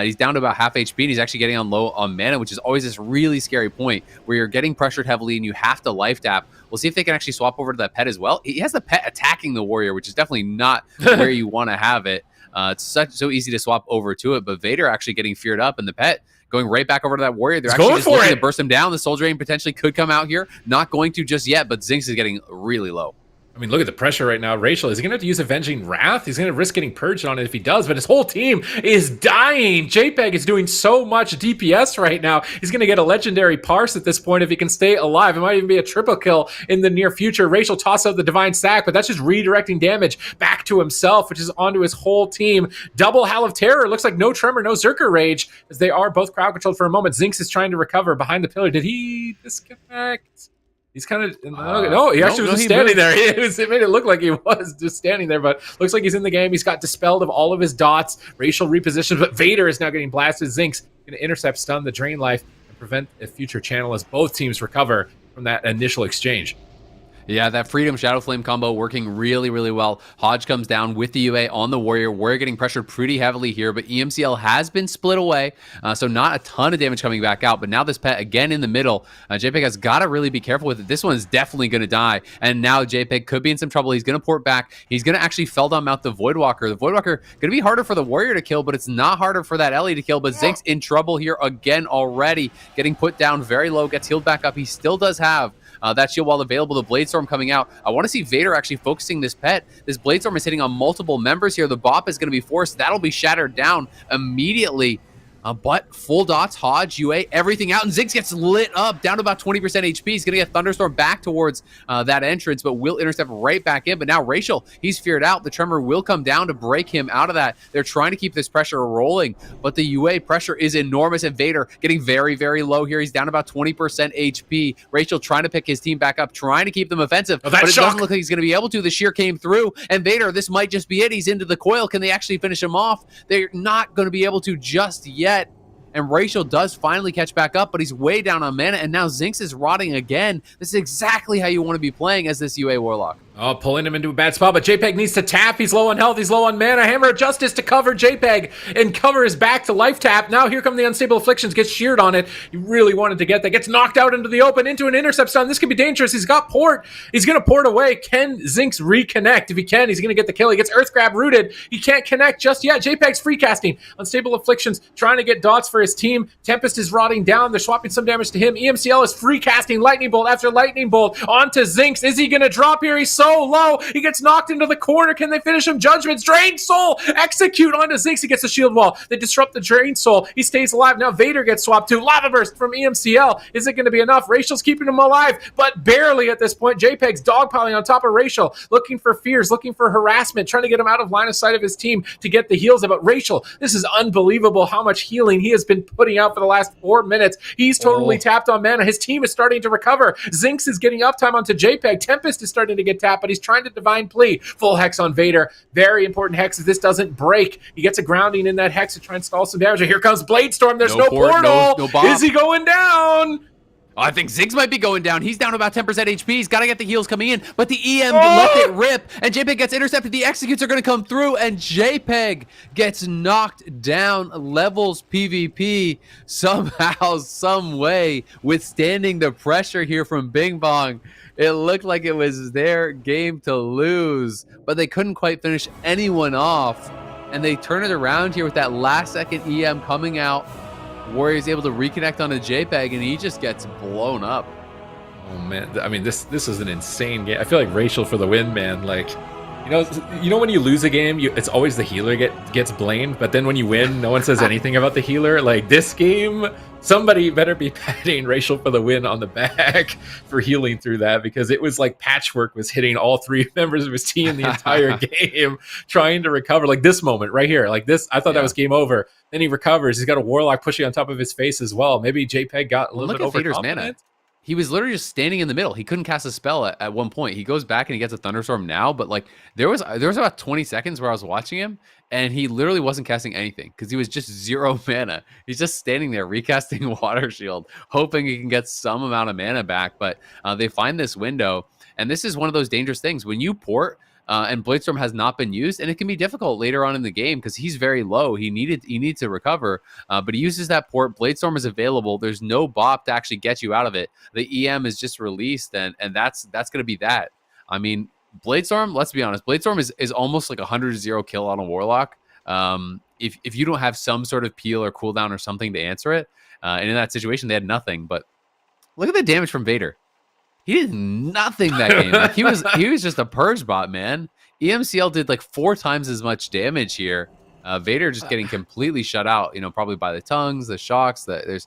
He's down to about half HP, and he's actually getting on low on mana, which is always this really scary point where you're getting pressured heavily and you have to life tap. We'll see if they can actually swap over to that pet as well. He has the pet attacking the Warrior, which is definitely not where you want to have it. It's so easy to swap over to it, but Vader actually getting feared up, and the pet going right back over to that Warrior. They're actually just looking to burst him down. The Soul Drain potentially could come out here. Not going to just yet, but Zinx is getting really low. I mean, look at the pressure right now. Rachel, is he going to have to use Avenging Wrath? He's going to risk getting purged on it if he does, but his whole team is dying. JPEG is doing so much DPS right now. He's going to get a legendary parse at this point if he can stay alive. It might even be a triple kill in the near future. Rachel tosses out the Divine Sack, but that's just redirecting damage back to himself, which is onto his whole team. Double Howl of Terror. Looks like no Tremor, no Zerker Rage, as they are both crowd controlled for a moment. Zinx is trying to recover behind the pillar. Did he disconnect? He's kind of no. He actually was just standing there. It made it look like he was just standing there, but looks like he's in the game. He's got dispelled of all of his dots. Racial repositions, but Vader is now getting blasted. Zinx going to intercept, stun the Drain Life, and prevent a future channel as both teams recover from that initial exchange. Yeah, that Freedom Shadow Flame combo working really, really well. Hodge comes down with the UA on the Warrior. Warrior getting pressured pretty heavily here, but EMCL has been split away, so not a ton of damage coming back out. But now this pet again in the middle. JPEG has got to really be careful with it. This one's definitely going to die, and now JPEG could be in some trouble. He's going to port back. He's going to actually Feldon mount the Voidwalker. The Voidwalker going to be harder for the Warrior to kill, but it's not harder for that Ellie to kill. But Zinx in trouble here again already, getting put down very low, gets healed back up. He still does have that shield wall available. The Bladestorm coming out. I want to see Vader actually focusing this pet. This Bladestorm is hitting on multiple members here. The Bop is going to be forced. That'll be shattered down immediately. But full dots, Hodge, UA, everything out, and Zinx gets lit up, down to about 20% HP. He's going to get Thunderstorm back towards that entrance, but will intercept right back in. But now Racial, he's feared out. The Tremor will come down to break him out of that. They're trying to keep this pressure rolling, but the UA pressure is enormous, and Vader getting very, very low here. He's down about 20% HP. Racial trying to pick his team back up, trying to keep them offensive, but it doesn't look like he's going to be able to. The shear came through, and Vader, this might just be it. He's into the coil. Can they actually finish him off? They're not going to be able to just yet. And Racial does finally catch back up, but he's way down on mana, and now Zinx is rotting again. This is exactly how you want to be playing as this UA Warlock. Oh, pulling him into a bad spot, but JPEG needs to tap. He's low on health. He's low on mana. Hammer of Justice to cover JPEG and cover his back to life tap. Now here come the Unstable Afflictions. Gets sheared on it. He really wanted to get that. Gets knocked out into the open, into an intercept stun. This could be dangerous. He's got port. He's going to port away. Can Zinx reconnect? If he can, he's going to get the kill. He gets Earth Grab rooted. He can't connect just yet. JPEG's free casting. Unstable Afflictions trying to get dots for his team. Tempest is rotting down. They're swapping some damage to him. EMCL is free casting Lightning Bolt after Lightning Bolt onto Zinx. Is he going to drop here? He's so low. He gets knocked into the corner. Can they finish him? Judgments. Drain Soul. Execute onto Zinx. He gets the shield wall. They disrupt the Drain Soul. He stays alive. Now Vader gets swapped to Lava Burst from EMCL. Is it going to be enough? Racial's keeping him alive, but barely at this point. JPEG's dogpiling on top of Racial, looking for fears, looking for harassment, trying to get him out of line of sight of his team to get the heals. But Racial, this is unbelievable how much healing he has been putting out for the last 4 minutes. He's totally tapped on mana. His team is starting to recover. Zinx is getting uptime onto JPEG. Tempest is starting to get tapped. chat, but he's trying to Divine Plea. Full Hex on Vader. Very important Hex if this doesn't break. He gets a grounding in that Hex to try and stall some damage. Here comes Bladestorm. There's no portal. No bomb. Is he going down? I think Ziggs might be going down. He's down about 10% HP. He's got to get the heals coming in, but the EM left it rip, and JPEG gets intercepted. The executes are going to come through, and JPEG gets knocked down. Levels PvP somehow, some way, withstanding the pressure here from Bing Bong. It looked like it was their game to lose, but they couldn't quite finish anyone off, and they turn it around here with that last-second EM coming out. Warrior's able to reconnect on a JPEG, and he just gets blown up. Oh man, I mean this is an insane game. I feel like racial for the win, man. Like, you know when you lose a game, it's always the healer gets blamed, but then when you win, no one says anything about the healer. Like this game, somebody better be patting Racial for the win on the back for healing through that, because it was like Patchwork was hitting all 3 members of his team the entire game, trying to recover. Like this moment right here, like this, I thought that was game over. Then he recovers. He's got a Warlock pushing on top of his face as well. Maybe JPEG got a little bit overconfident. He was literally just standing in the middle. He couldn't cast a spell at one point. He goes back and he gets a Thunderstorm now, but like there was about 20 seconds where I was watching him and he literally wasn't casting anything because he was just 0 mana. He's just standing there recasting Water Shield, hoping he can get some amount of mana back. But they find this window, and this is one of those dangerous things when you port. And Bladestorm has not been used, and it can be difficult later on in the game because he's very low. He needs to recover, but he uses that port. Bladestorm is available. There's no bop to actually get you out of it. The EM is just released, and that's going to be that. I mean, Bladestorm, let's be honest, Bladestorm is almost like 100-0 kill on a Warlock. If you don't have some sort of peel or cooldown or something to answer it, and in that situation, they had nothing. But look at the damage from Vader. He did nothing that game. Like, he was just a purge bot, man. EMCL did like 4 times as much damage here. Vader just getting completely shut out, probably by the tongues, the shocks. There is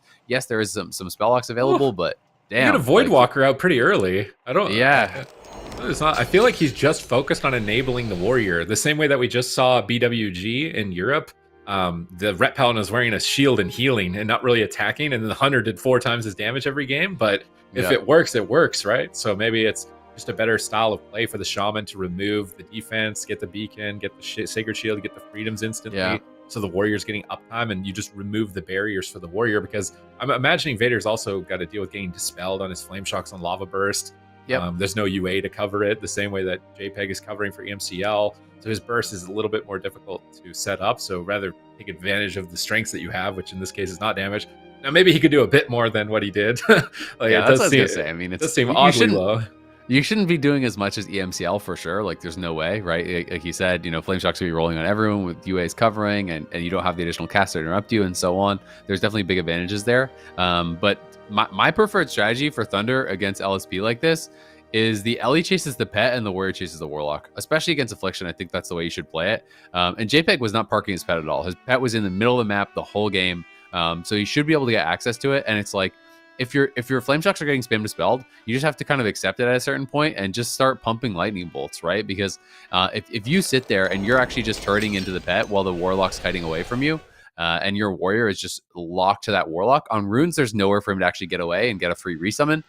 some spell locks available, but damn. You get a Void Walker out pretty early. It's not. I feel like he's just focused on enabling the Warrior, the same way that we just saw BWG in Europe. The Ret Paladin was wearing a shield and healing and not really attacking, and then the Hunter did 4 times his damage every game, but if it works, right? So maybe it's just a better style of play for the Shaman to remove the defense, get the beacon, get the Sacred Shield, get the freedoms instantly, so the Warrior's getting uptime, and you just remove the barriers for the Warrior, because I'm imagining Vader's also got to deal with getting dispelled on his Flame Shocks on Lava Burst. There's no UA to cover it, the same way that JPEG is covering for EMCL. So his burst is a little bit more difficult to set up. So rather take advantage of the strengths that you have, which in this case is not damage. Now maybe he could do a bit more than what he did. That's what I was gonna say. I mean, it does seem oddly low. You shouldn't be doing as much as EMCL for sure. Like, there's no way, right? Like you said, Flame Shock's gonna be rolling on everyone with UAs covering, and you don't have the additional caster to interrupt you, and so on. There's definitely big advantages there. But my preferred strategy for Thunder against LSP like this is the Ellie chases the pet and the Warrior chases the Warlock. Especially against Affliction, I think that's the way you should play it. And JPEG was not parking his pet at all. His pet was in the middle of the map the whole game. So you should be able to get access to it. And it's like, if your Flame Shocks are getting spam dispelled, you just have to kind of accept it at a certain point and just start pumping lightning bolts, right? Because if you sit there and you're actually just turning into the pet while the Warlock's kiting away from you, and your Warrior is just locked to that Warlock, on runes, there's nowhere for him to actually get away and get a free resummon.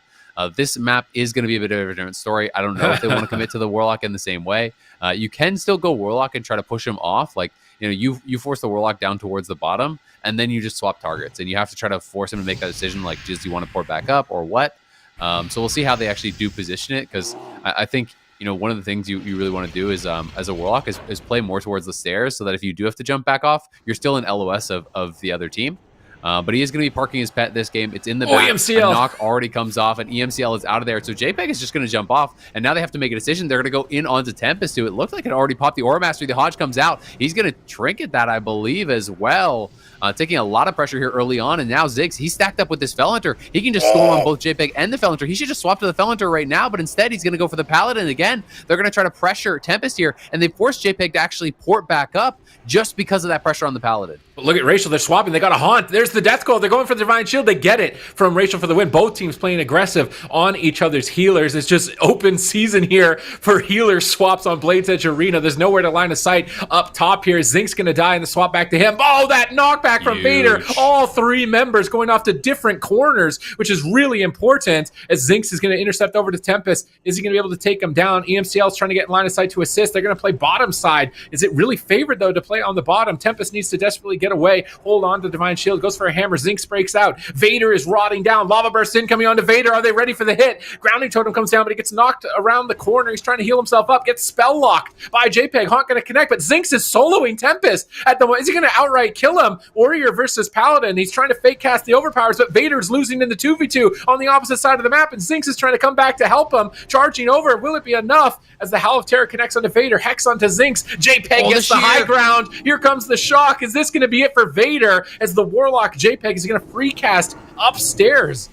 This map is going to be a bit of a different story. I don't know if they want to commit to the Warlock in the same way. You can still go Warlock and try to push him off. Like, you force the Warlock down towards the bottom, and then you just swap targets. And you have to try to force him to make that decision, like, does he want to port back up or what? So we'll see how they actually do position it, because I think, one of the things you really want to do is, as a Warlock, is play more towards the stairs, so that if you do have to jump back off, you're still in LOS of the other team. But he is going to be parking his pet this game. It's in the back. EMCL. A knock already comes off, and EMCL is out of there. So JPEG is just going to jump off, and now they have to make a decision. They're going to go in onto Tempest, who it looked like it already popped the Aura Mastery. The Hodge comes out. He's going to trinket that, I believe, as well. Taking a lot of pressure here early on, and now Ziggs, he's stacked up with this Felhunter. He can just storm on both JPEG and the Felhunter. He should just swap to the Felhunter right now, but instead he's going to go for the Paladin again. They're going to try to pressure Tempest here, and they force JPEG to actually port back up just because of that pressure on the Paladin. But look at Racial, they're swapping, they got a haunt. There's the death call, they're going for the Divine Shield, they get it from Racial for the win. Both teams playing aggressive on each other's healers. It's just open season here for healer swaps on Blades Edge Arena. There's nowhere to line of sight up top here. Zink's gonna die and the swap back to him. Oh, that knockback from Vader. All three members going off to different corners, which is really important as Zinx is gonna intercept over to Tempest. Is he gonna be able to take him down? EMCL's trying to get in line of sight to assist. They're gonna play bottom side. Is it really favored though to play on the bottom? Tempest needs to desperately get away, hold on to Divine Shield, goes for a hammer. Zinx breaks out. Vader is rotting down. Lava Burst incoming onto Vader. Are they ready for the hit? Grounding Totem comes down, but he gets knocked around the corner. He's trying to heal himself up, gets spell locked by JPEG. Haunt gonna connect, but Zinx is soloing Tempest at the. Is he gonna outright kill him? Warrior versus Paladin. He's trying to fake cast the overpowers, but Vader's losing in the 2v2 on the opposite side of the map, and Zinx is trying to come back to help him. Charging over. Will it be enough as the Howl of Terror connects onto Vader? Hex onto Zinx. JPEG gets the high ground. Here comes the shock. Is this gonna be it for Vader as the Warlock JPEG is going to free cast upstairs?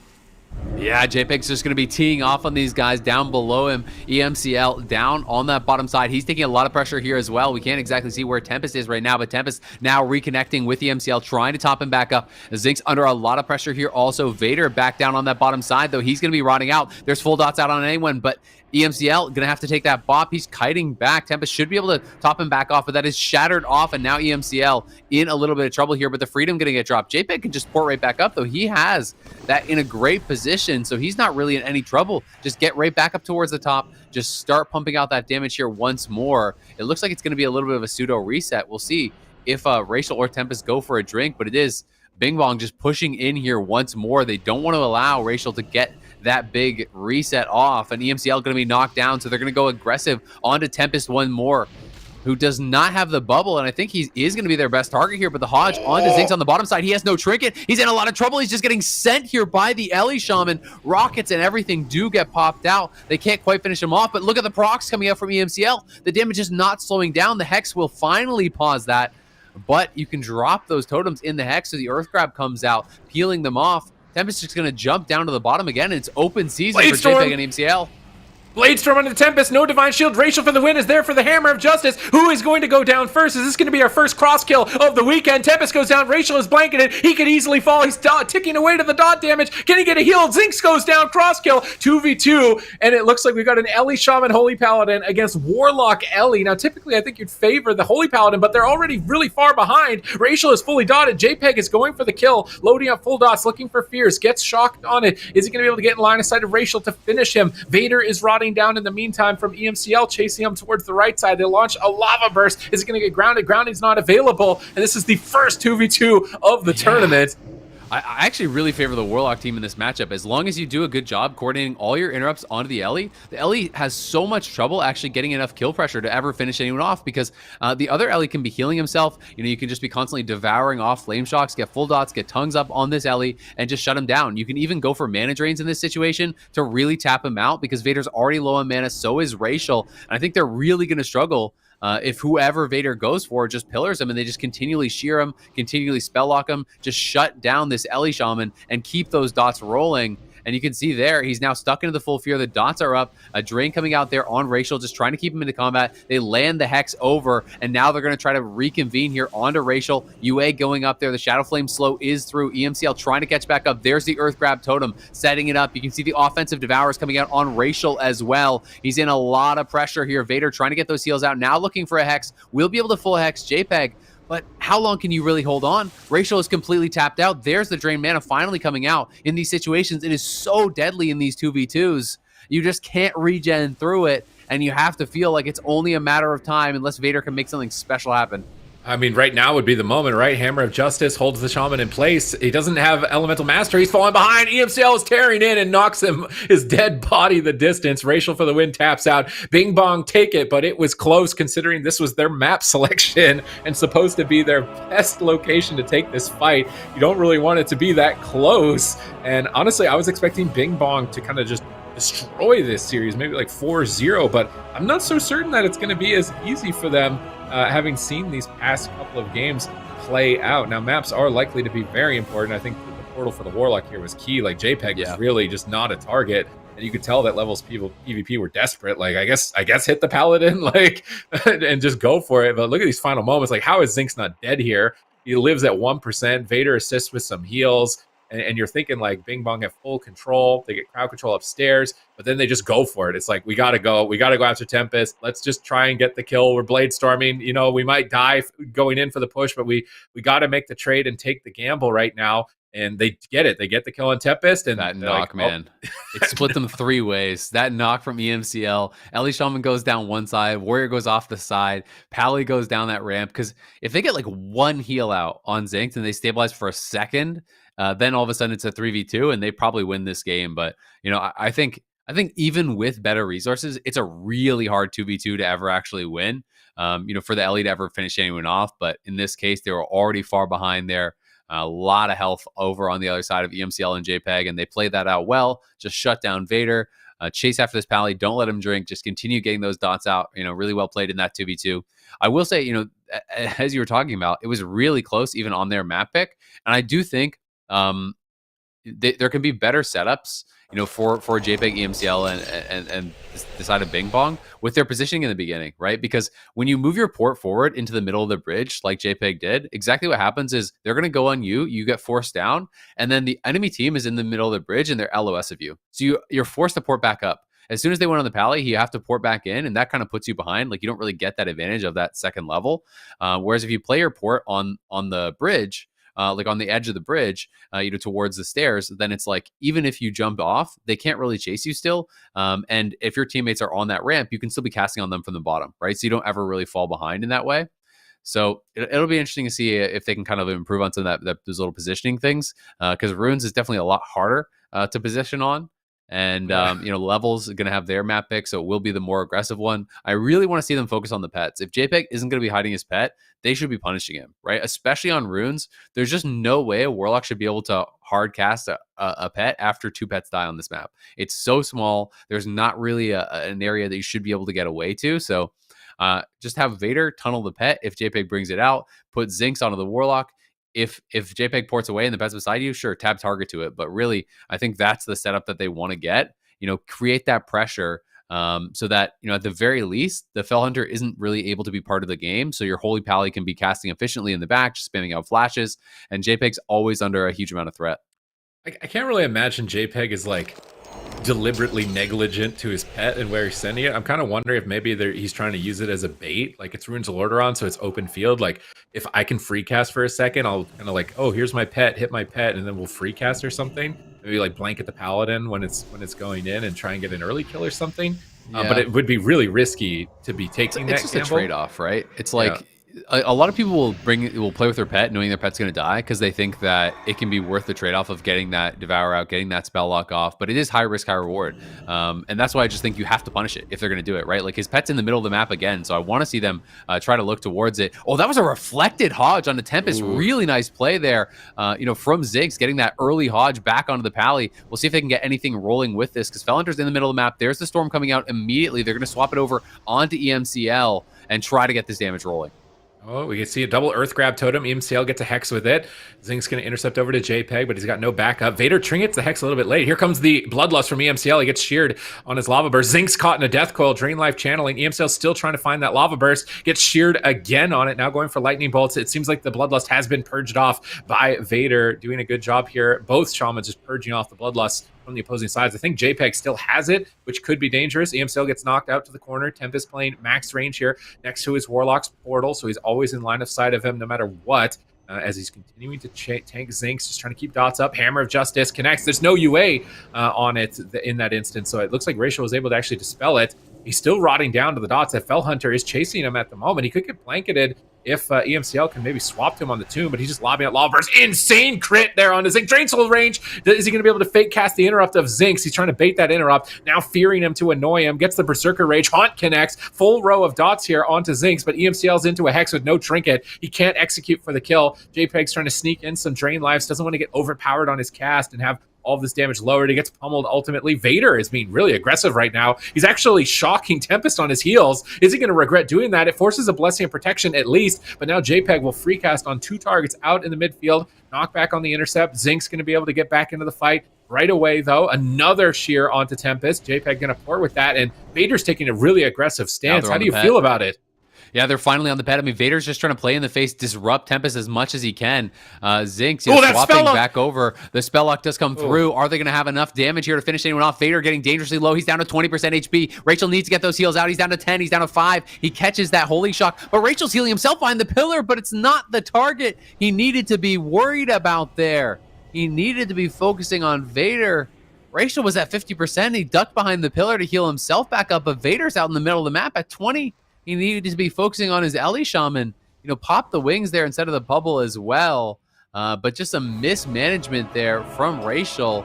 Yeah, JPEG's just going to be teeing off on these guys down below him. EMCL down on that bottom side. He's taking a lot of pressure here as well. We can't exactly see where Tempest is right now, but Tempest now reconnecting with EMCL, trying to top him back up. Zink's under a lot of pressure here. Also, Vader back down on that bottom side, though he's going to be rotting out. There's full dots out on anyone, but EMCL going to have to take that bop. He's kiting back. Tempest should be able to top him back off, but that is shattered off, and now EMCL in a little bit of trouble here, but the Freedom going to get dropped. JPEG can just port right back up, though. He has that in a great position, so he's not really in any trouble. Just get right back up towards the top. Just start pumping out that damage here once more. It looks like it's going to be a little bit of a pseudo reset. We'll see if Racial or Tempest go for a drink, but it is Bing Bong just pushing in here once more. They don't want to allow Racial to get that big reset off, and EMCL going to be knocked down, so they're going to go aggressive onto Tempest one more, who does not have the bubble, and I think he is going to be their best target here, but the Hodge onto Zinx on the bottom side. He has no trinket. He's in a lot of trouble. He's just getting sent here by the Ellie Shaman. Rockets and everything do get popped out. They can't quite finish him off, but look at the procs coming out from EMCL. The damage is not slowing down. The Hex will finally pause that, but you can drop those totems in the Hex, so the Earth Grab comes out, peeling them off. Tempest is going to jump down to the bottom again, and it's open season for JPEG and EMCL. Bladestorm on the Tempest, no Divine Shield. Racial for the win is there for the Hammer of Justice. Who is going to go down first? Is this going to be our first cross kill of the weekend? Tempest goes down. Racial is blanketed. He could easily fall. He's ticking away to the dot damage. Can he get a heal? Zinx goes down. Cross kill. 2v2. And it looks like we've got an Ellie Shaman Holy Paladin against Warlock Ellie. Now, typically, I think you'd favor the Holy Paladin, but they're already really far behind. Racial is fully dotted. JPEG is going for the kill. Loading up full dots, looking for Fierce. Gets shocked on it. Is he going to be able to get in line of sight of Racial to finish him? Vader is rotting down in the meantime from EMCL, chasing him towards the right side. They launch a lava burst. Is it going to get grounded? Grounding's not available, and this is the first 2v2 of the tournament. I actually really favor the Warlock team in this matchup. As long as you do a good job coordinating all your interrupts onto the Ellie has so much trouble actually getting enough kill pressure to ever finish anyone off, because the other Ellie can be healing himself. You know, you can just be constantly devouring off flame shocks, get full dots, get tongues up on this Ellie, and just shut him down. You can even go for mana drains in this situation to really tap him out, because Vader's already low on mana, so is Racial, and I think they're really going to struggle if whoever Vader goes for just pillars him, and they just continually shear him, continually spell lock him, just shut down this Ellie Shaman and keep those dots rolling. And you can see there, he's now stuck into the full fear. The dots are up. A drain coming out there on Racial, just trying to keep him into combat. They land the Hex over, and now they're going to try to reconvene here onto Racial. UA going up there. The Shadow Flame slow is through. EMCL trying to catch back up. There's the Earth Grab Totem setting it up. You can see the offensive Devourers coming out on Racial as well. He's in a lot of pressure here. Vader trying to get those heals out. Now looking for a Hex. Will be able to full Hex JPEG. But how long can you really hold on? Racial is completely tapped out. There's the drain mana finally coming out. In these situations, it is so deadly in these 2v2s. You just can't regen through it, and you have to feel like it's only a matter of time unless Vader can make something special happen. I mean, right now would be the moment, right? Hammer of Justice holds the Shaman in place. He doesn't have Elemental Mastery. He's falling behind. EMCL is tearing in and knocks his dead body the distance. Racial for the win taps out. Bing Bong take it, but it was close considering this was their map selection and supposed to be their best location to take this fight. You don't really want it to be that close. And honestly, I was expecting Bing Bong to kind of just destroy this series, maybe like 4-0, but I'm not so certain that it's going to be as easy for them. Having seen these past couple of games play out. Now, maps are likely to be very important. I think the portal for the Warlock here was key. Like, JPEG was really just not a target. And you could tell that levels PvP were desperate. Like, I guess hit the Paladin, like, and just go for it. But look at these final moments. Like, how is Zinx not dead here? He lives at 1%. Vader assists with some heals. And you're thinking like Bing Bong have full control. They get crowd control upstairs, but then they just go for it. It's like, we got to go. We got to go after Tempest. Let's just try and get the kill. We're blade storming. You know, we might die going in for the push, but we got to make the trade and take the gamble right now. And they get it. They get the kill on Tempest. And that knock, man. It split them 3 ways. That knock from EMCL. Ellie Shaman goes down one side. Warrior goes off the side. Pally goes down that ramp. Because if they get like 1 heal out on Zinx and they stabilize for a second, then all of a sudden it's a 3v2 and they probably win this game. But, you know, I think even with better resources, it's a really hard 2v2 to ever actually win, you know, for the Ellie to ever finish anyone off. But in this case, they were already far behind there. A lot of health over on the other side of EMCL and JPEG, and they played that out well. Just shut down Vader, chase after this Pally, don't let him drink, just continue getting those dots out. You know, really well played in that 2v2. I will say, you know, as you were talking about, it was really close even on their map pick, and I do think there can be better setups, you know, for JPEG, EMCL, and the side of Bing Bong with their positioning in the beginning, right? Because when you move your port forward into the middle of the bridge, like JPEG did, exactly what happens is they're going to go on you, you get forced down, and then the enemy team is in the middle of the bridge and they're LOS of you. So you're forced to port back up. As soon as they went on the Pally, you have to port back in, and that kind of puts you behind. Like, you don't really get that advantage of that second level. Whereas if you play your port on the bridge, like on the edge of the bridge, you know, towards the stairs, then it's like, even if you jump off, they can't really chase you still. And if your teammates are on that ramp, you can still be casting on them from the bottom, right? So you don't ever really fall behind in that way. So it'll be interesting to see if they can kind of improve on some of those little positioning things, because Runes is definitely a lot harder to position on. And, you know, Levels are going to have their map pick, so it will be the more aggressive one. I really want to see them focus on the pets. If JPEG isn't going to be hiding his pet, they should be punishing him, right? Especially on Runes. There's just no way a Warlock should be able to hard cast a pet after 2 pets die on this map. It's so small. There's not really an area that you should be able to get away to. So just have Vader tunnel the pet if JPEG brings it out, put Zinx onto the Warlock. If JPEG ports away and the pet's beside you, sure, tab target to it. But really, I think that's the setup that they want to get. You know, create that pressure so that, you know, at the very least, the Fell Hunter isn't really able to be part of the game. So your Holy Pally can be casting efficiently in the back, just spamming out flashes. And JPEG's always under a huge amount of threat. I can't really imagine JPEG is like deliberately negligent to his pet and where he's sending it. I'm kind of wondering if maybe he's trying to use it as a bait, like it's Runes of Lordaeron, so it's open field. Like, if I can free cast for a second, I'll kind of like, oh, here's my pet, hit my pet, and then we'll free cast or something. Maybe like blanket the Paladin when it's going in and try and get an early kill or something. Yeah. But it would be really risky to be taking that. It's just a trade-off, right? It's like, a lot of people will play with their pet knowing their pet's going to die because they think that it can be worth the trade-off of getting that Devour out, getting that spell lock off. But it is high risk, high reward. And that's why I just think you have to punish it if they're going to do it, right? Like, his pet's in the middle of the map again, so I want to see them try to look towards it. Oh, that was a reflected Hodge on the Tempest. Ooh. Really nice play there, you know, from Ziggs, getting that early Hodge back onto the Pally. We'll see if they can get anything rolling with this, because Fellhunter's in the middle of the map. There's the Storm coming out immediately. They're going to swap it over onto EMCL and try to get this damage rolling. Oh, we can see a double Earth Grab Totem. EMCL gets a Hex with it. Zink's going to intercept over to JPEG, but he's got no backup. Vader trinkets the Hex a little bit late. Here comes the Bloodlust from EMCL. He gets sheared on his Lava Burst. Zink's caught in a Death Coil. Drain Life channeling. EMCL still trying to find that Lava Burst. Gets sheared again on it. Now going for Lightning Bolts. It seems like the Bloodlust has been purged off by Vader. Doing a good job here. Both Shamans just purging off the Bloodlust from the opposing sides. I think JPEG still has it, which could be dangerous. EMCL gets knocked out to the corner. Tempest playing max range here next to his Warlock's portal, so he's always in line of sight of him no matter what. As he's continuing to tank Zinx, just trying to keep dots up. Hammer of Justice connects. There's no UA on it in that instance, so it looks like Rachel was able to actually dispel it. He's still rotting down to the dots. That Fell Hunter is chasing him at the moment. He could get blanketed if EMCL can maybe swap to him on the tomb, but he's just lobbing out Lava Burst. Insane crit there on the Zinc. Drain Soul range. Is he going to be able to fake cast the interrupt of Zinx? He's trying to bait that interrupt, now fearing him to annoy him. Gets the Berserker Rage. Haunt connects. Full row of dots here onto Zinx, but EMCL's into a Hex with no trinket. He can't execute for the kill. JPEG's trying to sneak in some Drain Lives. Doesn't want to get overpowered on his cast and have all of this damage lowered. He gets pummeled ultimately. Vader is being really aggressive right now. He's actually shocking Tempest on his heels. Is he going to regret doing that? It forces a Blessing of Protection at least, but now JPEG will free cast on 2 targets out in the midfield. Knockback on the intercept. Zink's going to be able to get back into the fight right away, though. Another shear onto Tempest. JPEG going to port with that, and Vader's taking a really aggressive stance. How do you feel about it? Yeah, they're finally on the pet. I mean, Vader's just trying to play in the face, disrupt Tempest as much as he can. Zinx swapping back over. The spell lock does come through. Are they going to have enough damage here to finish anyone off? Vader getting dangerously low. He's down to 20% HP. Rachel needs to get those heals out. He's down to 10. He's down to 5. He catches that holy shock, but Rachel's healing himself behind the pillar, but it's not the target he needed to be worried about there. He needed to be focusing on Vader. Rachel was at 50%. He ducked behind the pillar to heal himself back up, but Vader's out in the middle of the map at 20. He needed to be focusing on his Ellie Shaman. Pop the wings there instead of the bubble as well. But just a mismanagement there from Rachel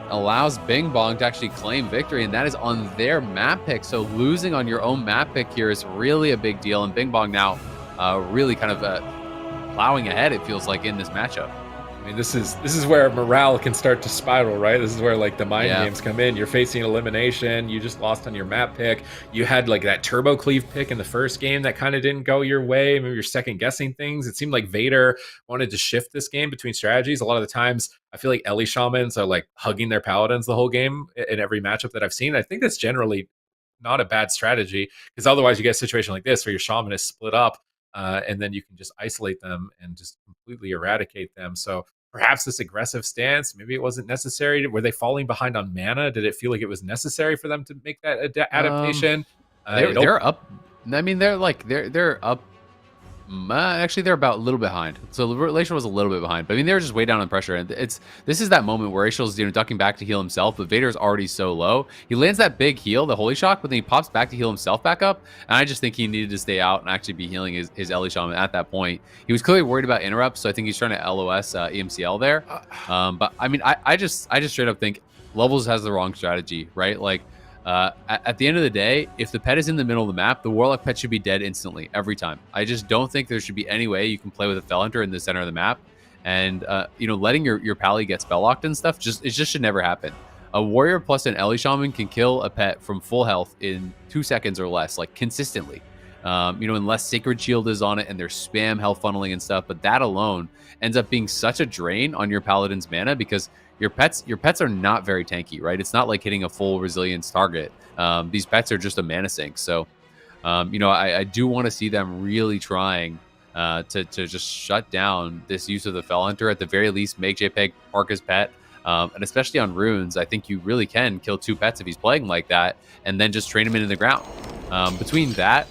allows Bing Bong to actually claim victory, and that is on their map pick. So losing on your own map pick here is really a big deal, and Bing Bong now really kind of plowing ahead, it feels like, in this matchup. I mean, this is where morale can start to spiral, right? This is where like the mind games come in. You're facing elimination. You just lost on your map pick. You had like that turbo cleave pick in the first game that kind of didn't go your way. Maybe you're second guessing things. It seemed like Vader wanted to shift this game between strategies. A lot of the times, I feel like Ellie Shamans are like hugging their paladins the whole game in every matchup that I've seen. I think that's generally not a bad strategy, because otherwise you get a situation like this where your shaman is split up. And then you can just isolate them and just completely eradicate them. So perhaps this aggressive stance, maybe it wasn't necessary. Were they falling behind on mana? Did it feel like it was necessary for them to make that adaptation? They're up. I mean, they're up. Actually, they're about a little bit behind. So Rachel was a little bit behind, but I mean, they were just way down on pressure. And this is that moment where Rachel's ducking back to heal himself, but Vader's already so low. He lands that big heal, the holy shock, but then he pops back to heal himself back up. And I just think he needed to stay out and actually be healing his Ellie Shaman at that point. He was clearly worried about interrupts, so I think he's trying to LOS EMCL there. But I mean, I just straight up think Levels has the wrong strategy, right? Like, at the end of the day, if the pet is in the middle of the map, the Warlock pet should be dead instantly, every time. I just don't think there should be any way you can play with a Fell Hunter in the center of the map. And, letting your pally get spell locked and stuff, it just should never happen. A Warrior plus an Ellie Shaman can kill a pet from full health in 2 seconds or less, like consistently. Unless Sacred Shield is on it and there's spam health funneling and stuff. But that alone ends up being such a drain on your Paladin's mana, because your pets are not very tanky, right? It's not like hitting a full resilience target. These pets are just a mana sink. So, I do want to see them really trying to just shut down this use of the Fell Hunter. At the very least, make JPEG park his pet. And especially on runes, I think you really can kill 2 pets if he's playing like that, and then just train him into the ground. Between that,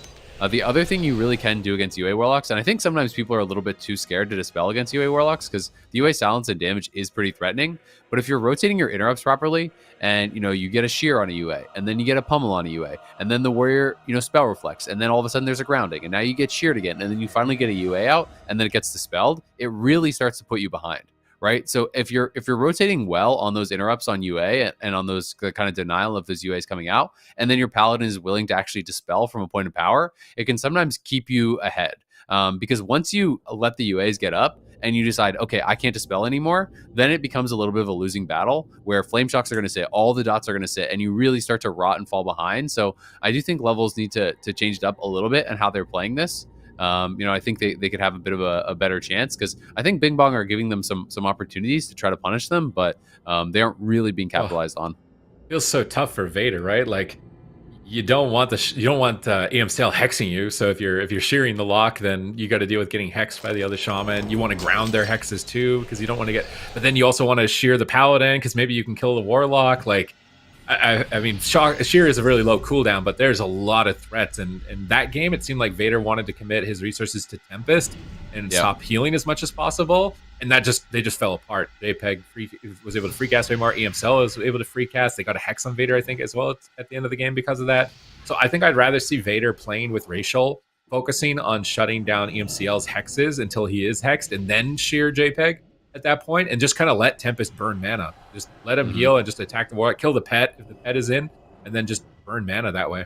the other thing you really can do against UA Warlocks, and I think sometimes people are a little bit too scared to dispel against UA Warlocks, because the UA silence and damage is pretty threatening. But if you're rotating your interrupts properly, and you get a shear on a UA, and then you get a pummel on a UA, and then the warrior spell reflects, and then all of a sudden there's a grounding, and now you get sheared again, and then you finally get a UA out, and then it gets dispelled, it really starts to put you behind. Right, so if you're rotating well on those interrupts on UA and on those kind of denial of those UAs coming out, and then your Paladin is willing to actually dispel from a point of power, it can sometimes keep you ahead. Because once you let the UAs get up and you decide, okay, I can't dispel anymore, then it becomes a little bit of a losing battle where flame shocks are going to sit, all the dots are going to sit, and you really start to rot and fall behind. So I do think Levels need to change it up a little bit and how they're playing this. I think they could have a bit of a better chance, because I think Bing Bong are giving them some opportunities to try to punish them, but they aren't really being capitalized on. Feels so tough for Vader, right? Like, you don't want EMCL hexing you. So if you're shearing the lock, then you got to deal with getting hexed by the other shaman. You want to ground their hexes too, because you don't want to get. But then you also want to shear the paladin, because maybe you can kill the warlock. Like, I mean, shear is a really low cooldown, but there's a lot of threats. And in that game, it seemed like Vader wanted to commit his resources to Tempest and stop healing as much as possible. And they just fell apart. JPEG was able to free cast way more. EMCL was able to free cast. They got a hex on Vader, I think, as well at the end of the game because of that. So I think I'd rather see Vader playing with Rachel, focusing on shutting down EMCL's hexes until he is hexed, and then shear JPEG at that point, and just kind of let Tempest burn mana. Just let him heal and just attack the warlock, kill the pet if the pet is in, and then just burn mana that way.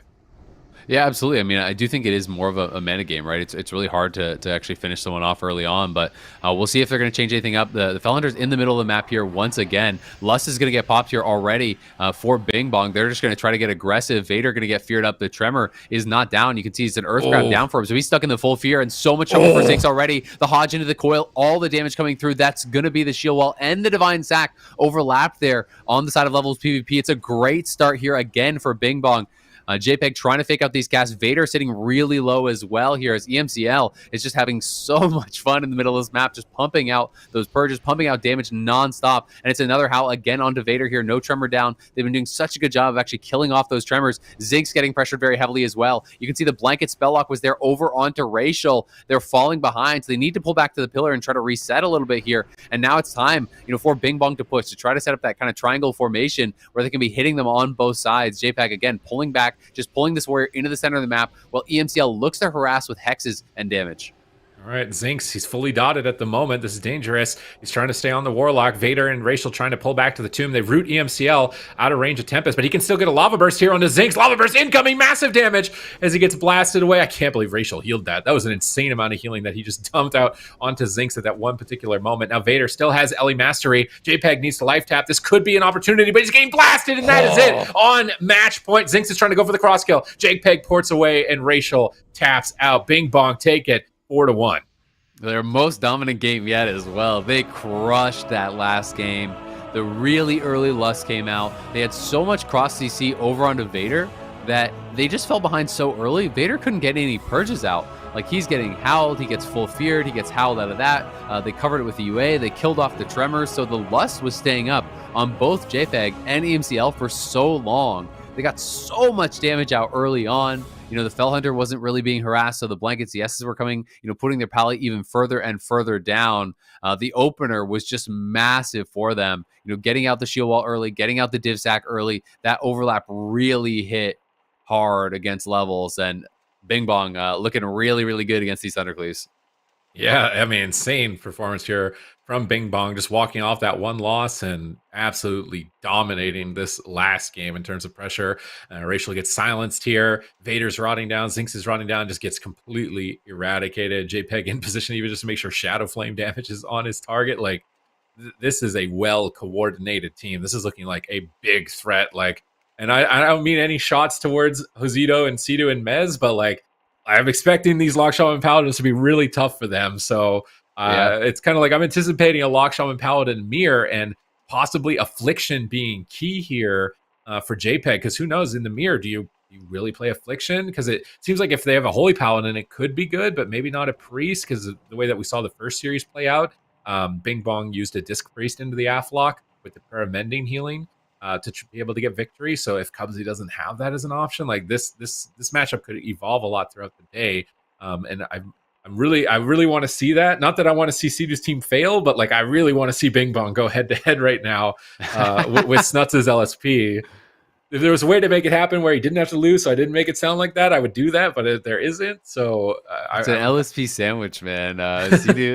Yeah, absolutely. I mean, I do think it is more of a mana game, right? It's really hard to actually finish someone off early on, but we'll see if they're going to change anything up. The Fell Hunter's in the middle of the map here once again. Lust is going to get popped here already for Bing Bong. They're just going to try to get aggressive. Vader going to get feared up. The Tremor is not down. You can see it's an Earth Grab down for him, so he's stuck in the full fear, and so much trouble for Zinx already. The Hodge into the coil, all the damage coming through. That's going to be the shield wall, and the Divine Sack overlapped there on the side of Levels PvP. It's a great start here again for Bing Bong. JPEG trying to fake out these casts. Vader sitting really low as well here as EMCL is just having so much fun in the middle of this map, just pumping out those purges, pumping out damage nonstop. And it's another howl again onto Vader here. No tremor down. They've been doing such a good job of actually killing off those tremors. Zig's getting pressured very heavily as well. You can see the blanket spell lock was there over onto Racial. They're falling behind, so they need to pull back to the pillar and try to reset a little bit here. And now it's time, for Bing Bong to push, to try to set up that kind of triangle formation where they can be hitting them on both sides. JPEG again pulling back, just pulling this warrior into the center of the map while EMCL looks to harass with hexes and damage. All right, Zinx, he's fully dotted at the moment. This is dangerous. He's trying to stay on the Warlock. Vader and Racial trying to pull back to the tomb. They root EMCL out of range of Tempest, but he can still get a Lava Burst here onto Zinx. Lava Burst incoming, massive damage as he gets blasted away. I can't believe Racial healed that. That was an insane amount of healing that he just dumped out onto Zinx at that one particular moment. Now Vader still has Ellie Mastery. JPEG needs to life tap. This could be an opportunity, but he's getting blasted, and that is it on match point. Zinx is trying to go for the cross kill. JPEG ports away, and Racial taps out. Bing Bong take it 4-1. Their most dominant game yet as well. They crushed that last game. The really early lust came out. They had so much cross CC over onto Vader that they just fell behind so early. Vader couldn't get any purges out. Like, he's getting howled, he gets full feared, he gets howled out of that. They covered it with the UA, they killed off the tremors, so the lust was staying up on both JPEG and EMCL for so long. They got so much damage out early on. The Fell Hunter wasn't really being harassed, so the Blanket CSs were coming, putting their pally even further and further down. The opener was just massive for them. Getting out the shield wall early, getting out the div sack early. That overlap really hit hard against levels, and Bing Bong looking really, really good against these Thundercleaves. Yeah, I mean, insane performance here from Bing Bong, just walking off that one loss and absolutely dominating this last game in terms of pressure. Racial gets silenced here. Vader's rotting down. Zinx is rotting down, just gets completely eradicated. JPEG in position even just to make sure Shadow Flame damage is on his target. Like, this is a well-coordinated team. This is looking like a big threat. Like, and I don't mean any shots towards Josito and Sidu and Mez, but like, I'm expecting these Lock Shaman Paladins to be really tough for them. So it's kind of like I'm anticipating a Lock Shaman Paladin mirror and possibly Affliction being key here for JPEG. Because who knows, in the mirror, do you really play Affliction? Because it seems like if they have a Holy Paladin, it could be good, but maybe not a Priest, because the way that we saw the first series play out, Bing Bong used a Disc Priest into the Aflock with the Paramending healing to be able to get victory. So if Cubsy doesn't have that as an option, like this matchup could evolve a lot throughout the day. And I really want to see that. Not that I want to see Sidu's team fail, but like I really want to see Bing Bong go head to head right now with Snuts' LSP. If there was a way to make it happen where he didn't have to lose, so I didn't make it sound like that, I would do that, but there isn't. So it's an LSP sandwich, man.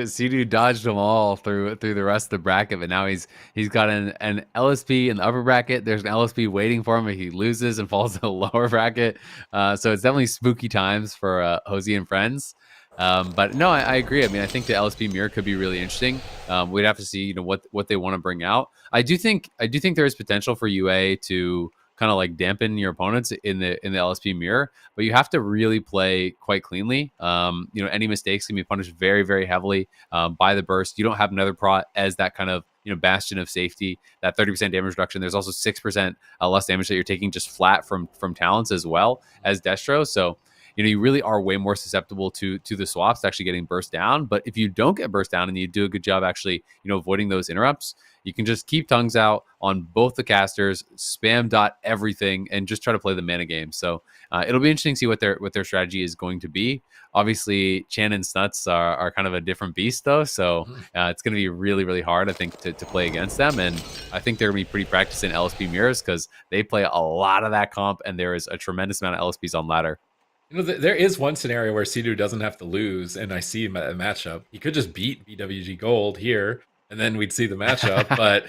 Sidu dodged them all through the rest of the bracket, but now he's got an LSP in the upper bracket. There's an LSP waiting for him if he loses and falls to the lower bracket. So it's definitely spooky times for HOZI and friends. But no, I agree. I mean, I think the LSP mirror could be really interesting. We'd have to see, what they want to bring out. I do think there is potential for UA to kind of like dampen your opponents in the LSP mirror, but you have to really play quite cleanly. Any mistakes can be punished very, very heavily by the burst. You don't have another prot as that kind of bastion of safety, that 30% damage reduction. There's also 6% less damage that you're taking just flat from talents as well as Destro. So you really are way more susceptible to the swaps actually getting burst down. But if you don't get burst down and you do a good job actually avoiding those interrupts, you can just keep tongues out on both the casters, spam dot everything, and just try to play the mana game. So it'll be interesting to see what their strategy is going to be. Obviously, Chan and Snuts are kind of a different beast, though. So it's going to be really, really hard, I think, to play against them. And I think they're going to be pretty practiced in LSP mirrors because they play a lot of that comp, and there is a tremendous amount of LSPs on ladder. There is one scenario where Sidu doesn't have to lose, and I see a matchup. He could just beat BWG Gold here, and then we'd see the matchup. But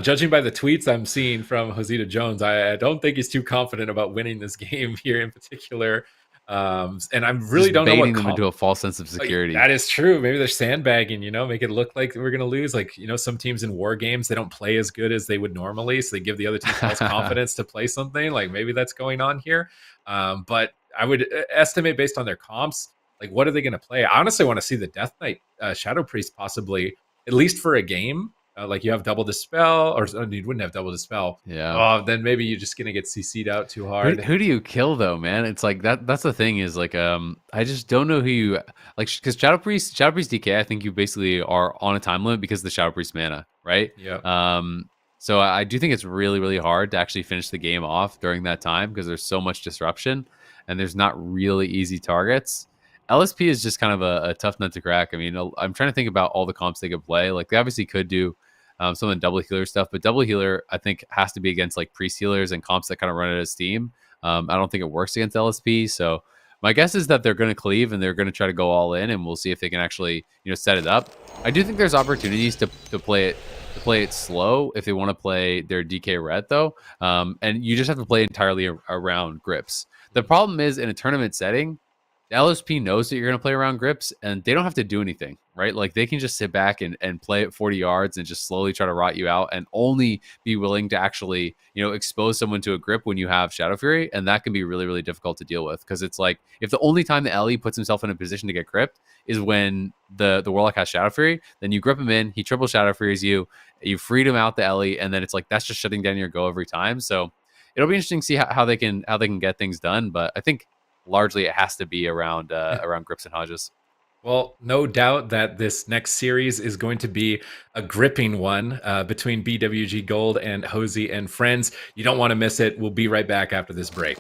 judging by the tweets I'm seeing from Josito Jones, I don't think he's too confident about winning this game here in particular. And I really don't know what them into a false sense of security. That is true. Maybe they're sandbagging, make it look like we're going to lose. Like, some teams in war games, they don't play as good as they would normally. So they give the other team false confidence to play something. Like maybe that's going on here. But I would estimate based on their comps, like what are they going to play? I honestly want to see the Death Knight Shadow Priest possibly, at least for a game. like you have double dispel, or you wouldn't have double dispel. Yeah. Oh, then maybe you're just gonna get CC'd out too hard. Who do you kill though, man? It's like that's the thing is like I just don't know who you like, because Shadow Priest DK, I think you basically are on a time limit because of the Shadow Priest mana, right? Yeah. So I do think it's really, really hard to actually finish the game off during that time because there's so much disruption and there's not really easy targets. LSP is just kind of a tough nut to crack. I mean, I'm trying to think about all the comps they could play. Like they obviously could do some of the double healer stuff, but double healer I think has to be against like priest healers and comps that kind of run it as Steam. I don't think it works against LSP. So my guess is that they're going to cleave and they're going to try to go all in, and we'll see if they can actually set it up. I do think there's opportunities to play it slow if they want to play their DK red though, and you just have to play entirely around grips. The problem is in a tournament setting, the LSP knows that you're going to play around grips and they don't have to do anything, right? Like they can just sit back and play at 40 yards and just slowly try to rot you out and only be willing to actually, expose someone to a grip when you have Shadow Fury. And that can be really, really difficult to deal with because it's like if the only time the LE puts himself in a position to get gripped is when the Warlock has Shadow Fury, then you grip him in, he triple Shadow Furies you freed him out the LE, and then it's like that's just shutting down your go every time. So it'll be interesting to see how they can get things done. But I think largely it has to be around grips and Hodges. Well, no doubt that this next series is going to be a gripping one between BWG Gold and HOZI and friends. You don't want to miss it. We'll be right back after this break.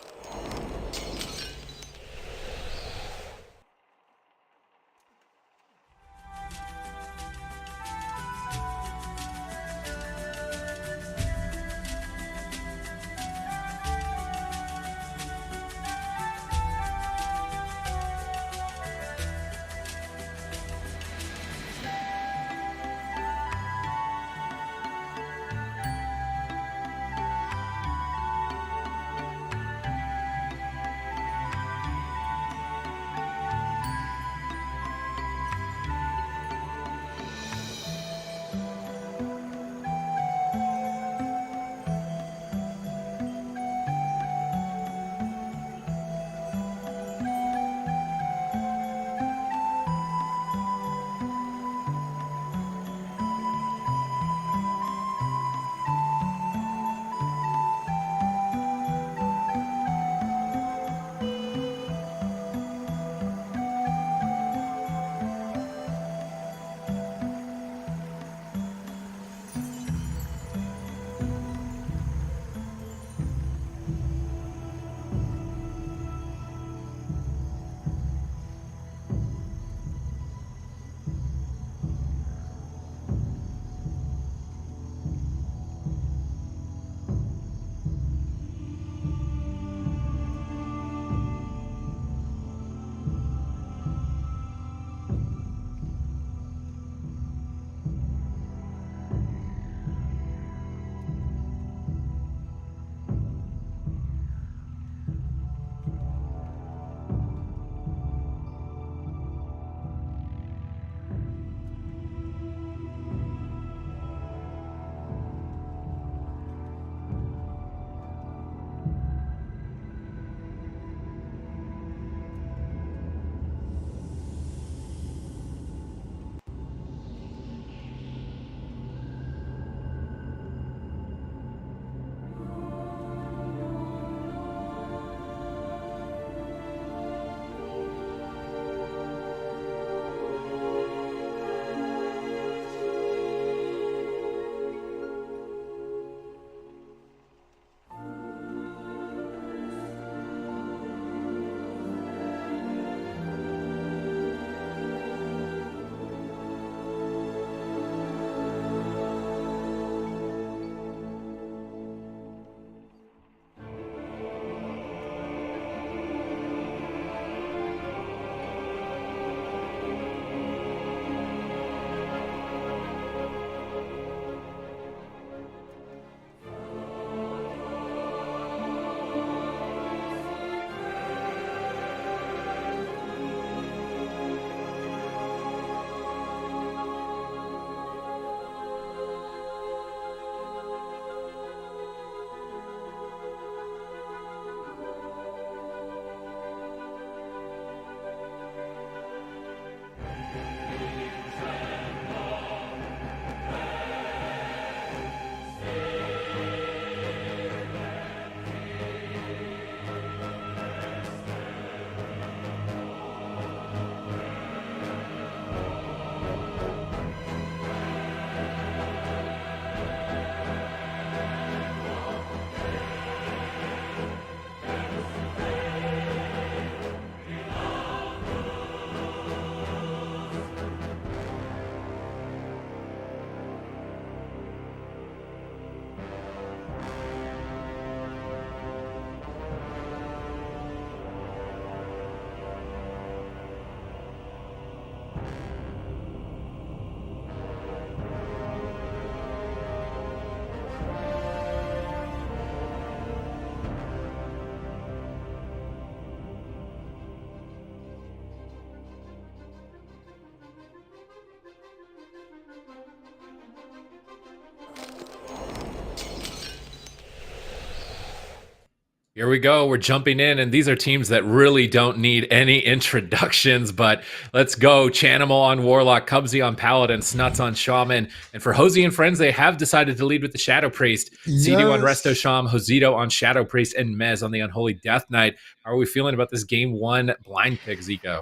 Here we go. We're jumping in, and these are teams that really don't need any introductions, but let's go. Chanimal on Warlock, Cubsy on Paladin, Snuts on Shaman. And for HOZI and friends, they have decided to lead with the Shadow Priest. Sea-Doo on Resto Sham, Hozito on Shadow Priest, and Mez on the Unholy Death Knight. How are we feeling about this game one blind pick, Zico?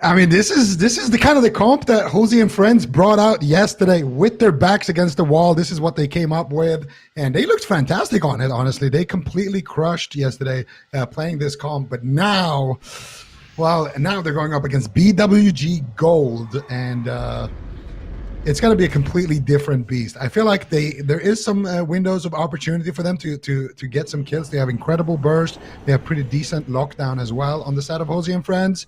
I mean, this is the kind of the comp that HOZI and friends brought out yesterday with their backs against the wall. This is what they came up with, and they looked fantastic on it, honestly. They completely crushed yesterday playing this comp, but now they're going up against BWG Gold, and it's going to be a completely different beast. I feel like there is some windows of opportunity for them to get some kills. They have incredible burst. They have pretty decent lockdown as well on the side of HOZI and friends.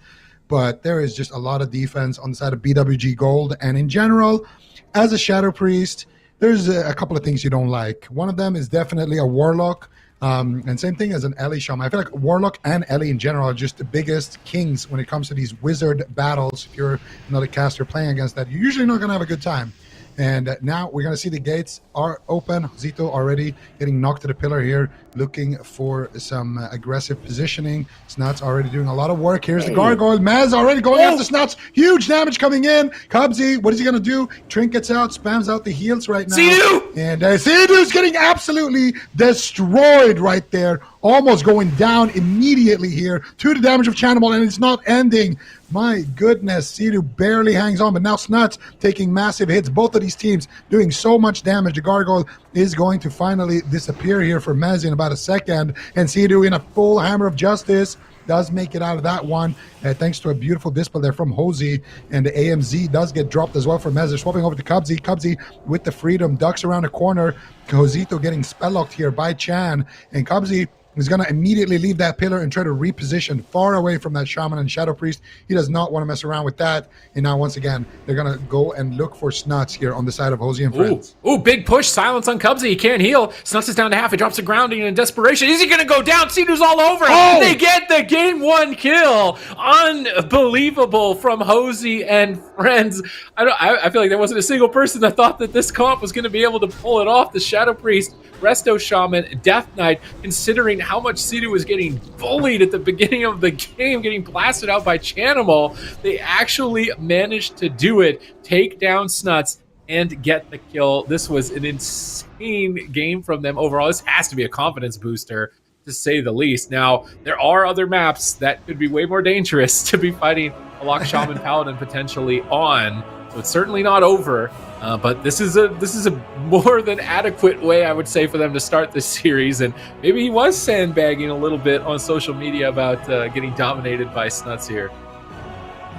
But there is just a lot of defense on the side of BWG Gold. And in general, as a Shadow Priest, there's a couple of things you don't like. One of them is definitely a Warlock. And same thing as an Ellie Shaman. I feel like Warlock and Ellie in general are just the biggest kings when it comes to these wizard battles. If you're another caster playing against that, you're usually not going to have a good time. And now we're going to see the gates are open. Zito already getting knocked to the pillar here, looking for some aggressive positioning. Snuts already doing a lot of work. Here's the gargoyle. Maz already going after Snuts. Huge damage coming in. Cubsy, what is he going to do? Trinkets out, spams out the heals right now. Sea-Doo! And Sea-Doo's getting absolutely destroyed right there. Almost going down immediately here to the damage of Chanimal, and it's not ending. My goodness, Sea-Doo barely hangs on, but now Snuts taking massive hits. Both of these teams doing so much damage. The Gargoyle is going to finally disappear here for Mez in about a second, and Sea-Doo in a full Hammer of Justice does make it out of that one, thanks to a beautiful display there from HOZI, and the AMZ does get dropped as well for Mez. They're swapping over to Cubsy. Cubsy with the freedom, ducks around the corner. Hozito getting spell locked here by Chan, and Cubsy is going to immediately leave that pillar and try to reposition far away from that Shaman and Shadow Priest. He does not want to mess around with that. And now, once again, they're going to go and look for Snuts here on the side of HOZI and friends. Ooh, big push. Silence on Cubsy. He can't heal. Snuts is down to half. He drops the grounding in desperation. Is he going to go down? Sea-Doo's all over him. Oh! They get the game one kill. Unbelievable from HOZI and friends. I feel like there wasn't a single person that thought that this comp was going to be able to pull it off. The Shadow Priest, Resto Shaman, Death Knight, considering how much Sea-Doo was getting bullied at the beginning of the game, getting blasted out by Chanimal, they actually managed to do it, take down Snuts, and get the kill. This was an insane game from them overall. This has to be a confidence booster, to say the least. Now, there are other maps that could be way more dangerous to be fighting a Lock Shaman Paladin potentially on, so it's certainly not over. But this is a more than adequate way, I would say, for them to start this series. And maybe he was sandbagging a little bit on social media about getting dominated by Snuts here.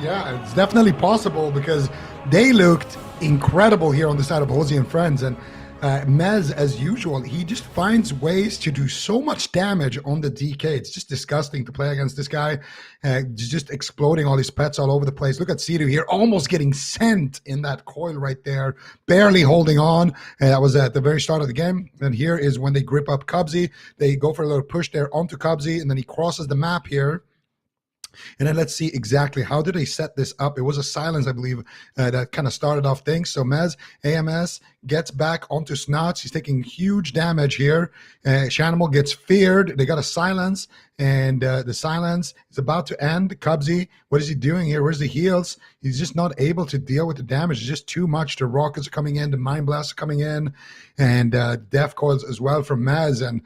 Yeah, it's definitely possible because they looked incredible here on the side of HOZI and friends. And Mez, as usual, he just finds ways to do so much damage on the DK. It's just disgusting to play against this guy. Just exploding all his pets all over the place. Look at Sea-Doo here, almost getting sent in that coil right there, barely holding on. That was at the very start of the game. And here is when they grip up Cubsy. They go for a little push there onto Cubsy, and then he crosses the map here. And then let's see exactly how did they set this up. It was a silence, I believe, that kind of started off things. So Mez, AMS gets back onto Snuts. He's taking huge damage here. Chanimal gets feared. They got a silence, and the silence is about to end. Cubsy, what is he doing here? Where's the heals? He's just not able to deal with the damage. It's just too much. The rockets are coming in. The Mind Blasts are coming in. And Death Coils as well from Mez. And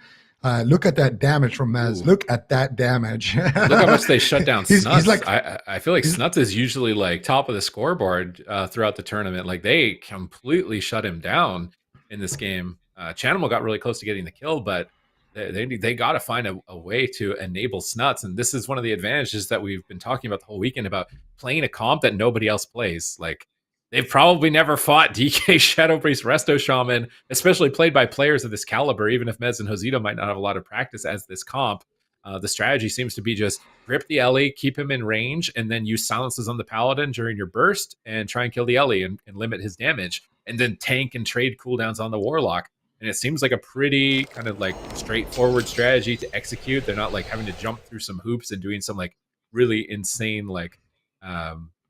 look at that damage from Mez. Ooh. Look at that damage. Look how much they shut down Snuts. He's like, I feel like Snuts is usually like top of the scoreboard throughout the tournament. Like they completely shut him down in this game. Chanimal got really close to getting the kill, but they got to find a way to enable Snuts. And this is one of the advantages that we've been talking about the whole weekend about playing a comp that nobody else plays. Like, they've probably never fought DK Shadow Priest Resto Shaman, especially played by players of this caliber, even if Mez and Hozito might not have a lot of practice as this comp. The strategy seems to be just grip the Ellie, keep him in range, and then use silences on the Paladin during your burst and try and kill the Ellie and limit his damage, and then tank and trade cooldowns on the Warlock. And it seems like a pretty kind of like straightforward strategy to execute. They're not like having to jump through some hoops and doing some like really insane like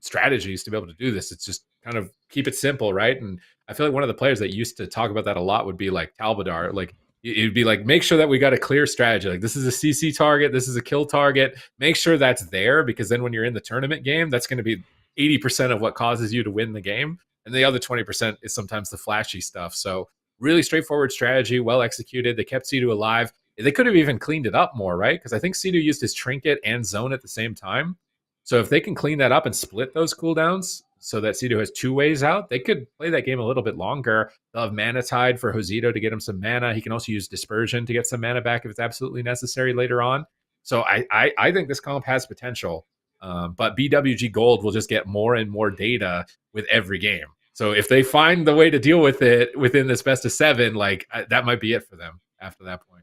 strategies to be able to do this. It's just kind of keep it simple, right? And I feel like one of the players that used to talk about that a lot would be like Talbadar. Like It'd be like, make sure that we got a clear strategy. Like, this is a CC target, this is a kill target. Make sure that's there, because then when you're in the tournament game, that's going to be 80% of what causes you to win the game. And the other 20% is sometimes the flashy stuff. So really straightforward strategy, well executed. They kept C2 alive. They could have even cleaned it up more, right? Because I think C2 used his trinket and zone at the same time. So if they can clean that up and split those cooldowns so that C2 has 2 ways out, they could play that game a little bit longer. They'll have Mana Tide for HOZITO to get him some mana. He can also use Dispersion to get some mana back if it's absolutely necessary later on. So I think this comp has potential. But BWG Gold will just get more and more data with every game. So if they find the way to deal with it within this best of 7, like that might be it for them after that point.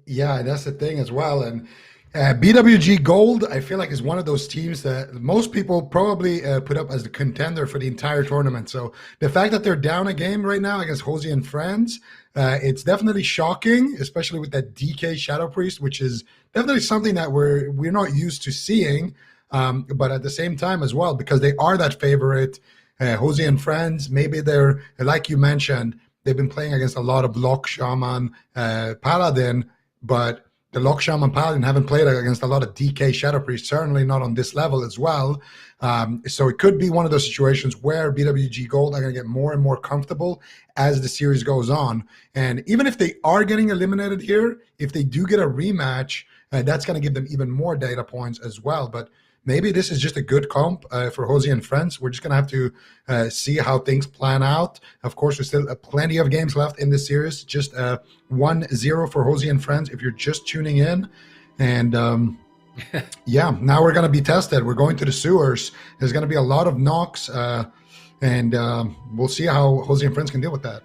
Yeah, that's the thing as well. And BWG Gold, I feel like, is one of those teams that most people probably put up as the contender for the entire tournament. So the fact that they're down a game right now against HOZI and friends, it's definitely shocking, especially with that DK Shadow Priest, which is definitely something that we're not used to seeing. But at the same time as well, because they are that favorite, HOZI and friends, maybe they're, like you mentioned, they've been playing against a lot of Lock Shaman, Paladin, but the Lock Shaman Paladin haven't played against a lot of DK Shadow Priest, certainly not on this level as well. So it could be one of those situations where BWG Gold are going to get more and more comfortable as the series goes on. And even if they are getting eliminated here, if they do get a rematch, that's going to give them even more data points as well. But maybe this is just a good comp for HOZI and friends. We're just going to have to see how things plan out. Of course, there's still plenty of games left in this series. Just 1-0 for HOZI and friends if you're just tuning in. And yeah, now we're going to be tested. We're going to the sewers. There's going to be a lot of knocks. And we'll see how HOZI and friends can deal with that.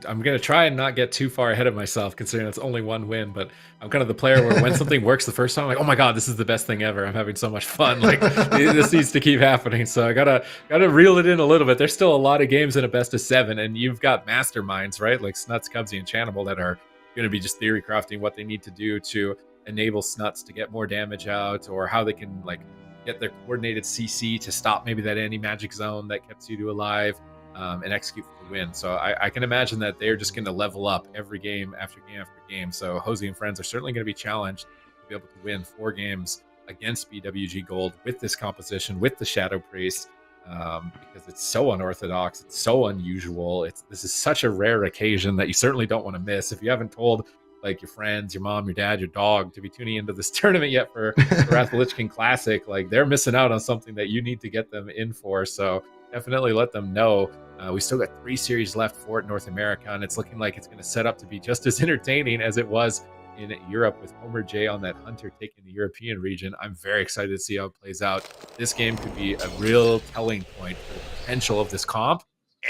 I'm going to try and not get too far ahead of myself, considering it's only 1 win, but I'm kind of the player where when something works the first time, I'm like, oh my God, this is the best thing ever. I'm having so much fun. Like, this needs to keep happening. So I gotta reel it in a little bit. There's still a lot of games in a best of 7, and you've got masterminds, right? Like Snuts, Cubsy, and Channibal that are going to be just theory crafting what they need to do to enable Snuts to get more damage out, or how they can like get their coordinated CC to stop maybe that anti-magic zone that kept C2 alive. And execute for the win. So I can imagine that they're just going to level up every game after game after game. So HOZI and friends are certainly going to be challenged to be able to win 4 games against BWG Gold with this composition, with the Shadow Priest, because it's so unorthodox, it's so unusual. This is such a rare occasion that you certainly don't want to miss. If you haven't told like your friends, your mom, your dad, your dog to be tuning into this tournament yet for the Wrath of the Lich King Classic, like they're missing out on something that you need to get them in for. So definitely let them know. We still got 3 series left for it in North America, and it's looking like it's going to set up to be just as entertaining as it was in Europe with Homer J on that Hunter taking the European region. I'm very excited to see how it plays out. This game could be a real telling point for the potential of this comp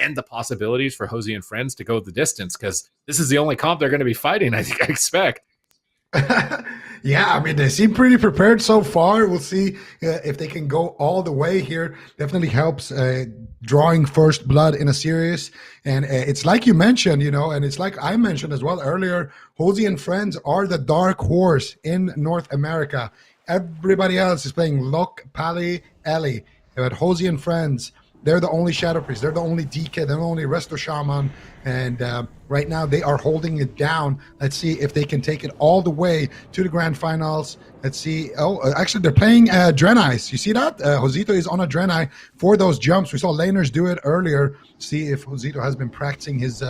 and the possibilities for HOZI and friends to go the distance, because this is the only comp they're going to be fighting, I expect. Yeah, I mean, they seem pretty prepared so far. We'll see if they can go all the way here. Definitely helps drawing first blood in a series. And it's like you mentioned, and it's like I mentioned as well earlier, HOZI and friends are the dark horse in North America. Everybody else is playing Locke, Pally, Ellie. But HOZI and friends, they're the only Shadow Priest. They're the only DK. They're the only Resto Shaman. And right now they are holding it down. Let's see if they can take it all the way to the grand finals. Let's see. Oh, actually, they're playing Draenei. You see that? HOZITO is on a Draenei for those jumps. We saw laners do it earlier. See if HOZITO has been practicing his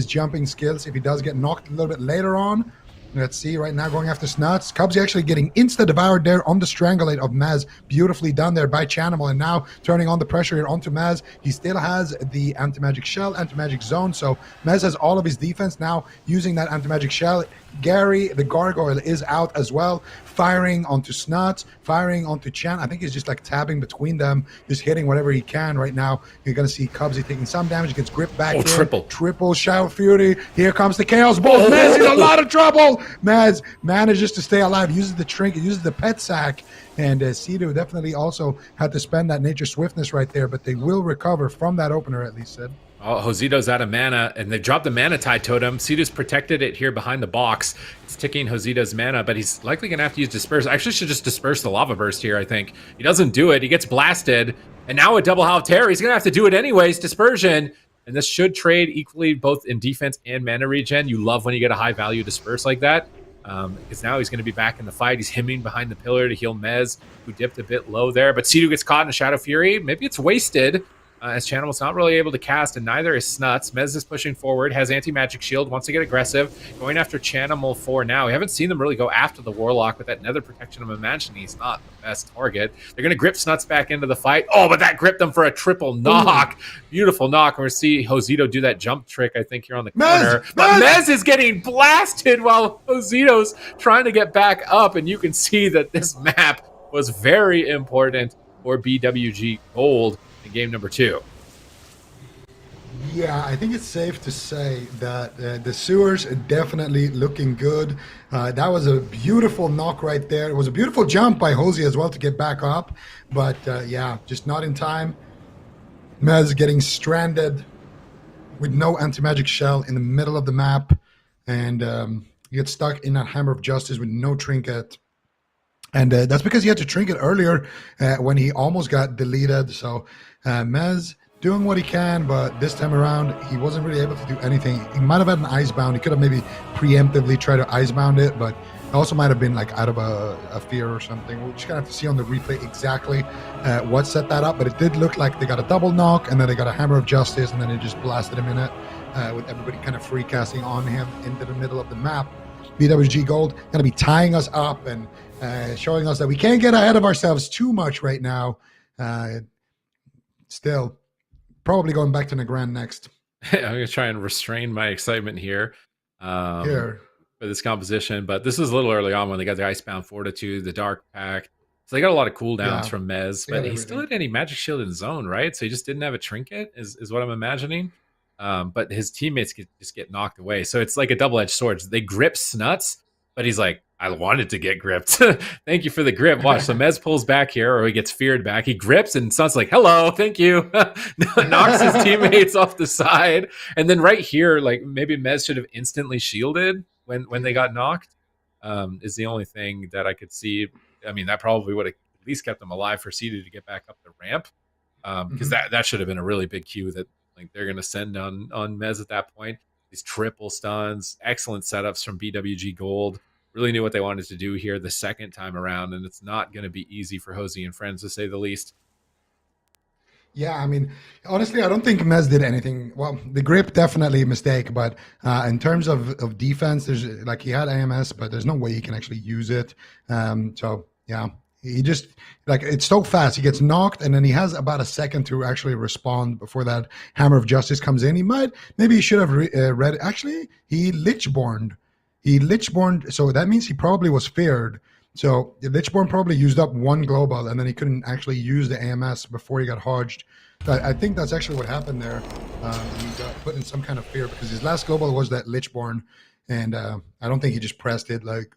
jumping skills. If he does get knocked a little bit later on. Let's see, right now going after Snuts. Cubsy actually getting insta-devoured there on the Strangulate of Maz. Beautifully done there by Channibal, and now turning on the pressure here onto Maz. He still has the Anti-Magic Shell, Anti-Magic Zone, so Maz has all of his defense now using that Anti-Magic Shell. Gary, the Gargoyle, is out as well, firing onto Snuts, firing onto Chan. I think he's just like tabbing between them, just hitting whatever he can right now. You're going to see Cubsy taking some damage, gets gripped back in. Triple Shower Fury. Here comes the Chaos Bolt. Maz in a lot of trouble. Maz manages to stay alive, uses the trinket, uses the pet sack, and C2 definitely also had to spend that Nature Swiftness right there, but they will recover from that opener, at least, Sid. Oh, HOZITO's out of mana, and they dropped the Mana Tide Totem. C2's protected it here behind the box. It's ticking HOZITO's mana, but he's likely going to have to use Disperse. I actually should just disperse the Lava Burst here, I think. He doesn't do it. He gets blasted, and now with Double Half Terror, he's going to have to do it anyways. Dispersion. And this should trade equally both in defense and mana regen. You love when you get a high value disperse like that. Because now he's going to be back in the fight. He's hemming behind the pillar to heal Mez, who dipped a bit low there. But Sidu gets caught in a Shadow Fury. Maybe it's wasted, as Chanimal's not really able to cast, and neither is Snuts. Mez is pushing forward, has anti-magic shield, wants to get aggressive. Going after Chanimal for now. We haven't seen them really go after the Warlock with that Nether Protection. I'm imagining he's not the best target. They're going to grip Snuts back into the fight. Oh, but that gripped them for a triple knock. Beautiful knock. We're going to see Josito do that jump trick, I think, here on the corner. But Mez is getting blasted while Josito's trying to get back up, and you can see that this map was very important for BWG Gold in game number 2. Yeah, I think it's safe to say that the sewers are definitely looking good. That was a beautiful knock right there. It was a beautiful jump by HOZI as well to get back up. But yeah, just not in time. Mez getting stranded with no anti-magic shell in the middle of the map. And he gets stuck in that Hammer of Justice with no trinket. And that's because he had to trinket earlier when he almost got deleted. So Mez doing what he can, but this time around, he wasn't really able to do anything. He might have had an Icebound. He could have maybe preemptively tried to Icebound it, but it also might have been like out of a fear or something. We're just going to have to see on the replay exactly what set that up, but it did look like they got a double knock, and then they got a Hammer of Justice, and then it just blasted him in it with everybody kind of free casting on him into the middle of the map. BWG Gold going to be tying us up and showing us that we can't get ahead of ourselves too much right now. Still, probably going back to Nagrand next. I'm going to try and restrain my excitement here for this composition. But this was a little early on when they got the Icebound Fortitude, the Dark Pact. So they got a lot of cooldowns from Mez. But he still had any Magic Shield in zone, right? So he just didn't have a Trinket, is what I'm imagining. But his teammates just get knocked away. So it's like a double-edged sword. They grip Snuts, but he's like, I wanted to get gripped. Thank you for the grip. Watch. So Mez pulls back here, or he gets feared back. He grips, and Snuts like, hello, thank you. Knocks his teammates off the side. And then right here, like maybe Mez should have instantly shielded when they got knocked, is the only thing that I could see. I mean, that probably would have at least kept them alive for Sidu to get back up the ramp. Because that should have been a really big cue that like they're going to send on Mez at that point. These triple stuns, excellent setups from BWG Gold. Really knew what they wanted to do here the second time around, and it's not going to be easy for HOZI and friends, to say the least. Yeah, I mean, honestly, I don't think Mez did anything. Well, the grip, definitely a mistake, but in terms of defense, there's like he had AMS, but there's no way he can actually use it. So, yeah, he just, like, it's so fast. He gets knocked, and then he has about a second to actually respond before that Hammer of Justice comes in. Maybe he should have read, actually, he Lichborned. So that means he probably was feared. So Lichborn probably used up one global, and then he couldn't actually use the AMS before he got hodged. I think that's actually what happened there. He got put in some kind of fear because his last global was that Lichborn, and I don't think he just pressed it, like,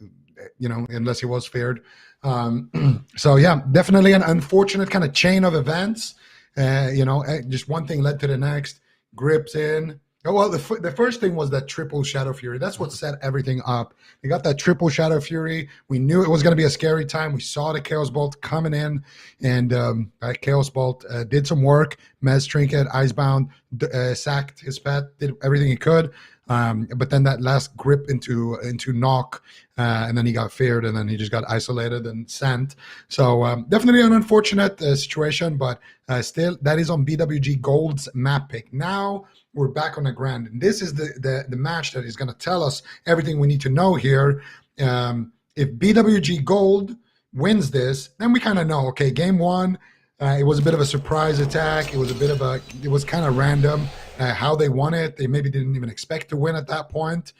unless he was feared. So yeah, definitely an unfortunate kind of chain of events. Just one thing led to the next. Grips in. Oh, well, the first thing was that triple Shadow Fury. That's what set everything up. They got that triple Shadow Fury. We knew it was going to be a scary time. We saw the Chaos Bolt coming in, and that Chaos Bolt did some work. Mez Trinket, Icebound, sacked his pet, did everything he could. But then that last grip into knock, and then he got feared, and then he just got isolated and sent. So definitely an unfortunate situation, but still, that is on BWG Gold's map pick. Now we're back on the ground, and this is the match that is going to tell us everything we need to know here. If BWG Gold wins this, then we kind of know, okay, game one, it was a bit of a surprise attack. It was kind of random how they won it. They maybe didn't even expect to win at that point.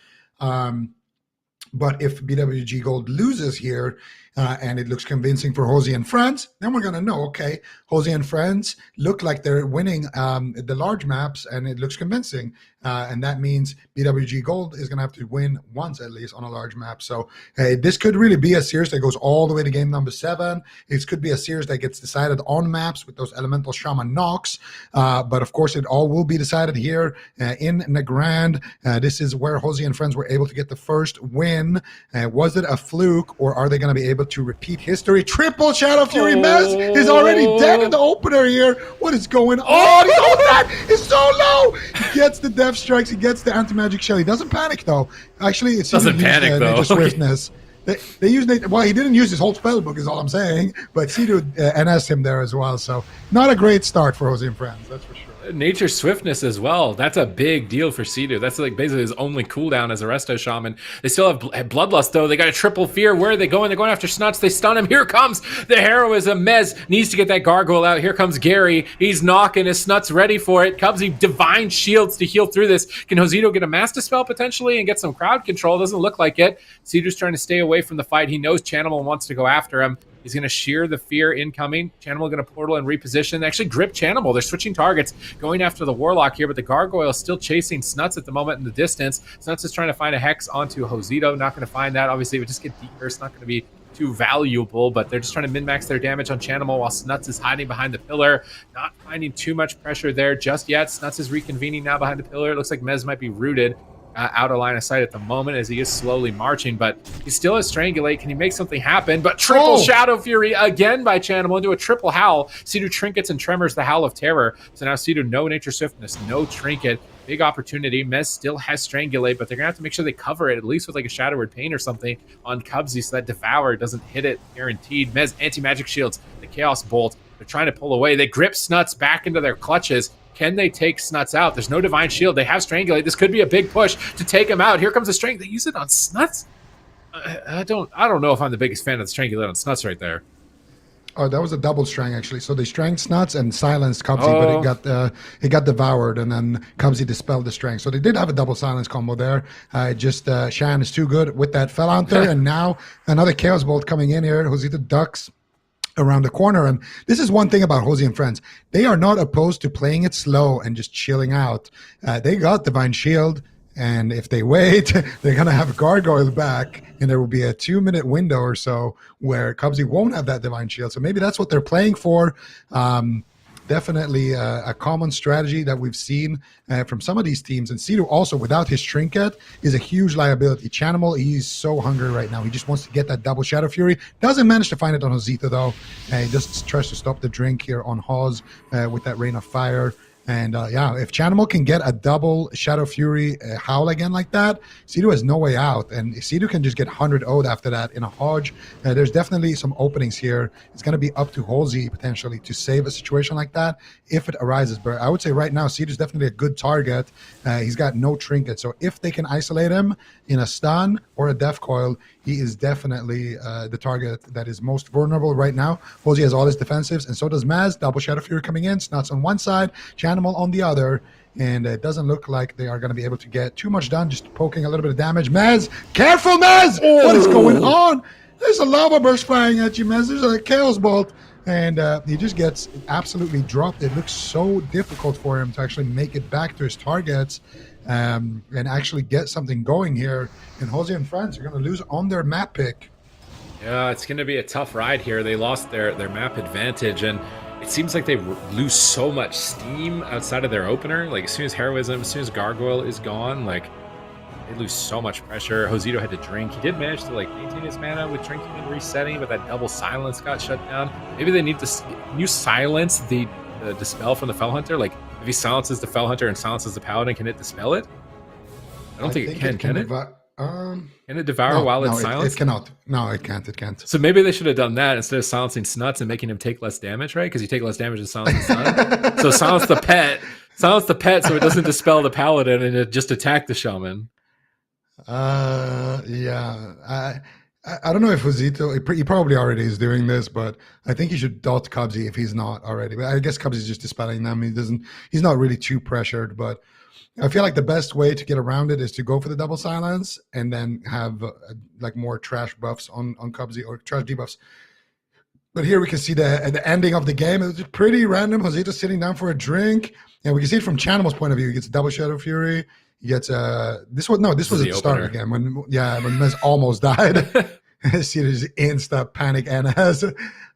But if BWG Gold loses here, and it looks convincing for HOZI and friends, then we're going to know, okay, HOZI and friends look like they're winning the large maps, and it looks convincing. and that means BWG Gold is going to have to win once at least on a large map. So this could really be a series that goes all the way to game number 7. It could be a series that gets decided on maps with those elemental shaman knocks, but of course it all will be decided here in the Grand. This is where HOZI and friends were able to get the first win. Was it a fluke, or are they going to be able to repeat history? Triple Shadow Fury. Mez is already dead in the opener here. What is going on? He's so dead. He's so low. He gets the death strikes. He gets the anti-magic shell. He doesn't panic though. Actually, it doesn't panic though. Nature Swiftness. They use well, he didn't use his whole spell book, is all I'm saying. But Sidu NS him there as well. So not a great start for HOZI and friends. That's for sure. Nature Swiftness as well. That's a big deal for Sidu. That's like basically his only cooldown as a resto shaman. They still have Bloodlust though. They got a triple fear. Where are they going? They're going after Snuts. They stun him. Here comes the heroism. Mez needs to get that gargoyle out. Here comes Gary. He's knocking. His Snuts ready for it. Cubsy divine shields to heal through this. Can Josito get a master spell potentially and get some crowd control? Doesn't look like it. Sidu's trying to stay away from the fight. He knows Chanimal wants to go after him. He's going to shear the fear incoming. Chanimal going to portal and reposition. They actually grip Chanimal. They're switching targets, going after the Warlock here, but the Gargoyle is still chasing Snuts at the moment in the distance. Snuts is trying to find a Hex onto Josito. Not going to find that. Obviously, it would just get decurse. Not going to be too valuable, but they're just trying to min-max their damage on Chanimal while Snuts is hiding behind the pillar. Not finding too much pressure there just yet. Snuts is reconvening now behind the pillar. It looks like Mez might be rooted. Out of line of sight at the moment as he is slowly marching, but he still has Strangulate. Can he make something happen? But triple Shadow Fury again by Chanimal into a triple Howl. Sidu trinkets and tremors the Howl of Terror. So now Sidu, no Nature Swiftness, no trinket. Big opportunity. Mez still has Strangulate, but they're going to have to make sure they cover it, at least with like a Shadow Word Pain or something on Cubsy so that Devour doesn't hit it guaranteed. Mez anti-magic shields, the Chaos Bolt. They're trying to pull away. They grip Snuts back into their clutches. Can they take Snuts out? There's no Divine Shield. They have Strangulate. This could be a big push to take him out. Here comes the Strangulate. They use it on Snuts? I don't know if I'm the biggest fan of the Strangulate on Snuts right there. Oh, that was a double strang actually. So they stranged Snuts and silenced Cubsy, but it got devoured, and then Cubsy dispelled the strang. So they did have a double silence combo there. Shan is too good with that Fell Hunter, and now another Chaos Bolt coming in here. Josito ducks around the corner, and this is one thing about HOZI and friends. They are not opposed to playing it slow and just chilling out. They got Divine Shield, and if they wait, they're gonna have Gargoyle back, and there will be a 2-minute window or so where Cubsy won't have that Divine Shield. So maybe that's what they're playing for. Definitely a common strategy that we've seen from some of these teams. And Sidu also, without his trinket, is a huge liability. Chanimal, he's so hungry right now. He just wants to get that double Shadow Fury. Doesn't manage to find it on Josito, though. He just tries to stop the drink here on Hoz with that Rain of Fire. And if Chanimal can get a double Shadow Fury Howl again like that, Sidu has no way out. And Sidu can just get 100 Ode after that in a Hodge. There's definitely some openings here. It's going to be up to HOZI potentially to save a situation like that if it arises. But I would say right now, Sidu's definitely a good target. He's got no trinket. So if they can isolate him in a stun or a Death Coil, he is definitely the target that is most vulnerable right now. HOZI has all his defensives, and so does Maz. Double Shadow Fury coming in, Snuts on one side, Chanimal on the other, and it doesn't look like they are going to be able to get too much done, just poking a little bit of damage. Maz, careful, Maz! What is going on? There's a lava burst flying at you, Maz. There's a Chaos Bolt, and he just gets absolutely dropped. It looks so difficult for him to actually make it back to his targets and actually get something going here. And HOZI and friends are going to lose on their map pick. Yeah, it's going to be a tough ride here. They lost their map advantage, and it seems like they lose so much steam outside of their opener. Like, as soon as Heroism, as soon as Gargoyle is gone, like, they lose so much pressure. Josito had to drink. He did manage to, like, maintain his mana with drinking and resetting, but that double silence got shut down. Maybe they need to... Can you silence the Dispel from the Fell Hunter? Like, if he silences the Fell Hunter and silences the Paladin, can it dispel it? I don't think it can it? Can it devour while it's silenced? It cannot. No, it can't. It can't. So maybe they should have done that instead of silencing Snuts and making him take less damage, right? Because you take less damage than silencing Snuts. So silence the pet so it doesn't dispel the Paladin and it just attack the Shaman. Yeah. I don't know if Josito, he probably already is doing this, but I think he should dot Cubsy if he's not already. But I guess Cubsy's just dispelling them. He's not really too pressured, but I feel like the best way to get around it is to go for the double silence and then have like more trash buffs on Cubsy or trash debuffs. But here we can see the ending of the game. It was pretty random. Josito sitting down for a drink. Yeah, we can see it from Chanimal's point of view. He gets double Shadow Fury. He gets this was at the start again when Mez almost died. See, there's insta panic NS.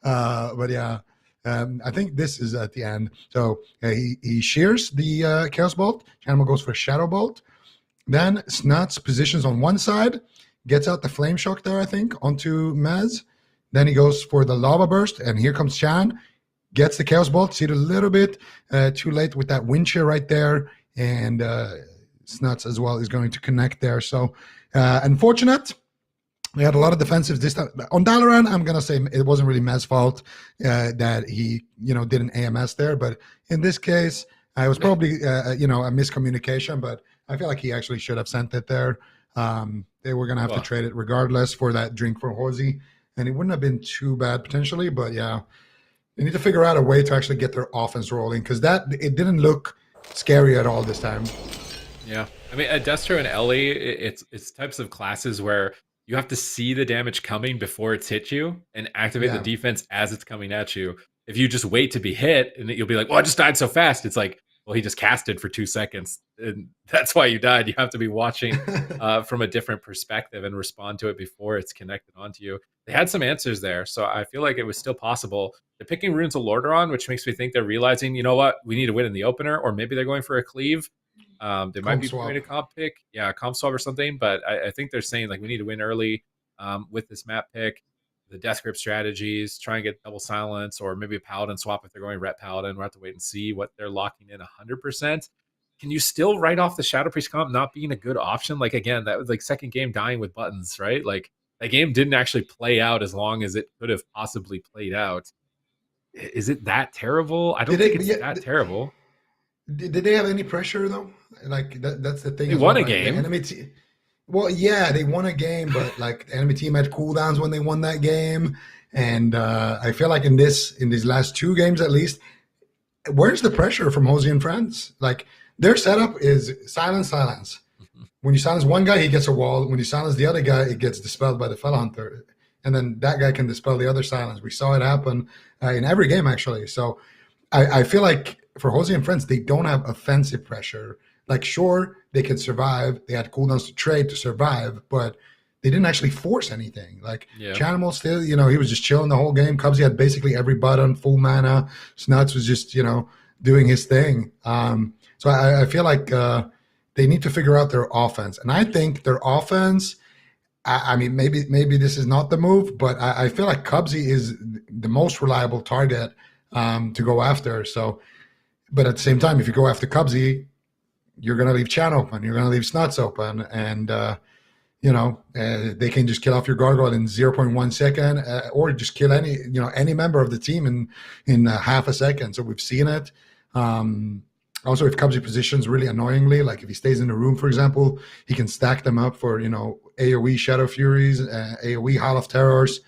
But yeah, I think this is at the end. So he shears the Chaos Bolt. Chanimal goes for Shadow Bolt. Then Snuts positions on one side, gets out the Flame Shock there, I think, onto Mez. Then he goes for the Lava Burst, and here comes Chan. Gets the Chaos Bolt. See it a little bit too late with that Wind Shear right there. And Snuts as well is going to connect there. So unfortunate. We had a lot of defensives this time. On Dalaran, I'm going to say it wasn't really Mez's fault that he, did an AMS there. But in this case, it was probably, a miscommunication. But I feel like he actually should have sent it there. They were going to have to trade it regardless for that drink for HOZI. And it wouldn't have been too bad potentially. But yeah, they need to figure out a way to actually get their offense rolling because it didn't look scary at all this time. Yeah. I mean, at Destro and Ellie, it's types of classes where you have to see the damage coming before it's hit you and activate the defense as it's coming at you. If you just wait to be hit and you'll be like, I just died so fast. It's like, well, he just casted for 2 seconds and that's why you died. You have to be watching from a different perspective and respond to it before it's connected onto you. They had some answers there. So I feel like it was still possible. They're picking Runes of Lordaeron, which makes me think they're realizing, you know what, we need to win in the opener, or maybe they're going for a cleave. They might be doing a comp pick. Yeah, a comp swap or something. But I think they're saying like we need to win early with this map pick. The death grip strategies, try and get double silence, or maybe a paladin swap if they're going ret paladin. We'll have to wait and see what they're locking in 100%. Can you still write off the Shadow Priest comp not being a good option? Like again, that was like second game dying with buttons, right? Like that game didn't actually play out as long as it could have possibly played out. Is it that terrible? I don't think it's that terrible. Did they have any pressure though? Like that's the thing. They won a game. Well, yeah, they won a game, but like the enemy team had cooldowns when they won that game, and I feel like in these last 2 games at least, where's the pressure from HOZI and friends? Like their setup is silence. When you silence one guy, he gets a wall. When you silence the other guy, it gets dispelled by the Fell Hunter, and then that guy can dispel the other silence. We saw it happen in every game actually. So I feel like for HOZI and friends, they don't have offensive pressure. Like, sure, they can survive. They had cooldowns to trade to survive, but they didn't actually force anything. Like, Chanimal still, he was just chilling the whole game. Cubsy had basically every button, full mana. Snuts was just, doing his thing. So I feel like they need to figure out their offense. And I think their offense, I mean, maybe this is not the move, but I feel like Cubsy is the most reliable target to go after. So, but at the same time, if you go after Cubsy, you're going to leave Chan open. You're going to leave Snuts open. And, they can just kill off your gargoyle in 0.1 second or just kill any member of the team in half a second. So we've seen it. Also, if Cubsy positions really annoyingly, like if he stays in the room, for example, he can stack them up for, AoE Shadow Furies, AoE Hall of Terrors.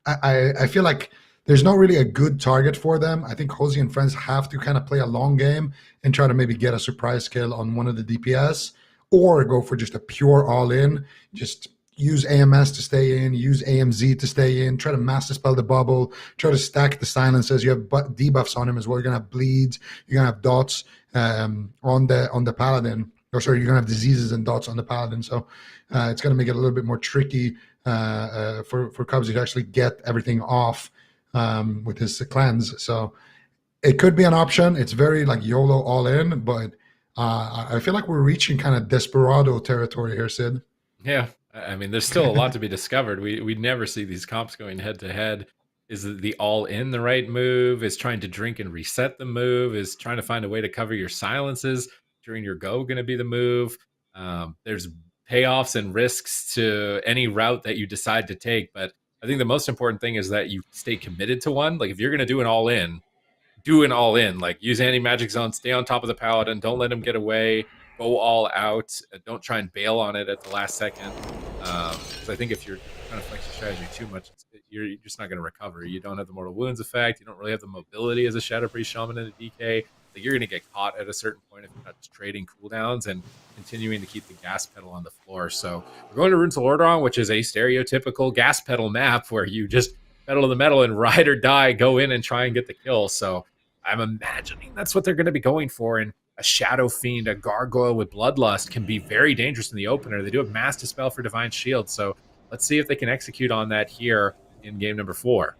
I feel like there's not really a good target for them. I think HOZI and friends have to kind of play a long game and try to maybe get a surprise kill on one of the DPS or go for just a pure all-in. Just use AMS to stay in, use AMZ to stay in, try to master spell the bubble, try to stack the silences. You have debuffs on him as well. You're going to have bleeds. You're going to have dots on the paladin. Or sorry, you're going to have diseases and dots on the paladin. So it's going to make it a little bit more tricky for Cubsy to actually get everything off with his cleanse. So it could be an option. It's very like YOLO all in, but I feel like we're reaching kind of desperado territory here, Sid. Yeah. I mean, there's still a lot to be discovered. We never see these comps going head to head. Is the all in the right move? Is trying to drink and reset the move? Is trying to find a way to cover your silences during your go going to be the move? There's payoffs and risks to any route that you decide to take, but I think the most important thing is that you stay committed to one. Like if you're going to do an all in, do an all in. Like use anti-magic zone, stay on top of the paladin, don't let him get away, go all out. Don't try and bail on it at the last second. Because I think if you're trying to flex your strategy too much, you're just not going to recover. You don't have the mortal wounds effect. You don't really have the mobility as a Shadow Priest Shaman in a DK. Like you're going to get caught at a certain point if you're not just trading cooldowns and continuing to keep the gas pedal on the floor. So we're going to Runes of Lordaeron, which is a stereotypical gas pedal map where you just pedal to the metal and ride or die, go in and try and get the kill. So I'm imagining that's what they're going to be going for. And a Shadow Fiend, a Gargoyle with Bloodlust can be very dangerous in the opener. They do have Mass Dispel for Divine Shield. So let's see if they can execute on that here in game number 4.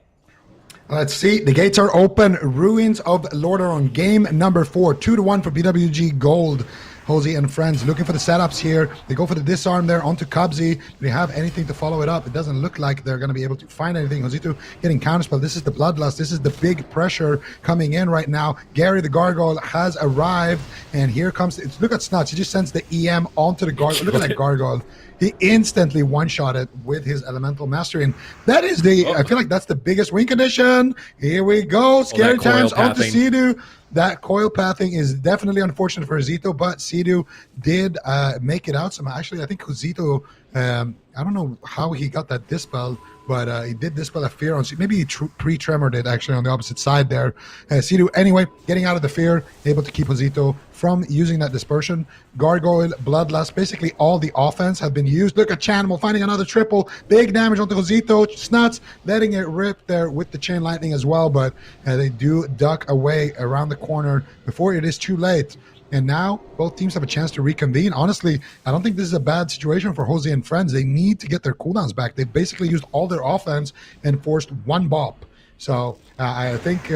Let's see. The gates are open. Ruins of Lordaeron. Game number 4. 2-1 for BWG Gold. HOZI and friends looking for the setups here. They go for the disarm there onto Cubsy. Do they have anything to follow it up? It doesn't look like they're going to be able to find anything. HOZI getting counterspell. This is the Bloodlust. This is the big pressure coming in right now. Gary the Gargoyle has arrived, and here comes... Look at Snuts. He just sends the EM onto the Gargoyle. Look at that Gargoyle. He instantly one-shot it with his Elemental Mastery, and that is the... I feel like that's the biggest win condition. Here we go. Scary times onto Sea-Doo. That coil pathing is definitely unfortunate for Zito, but Sea-Doo did make it out somehow. Actually, I think Zito, I don't know how he got that dispel, but he did dispel a fear on Sea-Doo. Maybe he pre-tremored it actually on the opposite side there. Sea-Doo, anyway, getting out of the fear, able to keep Zito from using that dispersion. Gargoyle, Bloodlust, basically all the offense have been used. Look at Chanimal finding another triple. Big damage onto Josito. Snuts letting it rip there with the Chain Lightning as well, but they do duck away around the corner before it is too late. And now both teams have a chance to reconvene. Honestly, I don't think this is a bad situation for HOZI and friends. They need to get their cooldowns back. They've basically used all their offense and forced one bop. So I think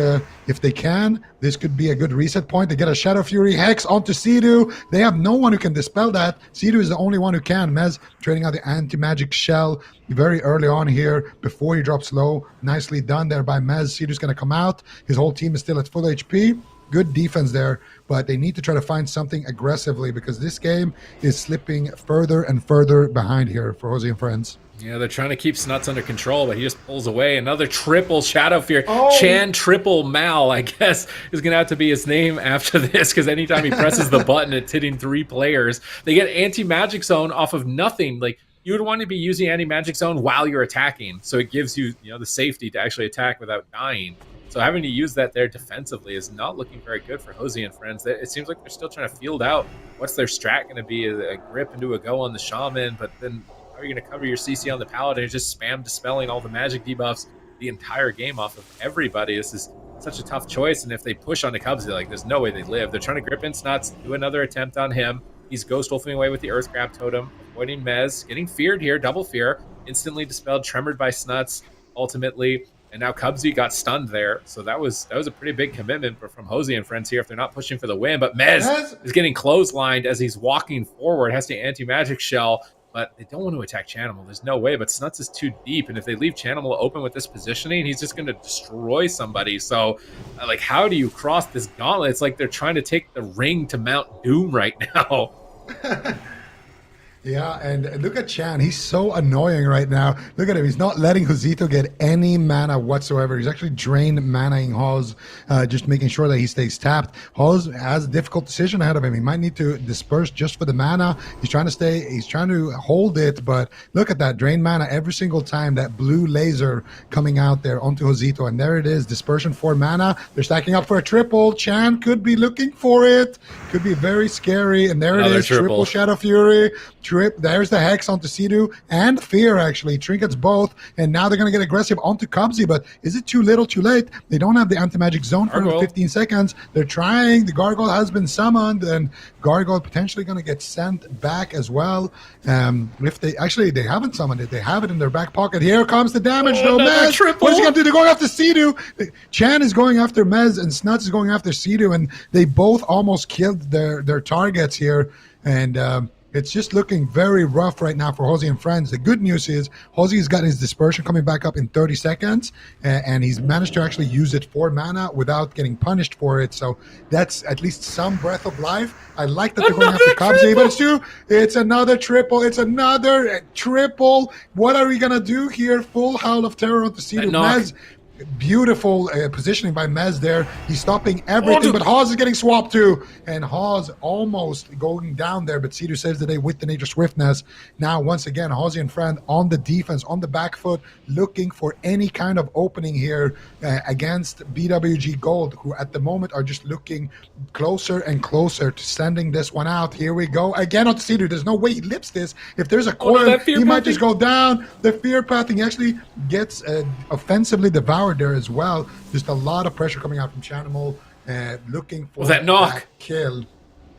if they can, this could be a good reset point. They get a Shadow Fury Hex onto Sea-Doo. They have no one who can dispel that. Sea-Doo is the only one who can. Mez trading out the Anti-Magic Shell very early on here before he drops low. Nicely done there by Mez. Sea-Doo's going to come out. His whole team is still at full HP. Good defense there, but they need to try to find something aggressively because this game is slipping further and further behind here for HOZI and friends. Yeah, they're trying to keep Snuts under control, but he just pulls away. Another triple Shadow Fear. Chan Triple Mal, I guess, is going to have to be his name after this, because anytime he presses the button, it's hitting 3 players. They get Anti-Magic Zone off of nothing. Like, you would want to be using Anti-Magic Zone while you're attacking, so it gives you, the safety to actually attack without dying. So having to use that there defensively is not looking very good for HOZI and friends. It seems like they're still trying to field out what's their strat going to be, a grip into a go on the Shaman, but then how are you going to cover your CC on the Paladin? Just spam dispelling all the magic debuffs the entire game off of everybody. This is such a tough choice, and if they push on the Cubs, like, there's no way they live. They're trying to grip in Snuts, do another attempt on him. He's ghost wolfing away with the Earth Grab Totem, avoiding Mez, getting feared here, double fear, instantly dispelled, tremored by Snuts, ultimately. And now Cubsy got stunned there, so that was a pretty big commitment from HOZI and friends here if they're not pushing for the win. But Mez is getting clotheslined as he's walking forward, has the Anti-Magic Shell, but they don't want to attack Chanimal. There's no way, but Snuts is too deep, and if they leave Chanimal open with this positioning, he's just going to destroy somebody. So, like, how do you cross this gauntlet? It's like they're trying to take the ring to Mount Doom right now. Yeah, and look at Chan. He's so annoying right now. Look at him. He's not letting Josito get any mana whatsoever. He's actually drained mana-ing Hoz, just making sure that he stays tapped. Hoz has a difficult decision ahead of him. He might need to disperse just for the mana. He's trying to hold it, but look at that. Drain mana every single time. That blue laser coming out there onto Josito, and there it is. Dispersion for mana. They're stacking up for a triple. Chan could be looking for it. Could be very scary, and there it is. Triple Shadow Fury. There's the Hex onto Sea-Doo and Fear, actually. Trinkets both, and now they're going to get aggressive onto Cubsy, but is it too little, too late? They don't have the Anti-Magic Zone for 15 seconds. They're trying. The Gargoyle has been summoned, and Gargoyle potentially going to get sent back as well. If they haven't summoned it. They have it in their back pocket. Here comes the damage, though. Mez, what is he going to do? They're going after Sea-Doo. Chan is going after Mez, and Snuts is going after Sea-Doo, and they both almost killed their targets here, and it's just looking very rough right now for HOZI and friends. The good news is HOZI's got his dispersion coming back up in 30 seconds, and he's managed to actually use it for mana without getting punished for it. So that's at least some breath of life. I like that they're going after Cubsy, but it's another triple. It's another triple. What are we going to do here? Full Howl of Terror onto Sea-Doo. Beautiful positioning by Mez there. He's stopping everything, but Hoz is getting swapped too. And Hoz almost going down there, but Sea-Doo saves the day with the Nature Swiftness. Now, once again, HOZI and friend on the defense, on the back foot, looking for any kind of opening here against BWG Gold, who at the moment are just looking closer and closer to sending this one out. Here we go. Again onto Sea-Doo. There's no way he lips this. If there's a coil, he might just go down. The fear pathing actually gets offensively devoured forward there as well. Just a lot of pressure coming out from Chanimal, looking for Was that knock? kill.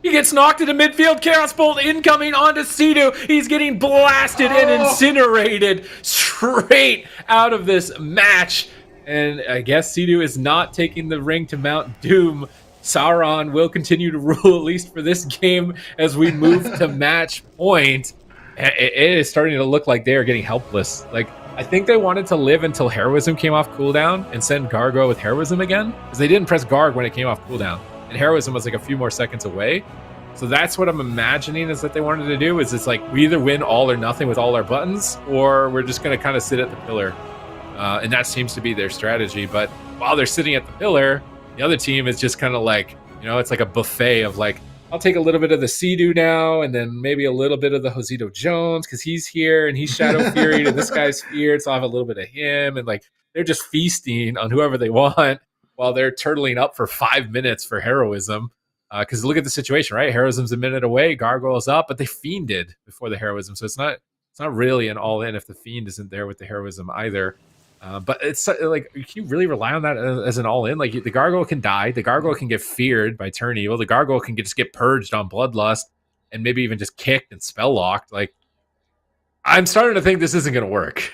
He gets knocked into midfield. Chaos Bolt incoming onto Sea-Doo. He's getting blasted and incinerated straight out of this match. And I guess Sea-Doo is not taking the ring to Mount Doom. Sauron will continue to rule, at least for this game, as we move to match point. It is starting to look like they are getting helpless. Like, I think they wanted to live until Heroism came off cooldown and send Gargo with Heroism again, because they didn't press Garg when it came off cooldown. And Heroism was like a few more seconds away. So that's what I'm imagining is that they wanted to do, is it's like we either win all or nothing with all our buttons, or we're just going to kind of sit at the pillar. And that seems to be their strategy. But while they're sitting at the pillar, the other team is just kind of like, you know, it's like a buffet of like, I'll take a little bit of the Sea-Doo now, and then maybe a little bit of the Josito Jones because he's here and he's Shadow Fury and this guy's feared, so I'll have a little bit of him. And like they're just feasting on whoever they want while they're turtling up for 5 minutes for Heroism. Because look at the situation, right? Heroism's a minute away, Gargoyle's up, but they fiended before the Heroism, so it's not really an all-in if the Fiend isn't there with the Heroism either. But it's like, can you really rely on that as an all-in? Like, the Gargoyle can die, the Gargoyle can get feared by Turn Evil, the Gargoyle can just get purged on Bloodlust, and maybe even just kicked and spell-locked. Like, I'm starting to think this isn't going to work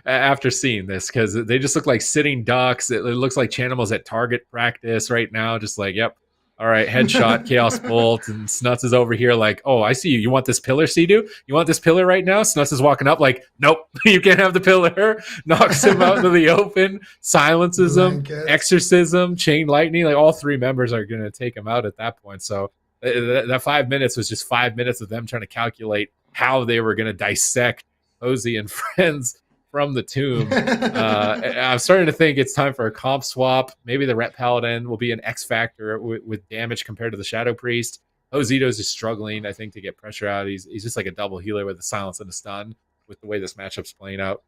after seeing this, because they just look like sitting ducks. It looks like Chanimals at target practice right now, just like, yep. All right, headshot, Chaos Bolt, and Snuts is over here like, oh, I see you. You want this pillar, Sea-Doo? You want this pillar right now? Snuts is walking up like, nope, you can't have the pillar. Knocks him out into the open, silences him, exorcism, chain lightning. Like, all three members are going to take him out at that point. So that 5 minutes was just 5 minutes of them trying to calculate how they were going to dissect HOZI and friends from the tomb. I'm starting to think it's time for a comp swap. Maybe the Ret Paladin will be an X factor with damage compared to the Shadow Priest. Josito's is struggling, I think, to get pressure out. He's just like a double healer with a silence and a stun with the way this matchup's playing out.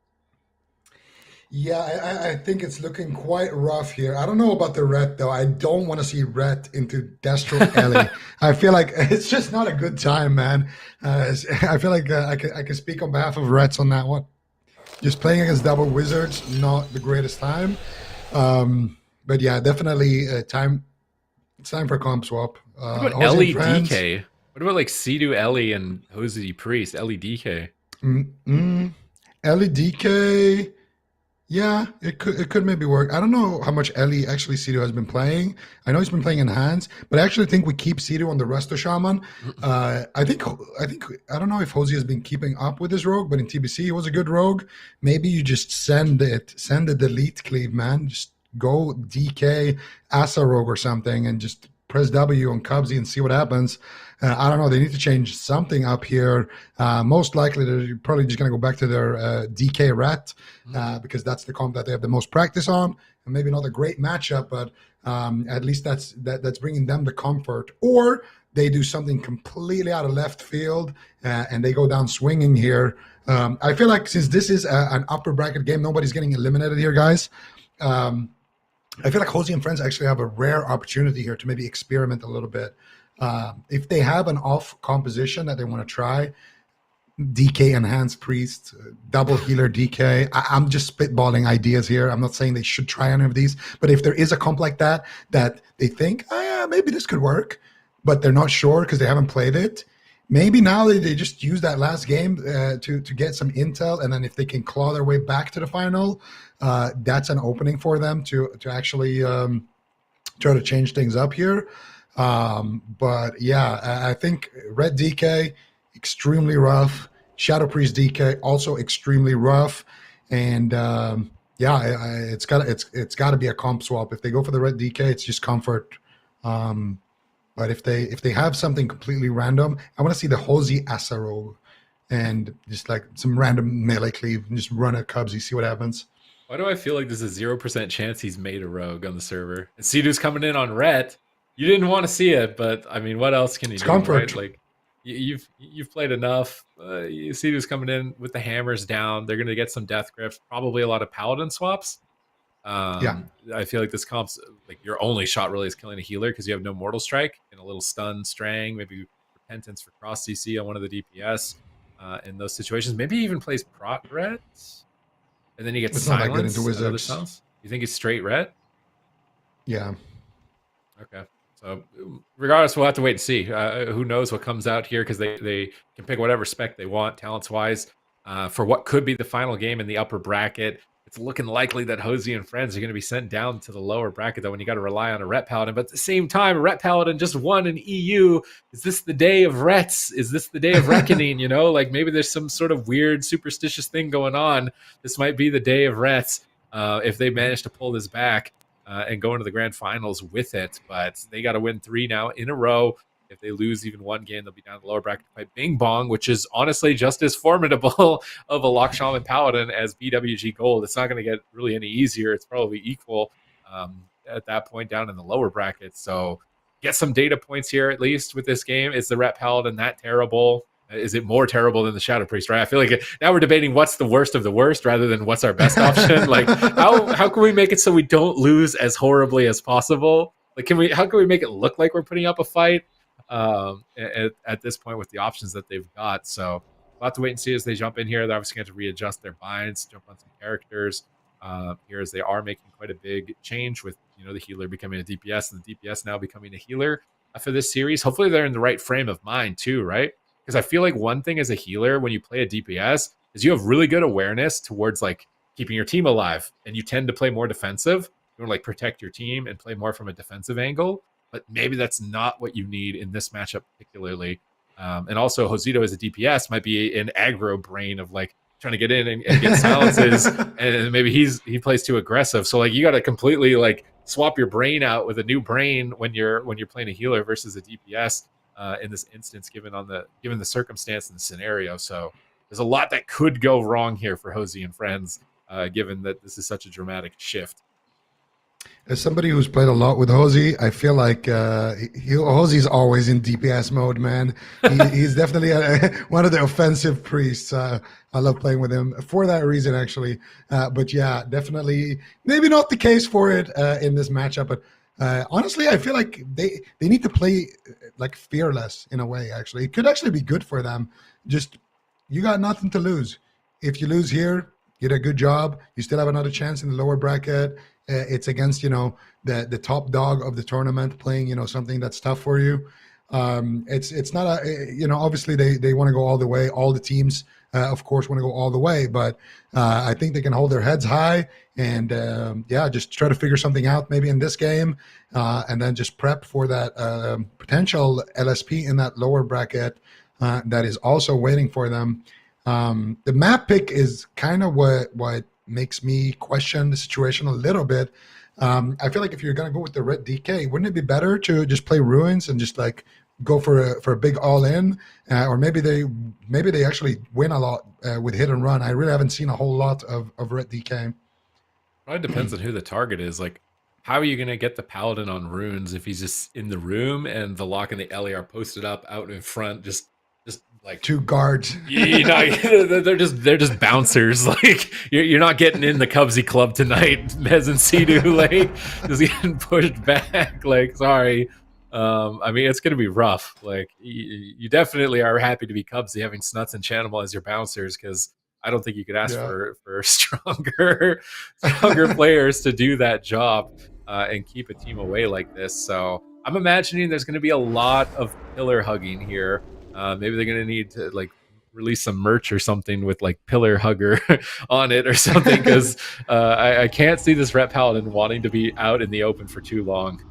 Yeah, I think it's looking quite rough here. I don't know about the Ret, though. I don't want to see Ret into Destro Ellie. I feel like it's just not a good time, man. I feel like I can speak on behalf of Rets on that one. Just playing against double wizards, not the greatest time. But yeah, definitely it's time for a comp swap. What about Ellie DK? What about like Sea-Doo Ellie and HOZI Priest? Ellie DK. Ellie DK. Yeah, it could maybe work. I don't know how much Ellie actually Sea-Doo has been playing. I know he's been playing in hands, but I actually think we keep Sea-Doo on the Resto Shaman. I don't know if HOZI has been keeping up with his rogue, but in TBC he was a good rogue. Maybe you just send the delete cleave, man. Just go DK Asa rogue or something and just press W on Cubsy and see what happens. I don't know. They need to change something up here. Most likely, they're probably just going to go back to their DK Rat because that's the comp that they have the most practice on. And maybe not a great matchup, but at least that's bringing them the comfort. Or they do something completely out of left field and they go down swinging here. I feel like since this is an upper bracket game, nobody's getting eliminated here, guys. I feel like HOZI and friends actually have a rare opportunity here to maybe experiment a little bit. If they have an off composition that they want to try, DK Enhanced Priest, double healer DK. I'm just spitballing ideas here. I'm not saying they should try any of these, but if there is a comp like that they think, oh yeah, maybe this could work, but they're not sure because they haven't played it, maybe now they just use that last game to get some intel, and then if they can claw their way back to the final, that's an opening for them to actually try to change things up here. But yeah, I think Red DK, extremely rough. Shadow Priest DK, also extremely rough. And it's got to be a comp swap. If they go for the Red DK, it's just comfort. But if they have something completely random, I want to see the HOZI Asaro and just like some random melee cleave and just run at Cubsy, see what happens. Why do I feel like there's a 0% chance he's made a rogue on the server? And Sea-Doo's coming in on Ret. You didn't want to see it, but I mean, what else can you do? Comfort. Right? Like you've played enough. Sea-Doo's coming in with the hammers down. They're going to get some death grips, probably a lot of paladin swaps. I feel like this comp's like your only shot really is killing a healer because you have no mortal strike and a little stun strang, maybe repentance for cross CC on one of the DPS in those situations. Maybe he even plays prot Ret, and then he gets silence. Not that good into wizards. wizards. You think it's straight ret? Yeah. Okay. So regardless, we'll have to wait and see. Who knows what comes out here, because they can pick whatever spec they want, talents-wise, for what could be the final game in the upper bracket. It's looking likely that HOZI and friends are going to be sent down to the lower bracket, though, when you got to rely on a Ret Paladin. But at the same time, a Ret Paladin just won an EU. Is this the day of Rets? Is this the day of reckoning? Like maybe there's some sort of weird superstitious thing going on. This might be the day of Rets if they manage to pull this back and go into the grand finals with it. But they got to win 3 now in a row. If they lose even one game, they'll be down in the lower bracket to fight Bing Bong, which is honestly just as formidable of a Lock Shaman Paladin as BWG Gold. It's not going to get really any easier. It's probably equal at that point down in the lower bracket. So get some data points here, at least with this game. Is the Ret Paladin that terrible? Is it more terrible than the Shadow Priest, right? I feel like now we're debating what's the worst of the worst rather than what's our best option. Like, how can we make it so we don't lose as horribly as possible? Like, how can we make it look like we're putting up a fight at this point with the options that they've got? So we'll have to wait and see as they jump in here. They're obviously going to readjust their binds, jump on some characters here, as they are making quite a big change with the healer becoming a DPS and the DPS now becoming a healer for this series. Hopefully they're in the right frame of mind too, right? Because I feel like one thing as a healer when you play a DPS is you have really good awareness towards like keeping your team alive, and you tend to play more defensive. You want to like protect your team and play more from a defensive angle. But maybe that's not what you need in this matchup particularly. And also Josito as a DPS might be an aggro brain of like trying to get in and get silences, and maybe he plays too aggressive. So like you got to completely like swap your brain out with a new brain when you're playing a healer versus a DPS in this instance, given the circumstance and the scenario. So there's a lot that could go wrong here for HOZI and friends, given that this is such a dramatic shift. As somebody who's played a lot with HOZI, I feel like HOZI's always in DPS mode, man. He's definitely one of the offensive priests. I love playing with him for that reason, actually. But yeah, definitely maybe not the case for it in this matchup. But honestly, I feel like they need to play like fearless in a way, actually. It could actually be good for them. Just, you got nothing to lose. If you lose here, you did a good job. You still have another chance in the lower bracket. It's against, the top dog of the tournament playing, something that's tough for you. It's not obviously they want to go all the way. All the teams, of course, want to go all the way. But I think they can hold their heads high and, just try to figure something out maybe in this game and then just prep for that potential LSP in that lower bracket that is also waiting for them. The map pick is kind of what makes me question the situation a little bit. I feel like if you're going to go with the red DK, wouldn't it be better to just play Ruins and just like go for a big all-in? Or maybe they actually win a lot with hit and run. I really haven't seen a whole lot of red DK. Probably depends on who the target is. Like, how are you going to get the Paladin on Runes if he's just in the room and the Lock and the Ellie are posted up out in front, just like 2 guards? They're just bouncers. Like you're not getting in the Cubsy club tonight, Mez and Sidu, like just getting pushed back. Like, sorry. I mean, it's gonna be rough. Like you definitely are happy to be Cubsy having Snuts and Chanimal as your bouncers, because I don't think you could ask for stronger players to do that job and keep a team away like this. So I'm imagining there's going to be a lot of pillar hugging here. Maybe they're going to need to like release some merch or something with like pillar hugger on it or something, because I can't see this Ret Paladin wanting to be out in the open for too long.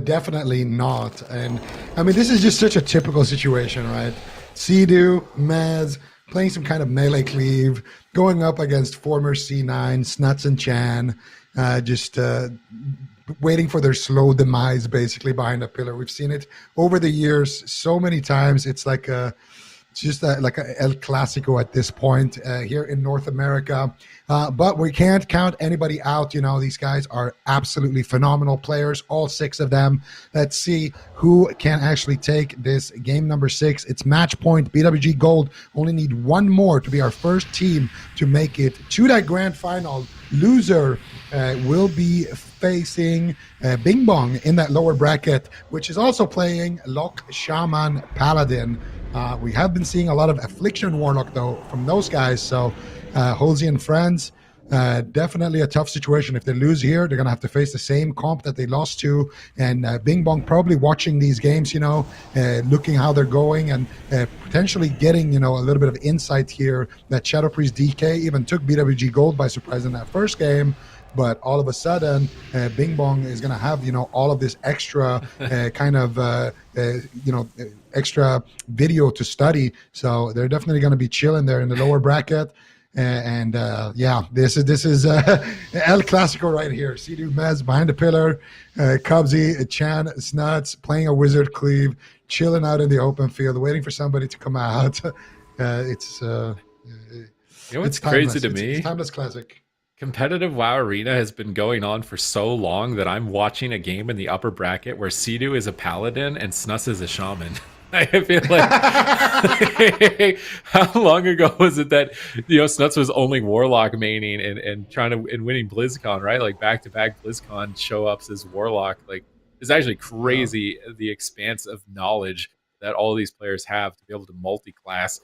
Definitely not. And I mean, this is just such a typical situation, right? Sidu, Mez, playing some kind of melee cleave, going up against former C9, Snuts and Chan, just waiting for their slow demise basically behind a pillar. We've seen it over the years so many times. It's like like a El Clasico at this point here in North America. But we can't count anybody out. These guys are absolutely phenomenal players, all 6 of them. Let's see who can actually take this game number 6. It's match point. BWG Gold only need 1 more to be our first team to make it to that grand final. Loser will be facing Bing Bong in that lower bracket, which is also playing Lock Shaman Paladin. We have been seeing a lot of Affliction Warlock, though, from those guys. So HOZI and friends, Definitely a tough situation. If they lose here, they're going to have to face the same comp that they lost to. And Bing Bong probably watching these games, looking how they're going and potentially getting, a little bit of insight here that Shadow Priest DK even took BWG Gold by surprise in that first game. But all of a sudden, Bing Bong is going to have, all of this extra extra video to study. So they're definitely going to be chilling there in the lower bracket. This is El Clasico right here. Sea-Doo Mez behind the pillar, Cubsy, Chan, Snuts playing a Wizard Cleave, chilling out in the open field, waiting for somebody to come out. It's what's crazy to me? It's timeless classic. Competitive WoW Arena has been going on for so long that I'm watching a game in the upper bracket where Sea-Doo is a paladin and Snuts is a shaman. I feel like how long ago was it that Snuts was only Warlock maining and trying to and winning BlizzCon, right? Like back-to-back BlizzCon show ups as Warlock. Like it's actually crazy the expanse of knowledge that all these players have to be able to multi-class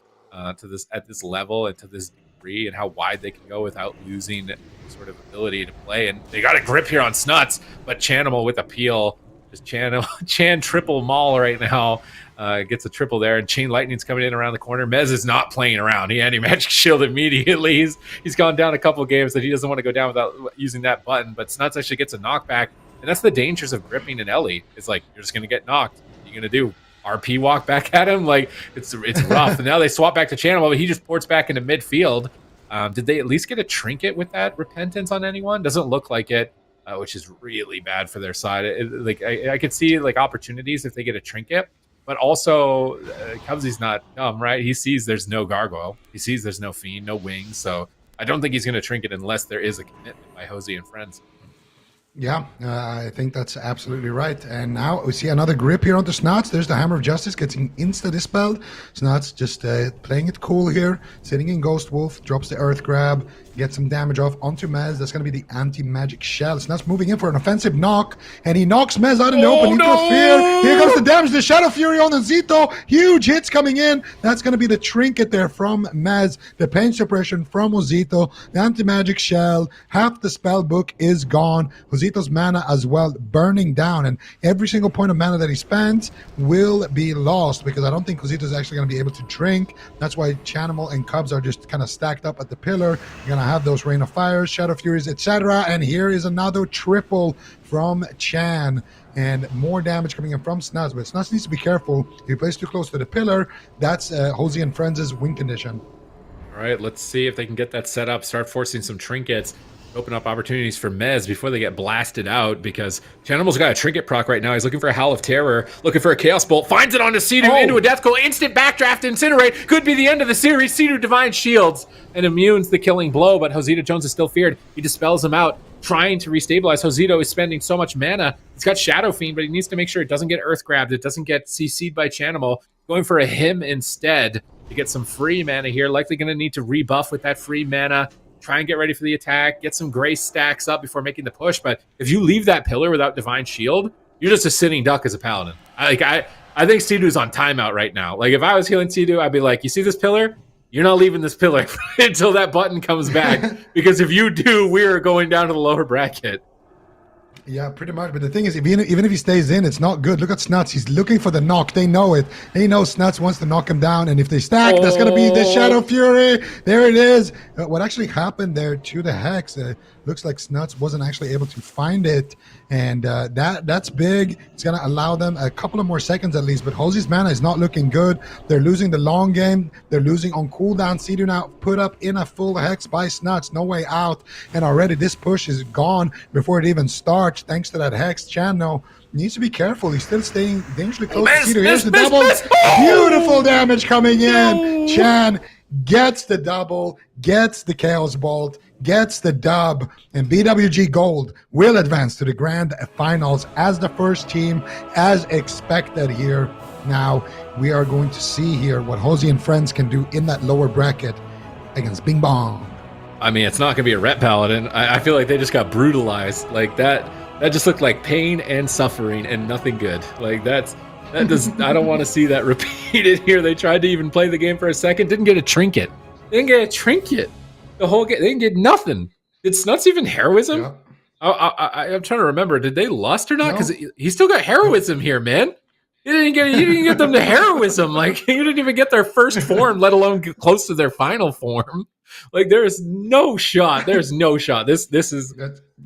to this at this level and to this degree, and how wide they can go without losing sort of ability to play. And they got a grip here on Snuts, but Chanimal with a peel. Just Chan triple maul right now. Gets a triple there, and Chain Lightning's coming in around the corner. Mez is not playing around. He anti-magic shield immediately. He's gone down a couple games that he doesn't want to go down without using that button, but Snuts actually gets a knockback, and that's the dangers of gripping an Ellie. It's like, you're just going to get knocked. What are you going to do? RP walk back at him? Like, it's rough. And now they swap back to Chanimal, but he just ports back into midfield. Did they at least get a trinket with that Repentance on anyone? Doesn't look like it. Which is really bad for their side. I could see opportunities if they get a trinket, but also Cubsy's not dumb, right? He sees there's no gargoyle, he sees there's no fiend, no wings, so I don't think he's going to trinket unless there is a commitment by HOZI and friends. Yeah, I think that's absolutely right. And now we see another grip here onto Snuts. There's the Hammer of Justice getting insta-dispelled. Snuts just playing it cool here, sitting in Ghost Wolf, drops the Earth Grab, gets some damage off onto Mez. That's going to be the anti-magic shell. Snuts moving in for an offensive knock, and he knocks Mez out in the open. Interfere. Here comes the damage. The Shadow Fury on Zito. Huge hits coming in. That's going to be the trinket there from Mez. The pain suppression from Ozito. The anti-magic shell. Half the spell book is gone. Ozito's mana as well burning down, and every single point of mana that he spends will be lost because I don't think Ozito's actually going to be able to drink. That's why Chanimal and Cubs are just kind of stacked up at the pillar. You're going to have those Rain of Fires, Shadow Furies, etc. And here is another triple from Chan, and more damage coming in from Snuts. But Snuts needs to be careful. If he plays too close to the pillar, that's HOZI and Friends' win condition. All right, let's see if they can get that set up, start forcing some trinkets, open up opportunities for Mez before they get blasted out, because Chanimal's got a trinket proc right now. He's looking for a Howl of Terror, looking for a Chaos Bolt, finds it onto Sea-Doo, into a Death Glow, instant backdraft, Incinerate, could be the end of the series. Sea-Doo Divine Shields and immunes the killing blow, but Ozito Jones is still feared. He dispels him out, trying to restabilize. Ozito is spending so much mana. He's got Shadow Fiend, but he needs to make sure it doesn't get Earth Grabbed, it doesn't get CC'd by Chanimal. Going for a Him instead to get some free mana here. Likely going to need to rebuff with that free mana. Try and get ready for the attack, get some Grace stacks up before making the push. But if you leave that pillar without Divine Shield, you're just a sitting duck as a paladin. I think Sea-Doo's on timeout right now. Like, if I was healing Sea-Doo, I'd be like, you see this pillar? You're not leaving this pillar until that button comes back. Because if you do, we're going down to the lower bracket. Yeah, pretty much. But the thing is, even if he stays in, it's not good. Look at Snuts. He's looking for the knock. They know it. They know Snuts wants to knock him down. And if they stack, that's going to be the Shadow Fury. There it is. What actually happened there to the Hex, looks like Snuts wasn't actually able to find it. And that's big. It's going to allow them a couple of more seconds at least. But HOZI's mana is not looking good. They're losing the long game. They're losing on cooldown. Sea-Doo now put up in a full Hex by Snuts. No way out. And already this push is gone before it even starts. Thanks to that Hex. Chan needs to be careful. He's still staying dangerously close to Sea-Doo. Here's the double. Beautiful damage coming in. Chan gets the double, gets the Chaos Bolt, gets the dub, and BWG Gold will advance to the grand finals as the first team, as expected here. Now, we are going to see here what HOZI and Friends can do in that lower bracket against Bing Bong. I mean, it's not going to be a Ret Paladin. I feel like they just got brutalized. Like, that just looked like pain and suffering and nothing good. Like, that does. I don't want to see that repeated here. They tried to even play the game for a second, didn't get a trinket. The whole game, they didn't get nothing. Did Snuts even heroism? Yeah. I'm trying to remember. Did they lust or not? Because No. he still got heroism here, man. You didn't get them to heroism. Like, you didn't even get their first form, let alone get close to their final form. Like, there is no shot. There's no shot. This is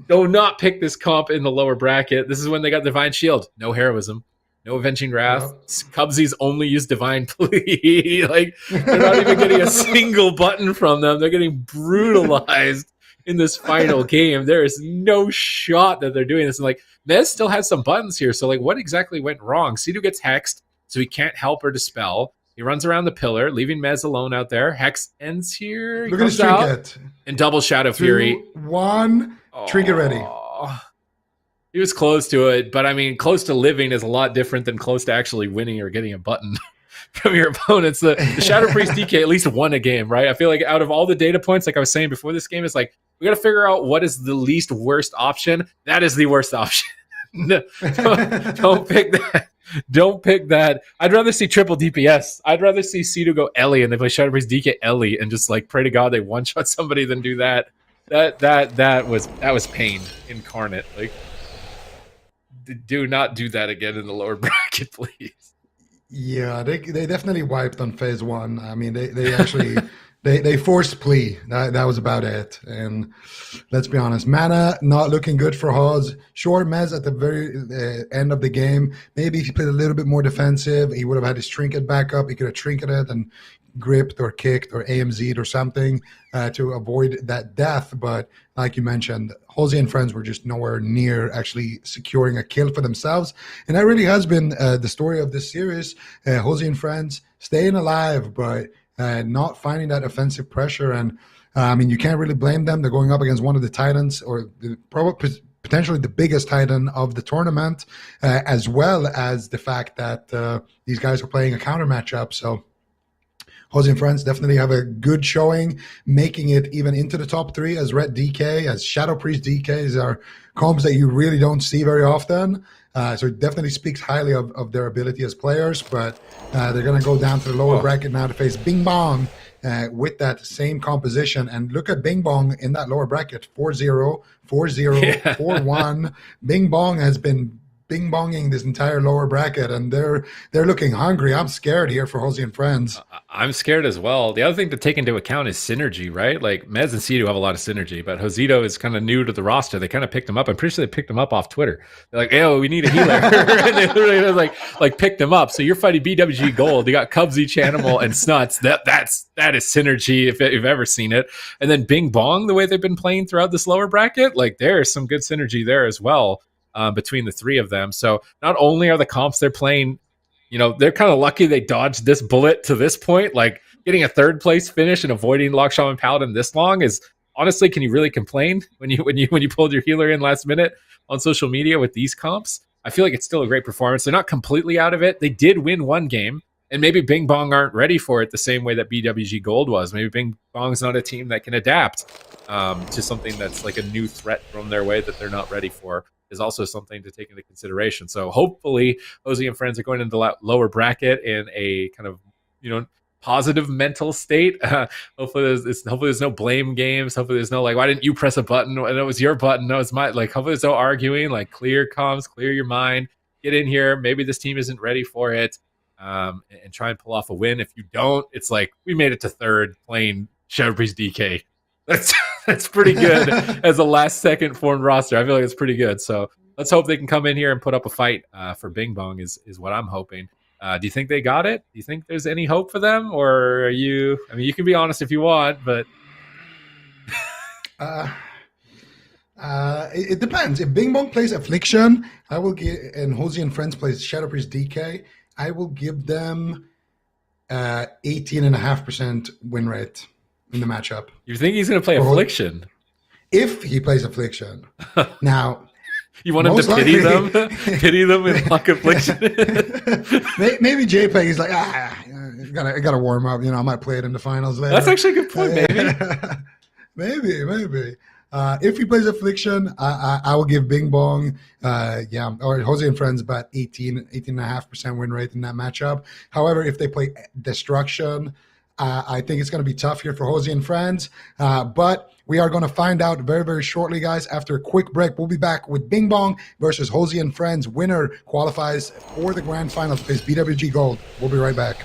do not pick this comp in the lower bracket. This is when they got Divine Shield. No heroism. No Avenging Wrath. Yep. Cubsies only use Divine Plea. Like, they're not even getting a single button from them. They're getting brutalized in this final game. There is no shot that they're doing this. And like, Mez still has some buttons here. So like, what exactly went wrong? Sidu gets hexed, so he can't help or dispel. He runs around the pillar, leaving Mez alone out there. Hex ends here. He Look at his comes out trinket. and double Shadow Fury. 2, 1, trinket ready. He was close to it, but I mean, close to living is a lot different than close to actually winning or getting a button from your opponents. The Shadow Priest DK at least won a game, right? I feel like out of all the data points, like I was saying before this game, it's like, we got to figure out what is the least worst option. That is the worst option. Don't pick that. Don't pick that. I'd rather see triple DPS. I'd rather see Sidu go Ellie and they play Shadow Priest DK Ellie and just like pray to God they one shot somebody than do that. That was pain incarnate. Like, do not do that again in the lower bracket, please. Yeah, they definitely wiped on phase 1. I mean, they actually they forced plea. That was about it. And let's be honest, mana not looking good for Hoz. Sure, Mez at the very end of the game, maybe if he played a little bit more defensive, he would have had his trinket back up. He could have trinketed and gripped or kicked or AMZ'd or something to avoid that death. But like you mentioned, HOZI and friends were just nowhere near actually securing a kill for themselves. And that really has been the story of this series. HOZI and friends staying alive, but not finding that offensive pressure. And I mean, you can't really blame them. They're going up against one of the titans, or potentially the biggest titan of the tournament, as well as the fact that these guys are playing a counter matchup. So HOZI and friends definitely have a good showing, making it even into the top 3 as Red DK, as Shadow Priest DK. These are comps that you really don't see very often. So it definitely speaks highly of their ability as players, but they're going to go down to the lower bracket now to face Bing Bong with that same composition. And look at Bing Bong in that lower bracket, 4-0, 4-0, 4-1. Bing Bong has been bing-bonging this entire lower bracket, and they're looking hungry. I'm scared here for HOZI and friends. I'm scared as well. The other thing to take into account is synergy, right? Like, Mez and Sidu have a lot of synergy, but Josito is kind of new to the roster. They kind of picked him up. I'm pretty sure they picked him up off Twitter. They're like, "Oh, we need a healer," and they literally like picked him up. So you're fighting BWG Gold. You got Cubsy, Chanimal, and Snuts. That is synergy if you've ever seen it. And then Bing Bong, the way they've been playing throughout this lower bracket, like there is some good synergy there as well. Between the 3 of them. So not only are the comps they're playing, you know, they're kind of lucky they dodged this bullet to this point. Like, getting a 3rd place finish and avoiding Lock Shaman Paladin this long is, honestly, can you really complain when you pulled your healer in last minute on social media with these comps? I feel like it's still a great performance. They're not completely out of it. They did win 1 game, and maybe Bing Bong aren't ready for it the same way that BWG Gold was. Maybe Bing Bong's not a team that can adapt to something that's like a new threat from their way that they're not ready for. Is also something to take into consideration. So hopefully HOZI and friends are going into the lower bracket in a kind of, you know, positive mental state. Hopefully there's no blame games. Hopefully there's no like, why didn't you press a button? And it was your button. No, it's my, like, hopefully there's no arguing. Like, clear comms, clear your mind, get in here. Maybe this team isn't ready for it, and try and pull off a win. If you don't, it's like, we made it to 3rd playing Shadow Priest DK. That's pretty good as a last second formed roster. I feel like it's pretty good. So let's hope they can come in here and put up a fight for Bing Bong is what I'm hoping. Do you think they got it? Do you think there's any hope for them? Or are you, I mean, you can be honest if you want, but it depends. If Bing Bong plays Affliction, I will give, and HOZI and friends plays Shadow Priest DK, I will give them 18.5% win rate in the matchup. You think he's going to play Affliction? If he plays Affliction. Now, you want him to pity them? Pity them and lock Affliction? Maybe JPEG is like, I gotta warm up. You know, I might play it in the finals later. That's actually a good point, maybe. maybe. If he plays Affliction, I will give Bing Bong, or HOZI and friends about 18.5% win rate in that matchup. However, if they play Destruction, I think it's going to be tough here for HOZI and friends, but we are going to find out very, very shortly, guys. After a quick break, we'll be back with Bing Bong versus HOZI and friends. Winner qualifies for the grand final to face BWG Gold. We'll be right back.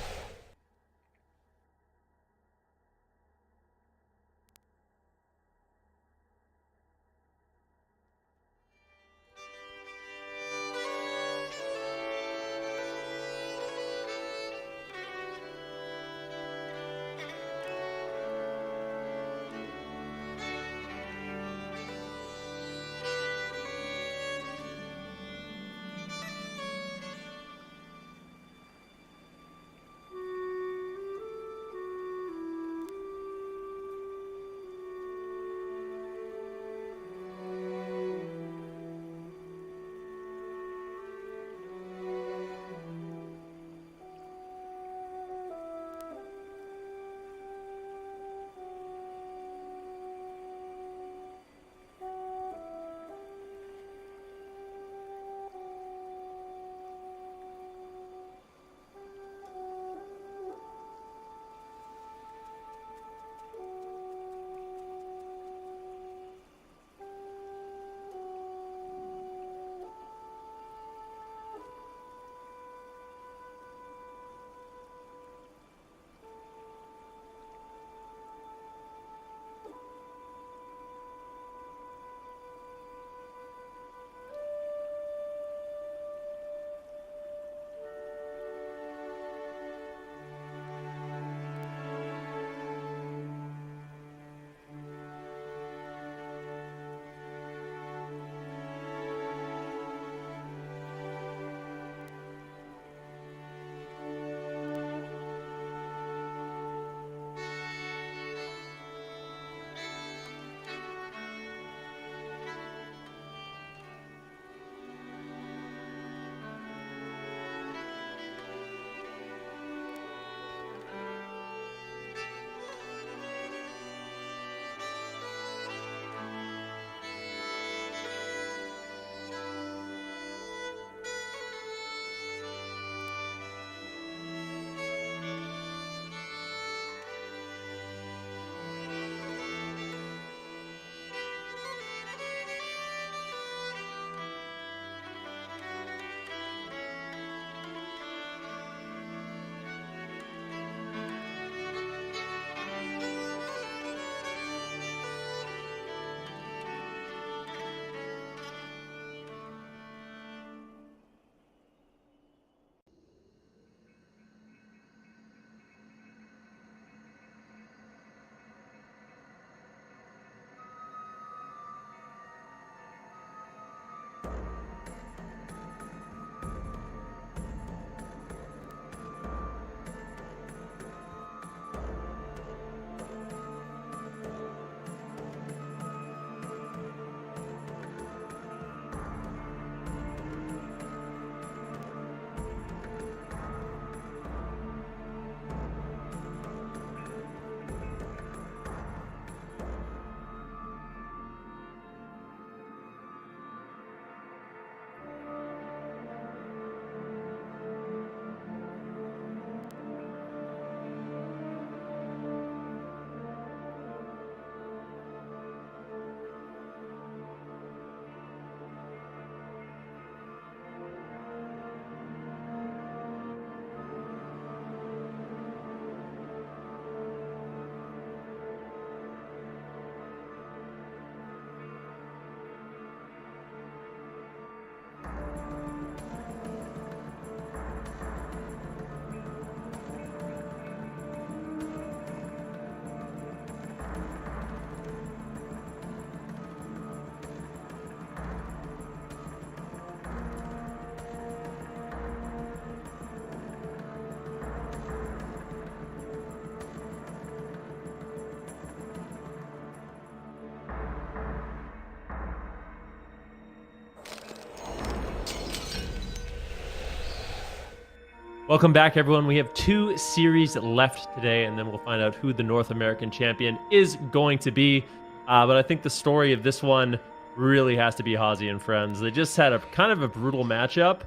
Welcome back, everyone. We have 2 series left today, and then we'll find out who the North American champion is going to be. But I think the story of this one really has to be HOZI and friends. They just had a kind of a brutal matchup.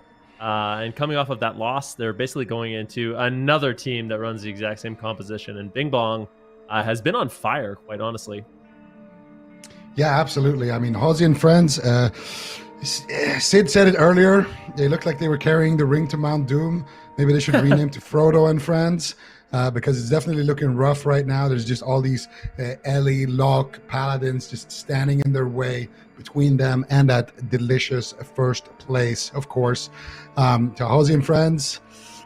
And coming off of that loss, they're basically going into another team that runs the exact same composition. And Bing Bong has been on fire, quite honestly. Yeah, absolutely. I mean, HOZI and friends, Sid said it earlier. They look like they were carrying the ring to Mount Doom. Maybe they should rename to Frodo and friends. Because it's definitely looking rough right now. There's just all these Ellie, Locke, Paladins just standing in their way between them and that delicious first place, of course. To HOZI and friends,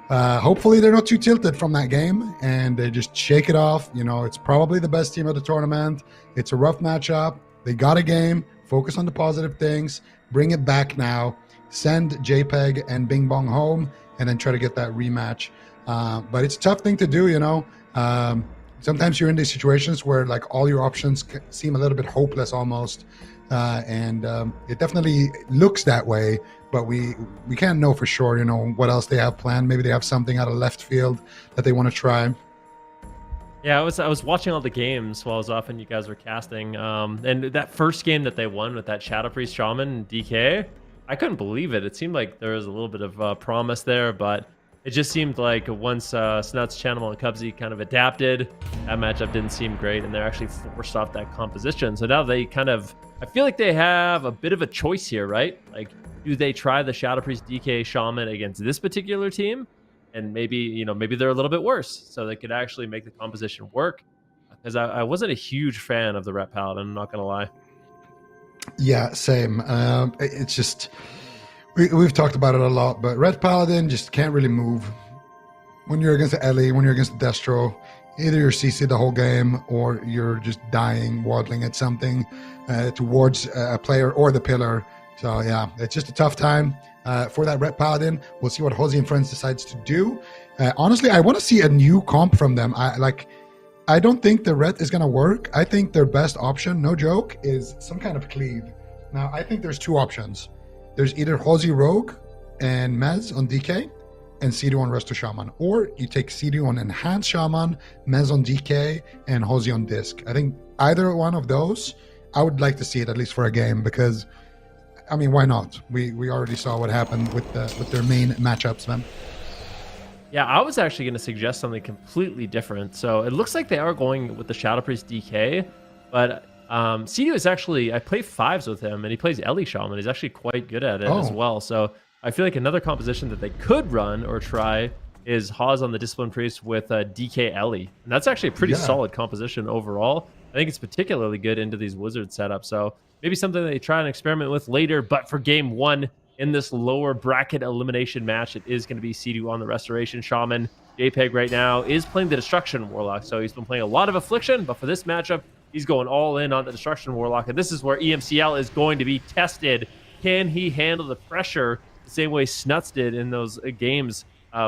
hopefully they're not too tilted from that game and they just shake it off. You know, it's probably the best team of the tournament. It's a rough matchup. They got a game. Focus on the positive things. Bring it back now. Send JPEG and Bing Bong home and then try to get that rematch. But it's a tough thing to do, you know. Sometimes you're in these situations where like all your options seem a little bit hopeless almost. And it definitely looks that way, but we can't know for sure, you know, what else they have planned. Maybe they have something out of left field that they want to try. Yeah, I was watching all the games while I was off and you guys were casting. And that first game that they won with that Shadow Priest Shaman DK, I couldn't believe it. It seemed like there was a little bit of promise there, but it just seemed like once Snuts, Channel, and Cubsy kind of adapted, that matchup didn't seem great, and they're actually forced off that composition. So now they kind of, I feel like they have a bit of a choice here, right? Like, do they try the Shadow Priest DK Shaman against this particular team? And maybe, you know, maybe they're a little bit worse, so they could actually make the composition work. Because I wasn't a huge fan of the Ret Paladin, I'm not going to lie. Yeah, same. It's just... We've talked about it a lot, but Red Paladin just can't really move. When you're against the Ellie, when you're against the Destro, either you're CC the whole game or you're just dying, waddling at something towards a player or the pillar. So yeah, it's just a tough time for that Red Paladin. We'll see what HOZI and friends decides to do. Honestly, I want to see a new comp from them. I don't think the Ret is going to work. I think their best option, no joke, is some kind of cleave. Now, I think there's two options. There's either HOZI Rogue and Mez on DK and Sidu on Resto Shaman. Or you take Sidu on Enhanced Shaman, Mez on DK, and HOZI on Disc. I think either one of those, I would like to see it at least for a game because, I mean, why not? We already saw what happened with their main matchups, man. Yeah, I was actually going to suggest something completely different. So it looks like they are going with the Shadow Priest DK, but... Sidu is actually, I play fives with him and he plays Ellie Shaman. He's actually quite good at it as well. So I feel like another composition that they could run or try is Haz on the Discipline Priest with DK Ellie. And that's actually a pretty solid composition overall. I think it's particularly good into these Wizard setups. So maybe something that they try and experiment with later. But for game one in this lower bracket elimination match, it is going to be Sidu on the Restoration Shaman. JPEG right now is playing the Destruction Warlock. So he's been playing a lot of Affliction, but for this matchup, he's going all in on the Destruction Warlock, and this is where EMCL is going to be tested. Can he handle the pressure the same way Snuts did in those games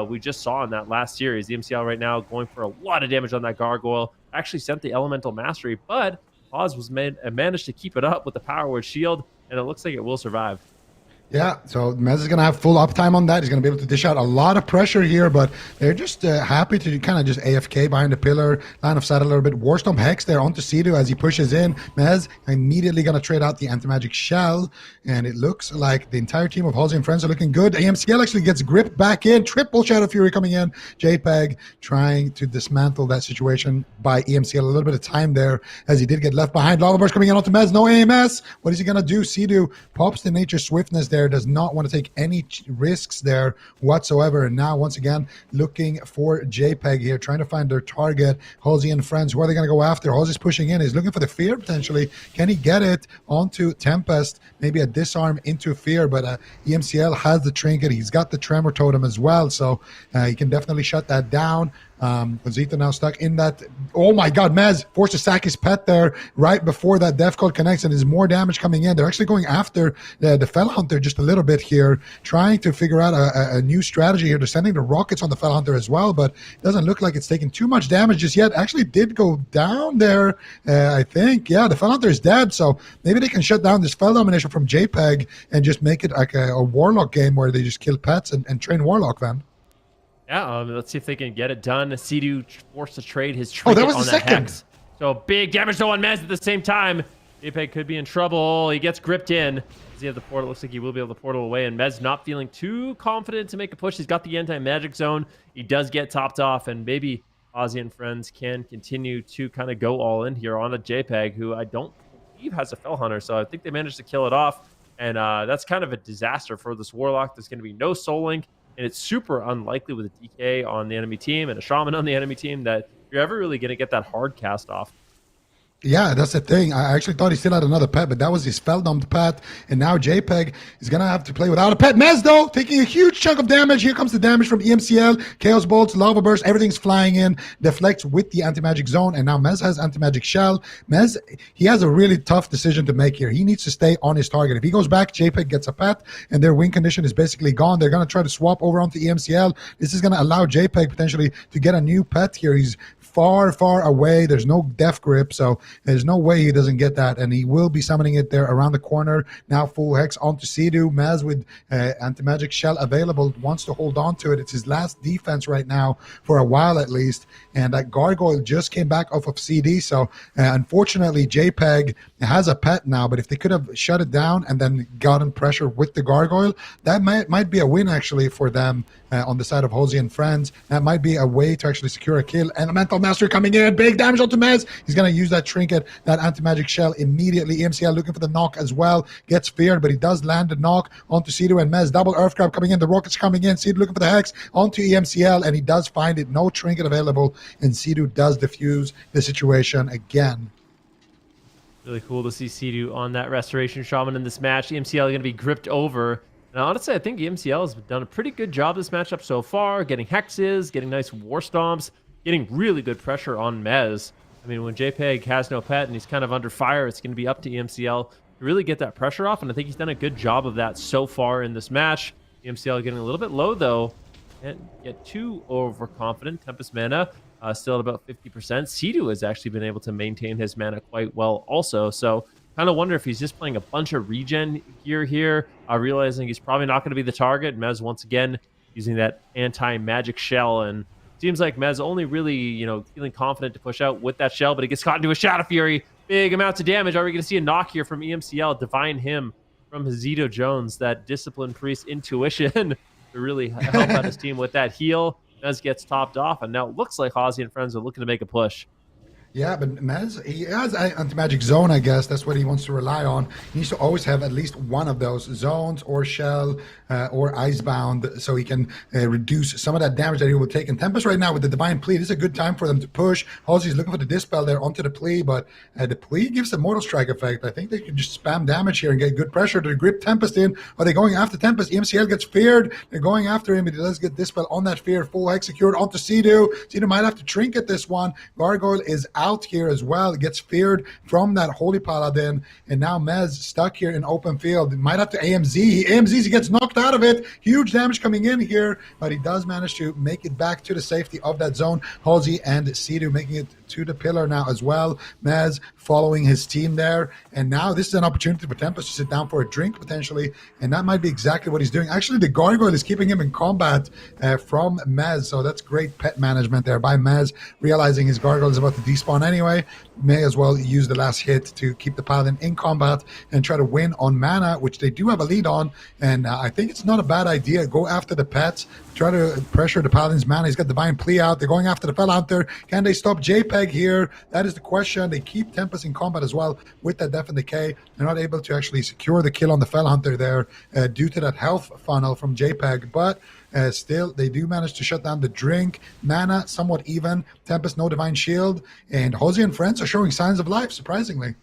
we just saw in that last series? EMCL right now going for a lot of damage on that Gargoyle. Actually sent the Elemental Mastery, but Oz was managed to keep it up with the Power Word Shield, and it looks like it will survive. Yeah, so Mez is going to have full uptime on that. He's going to be able to dish out a lot of pressure here, but they're just happy to kind of just AFK behind the pillar, line of sight a little bit. Warstomp Hex there onto Sidu as he pushes in. Mez immediately going to trade out the Anti-Magic Shell, and it looks like the entire team of HOZI and friends are looking good. AMCL actually gets gripped back in. Triple Shadow Fury coming in. JPEG trying to dismantle that situation by EMCL. A little bit of time there as he did get left behind. Lava Burst coming in onto Mez. No AMS. What is he going to do? Sidu pops the Nature Swiftness there. Does not want to take any risks there whatsoever. And now, once again, looking for JPEG here, trying to find their target. HOZI and friends, who are they going to go after? HOZI's pushing in. He's looking for the Fear, potentially. Can he get it onto Tempest? Maybe a disarm into Fear, but EMCL has the trinket. He's got the Tremor Totem as well, so he can definitely shut that down. Zeta now stuck in that. Oh my god, Mez forced to sack his pet there right before that Death Code connects, and there's more damage coming in. They're actually going after the Fell Hunter just a little bit here, trying to figure out a new strategy here. They're sending the rockets on the Fell Hunter as well, but it doesn't look like it's taking too much damage just yet. Actually did go down there, I think. Yeah, the Fell Hunter is dead, so maybe they can shut down this Fell domination from JPEG and just make it like a Warlock game where they just kill pets and train Warlock then. Yeah, let's see if they can get it done. Sidu forced to trade his trinket that was on the that second. Hex. So big damage though on Mez at the same time. JPEG could be in trouble. He gets gripped in. Does he have the portal? Looks like he will be able to portal away. And Mez not feeling too confident to make a push. He's got the anti-magic zone. He does get topped off. And maybe HOZI and friends can continue to kind of go all in here on a JPEG, who I don't believe has a Fell Hunter. So I think they managed to kill it off. And that's kind of a disaster for this Warlock. There's going to be no Soul Link. And it's super unlikely with a DK on the enemy team and a Shaman on the enemy team that you're ever really going to get that hard cast off. Yeah, that's the thing. I actually thought he still had another pet, but that was his Spelldumped pet. And now JPEG is going to have to play without a pet. Mez, though, taking a huge chunk of damage. Here comes the damage from EMCL. Chaos Bolts, Lava Burst, everything's flying in. Deflects with the Anti-Magic Zone. And now Mez has Anti-Magic Shell. Mez, he has a really tough decision to make here. He needs to stay on his target. If he goes back, JPEG gets a pet, and their win condition is basically gone. They're going to try to swap over onto EMCL. This is going to allow JPEG potentially to get a new pet here. He's far away. There's no Death Grip, so there's no way he doesn't get that, and he will be summoning it there around the corner. Now full Hex onto Sea-Doo. Mez with Anti-Magic Shell available, wants to hold on to it. It's his last defense right now, for a while at least, and that Gargoyle just came back off of CD, so unfortunately JPEG has a pet now, but if they could have shut it down and then gotten pressure with the Gargoyle, that might be a win actually for them on the side of HOZI and friends. That might be a way to actually secure a kill. And a Mental Master coming in, big damage onto Mez. He's going to use that trinket, that Anti-Magic Shell immediately. EMCL looking for the knock as well, gets feared, but he does land the knock onto Sea-Doo and Mez. Double Earth Grab coming in, the Rockets coming in, Sea-Doo looking for the Hex onto EMCL, and he does find it. No trinket available, and Sea-Doo does defuse the situation again. Really cool to see Sea-Doo on that Restoration Shaman in this match. EMCL going to be gripped over. And honestly, I think EMCL has done a pretty good job this matchup so far, getting hexes, getting nice war stomps, getting really good pressure on Mez. I mean, when JPEG has no pet and he's kind of under fire, it's going to be up to EMCL to really get that pressure off, and I think he's done a good job of that so far in this match. EMCL getting a little bit low, though. Can't get too overconfident. Tempest mana still at about 50%. Sea-Doo has actually been able to maintain his mana quite well also, so kind of wonder if he's just playing a bunch of regen gear here, realizing he's probably not going to be the target. Mez once again using that anti-magic shell, and seems like Mez only really, feeling confident to push out with that shell, but he gets caught into a Shadow Fury. Big amounts of damage. Are we going to see a knock here from EMCL? Divine Hymn from Hezito Jones, that Discipline Priest intuition to really help out his team with that heal. Mez gets topped off, and now it looks like HOZI and friends are looking to make a push. Yeah, but Mez, he has Anti-Magic Zone, I guess. That's what he wants to rely on. He needs to always have at least one of those, zones or shell or Icebound, so he can reduce some of that damage that he will take. And Tempest right now with the Divine Plea, this is a good time for them to push. HOZI's looking for the Dispel there onto the Plea, but the Plea gives the Mortal Strike effect. I think they can just spam damage here and get good pressure to grip Tempest in. Are they going after Tempest? EMCL gets feared. They're going after him, but he does get Dispel on that fear. Full Hex secured onto Sea-Doo. Sea-Doo might have to trinket this one. Gargoyle is out here as well. It gets feared from that Holy Paladin, and now Mez stuck here in open field. Might have to AMZs. He gets knocked out of it. Huge damage coming in here, but he does manage to make it back to the safety of that zone. HOZI and Sea-Doo making it to the pillar now as well. Mez following his team there, and now this is an opportunity for Tempest to sit down for a drink potentially, and that might be exactly what he's doing. Actually, the Gargoyle is keeping him in combat from Mez, so that's great pet management there by Mez, realizing his Gargoyle is about to despawn anyway. May as well use the last hit to keep the Paladin in combat and try to win on mana, which they do have a lead on, and I think it's not a bad idea. Go after the pets, try to pressure the Paladin's mana. He's got Divine Plea out. They're going after the Fell Hunter. Can they stop JPEG here? That is the question. They keep Tempest in combat as well with that Death and Decay. They're not able to actually secure the kill on the Fell Hunter there due to that health funnel from JPEG, but still, they do manage to shut down the drink. Mana, somewhat even. Tempest, no Divine Shield. And HOZI and friends are showing signs of life, surprisingly.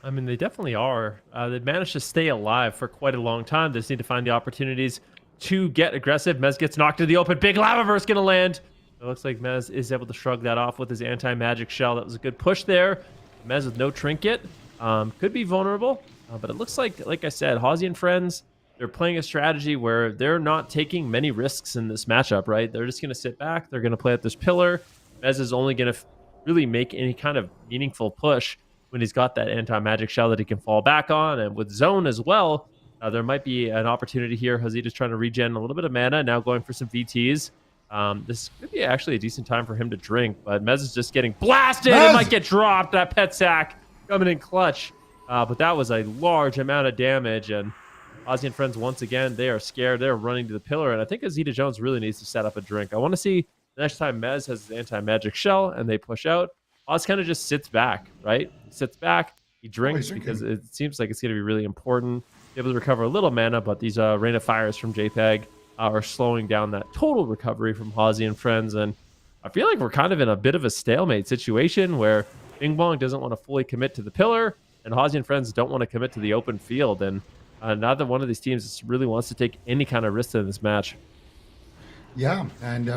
I mean, they definitely are. They've managed to stay alive for quite a long time. They just need to find the opportunities to get aggressive. Mez gets knocked to the open. Big Lava Burst going to land. It looks like Mez is able to shrug that off with his anti-magic shell. That was a good push there. Mez with no trinket. Could be vulnerable. But it looks like I said, HOZI and friends, they're playing a strategy where they're not taking many risks in this matchup, right? They're just going to sit back. They're going to play at this pillar. Mez is only going to really make any kind of meaningful push when he's got that anti-magic shell that he can fall back on. And with zone as well, there might be an opportunity here. Hezito's trying to regen a little bit of mana, now going for some VTs. This could be actually a decent time for him to drink, but Mez is just getting blasted. It might get dropped, that pet sack. coming in clutch. But that was a large amount of damage, and HOZI and friends, once again, they are scared. They're running to the pillar, and I think Azita Jones really needs to set up a drink. I want to see the next time Mez has his anti-magic shell and they push out, Oz kind of just sits back, right? He sits back, he drinks because it seems like it's going to be really important. Be able to recover a little mana, but these Rain of Fires from JPEG are slowing down that total recovery from HOZI and friends, and I feel like we're kind of in a bit of a stalemate situation where Bing Bong doesn't want to fully commit to the pillar, and HOZI and friends don't want to commit to the open field, and neither one of these teams really wants to take any kind of risk in this match. Yeah, and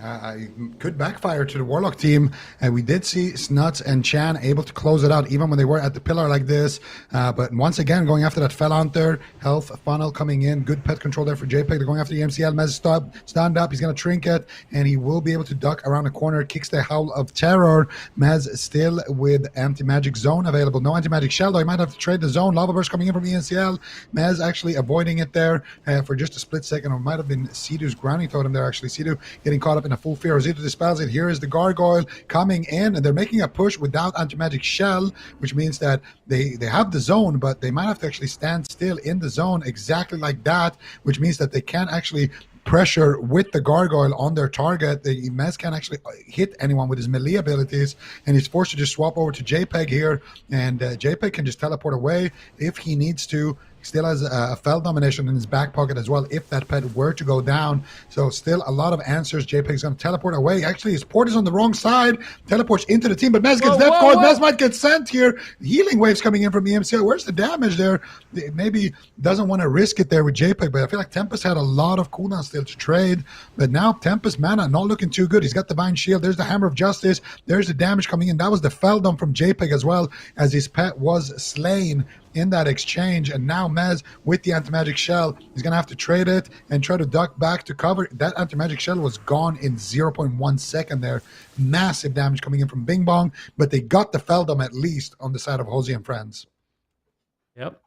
I could backfire to the Warlock team. And we did see Snuts and Chan able to close it out even when they were at the pillar like this. But once again, going after that Fell Hunter, health funnel coming in. Good pet control there for JPEG. They're going after the MCL. Mez stand up. He's going to trinket, and he will be able to duck around the corner. Kicks the Howl of Terror. Mez still with Anti-Magic Zone available. No Anti-Magic Shell, though. He might have to trade the zone. Lava Burst coming in from ENCL. Mez actually avoiding it there for just a split second. Or might have been Sidu's grounding totem there. Actually, Sidu getting caught up in a full fear. Zidu dispels it. Here is the Gargoyle coming in, and they're making a push without Anti-Magic Shell, which means that they have the zone, but they might have to actually stand still in the zone exactly like that, which means that they can't actually pressure with the Gargoyle on their target. The Mez can't actually hit anyone with his melee abilities, and he's forced to just swap over to JPEG here, and JPEG can just teleport away if he needs to. He still has a Fell Domination in his back pocket as well if that pet were to go down. So still a lot of answers. JPEG's going to teleport away. Actually, his port is on the wrong side. Teleports into the team, but Mez gets death card. Mez might get sent here. Healing waves coming in from EMCL. Where's the damage there? Maybe doesn't want to risk it there with JPEG, but I feel like Tempest had a lot of cooldown still to trade. But now Tempest mana not looking too good. He's got Divine Shield. There's the Hammer of Justice. There's the damage coming in. That was the Feldom from JPEG as well, as his pet was slain in that exchange. And now Mez with the Anti-Magic Shell, he's going to have to trade it and try to duck back to cover. That Anti-Magic Shell was gone in 0.1 second there. Massive damage coming in from Bing Bong, but they got the Feldom at least on the side of HOZI and friends. Yep.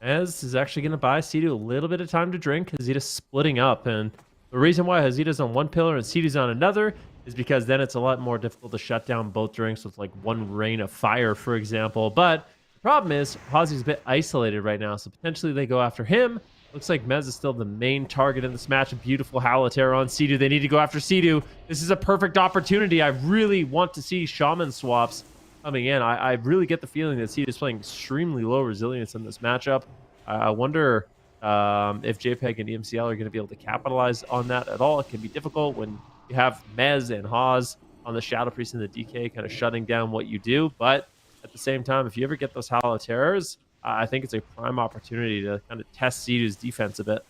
Mez is actually going to buy Sidu a little bit of time to drink. Hazita's splitting up, and the reason why Hazita's on one pillar and Sidu's on another is because then it's a lot more difficult to shut down both drinks with like one Rain of Fire, for example. But the problem is HOZI's a bit isolated right now, so potentially they go after him. Looks like Mez is still the main target in this match. A beautiful Howl of Terror on Sidu. They need to go after Sidu. This is a perfect opportunity. I really want to see Shaman swaps coming in. I really get the feeling that Sidu is playing extremely low resilience in this matchup. I wonder if JPEG and EMCL are going to be able to capitalize on that at all. It can be difficult when you have Mez and Hoz on the Shadow Priest and the DK kind of shutting down what you do, but at the same time, if you ever get those Howl of Terrors, I think it's a prime opportunity to kind of test Sidu's defense a bit.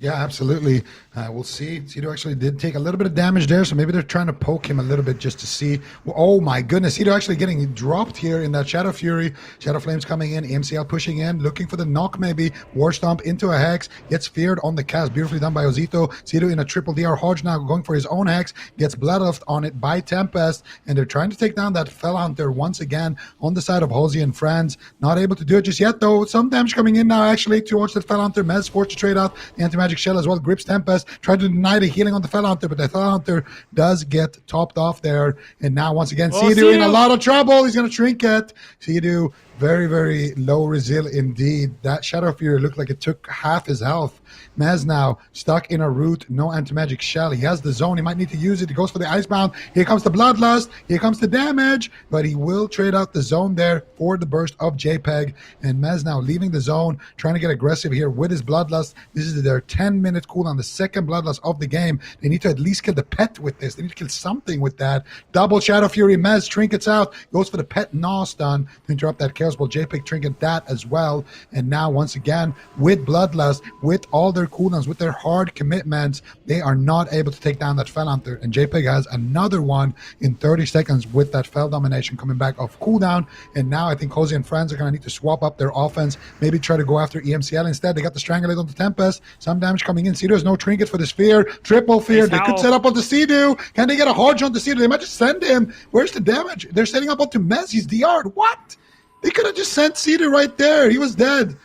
Yeah, absolutely. We'll see. Sidu actually did take a little bit of damage there, so maybe they're trying to poke him a little bit just to see. Oh my goodness, Sidu actually getting dropped here in that Shadow Fury. Shadow Flames coming in, MCL pushing in, looking for the knock maybe. War Stomp into a Hex, gets feared on the cast. Beautifully done by Ozito. Sidu in a triple DR. Hodge now going for his own Hex, gets Bloodlust on it by Tempest, and they're trying to take down that Fell Hunter once again on the side of HOZI and friends. Not able to do it just yet though. Some damage coming in now actually towards the Fell Hunter. Mez forced to trade out the Anti-Magic Shell as well. Grips Tempest, tried to deny the healing on the Fell Hunter, but the Fell Hunter does get topped off there. And now once again, Sidu in a lot of trouble. He's going to trinket. Sidu very, very low resil indeed. That Shadow Fury looked like it took half his health. Mez now stuck in a root, no Anti-Magic Shell. He has the zone. He might need to use it. He goes for the Icebound. Here comes the Bloodlust. Here comes the damage, but he will trade out the zone there for the burst of JPEG. And Mez now leaving the zone, trying to get aggressive here with his Bloodlust. This is their 10-minute cooldown, the second Bloodlust of the game. They need to at least kill the pet with this. They need to kill something with that. Double Shadow Fury. Mez trinkets out, goes for the pet Gnaw stun to interrupt that Chaos Ball. JPEG trinket that as well. And now once again with Bloodlust, with all their cooldowns, with their hard commitments, they are not able to take down that Fell Hunter, and JPEG has another one in 30 seconds with that Fell Domination coming back off cooldown. And now I think HOZI and friends are going to need to swap up their offense, maybe try to go after EMCL instead. They got the Strangulate on the Tempest, some damage coming in. Sidu has no trinket for the Sphere, triple fear. They could set up on the Sidu. Can they get a Hodge on the Sidu? They might just send him. Where's the damage? They're setting up onto Mez. He's DR'd. What? They could have just sent Sidu right there. He was dead.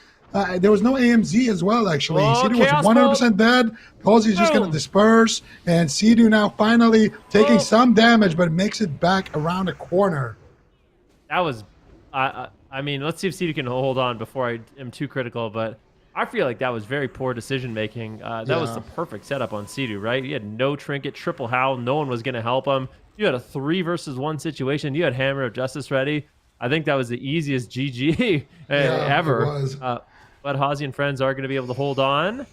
There was no AMZ as well, actually. Sidu was 100% dead. HOZI's just going to disperse. And Sidu now finally taking some damage, but makes it back around the corner. That was I mean, let's see if Cedar can hold on before I am too critical, but I feel like that was very poor decision making. That was Yeah. the perfect setup on Cedar, right? He had no trinket, triple howl, no one was going to help him. You had a 3 versus 1 situation. You had Hammer of Justice ready. I think that was the easiest GG Yeah, it ever. was. But HOZI and friends are going to be able to hold on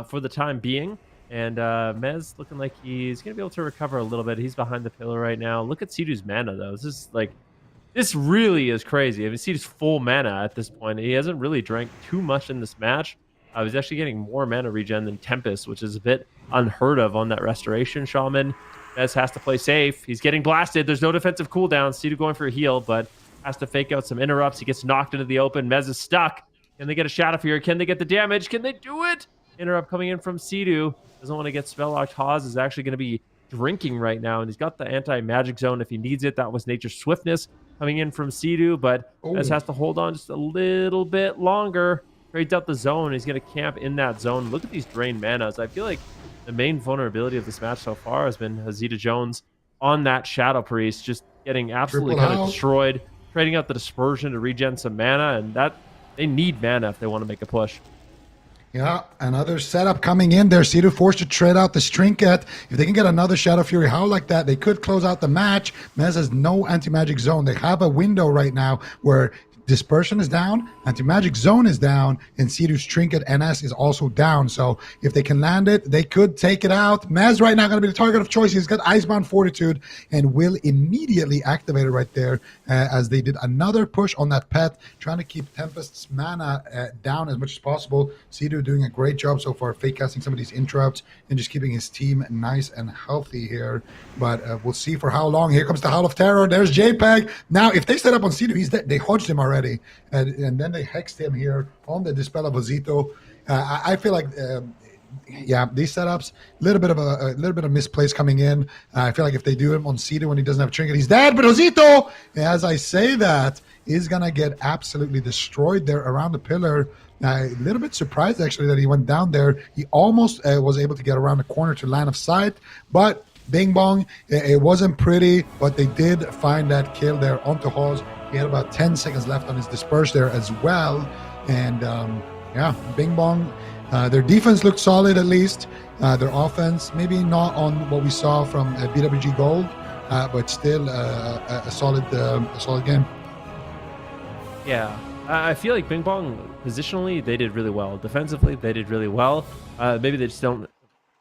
for the time being. And Mez looking like he's going to be able to recover a little bit. He's behind the pillar right now. Look at Sidu's mana, though. This is like, this really is crazy. I mean, Sidu's full mana at this point. He hasn't really drank too much in this match. He's actually getting more mana regen than Tempest, which is a bit unheard of on that Restoration Shaman. Mez has to play safe. He's getting blasted. There's no defensive cooldown. Sidu going for a heal, but has to fake out some interrupts. He gets knocked into the open. Mez is stuck. Can they get a Shadow Fear? Can they get the damage? Can they do it? Interrupt coming in from Sidu. Doesn't want to get spell locked. Haz is actually going to be drinking right now, and he's got the anti-magic zone if he needs it. That was Nature's Swiftness coming in from Sidu, but Mez has to hold on just a little bit longer. Trades out the zone. He's going to camp in that zone. Look at these drained manas. I feel like the main vulnerability of this match so far has been Hazita Jones on that Shadow Priest, just getting absolutely kind of destroyed, trading out the dispersion to regen some mana, and that they need mana if they want to make a push. Yeah, another setup coming in there. Sidu forced to trade out this trinket. If they can get another Shadow Fury Howl like that, they could close out the match. Mez has no anti-magic zone. They have a window right now where Dispersion is down, Anti-Magic Zone is down, and Sidu's Trinket NS is also down. So if they can land it, they could take it out. Mez right now going to be the target of choice. He's got Icebound Fortitude and will immediately activate it right there as they did another push on that pet, trying to keep Tempest's mana down as much as possible. Sidu doing a great job so far, fake casting some of these interrupts and just keeping his team nice and healthy here. But we'll see for how long. Here comes the Howl of Terror. There's JPEG. Now, if they set up on Sidu, he's dead. They hodged him already. And then they hexed him here on the Dispel of Ozito. I feel like, yeah, these setups, a little bit of misplays coming in. I feel like if they do him on Sidu when he doesn't have Trinket, he's dead. But Ozito, as I say that, is going to get absolutely destroyed there around the pillar. A little bit surprised, actually, that he went down there. He almost was able to get around the corner to line of sight, but Bing Bong, it wasn't pretty, but they did find that kill there onto Hawes. He had about 10 seconds left on his disperse there as well. And yeah, Bing Bong, their defense looked solid at least. Their offense, maybe not on what we saw from BWG Gold, but still a solid game. Yeah, I feel like Bing Bong, positionally, they did really well. Defensively, they did really well. Maybe they just don't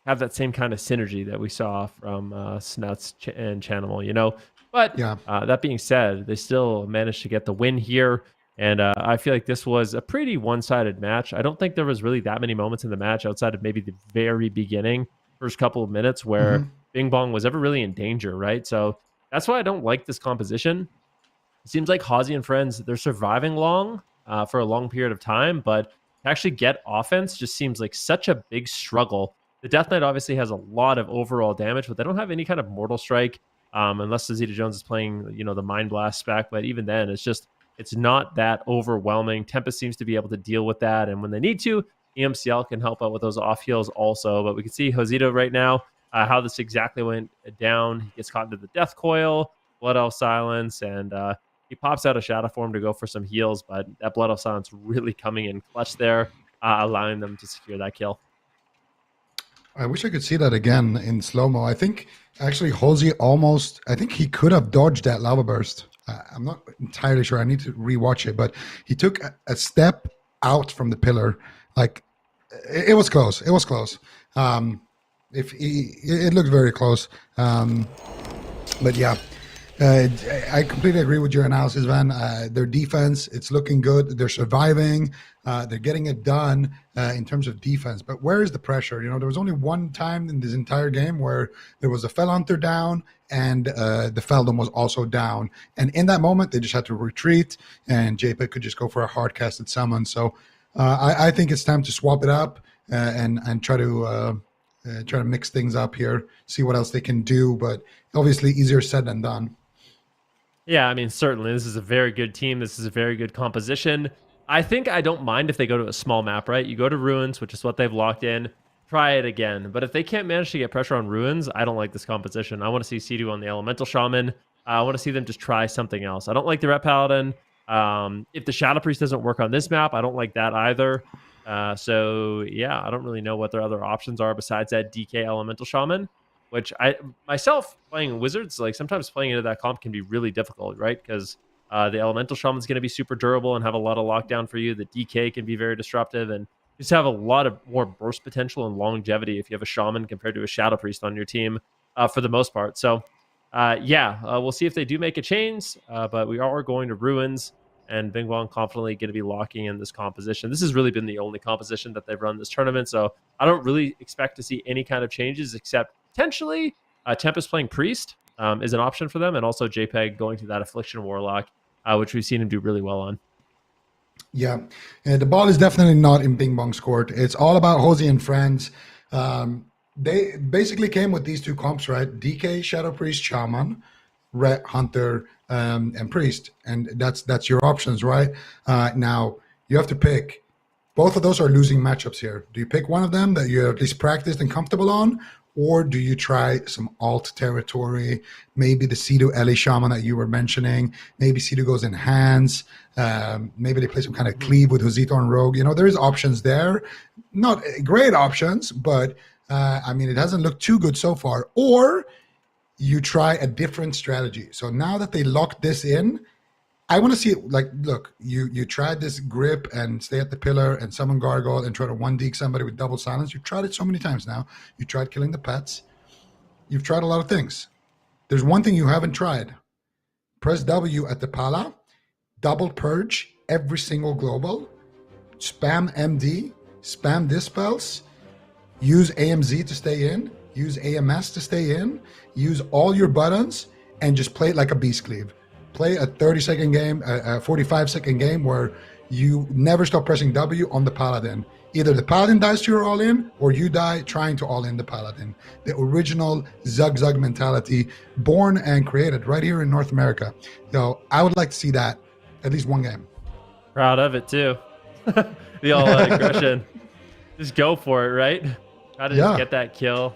have that same kind of synergy that we saw from Snuts and Chanimal, you know? But yeah. That being said, they still managed to get the win here. And I feel like this was a pretty one-sided match. I don't think there was really that many moments in the match outside of maybe the very beginning, first couple of minutes, where Bing Bong was ever really in danger, right? So that's why I don't like this composition. It seems like HOZI and friends, they're surviving long for a long period of time, but to actually get offense just seems like such a big struggle. The Death Knight obviously has a lot of overall damage, but they don't have any kind of Mortal Strike unless Zeta Jones is playing, you know, the Mind Blast spec. But even then, it's not that overwhelming. Tempest seems to be able to deal with that, and when they need to, EMCL can help out with those off heals also. But we can see Josito right now, how this exactly went down. He gets caught into the Death Coil, Blood Elf Silence, and he pops out a Shadow Form to go for some heals, but that Blood Elf Silence really coming in clutch there, allowing them to secure that kill. I wish I could see that again in slow-mo. I think actually HOZI I think he could have dodged that lava burst. I'm not entirely sure. I need to rewatch it, but he took a step out from the pillar. Like it was close. It was close. It looked very close. But yeah, I completely agree with your analysis, Van. Their defense, it's looking good. They're surviving. They're getting it done in terms of defense. But where is the pressure? You know, there was only one time in this entire game where there was a Fellhunter down and the Feldon was also down. And in that moment, they just had to retreat, and JPEG could just go for a hard-casted summon. So I think it's time to swap it up and try to mix things up here, see what else they can do. But obviously, easier said than done. Yeah, I mean, certainly. This is a very good team. This is a very good composition. I think I don't mind if they go to a small map, right? You go to Ruins, which is what they've locked in. Try it again. But if they can't manage to get pressure on Ruins, I don't like this composition. I want to see Sidu on the Elemental Shaman. I want to see them just try something else. I don't like the Ret Paladin. If the Shadow Priest doesn't work on this map, I don't like that either. So yeah, I don't really know what their other options are besides that DK Elemental Shaman, which I myself playing Wizards, like sometimes playing into that comp can be really difficult, right? Because the Elemental Shaman is going to be super durable and have a lot of lockdown for you. The DK can be very disruptive and just have a lot of more burst potential and longevity if you have a Shaman compared to a Shadow Priest on your team for the most part. So we'll see if they do make a change, but we are going to Ruins, and Bing Bong confidently going to be locking in this composition. This has really been the only composition that they've run this tournament, so I don't really expect to see any kind of changes except potentially Tempest playing Priest is an option for them, and also JPEG going to that Affliction Warlock, which we've seen him do really well on. Yeah, and the ball is definitely not in Bing Bong's court. It's all about HOZI and friends. They basically came with these two comps, right? DK, Shadow Priest, Shaman, Ret, Hunter, and Priest, and that's your options, right? Now you have to pick. Both of those are losing matchups here. Do you pick one of them that you're at least practiced and comfortable on, or do you try some alt territory? Maybe the Sidu Ellie Shaman that you were mentioning. Maybe Sidu goes in hands. Maybe they play some kind of cleave with Josito and Rogue. You know, there is options there. Not great options, but I mean, it hasn't looked too good so far. Or you try a different strategy. So now that they locked this in, I want to see it. Like, look, you tried this grip and stay at the pillar and summon Gargoyle and try to 1-deke somebody with double silence. You've tried it so many times now. You tried killing the pets. You've tried a lot of things. There's one thing you haven't tried. Press W at the Pala, double purge every single global, spam MD, spam dispels, use AMZ to stay in, use AMS to stay in, use all your buttons, and just play it like a beast cleave. Play a 30-second game, a 45-second game where you never stop pressing W on the Paladin. Either the Paladin dies to your all-in, or you die trying to all-in the Paladin. The original Zug mentality, born and created right here in North America. So I would like to see that at least one game. Proud of it too. The all aggression. Just go for it, right? Try to just get that kill.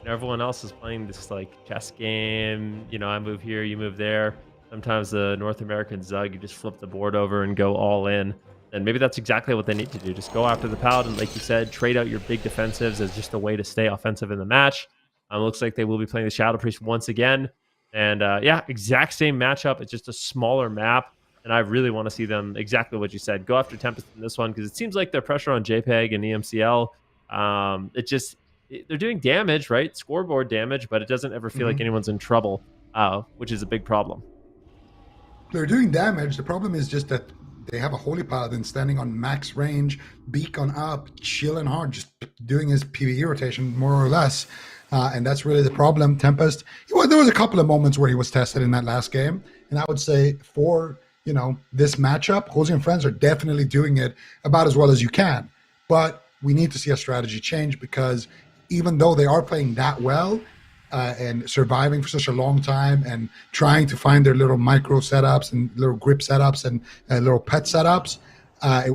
Everyone else is playing this like chess game. You know, I move here, you move there. Sometimes the North American Zug, you just flip the board over and go all in. And maybe that's exactly what they need to do. Just go after the Paladin, like you said, trade out your big defensives as just a way to stay offensive in the match. Looks like they will be playing the Shadow Priest once again. And exact same matchup. It's just a smaller map. And I really want to see them, exactly what you said, go after Tempest in this one, because it seems like their pressure on JPEG and EMCL, they're doing damage, right? Scoreboard damage, but it doesn't ever feel like anyone's in trouble, which is a big problem. They're doing damage. The problem is just that they have a Holy Paladin standing on max range, beacon up, chilling hard, just doing his PvE rotation more or less. And that's really the problem. Tempest, there was a couple of moments where he was tested in that last game. And I would say for, this matchup, HOZI and friends are definitely doing it about as well as you can. But we need to see a strategy change, because even though they are playing that well, and surviving for such a long time and trying to find their little micro setups and little grip setups and little pet setups,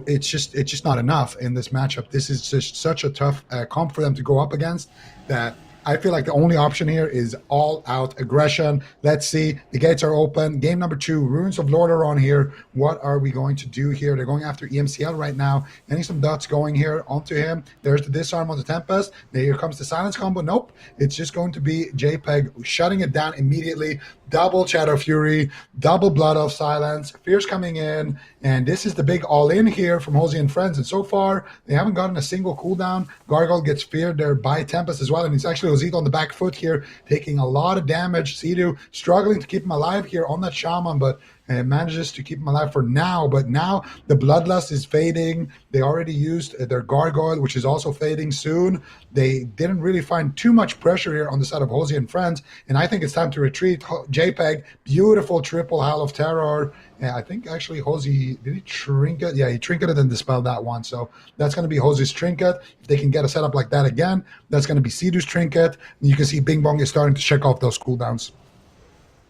it's just not enough in this matchup. This is just such a tough comp for them to go up against that I feel like the only option here is all-out aggression. Let's see. The gates are open. Game number 2, Ruins of Lord are on here. What are we going to do here? They're going after EMCL right now. Getting some dots going here onto him. There's the disarm on the Tempest. Here comes the silence combo. Nope. It's just going to be JPEG shutting it down immediately. Double Shadow Fury, double Blood of Silence, Fierce coming in, and this is the big all-in here from HOZI and friends, and so far, they haven't gotten a single cooldown. Gargoyle gets feared there by Tempest as well, and it's actually Josito on the back foot here, taking a lot of damage. Sidu struggling to keep him alive here on that Shaman, but manages to keep him alive for now. But now the Bloodlust is fading. They already used their Gargoyle, which is also fading soon. They didn't really find too much pressure here on the side of HOZI and friends, and I think it's time to retreat. JPEG, beautiful triple Howl of Terror. I think actually HOZI, did he trinket? Yeah, he trinketed and dispelled that one. So that's going to be HOZI's trinket. If they can get a setup like that again, that's going to be Sidu's trinket. And you can see Bing Bong is starting to check off those cooldowns.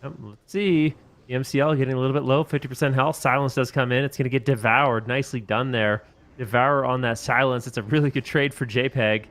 Let's see. The MCL getting a little bit low, 50% health. Silence does come in. It's going to get devoured. Nicely done there. Devour on that silence. It's a really good trade for JPEG.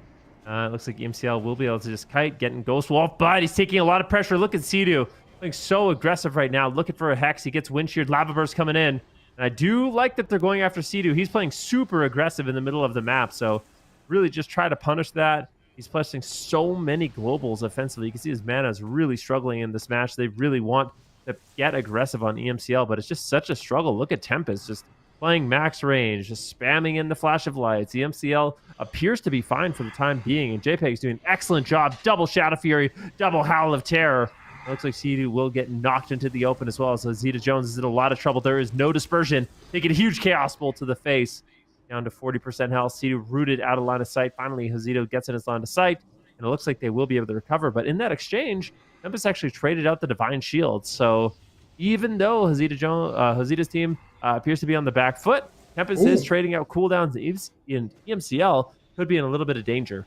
It looks like MCL will be able to just kite, getting Ghost Wolf, but he's taking a lot of pressure. Look at Sidu. Playing so aggressive right now, looking for a Hex. He gets Wind Sheared, Lava Burst coming in. And I do like that they're going after Sea-Doo. He's playing super aggressive in the middle of the map, so really just try to punish that. He's placing so many globals offensively. You can see his mana is really struggling in this match. They really want to get aggressive on EMCL, but it's just such a struggle. Look at Tempest just playing max range, just spamming in the Flash of Lights. EMCL appears to be fine for the time being, and JPEG's doing an excellent job. Double Shadow Fury, double Howl of Terror. It looks like Sea-Doo will get knocked into the open as well. So Zeta Jones is in a lot of trouble. There is no dispersion. Taking a huge Chaos Bolt to the face. Down to 40% health. Sea-Doo rooted out of line of sight. Finally, Hozito gets in his line of sight. And it looks like they will be able to recover. But in that exchange, Tempest actually traded out the Divine Shield. So even though Hozito's team appears to be on the back foot, Tempest is trading out cooldowns in EMCL. Could be in a little bit of danger.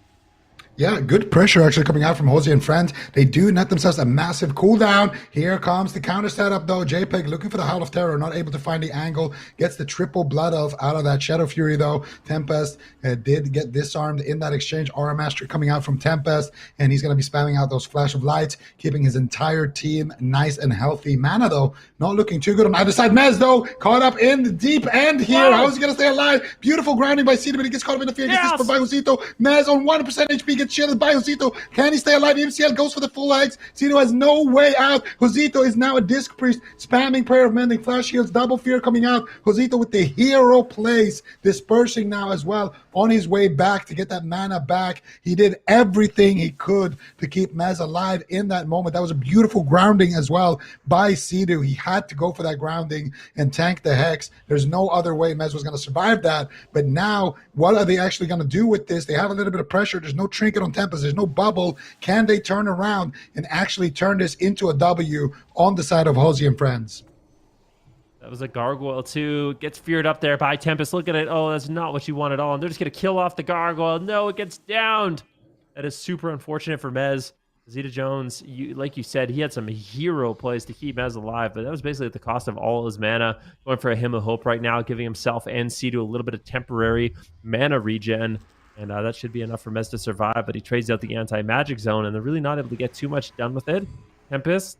Yeah, good pressure actually coming out from HOZI and friends. They do net themselves a massive cooldown. Here comes the counter setup though. JPEG looking for the Howl of Terror, not able to find the angle. Gets the triple Blood Elf out of that Shadow Fury though. Tempest did get disarmed in that exchange. Aura Master coming out from Tempest, and he's going to be spamming out those Flash of Lights, keeping his entire team nice and healthy. Mana though, not looking too good on either side. Mez though, caught up in the deep end here. How is he going to stay alive? Beautiful grounding by Cedar, but he gets caught up in the field. Gets this by Hozito. Mez on 1% HP gets shielded by Hozito. Can he stay alive? MCL goes for the full legs. Hozito has no way out. Hozito is now a Disc Priest, spamming Prayer of Mending, Flash Shields, Double Fear coming out. Hozito with the hero plays, dispersing now as well on his way back to get that mana back. He did everything he could to keep Mez alive in that moment. That was a beautiful grounding as well by Sea-Doo. He had to go for that grounding and tank the Hex. There's no other way Mez was going to survive that. But now, what are they actually going to do with this? They have a little bit of pressure. There's no trinket on Tempest. There's no bubble. Can they turn around and actually turn this into a W on the side of HOZI and friends? That was a Gargoyle too. Gets feared up there by Tempest. Look at it. Oh, that's not what you want at all. And they're just going to kill off the Gargoyle. No, it gets downed. That is super unfortunate for Mez. Zeta Jones, like you said, he had some hero plays to keep Mez alive, but that was basically at the cost of all his mana. Going for a Hymn of Hope right now, giving himself and Sea-Doo a little bit of temporary mana regen. And that should be enough for Mez to survive, but he trades out the anti-magic zone, and they're really not able to get too much done with it. Tempest,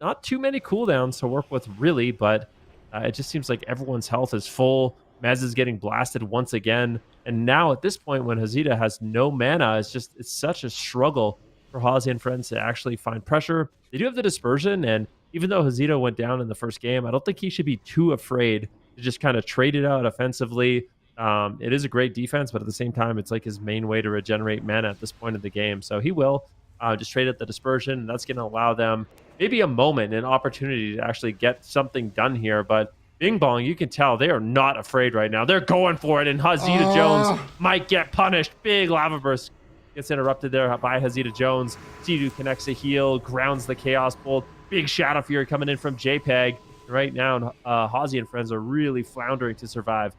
not too many cooldowns to work with, really, but it just seems like everyone's health is full. Mez is getting blasted once again. And now at this point, when Hozito has no mana, it's such a struggle for HOZI and friends to actually find pressure. They do have the dispersion, and even though Hozito went down in the first game, I don't think he should be too afraid to just kind of trade it out offensively. It is a great defense, but at the same time, it's like his main way to regenerate mana at this point of the game. So he will just trade at the dispersion, and that's going to allow them maybe a moment, an opportunity to actually get something done here. But Bing Bong, you can tell they are not afraid right now. They're going for it, and Hozito Jones might get punished. Big Lava Burst gets interrupted there by Hozito Jones. Sea-Doo connects a heal, grounds the Chaos Bolt. Big Shadow Fury coming in from JPEG. Right now, HOZI and friends are really floundering to survive.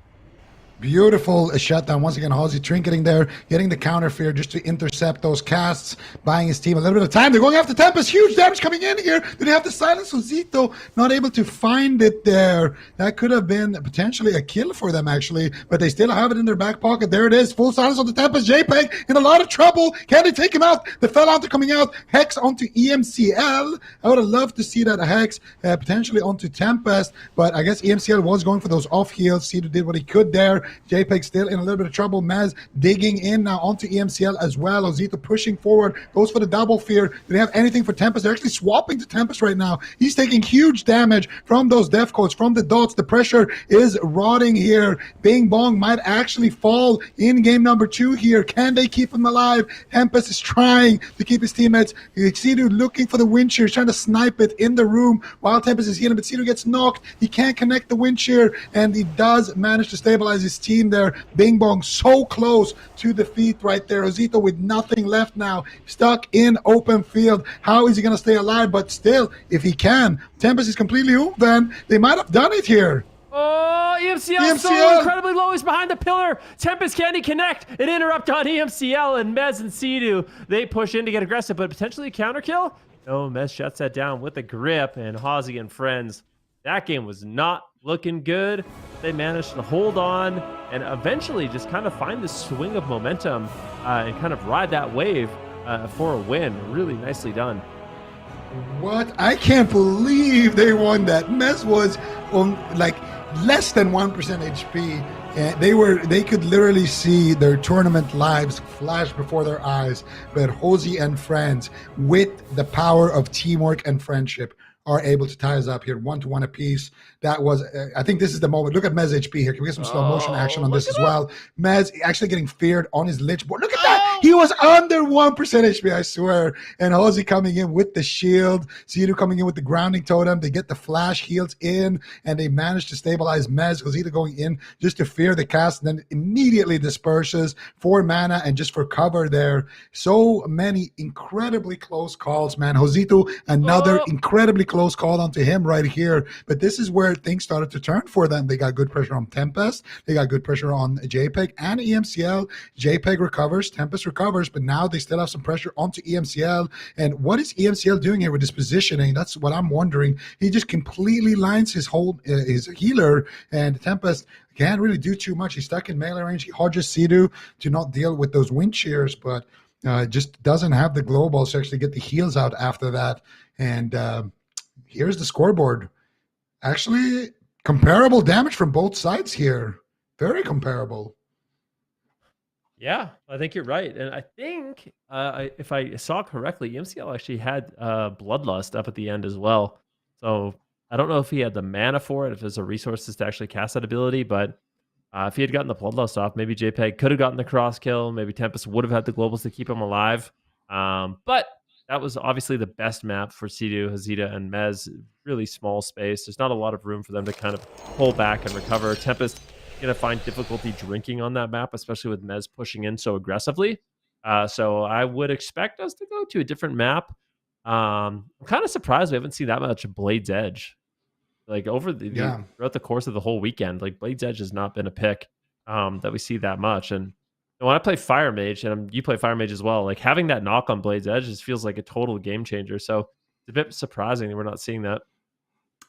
Beautiful shutdown. Once again, HOZI trinketing there, getting the counter fear just to intercept those casts, buying his team a little bit of time. They're going after Tempest. Huge damage coming in here. Do they have to silence Hozito? Not able to find it there. That could have been potentially a kill for them, actually, but they still have it in their back pocket. There it is. Full silence on the Tempest. JPEG in a lot of trouble. Can they take him out? The Fell Hunter coming out. Hex onto EMCL. I would have loved to see that Hex potentially onto Tempest, but I guess EMCL was going for those off heals. Cedar did what he could there. JPEG still in a little bit of trouble. Mez digging in now onto EMCL as well. Hozito pushing forward, goes for the double fear. Do they have anything for Tempest? They're actually swapping to Tempest right now. He's taking huge damage from those death codes, from the dots. The pressure is rotting here. Bing Bong might actually fall in game number 2 here. Can they keep him alive? Tempest is trying to keep his teammates. Cedar looking for the wind shear, trying to snipe it in the room while Tempest is healing, but Cedar gets knocked. He can't connect the wind shear, and he does manage to stabilize his team there. Bing Bong so close to defeat right there. Hozito with nothing left now, stuck in open field. How is he going to stay alive? But still, if he can, Tempest is completely hooped, then they might have done it here. Oh, EMCL so incredibly low. He's behind the pillar. Tempest, can he connect? An interrupt on EMCL, and Mez and Sea-Doo, they push in to get aggressive, but potentially a counter kill? No, Mez shuts that down with a grip, and HOZI and friends, that game was not looking good. They managed to hold on and eventually just kind of find the swing of momentum and kind of ride that wave for a win. Really nicely done. What? I can't believe they won that. Mez was on like less than 1% HP. And they could literally see their tournament lives flash before their eyes. But HOZI and friends, with the power of teamwork and friendship, are able to tie us up here 1-1 apiece. That was, I think this is the moment. Look at Mez HP here. Can we get some slow motion action on this as well? Mez actually getting feared on his lich board. Look at that. He was under 1% HP, I swear. And HOZI coming in with the shield. Sidu coming in with the grounding totem. They get the flash heals in, and they manage to stabilize Mez. Hozita going in just to fear the cast, and then immediately disperses for mana and just for cover there. So many incredibly close calls, man. Hozito, another incredibly close call onto him right here. But this is where things started to turn for them. They got good pressure on Tempest. They got good pressure on JPEG and EMCL. JPEG recovers, Tempest recovers, but now they still have some pressure onto EMCL. And what is EMCL doing here with his positioning? That's what I'm wondering. He just completely lines his whole his healer, and Tempest can't really do too much. He's stuck in melee range. He hodges Sidu to not deal with those wind shears, but just doesn't have the globals to actually get the heals out after that. And here's the scoreboard. Actually, comparable damage from both sides here. Very comparable. Yeah, I think you're right. And I think, if I saw correctly, MCL actually had Bloodlust up at the end as well. So I don't know if he had the mana for it, if there's the resources to actually cast that ability, but if he had gotten the Bloodlust off, maybe JPEG could have gotten the cross kill. Maybe Tempest would have had the globals to keep him alive. But that was obviously the best map for Sidu, Hozita, and Mez. Really small space. There's not a lot of room for them to kind of pull back and recover. Tempest going to find difficulty drinking on that map, especially with Mez pushing in so aggressively. So I would expect us to go to a different map. I'm kind of surprised we haven't seen that much Blade's Edge. Like throughout the course of the whole weekend, like Blade's Edge has not been a pick that we see that much. And when I play Fire Mage, and you play Fire Mage as well, like having that knock on Blade's Edge just feels like a total game changer. So it's a bit surprising that we're not seeing that.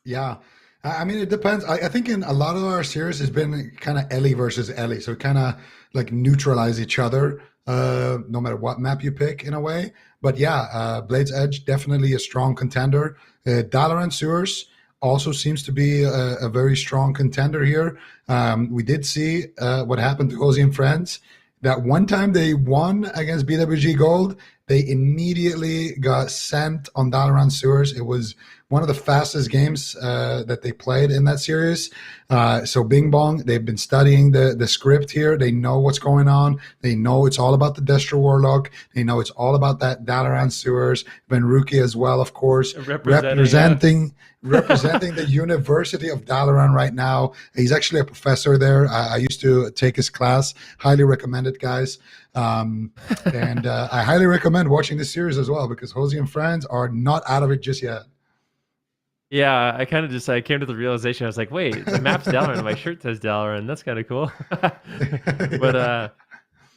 Yeah. I mean, it depends. I think in a lot of our series, it's been kind of Ellie versus Ellie. So kind of like neutralize each other, no matter what map you pick in a way. But yeah, Blade's Edge, definitely a strong contender. Dalaran Sewers also seems to be a very strong contender here. We did see what happened to HOZI and friends. That one time they won against BWG Gold, they immediately got sent on Dalaran Sewers. It was one of the fastest games that they played in that series. So Bing Bong, they've been studying the script here. They know what's going on. They know it's all about the Destro Warlock. They know it's all about that Dalaran Sewers. Benruki as well, of course, representing the University of Dalaran right now. He's actually a professor there. I used to take his class. Highly recommend it, guys. And I highly recommend watching this series as well, because HOZI and friends are not out of it just yet. Yeah, I kind of I came to the realization. I was like, wait, the map's Dalaran and my shirt says Dalaran. That's kind of cool. But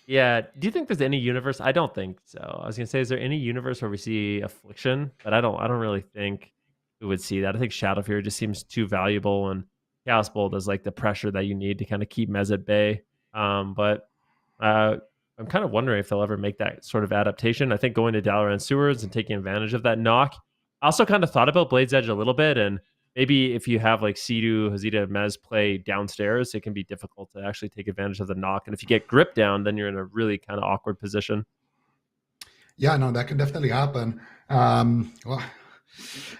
yeah, do you think there's any universe? I don't think so. I was gonna say, is there any universe where we see Affliction? But I don't really think we would see that. I think Shadow Fury just seems too valuable, and Chaos Bolt is like the pressure that you need to kind of keep Mez at bay. But I'm kind of wondering if they'll ever make that sort of adaptation. I think going to Dalaran Sewers and taking advantage of that knock. I also kind of thought about Blade's Edge a little bit, and maybe if you have like Sidu, Hozita, and Mez play downstairs, it can be difficult to actually take advantage of the knock. And if you get gripped down, then you're in a really kind of awkward position. Yeah, no, that can definitely happen. Well,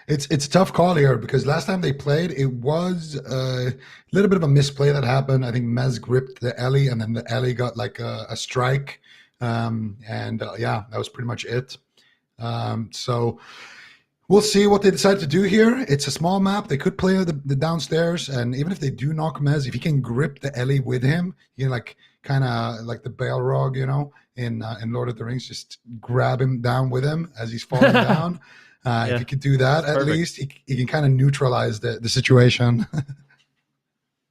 it's a tough call here, because last time they played, it was a little bit of a misplay that happened. I think Mez gripped the Ellie, and then the Ellie got like a strike. Yeah, that was pretty much it. So we'll see what they decide to do here. It's a small map. They could play the downstairs, and even if they do knock Mez, if he can grip the Ellie with him, you can like kind of like the Balrog, in Lord of the Rings, just grab him down with him as he's falling down. Yeah. If he could do that, at least he can kind of neutralize the situation.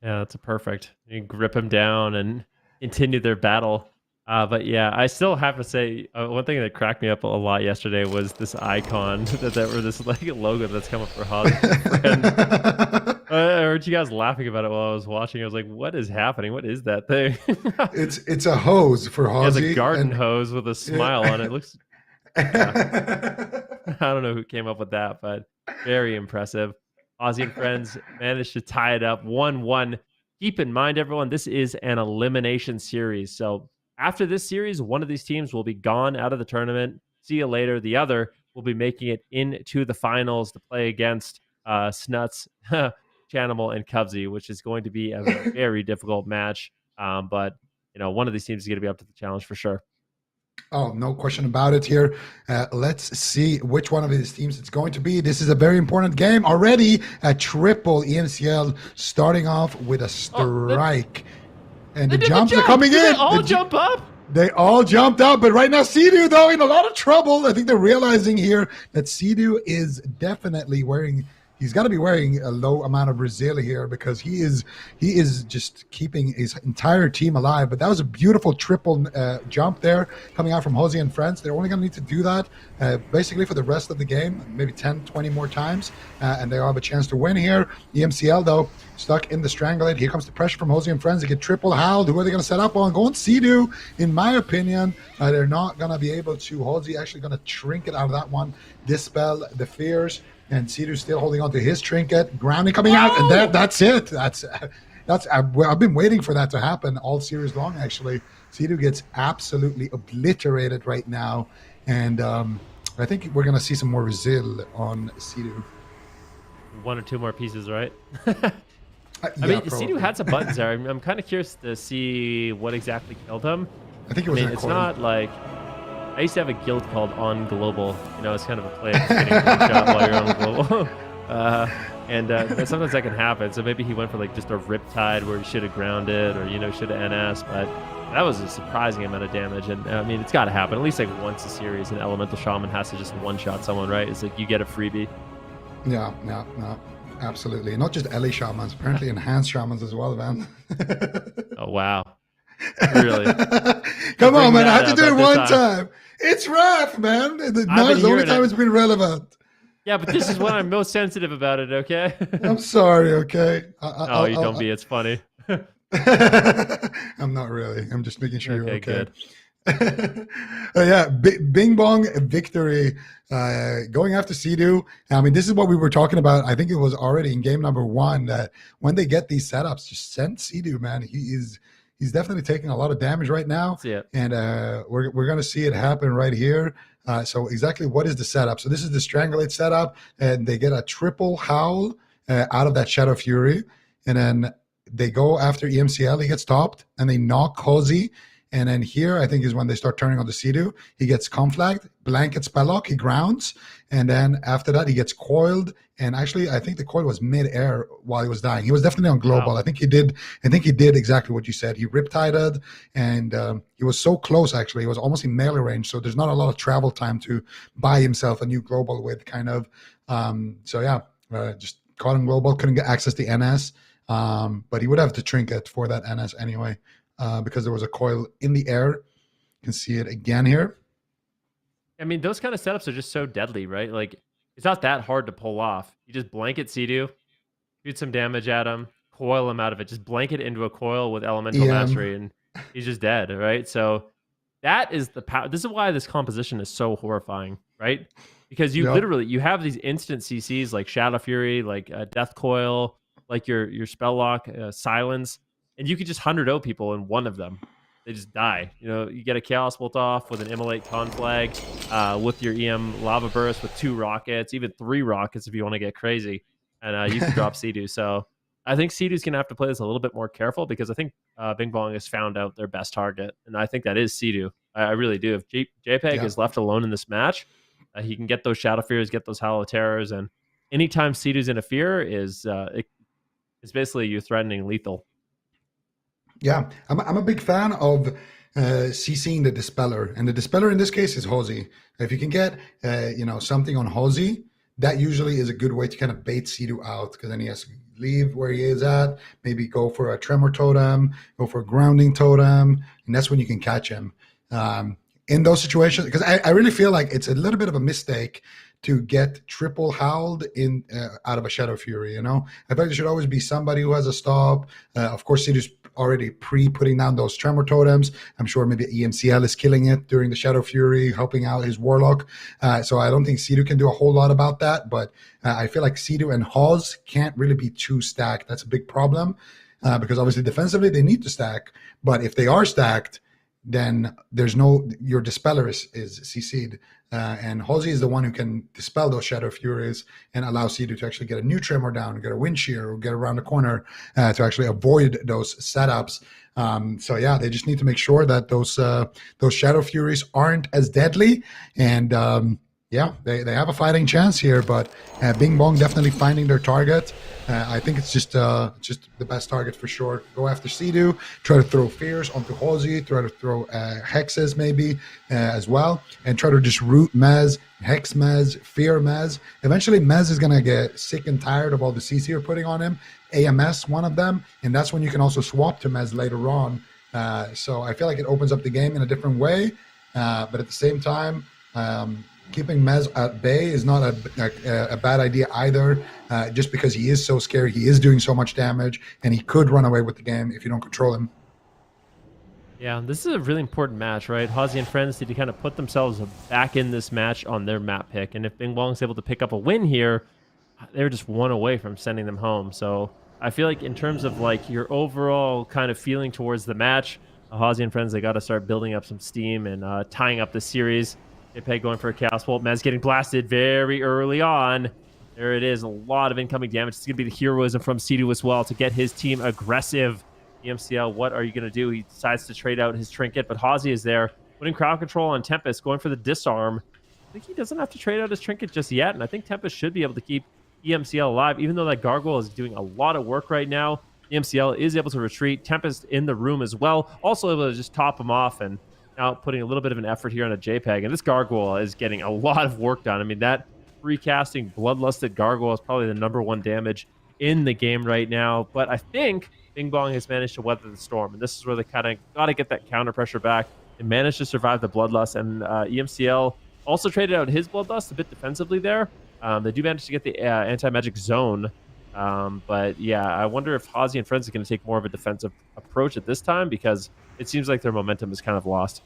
Yeah, that's perfect. You can grip him down and continue their battle. But yeah, I still have to say, one thing that cracked me up a lot yesterday was this icon or this like logo that's come up for HOZI. I heard you guys laughing about it while I was watching. I was like, "What is happening? What is that thing?" It's a hose for HOZI. It's a garden hose with a smile on it. It looks. Yeah. I don't know who came up with that, but very impressive. Ozzy and friends managed to tie it up 1-1. Keep in mind, everyone, this is an elimination series. So after this series, one of these teams will be gone out of the tournament. See you later. The other will be making it into the finals to play against Snuts, Chanimal, and Cubsy, which is going to be a very difficult match. But one of these teams is going to be up to the challenge for sure. Oh, no question about it here. Let's see which one of these teams it's going to be. This is a very important game. Already a triple EMCL starting off with a strike. And the jumps are coming in. Did they all jump up? They all jumped up, but right now Sea-Doo, though, in a lot of trouble. I think they're realizing here that Sea-Doo is definitely he's got to be wearing a low amount of Brazil here, because he is just keeping his entire team alive. But that was a beautiful triple jump there coming out from HOZI and friends. They're only going to need to do that basically for the rest of the game, maybe 10, 20 more times, and they'll have a chance to win here. EMCL, though, stuck in the Strangulate. Here comes the pressure from HOZI and friends. They get triple howled. Who are they going to set up on? Going Sea-Doo, in my opinion. They're not going to be able to. HOZI actually going to trinket out of that one, dispel the fears. And Sea-Doo still holding on to his trinket. Grounding coming out, and that's it. I've been waiting for that to happen all series long, actually. Sea-Doo gets absolutely obliterated right now. And I think we're going to see some more Brazil on Sea-Doo. One or two more pieces, right? I mean, Sea-Doo had some buttons there. I'm kind of curious to see what exactly killed him. I think it was it's not like... I used to have a guild called On Global. It's kind of a play of getting one shot while you're on global. And sometimes that can happen. So maybe he went for like just a Riptide where he should have grounded, or should have NS. But that was a surprising amount of damage. And I mean, it's got to happen at least like once a series. An Elemental Shaman has to just one-shot someone, right? It's like you get a freebie. Yeah, absolutely. Not just Ellie Shamans, apparently enhanced Shamans as well, man. Oh wow. Really? Come on, man. I had to do it one time. It's rough, man. Now is the only time it's been relevant. Yeah, but this is when I'm most sensitive about it, okay? I'm sorry, okay? You don't be. It's funny. I'm not really. I'm just making sure you're okay. Good. Yeah, Bing Bong victory going after Sea-Doo. I mean, this is what we were talking about. I think it was already in game number 1 that when they get these setups, just send Sea-Doo, man. He's definitely taking a lot of damage right now. And we're going to see it happen right here. So exactly what is the setup? So this is the Strangulate setup, and they get a triple howl out of that Shadow Fury. And then they go after EMCL. He gets stopped, and they knock HOZI. And then here, I think, is when they start turning on the Sea-Doo. He gets conflagged, blanket spelllock, he grounds. And then after that, he gets coiled. And actually, I think the coil was mid-air while he was dying. He was definitely on global. Wow. I think he did exactly what you said. He riptided, and he was so close, actually. He was almost in melee range. So there's not a lot of travel time to buy himself a new global with, kind of. Just caught him global, couldn't get access to NS. But he would have to trinket for that NS anyway. Because there was a coil in the air. You can see it again here. I mean, those kind of setups are just so deadly, right? Like, it's not that hard to pull off. You just blanket Sea-Doo, shoot some damage at him, coil him out of it. Just blanket into a coil with Elemental Mastery, and he's just dead, right? So that is the power. This is why this composition is so horrifying, right? Because you literally, you have these instant CCs like Shadow Fury, like Death Coil, like your Spell Lock, Silence, and you could just 100-0 people in one of them. They just die. You get a Chaos Bolt off with an Immolate Conflag, with your EM Lava Burst with 2 rockets, even 3 rockets if you want to get crazy, and you can drop Sea-Doo. So I think Sea-Doo's going to have to play this a little bit more careful, because I think Bing Bong has found out their best target, and I think that is Sea-Doo. I really do. If JPEG is left alone in this match, he can get those Shadow Fears, get those Hollow Terrors, and anytime Sea-Doo's in a fear is basically you threatening lethal. Yeah, I'm a big fan of CCing the Dispeller. And the Dispeller in this case is HOZI. If you can get something on HOZI, that usually is a good way to kind of bait Sea-Doo out, because then he has to leave where he is at, maybe go for a Tremor Totem, go for a Grounding Totem, and that's when you can catch him. In those situations, because I really feel like it's a little bit of a mistake to get triple howled in out of a Shadow Fury. I feel like there should always be somebody who has a stop. Of course, Sidu's already putting down those tremor totems. I'm sure maybe EMCL is killing it during the Shadow Fury, helping out his Warlock. So I don't think Sidu can do a whole lot about that, but I feel like Sidu and Hoz can't really be too stacked. That's a big problem because obviously defensively they need to stack, but if they are stacked, then there's your Dispeller is CC'd. And HOZI is the one who can dispel those Shadow Furies and allow Sidu to actually get a new Tremor down, get a Wind Shear, or get around the corner to actually avoid those setups. So yeah, they just need to make sure that those Shadow Furies aren't as deadly. And yeah, they have a fighting chance here, but Bing Bong definitely finding their target. I think it's just the best target for sure. Go after Sidu, try to throw fears onto HOZI, try to throw hexes maybe as well, and try to just root Mez, hex Mez, fear Mez. Eventually Mez is going to get sick and tired of all the CC you're putting on him, AMS one of them, and that's when you can also swap to Mez later on. So I feel like it opens up the game in a different way, but at the same time, keeping Mez at bay is not a bad idea either, just because he is so scary, he is doing so much damage, and he could run away with the game if you don't control him. Yeah, this is a really important match, right? HOZI and friends need to kind of put themselves back in this match on their map pick, and if Bing Bong's able to pick up a win here, they're just one away from sending them home. So I feel like in terms of like your overall kind of feeling towards the match, HOZI and friends, they got to start building up some steam and tying up the series. JPEG going for a Chaos Bolt. Mez getting blasted very early on. There it is. A lot of incoming damage. It's going to be the heroism from Sidu as well to get his team aggressive. EMCL, what are you going to do? He decides to trade out his trinket, but HOZI is there, putting crowd control on Tempest, going for the disarm. I think he doesn't have to trade out his trinket just yet, and I think Tempest should be able to keep EMCL alive, even though that Gargoyle is doing a lot of work right now. EMCL is able to retreat. Tempest in the room as well, also able to just top him off and now putting a little bit of an effort here on a JPEG, and this Gargoyle is getting a lot of work done. I mean, that recasting Bloodlusted Gargoyle is probably the #1 damage in the game right now, but I think Bing Bong has managed to weather the storm, and this is where they kind of got to get that counter pressure back and managed to survive the Bloodlust, and EMCL also traded out his Bloodlust a bit defensively there. They do manage to get the anti-magic zone, but yeah, I wonder if HOZI and friends are going to take more of a defensive approach at this time, because it seems like their momentum is kind of lost.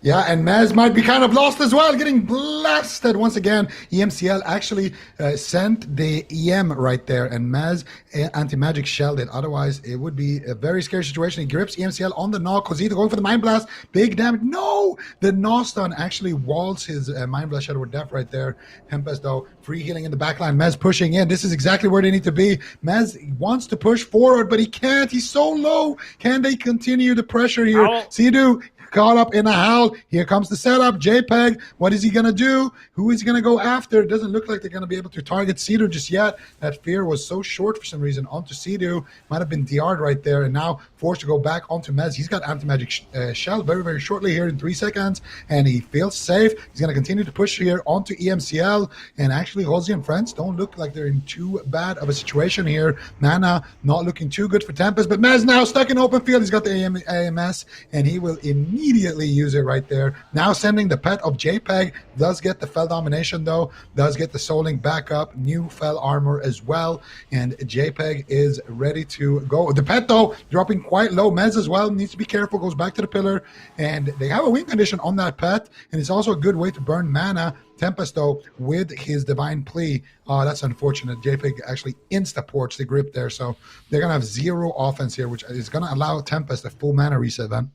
Yeah, and Mez might be kind of lost as well, getting blasted once again. EMCL actually sent the EM right there, and Mez anti-magic shelled it. Otherwise, it would be a very scary situation. He grips EMCL on the knock. HOZI going for the Mind Blast. Big damage. No! The Nostun actually walls his Mind Blast Shadow with Death right there. Tempest, though, free healing in the backline. Mez pushing in. This is exactly where they need to be. Mez wants to push forward, but he can't. He's so low. Can they continue the pressure here? Sidu caught up in a howl. Here comes the setup. JPEG, what is he going to do? Who is he going to go after? It doesn't look like they're going to be able to target Sidu just yet. That fear was so short for some reason onto Sidu. Might have been DR'd right there, and now forced to go back onto Mez. He's got anti-magic shell very, very shortly here in 3 seconds, and he feels safe. He's going to continue to push here onto EMCL, and actually HOZI and friends don't look like they're in too bad of a situation here. Mana not looking too good for Tempest, but Mez now stuck in open field. He's got the AMS, and he will immediately use it right there. Now sending the pet of JPEG, does get the Fel Domination though, does get the Soul Link back up, new Fel Armor as well, and JPEG is ready to go. The pet though, dropping quite low. Mez as well, needs to be careful, goes back to the pillar, and they have a win condition on that pet, and it's also a good way to burn mana. Tempest though, with his Divine Plea, that's unfortunate. JPEG actually insta-ports the grip there, so they're going to have 0 offense here, which is going to allow Tempest a full mana reset then.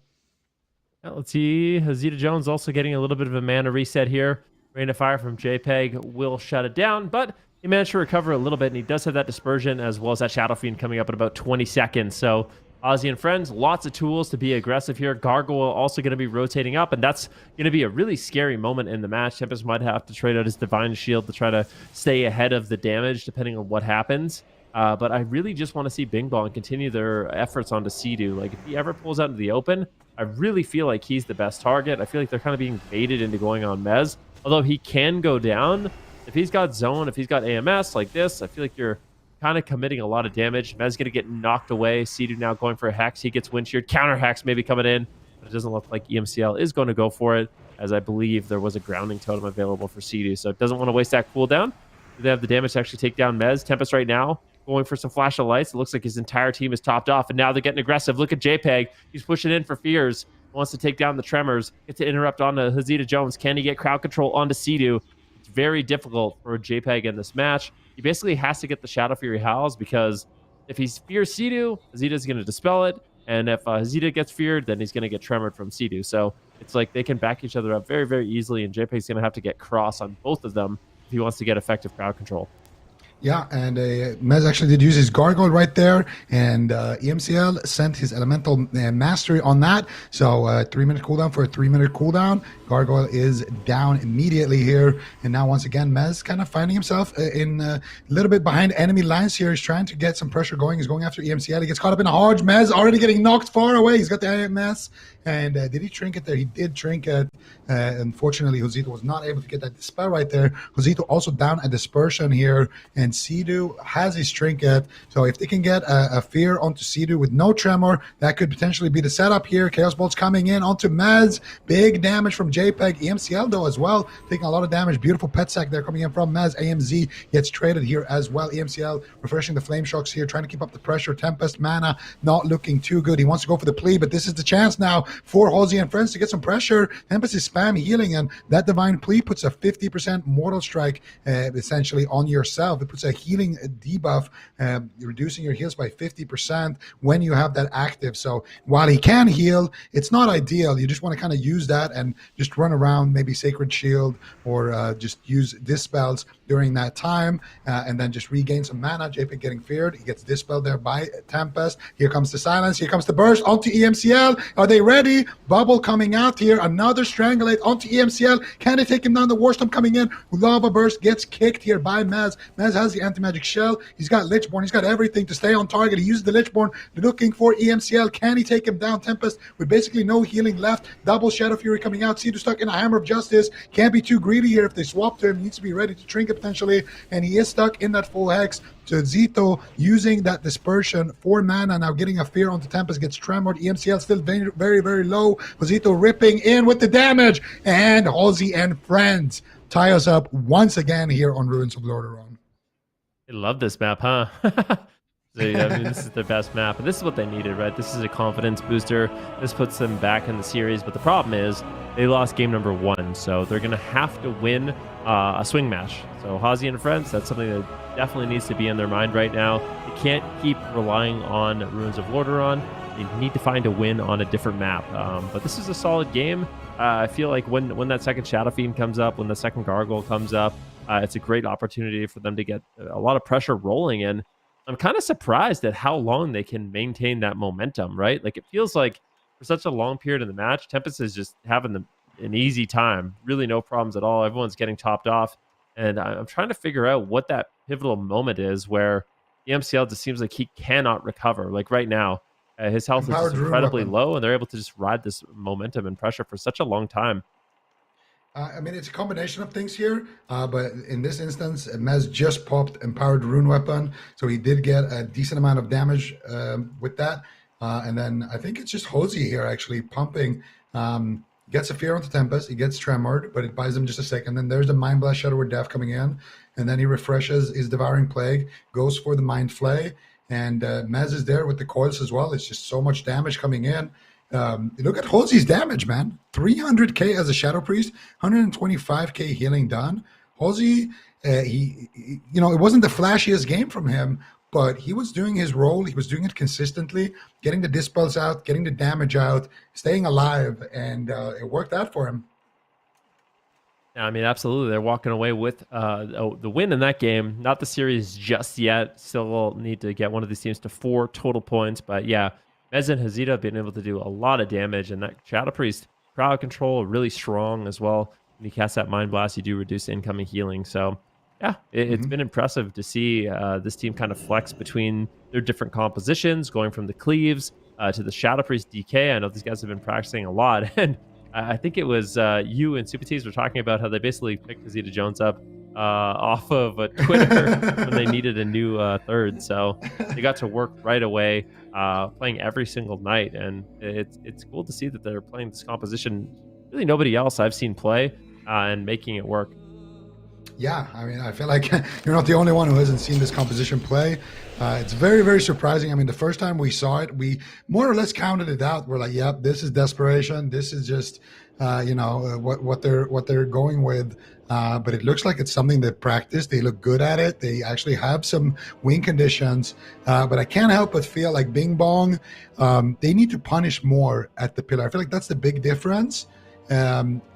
Now, let's see. Hazita Jones also getting a little bit of a mana reset here. Rain of Fire from JPEG will shut it down, but he managed to recover a little bit, and he does have that Dispersion as well as that Shadow Fiend coming up in about 20 seconds. So HOZI and friends, lots of tools to be aggressive here. Gargoyle also going to be rotating up, and that's going to be a really scary moment in the match. Tempest might have to trade out his Divine Shield to try to stay ahead of the damage, depending on what happens. But I really just want to see Bing Bong continue their efforts onto Sidu. Like, if he ever pulls out into the open, I really feel like he's the best target. I feel like they're kind of being baited into going on Mez. Although he can go down. If he's got zone, if he's got AMS like this, I feel like you're kind of committing a lot of damage. Mez going to get knocked away. Sidu now going for a Hex. He gets Wind Shear. Counter Hex maybe coming in. But it doesn't look like EMCL is going to go for it. as I believe there was a grounding totem available for Sea-Doo. So it doesn't want to waste that cooldown. They have the damage to actually take down Mez. Tempest right now going for some flash of lights. It looks like his entire team is topped off, and now they're getting aggressive. Look at JPEG. He's pushing in for Fears. Wants to take down the Tremors. Get to interrupt onto Hazita Jones. Can he get crowd control onto Sea-Doo? It's very difficult for JPEG in this match. He basically has to get the Shadow Fury Howls, because if he fears Sea-Doo, Hazita's going to dispel it. And if Hazita gets feared, then he's going to get tremored from Sea-Doo. So it's like they can back each other up very, very easily, and JPEG's going to have to get cross on both of them if he wants to get effective crowd control. Yeah, and Mez actually did use his Gargoyle right there, and EMCL sent his Elemental Mastery on that. So 3-minute cooldown for a 3-minute cooldown. Gargoyle is down immediately here, and now once again Mez kind of finding himself in a little bit behind enemy lines here. He's trying to get some pressure going. He's going after EMCL. He gets caught up in a Hodge. Mez already getting knocked far away. He's got the IMS, and did he trinket there? He did trinket. Unfortunately, Josito was not able to get that dispel right there. Josito also down a dispersion here, and Sea-Doo has his trinket. So if they can get a fear onto Sea-Doo with no tremor, that could potentially be the setup here. Chaos Bolt's coming in onto Mez. Big damage from JPEG. EMCL though as well, taking a lot of damage. Beautiful pet sack there coming in from Mez. AMZ gets traded here as well. EMCL refreshing the flame shocks here, trying to keep up the pressure. Tempest mana not looking too good. He wants to go for the plea, but this is the chance now for HOZI and friends to get some pressure. Tempest is spam healing, and that divine plea puts a 50% mortal strike essentially on yourself. It puts a healing debuff, reducing your heals by 50% when you have that active. So while he can heal, it's not ideal. You just want to kind of use that and just run around, maybe Sacred Shield, or just use Dispels during that time, and then just regain some mana. JPEG getting feared. He gets Dispelled there by Tempest. Here comes the silence. Here comes the burst onto EMCL. Are they ready? Bubble coming out here. Another Strangulate onto EMCL. Can they take him down? The Warstorm coming in. Lava Burst gets kicked here by Mez. Mez has the Anti-Magic Shell. He's got Lichborn. He's got everything to stay on target. He uses the Lichborn, looking for EMCL. Can he take him down? Tempest with basically no healing left. Double Shadow Fury coming out. Sea-Doo stuck in a Hammer of Justice. Can't be too greedy here. If they swap to him, he needs to be ready to trinket potentially, and he is stuck in that full hex. So Zito using that dispersion for mana, now getting a fear onto Tempest, gets tremored. EMCL still very, very, very low. Zito ripping in with the damage, and HOZI and friends tie us up once again here on Ruins of Lordaeron. I love this map, huh? So, yeah, I mean, this is the best map, and this is what they needed, right? This is a confidence booster. This puts them back in the series, but the problem is they lost game number 1, so they're going to have to win a swing match. So HOZI and friends, that's something that definitely needs to be in their mind right now. They can't keep relying on Ruins of Lordaeron. They need to find a win on a different map. But this is a solid game. I feel like when that second Shadow Fiend comes up, when the second Gargoyle comes up, it's a great opportunity for them to get a lot of pressure rolling in. I'm kind of surprised at how long they can maintain that momentum, right? Like, it feels like for such a long period in the match, Tempest is just having an easy time. Really no problems at all. Everyone's getting topped off. And I'm trying to figure out what that pivotal moment is where EMCL just seems like he cannot recover. Like right now, his health is just incredibly low, and they're able to just ride this momentum and pressure for such a long time. I mean, it's a combination of things here, but in this instance, Mez just popped Empowered Rune Weapon, so he did get a decent amount of damage with that. And then I think it's just HOZI here actually pumping. Gets a fear onto Tempest, he gets tremored, but it buys him just a second. Then there's the Mind Blast Shadow Word Death coming in, and then he refreshes his Devouring Plague, goes for the Mind Flay, and Mez is there with the coils as well. It's just so much damage coming in. Look at HOZI's damage, man. 300k as a Shadow Priest, 125k healing done. HOZI, he you know, it wasn't the flashiest game from him, but he was doing his role. He was doing it consistently, getting the dispels out, getting the damage out, staying alive, and it worked out for him. Yeah, I mean, absolutely. They're walking away with the win in that game. Not the series just yet. Still need to get one of these teams to 4 total points. But yeah, Mez and Hazita have been able to do a lot of damage, and that Shadow Priest crowd control really strong as well. When you cast that Mind Blast, you do reduce incoming healing. So yeah, it's been impressive to see this team kind of flex between their different compositions, going from the Cleaves to the Shadow Priest DK. I know these guys have been practicing a lot, and I think it was you and Supatees were talking about how they basically picked Hazita Jones up off of Twitter when they needed a new third. So they got to work right away, playing every single night, and it's cool to see that they're playing this composition really nobody else I've seen play and making it work. Yeah, I mean, I feel like you're not the only one who hasn't seen this composition play. It's very, very surprising. I mean, the first time we saw it, we more or less counted it out. We're like, yep, this is desperation. This is just, what they're going with. But it looks like it's something they practice. They look good at it. They actually have some win conditions. But I can't help but feel like Bing Bong, they need to punish more at the pillar. I feel like that's the big difference.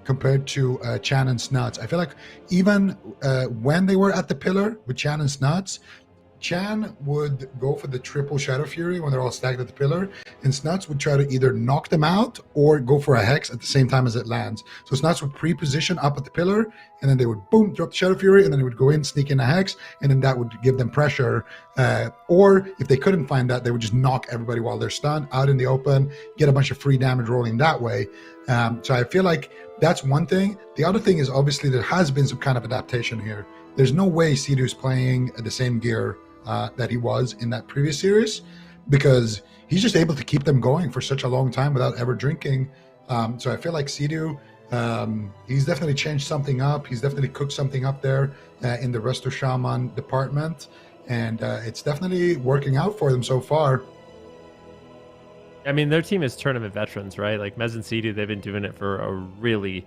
Compared to Chan and Snuts. I feel like even when they were at the pillar with Chan and Snuts, Chan would go for the triple Shadow Fury when they're all stacked at the pillar, and Snuts would try to either knock them out or go for a Hex at the same time as it lands. So Snuts would pre-position up at the pillar, and then they would boom, drop the Shadow Fury, and then they would go in, sneak in a Hex, and then that would give them pressure. Or if they couldn't find that, they would just knock everybody while they're stunned out in the open, get a bunch of free damage rolling that way. So I feel like that's one thing. The other thing is obviously there has been some kind of adaptation here. There's no way Sidhu's playing the same gear that he was in that previous series, because he's just able to keep them going for such a long time without ever drinking. So I feel like Sidhu, he's definitely changed something up. He's definitely cooked something up there in the Resto Shaman department. And it's definitely working out for them so far. I mean, their team is tournament veterans, right? Like Mez and Sidhu, they've been doing it for a really,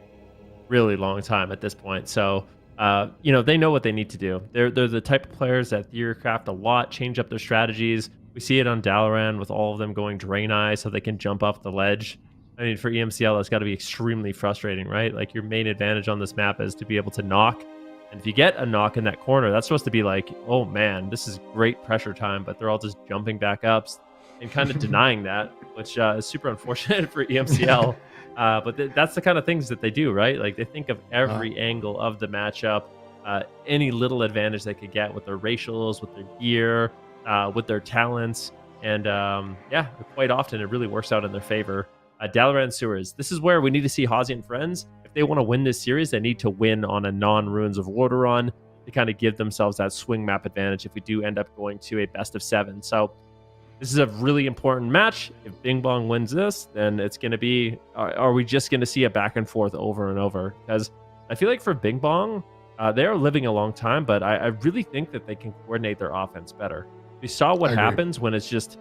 really long time at this point. So, they know what they need to do. They're the type of players that Warcraft a lot, change up their strategies. We see it on Dalaran with all of them going Drain Eye so they can jump off the ledge. I mean, for EMCL, that's got to be extremely frustrating, right? Like your main advantage on this map is to be able to knock. And if you get a knock in that corner, that's supposed to be like, oh man, this is great pressure time, but they're all just jumping back up and kind of denying that, which is super unfortunate for EMCL. But that's the kind of things that they do, right? Like they think of every angle of the matchup, any little advantage they could get with their racials, with their gear, with their talents. And quite often it really works out in their favor. Dalaran Sewers, this is where we need to see HOZI and friends. If they want to win this series, they need to win on a non-Ruins of Water run to kind of give themselves that swing map advantage if we do end up going to a best of 7. So this is a really important match. If Bing Bong wins this, then it's going to be, are we just going to see a back and forth over and over? Because I feel like for Bing Bong, they are living a long time, but I really think that they can coordinate their offense better. We saw what happens when it's just,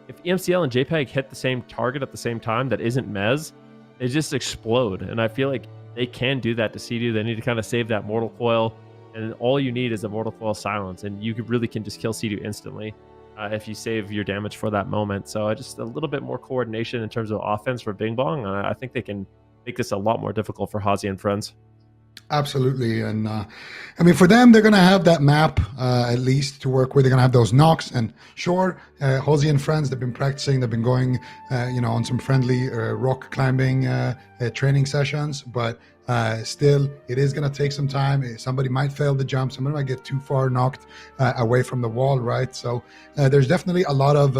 if EMCL and JPEG hit the same target at the same time that isn't Mez, they just explode. And I feel like they can do that to Sidhu. They need to kind of save that Mortal Coil, and all you need is a Mortal Coil silence, and you really can just kill Sidhu instantly. If you save your damage for that moment. So just a little bit more coordination in terms of offense for Bing Bong. I think they can make this a lot more difficult for HOZI and friends. Absolutely. And I mean, for them, they're going to have that map at least to work with. They're going to have those knocks. And sure, HOZI and friends, they've been practicing. They've been going, on some friendly rock climbing training sessions. But still, it is going to take some time. Somebody might fail the jump. Somebody might get too far knocked away from the wall, right? So there's definitely a lot of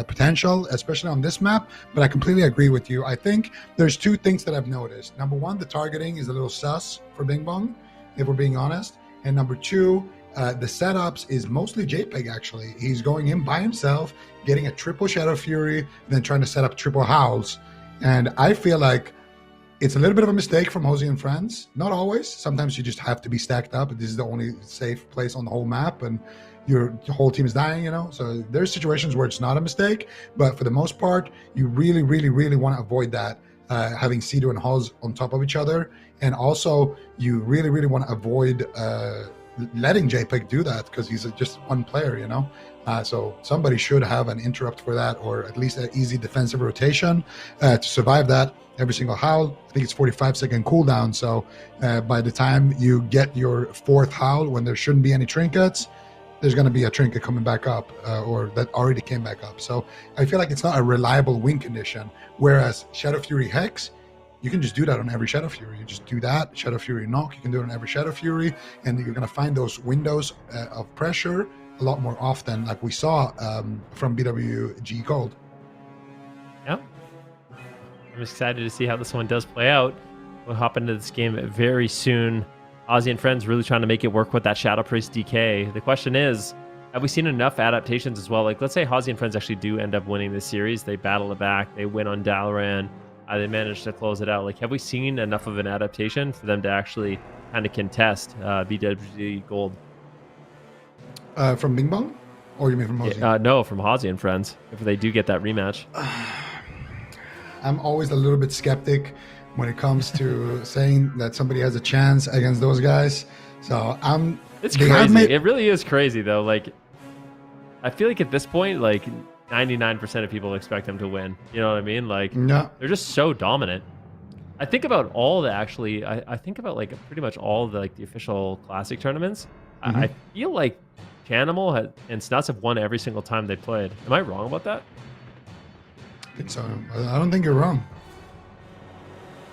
potential, especially on this map. But I completely agree with you. I think there's two things that I've noticed. Number one, the targeting is a little sus for Bing Bong, if we're being honest. And number two, the setups is mostly JPEG, actually. He's going in by himself, getting a triple Shadow Fury, and then trying to set up triple Howls. And I feel like it's a little bit of a mistake from HOZI and friends. Not always. Sometimes you just have to be stacked up. This is the only safe place on the whole map, and your whole team is dying, So there's situations where it's not a mistake, but for the most part, you really, really, really want to avoid that, having Sidhu and Hoz on top of each other. And also, you really, really want to avoid letting JPEG do that, because he's just one player, So somebody should have an interrupt for that, or at least an easy defensive rotation to survive that. Every single howl, I think it's 45-second cooldown. So by the time you get your fourth howl, when there shouldn't be any trinkets, there's going to be a trinket coming back up, or that already came back up. So I feel like it's not a reliable win condition. Whereas Shadow Fury Hex, you can just do that on every Shadow Fury. You just do that, Shadow Fury knock, you can do it on every Shadow Fury, and you're going to find those windows of pressure a lot more often, like we saw from BWG Gold. Yeah. I'm excited to see how this one does play out. We'll hop into this game very soon. HOZI and friends really trying to make it work with that Shadow Priest DK. The question is, have we seen enough adaptations as well? Like, let's say HOZI and friends actually do end up winning this series. They battle it back. They win on Dalaran. they managed to close it out. Like, have we seen enough of an adaptation for them to actually kind of contest BWG Gold? From Bing Bong? Or you mean from HOZI? No, from HOZI and friends, if they do get that rematch. I'm always a little bit skeptic when it comes to saying that somebody has a chance against those guys. So It's crazy. It really is crazy, though. Like, I feel like at this point, like 99% of people expect them to win. You know what I mean? Like, no. They're just so dominant. I think about all the actually. I think about like pretty much all the like the official classic tournaments. I feel like Chanimal and Snuts have won every single time they played. Am I wrong about that? I think so. I don't think you're wrong.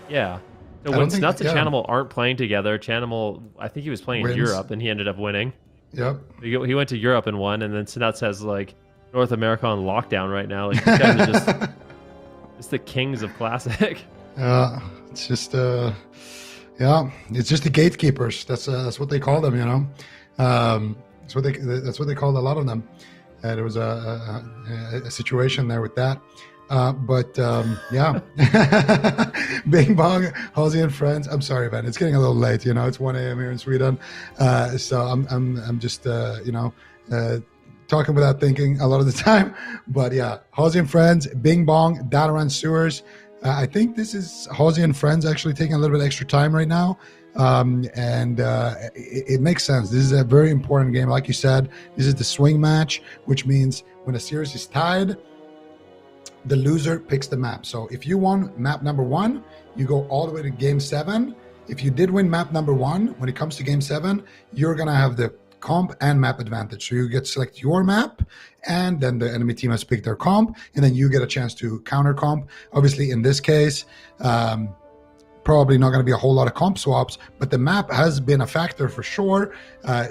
Yeah. So when Snuts and Chanimal aren't playing together, Chanimal, I think he was playing in Europe and he ended up winning. Yep. He went to Europe and won, and then Snuts has like North America on lockdown right now. Like, these guys are just the kings of classic. It's just it's just the gatekeepers. That's what they call them, you know. That's what they called a lot of them. There was a situation there with that. Yeah, Bing Bong, HOZI and friends. I'm sorry, man. It's getting a little late. You know, it's 1 a.m. here in Sweden. So I'm just talking without thinking a lot of the time. But yeah, HOZI and friends, Bing Bong, Dalaran Sewers. I think this is HOZI and friends actually taking a little bit extra time right now. It makes sense. This is a very important game. Like you said, this is the swing match, which means when a series is tied, the loser picks the map. So if you won map number 1, you go all the way to game 7. If you did win map number 1, when it comes to game 7, you're going to have the comp and map advantage. So you get to select your map, and then the enemy team has picked their comp, and then you get a chance to counter comp. Obviously, in this case, probably not going to be a whole lot of comp swaps, but the map has been a factor for sure.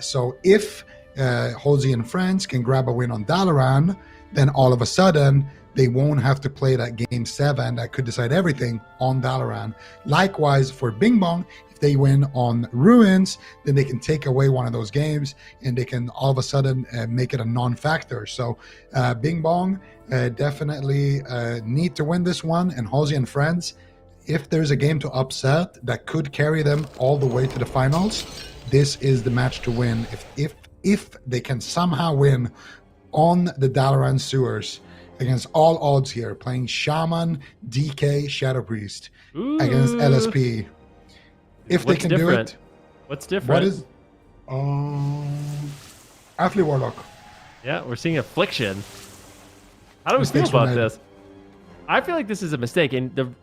So if HOZI and friends can grab a win on Dalaran, then all of a sudden they won't have to play that game 7 that could decide everything on Dalaran. Likewise for Bing Bong, if they win on Ruins, then they can take away one of those games and they can all of a sudden make it a non-factor. So Bing Bong definitely need to win this one, and HOZI and friends, if there's a game to upset that could carry them all the way to the finals, this is the match to win. If they can somehow win on the Dalaran Sewers against all odds here, playing Shaman, DK, Shadow Priest against LSP. If they can do it. What's different? What is Athlete Warlock? Yeah, we're seeing Affliction. How do we feel about this? I feel like this is a mistake, and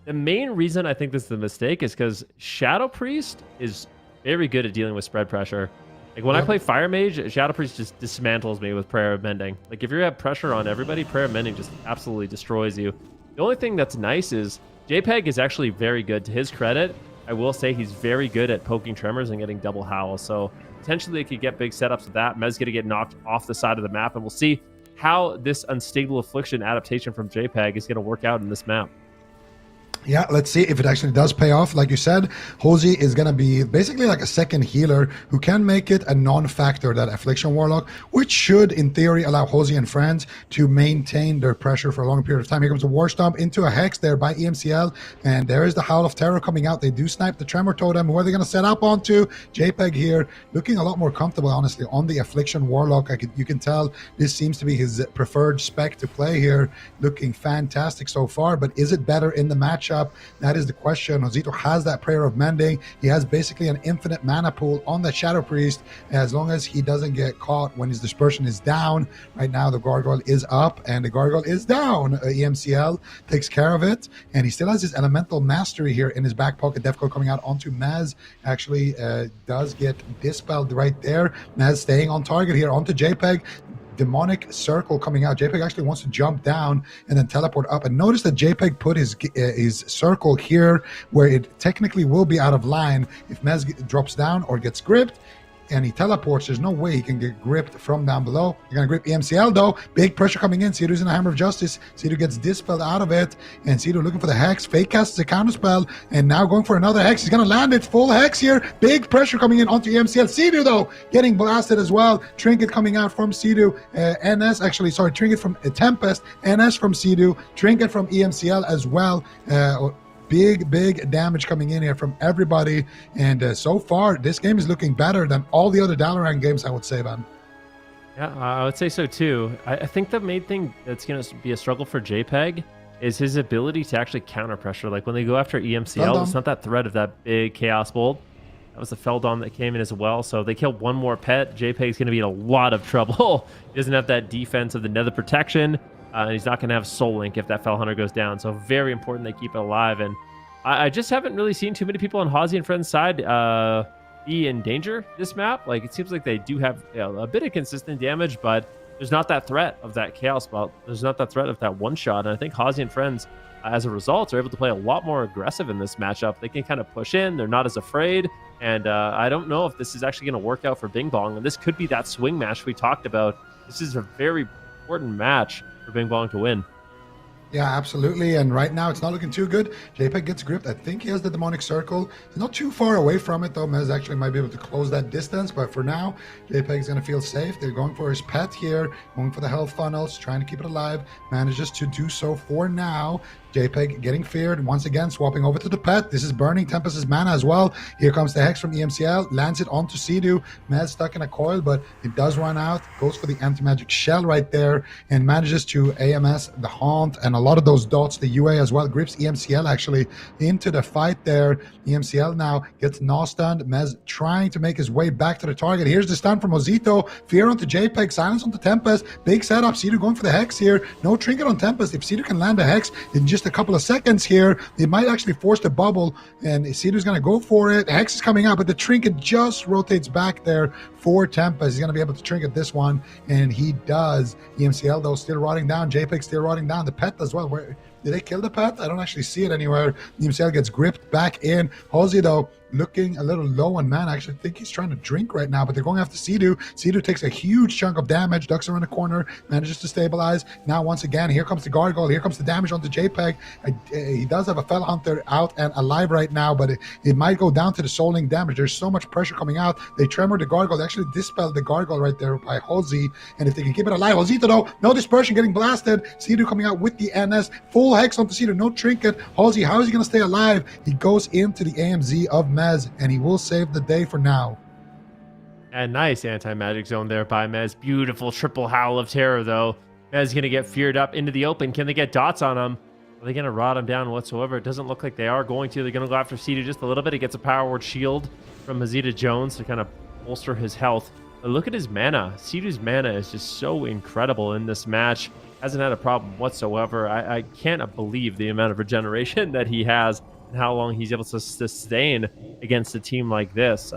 the main reason I think this is a mistake is because Shadow Priest is very good at dealing with spread pressure. Like when I play Fire Mage, Shadow Priest just dismantles me with Prayer of Mending. Like if you have pressure on everybody, Prayer of Mending just absolutely destroys you. The only thing that's nice is JPEG is actually very good. To his credit, I will say he's very good at poking Tremors and getting double Howl. So potentially they could get big setups with that. Mez going to get knocked off the side of the map, and we'll see how this Unstable Affliction adaptation from JPEG is going to work out in this map. Yeah, let's see if it actually does pay off. Like you said, HOZI is going to be basically like a second healer who can make it a non-factor, that Affliction Warlock, which should, in theory, allow HOZI and friends to maintain their pressure for a long period of time. Here comes a War Stomp into a Hex there by EMCL, and there is the Howl of Terror coming out. They do snipe the Tremor Totem. Who are they going to set up onto? JPEG here, looking a lot more comfortable, honestly, on the Affliction Warlock. You can tell this seems to be his preferred spec to play here. Looking fantastic so far, but is it better in the matchup? That is the question. Josito has that Prayer of Mending. He has basically an infinite mana pool on the Shadow Priest, as long as he doesn't get caught when his dispersion is down. Right now the Gargoyle is up and the Gargoyle is down. EMCL takes care of it, and he still has his Elemental Mastery here in his back pocket. Defco coming out onto Maz actually does get dispelled right there. Maz staying on target here onto JPEG. Demonic Circle coming out. JPEG actually wants to jump down and then teleport up, and notice that JPEG put his circle here where it technically will be out of line if Mez drops down or gets gripped. and he teleports, there's no way he can get gripped from down below. You're going to grip EMCL though. Big pressure coming in. Sidu's in a Hammer of Justice. Sidu gets dispelled out of it, and Sidu looking for the Hex. Fake casts a counter spell, and now going for another Hex. He's going to land it. Full Hex here. Big pressure coming in onto EMCL. Sidu though getting blasted as well. Trinket coming out from Sidu. Trinket from Tempest. NS from Sidu. Trinket from EMCL as well. Big damage coming in here from everybody, and so far this game is looking better than all the other Dalaran games, I would say, Van. Yeah, I would say so too. I think the main thing that's going to be a struggle for JPEG is his ability to actually counter pressure. Like when they go after EMCL, it's not that threat of that big Chaos Bolt. That was the Feldon that came in as well. So they kill one more pet. JPEG's going to be in a lot of trouble. He doesn't have that defense of the Nether Protection. And he's not going to have Soul Link if that Fell Hunter goes down. So very important they keep it alive. And I just haven't really seen too many people on HOZI and Friends side be in danger this map. Like it seems like they do have a bit of consistent damage, but there's not that threat of that Chaos Bolt. There's not that threat of that one shot. And I think HOZI and Friends, as a result, are able to play a lot more aggressive in this matchup. They can kind of push in. They're not as afraid. And I don't know if this is actually going to work out for Bing Bong. And this could be that swing match we talked about. This is a very important match for Bing Bong to win. Yeah, absolutely. And right now it's not looking too good. JPEG gets gripped. I think he has the Demonic Circle. He's not too far away from it though. Mez actually might be able to close that distance, but for now, JPEG is going to feel safe. They're going for his pet here, going for the health funnels, trying to keep it alive. Manages to do so for now. JPEG getting feared once again, swapping over to the pet. This is burning Tempest's mana as well. Here comes the Hex from EMCL, lands it onto Sidu. Mez stuck in a coil, but it does run out. Goes for the anti-magic shell right there and manages to AMS the Haunt and a lot of those dots. The UA as well grips EMCL actually into the fight there. EMCL now gets Gnaw stunned. Mez trying to make his way back to the target. Here's the stun from Ozito. Fear onto JPEG, silence onto Tempest. Big setup. Sidu going for the Hex here. No trinket on Tempest. If Sidu can land a Hex in just a couple of seconds here, it might actually force the bubble, and Sidu's going to go for it. Hex is coming out, but the trinket just rotates back there for Tempest. He's going to be able to trinket this one, and he does. EMCL though still rotting down. JPEG still rotting down. The pet as well. Where did they kill the pet? I don't actually see it anywhere. EMCL gets gripped back in. HOZI though looking a little low on mana. I actually think he's trying to drink right now, but they're going after Sidu. Sidu takes a huge chunk of damage, ducks around the corner, manages to stabilize. Now once again, here comes the Gargoyle, here comes the damage onto JPEG. He does have a Fell Hunter out and alive right now, but it might go down to the Soul Link damage. There's so much pressure coming out. They tremor the Gargoyle. They actually dispelled the Gargoyle right there by HOZI, and if they can keep it alive, Ozito though, no dispersion, getting blasted. Sidu coming out with the NS, full Hex onto Sidu, no trinket. HOZI, how is he going to stay alive? He goes into the AMZ of Mez, and he will save the day for now. And nice anti-magic zone there by Mez. Beautiful triple Howl of Terror, though. Mez going to get feared up into the open. Can they get dots on him? Are they going to rot him down whatsoever? It doesn't look like they are going to. They're going to go after Sidu just a little bit. He gets a Power Word Shield from Hazita Jones to kind of bolster his health. But look at his mana. Sidu's mana is just so incredible in this match. Hasn't had a problem whatsoever. I can't believe the amount of regeneration that he has and how long he's able to sustain against a team like this.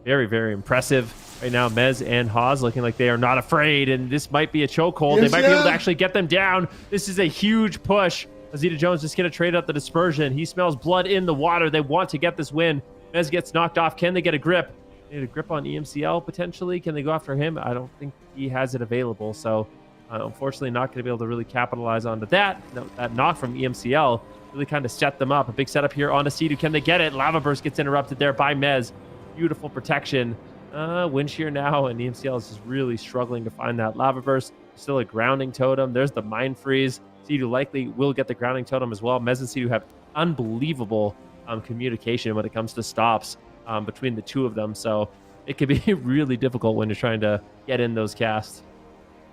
Very, very impressive. Right now, Mez and Haas looking like they are not afraid, and this might be a chokehold. Yes, they might be able to actually get them down. This is a huge push. Azita Jones just going to trade out the dispersion. He smells blood in the water. They want to get this win. Mez gets knocked off. Can they get a grip? They need a grip on EMCL potentially. Can they go after him? I don't think he has it available. So unfortunately not going to be able to really capitalize onto that. That knock from EMCL really kind of set them up. A big setup here onto Sidu. Can they get it? Lava Burst gets interrupted there by Mez. Beautiful protection. Wind Shear now, and EMCL is just really struggling to find that Lava Burst. Still a grounding totem. There's the Mind Freeze. Sidu likely will get the grounding totem as well. Mez and Sidu have unbelievable communication when it comes to stops between the two of them. So it could be really difficult when you're trying to get in those casts.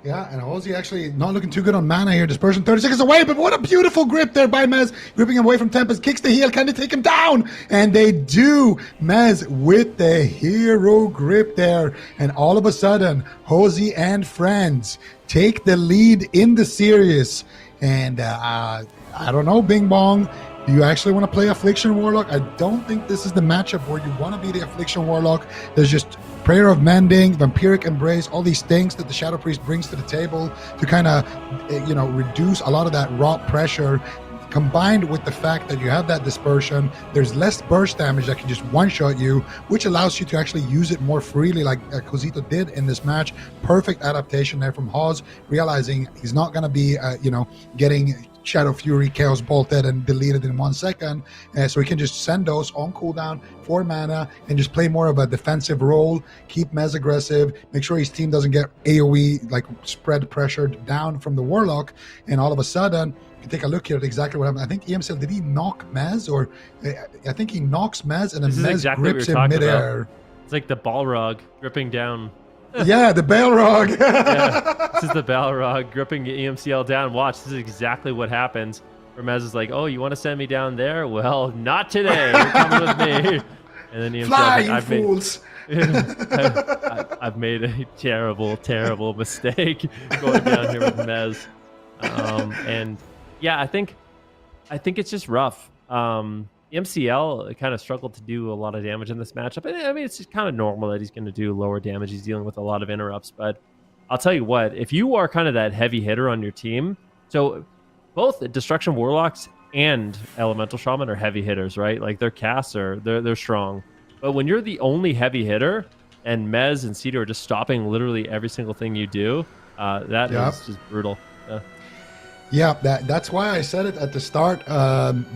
Yeah, and HOZI actually not looking too good on mana here. Dispersion 30 seconds away, but what a beautiful grip there by Mez. Gripping him away from Tempest, kicks the heel. Can they take him down? And they do. Mez with the hero grip there. And all of a sudden, HOZI and friends take the lead in the series. And I don't know, Bing Bong. Do you actually want to play Affliction Warlock? I don't think this is the matchup where you want to be the Affliction Warlock. There's just Prayer of Mending, Vampiric Embrace, all these things that the Shadow Priest brings to the table to kind of, reduce a lot of that raw pressure combined with the fact that you have that dispersion, there's less burst damage that can just one-shot you, which allows you to actually use it more freely, like HOZI did in this match. Perfect adaptation there from Hoz, realizing he's not going to be, getting Shadow Fury Chaos bolted and deleted in 1 second, so he can just send those on cooldown for mana and just play more of a defensive role, keep Mez aggressive, make sure his team doesn't get AoE, like spread pressured down from the Warlock, and all of a sudden, you can take a look here at exactly what happened. I think EMCL, did he knock Mez? Or I think he knocks Mez and then Mez exactly grips him midair. About. It's like the Balrog dripping down. Yeah, the Balrog. Yeah, this is the Balrog gripping EMCL down. Watch, this is exactly what happens. Where Mez is like, oh, you want to send me down there? Well, not today. You're coming with me. And then EMCL Fly, like, fools. I've made a terrible, terrible mistake going down here with Mez. And yeah, I think it's just rough. MCL kind of struggled to do a lot of damage in this matchup. I mean, it's just kind of normal that he's going to do lower damage. He's dealing with a lot of interrupts. But I'll tell you what, if you are kind of that heavy hitter on your team, so both Destruction Warlocks and Elemental Shaman are heavy hitters, right? Like their casts they're strong. But when you're the only heavy hitter and Mez and Cedar are just stopping literally every single thing you do, that is just brutal. Yeah, that's why I said it at the start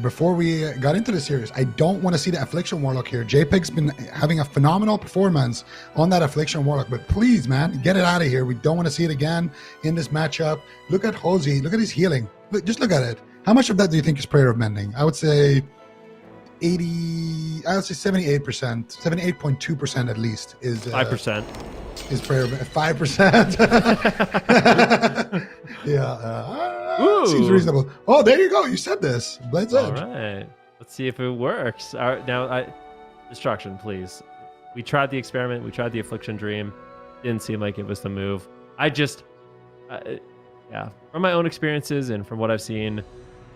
before we got into the series. I don't want to see the Affliction Warlock here. JPEG's been having a phenomenal performance on that Affliction Warlock, but please, man, get it out of here. We don't want to see it again in this matchup. Look at HOZI. Look at his healing. Just look at it. How much of that do you think is Prayer of Mending? I would say 78%, 78.2% at least is 5%. Is Prayer of 5%. Yeah. Seems reasonable. Oh, there you go. You said this. Blade's Edge. All right. Let's see if it works. All right, now, Destruction, please. We tried the experiment. We tried the Affliction Dream. Didn't seem like it was the move. From my own experiences and from what I've seen,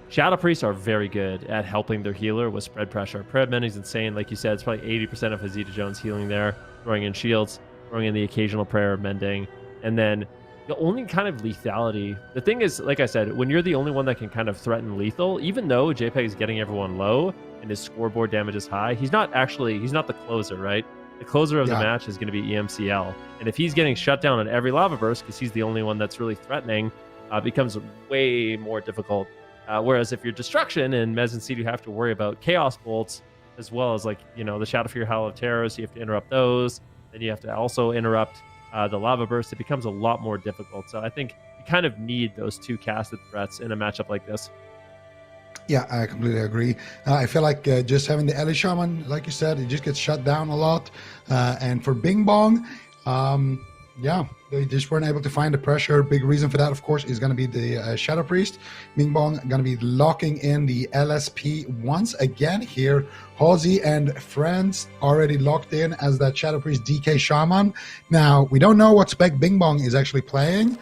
Shadow Priests are very good at helping their healer with spread pressure. Prayer of Mending is insane. Like you said, it's probably 80% of HOZI Jones healing there, throwing in shields, throwing in the occasional Prayer of Mending. And then the only kind of lethality, the thing is, like I said, when you're the only one that can kind of threaten lethal, even though JPEG is getting everyone low and his scoreboard damage is high, he's not the closer, right? The closer of the match is going to be EMCL. And if he's getting shut down on every lava burst because he's the only one that's really threatening, it becomes way more difficult. Whereas if you're Destruction and Mez and Cedar have to worry about Chaos Bolts, as well as the Shadow Fear Howl of Terrors, you have to interrupt those. Then you have to also interrupt the lava burst. It becomes a lot more difficult. So I think you kind of need those two casted threats in a matchup like this. Yeah, I completely agree. I feel like just having the Ellie Shaman, like you said, it just gets shut down a lot. And for Bing Bong, they just weren't able to find the pressure. Big reason for that, of course, is going to be the Shadow Priest. Bing Bong going to be locking in the LSP once again here. HOZI and friends already locked in as that Shadow Priest DK Shaman. Now, we don't know what spec Bing Bong is actually playing.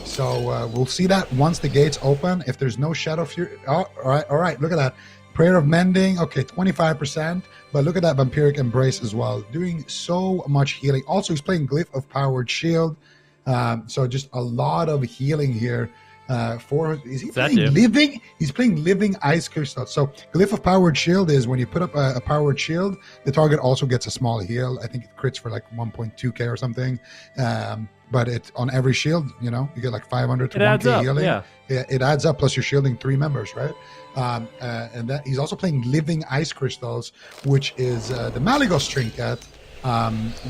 So we'll see that once the gates open. If there's no Shadow Fury... Oh, all right, look at that. Prayer of Mending, okay, 25%. But look at that Vampiric Embrace as well, doing so much healing. Also, he's playing Glyph of Powered Shield. So just a lot of healing here. Is he playing Living? He's playing Living Ice Crystal. So Glyph of Powered Shield is when you put up a Powered Shield, the target also gets a small heal. I think it crits for like 1.2k or something. But it on every shield, you get like 500 to 1k healing. Yeah, it adds up. Plus you're shielding 3 members, right? And that he's also playing Living Ice Crystals, which is the Malygos trinket,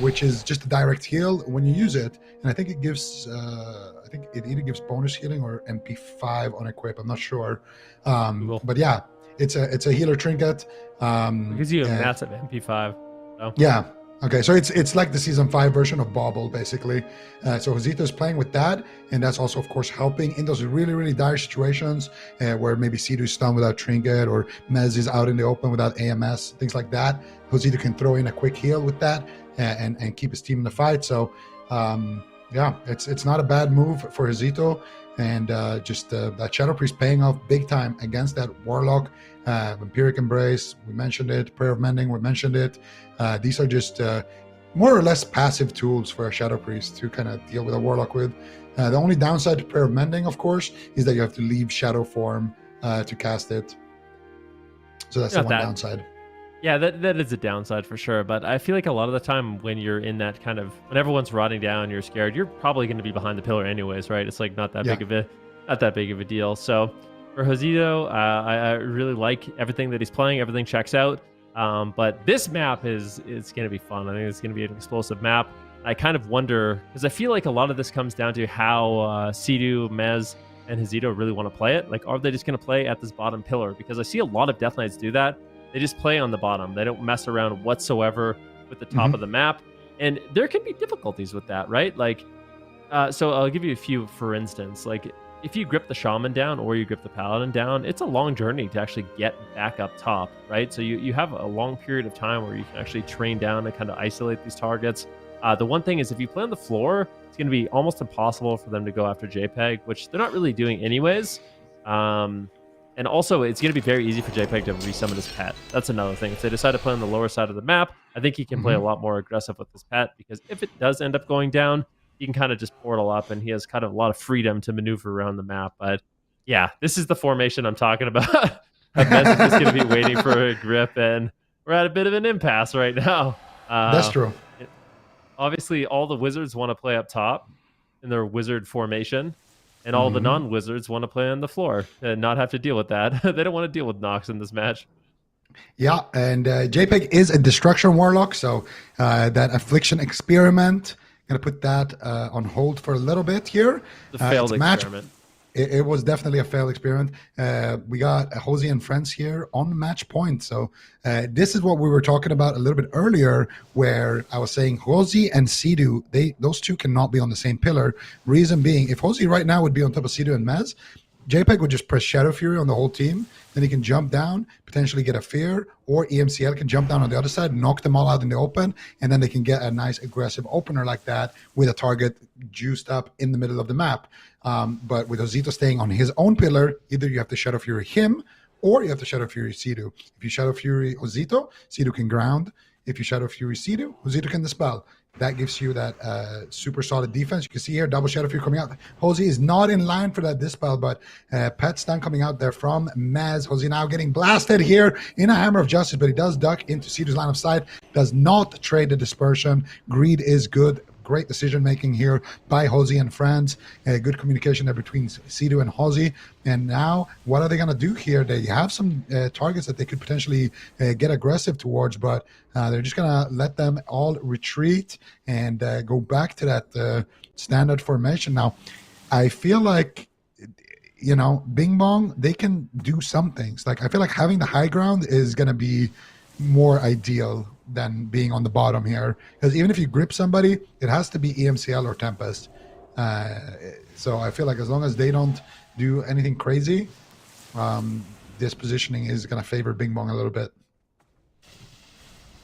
which is just a direct heal when you use it. And I think it gives, it either gives bonus healing or MP5 on equip. I'm not sure. But yeah, it's a healer trinket. It gives you a massive MP5. So. Yeah. Okay, so it's like the Season 5 version of Bauble, basically. So HOZI's playing with that, and that's also, of course, helping in those really, really dire situations where maybe Sidu's stunned without Trinket or Mez is out in the open without AMS, things like that. HOZI can throw in a quick heal with that and keep his team in the fight. So, it's not a bad move for HOZI, and that Shadow Priest paying off big time against that Warlock. Vampiric Embrace, we mentioned it. Prayer of Mending, we mentioned it. These are just more or less passive tools for a Shadow Priest to kind of deal with a Warlock with. The only downside to Prayer of Mending, of course, is that you have to leave Shadow form to cast it. So that's the Not one that. downside. Yeah, that is a downside for sure. But I feel like a lot of the time when you're in that kind of, when everyone's rotting down, you're scared, you're probably going to be behind the pillar anyways, right? It's like not that big of a deal. So for Josito, I really like everything that he's playing. Everything checks out. But this map it's going to be fun. I think it's going to be an explosive map. I kind of wonder, because I feel like a lot of this comes down to how Sea-Doo, Mez, and Josito really want to play it. Like, are they just going to play at this bottom pillar? Because I see a lot of Death Knights do that. They just play on the bottom. They don't mess around whatsoever with the top of the map. And there can be difficulties with that, right? Like, so I'll give you a few, for instance. Like, if you grip the Shaman down or you grip the Paladin down, it's a long journey to actually get back up top, right? So you have a long period of time where you can actually train down and kind of isolate these targets. The one thing is, if you play on the floor, it's going to be almost impossible for them to go after JPEG, which they're not really doing anyways. And also, it's going to be very easy for JPEG to resummon his pet. That's another thing. If they decide to play on the lower side of the map, I think he can play a lot more aggressive with his pet, because if it does end up going down, he can kind of just portal up, and he has kind of a lot of freedom to maneuver around the map. But yeah, this is the formation I'm talking about. Mez is just going to be waiting for a grip, and we're at a bit of an impasse right now. That's true. Obviously, all the wizards want to play up top in their wizard formation, and all the non-wizards want to play on the floor and not have to deal with that. They don't want to deal with Nox in this match. Yeah, and JPEG is a Destruction Warlock, so that Affliction Experiment, going to put that on hold for a little bit here. The failed experiment. It was definitely a failed experiment. We got HOZI and friends here on match point. So this is what we were talking about a little bit earlier, where I was saying HOZI and Sea-Doo, those two cannot be on the same pillar. Reason being, if HOZI right now would be on top of Sea-Doo and Mez, JPEG would just press Shadow Fury on the whole team. Then he can jump down, potentially get a Fear, or EMCL can jump down on the other side, knock them all out in the open, and then they can get a nice aggressive opener like that with a target juiced up in the middle of the map. But with Josito staying on his own pillar, either you have to Shadow Fury him, or you have to Shadow Fury Sea-Doo. If you Shadow Fury Josito, Sea-Doo can ground. If you Shadow Fury Sea-Doo, Josito can dispel. That gives you that super solid defense. You can see here, double Shadow Fury coming out. HOZI is not in line for that dispel, but pet stun coming out there from Mez. HOZI now getting blasted here in a Hammer of Justice, but he does duck into Sea-Doo's line of sight. Does not trade the dispersion. Greed is good. Great decision-making here by HOZI and friends. Good communication there between Sea-Doo and HOZI. And now, what are they going to do here? They have some targets that they could potentially get aggressive towards, but they're just going to let them all retreat and go back to that standard formation. Now, I feel like, you know, Bing Bong, they can do some things. Like, I feel like having the high ground is going to be more ideal than being on the bottom here, because even if you grip somebody, it has to be EMCL or Tempest. So I feel like as long as they don't do anything crazy, this positioning is going to favor Bing Bong a little bit.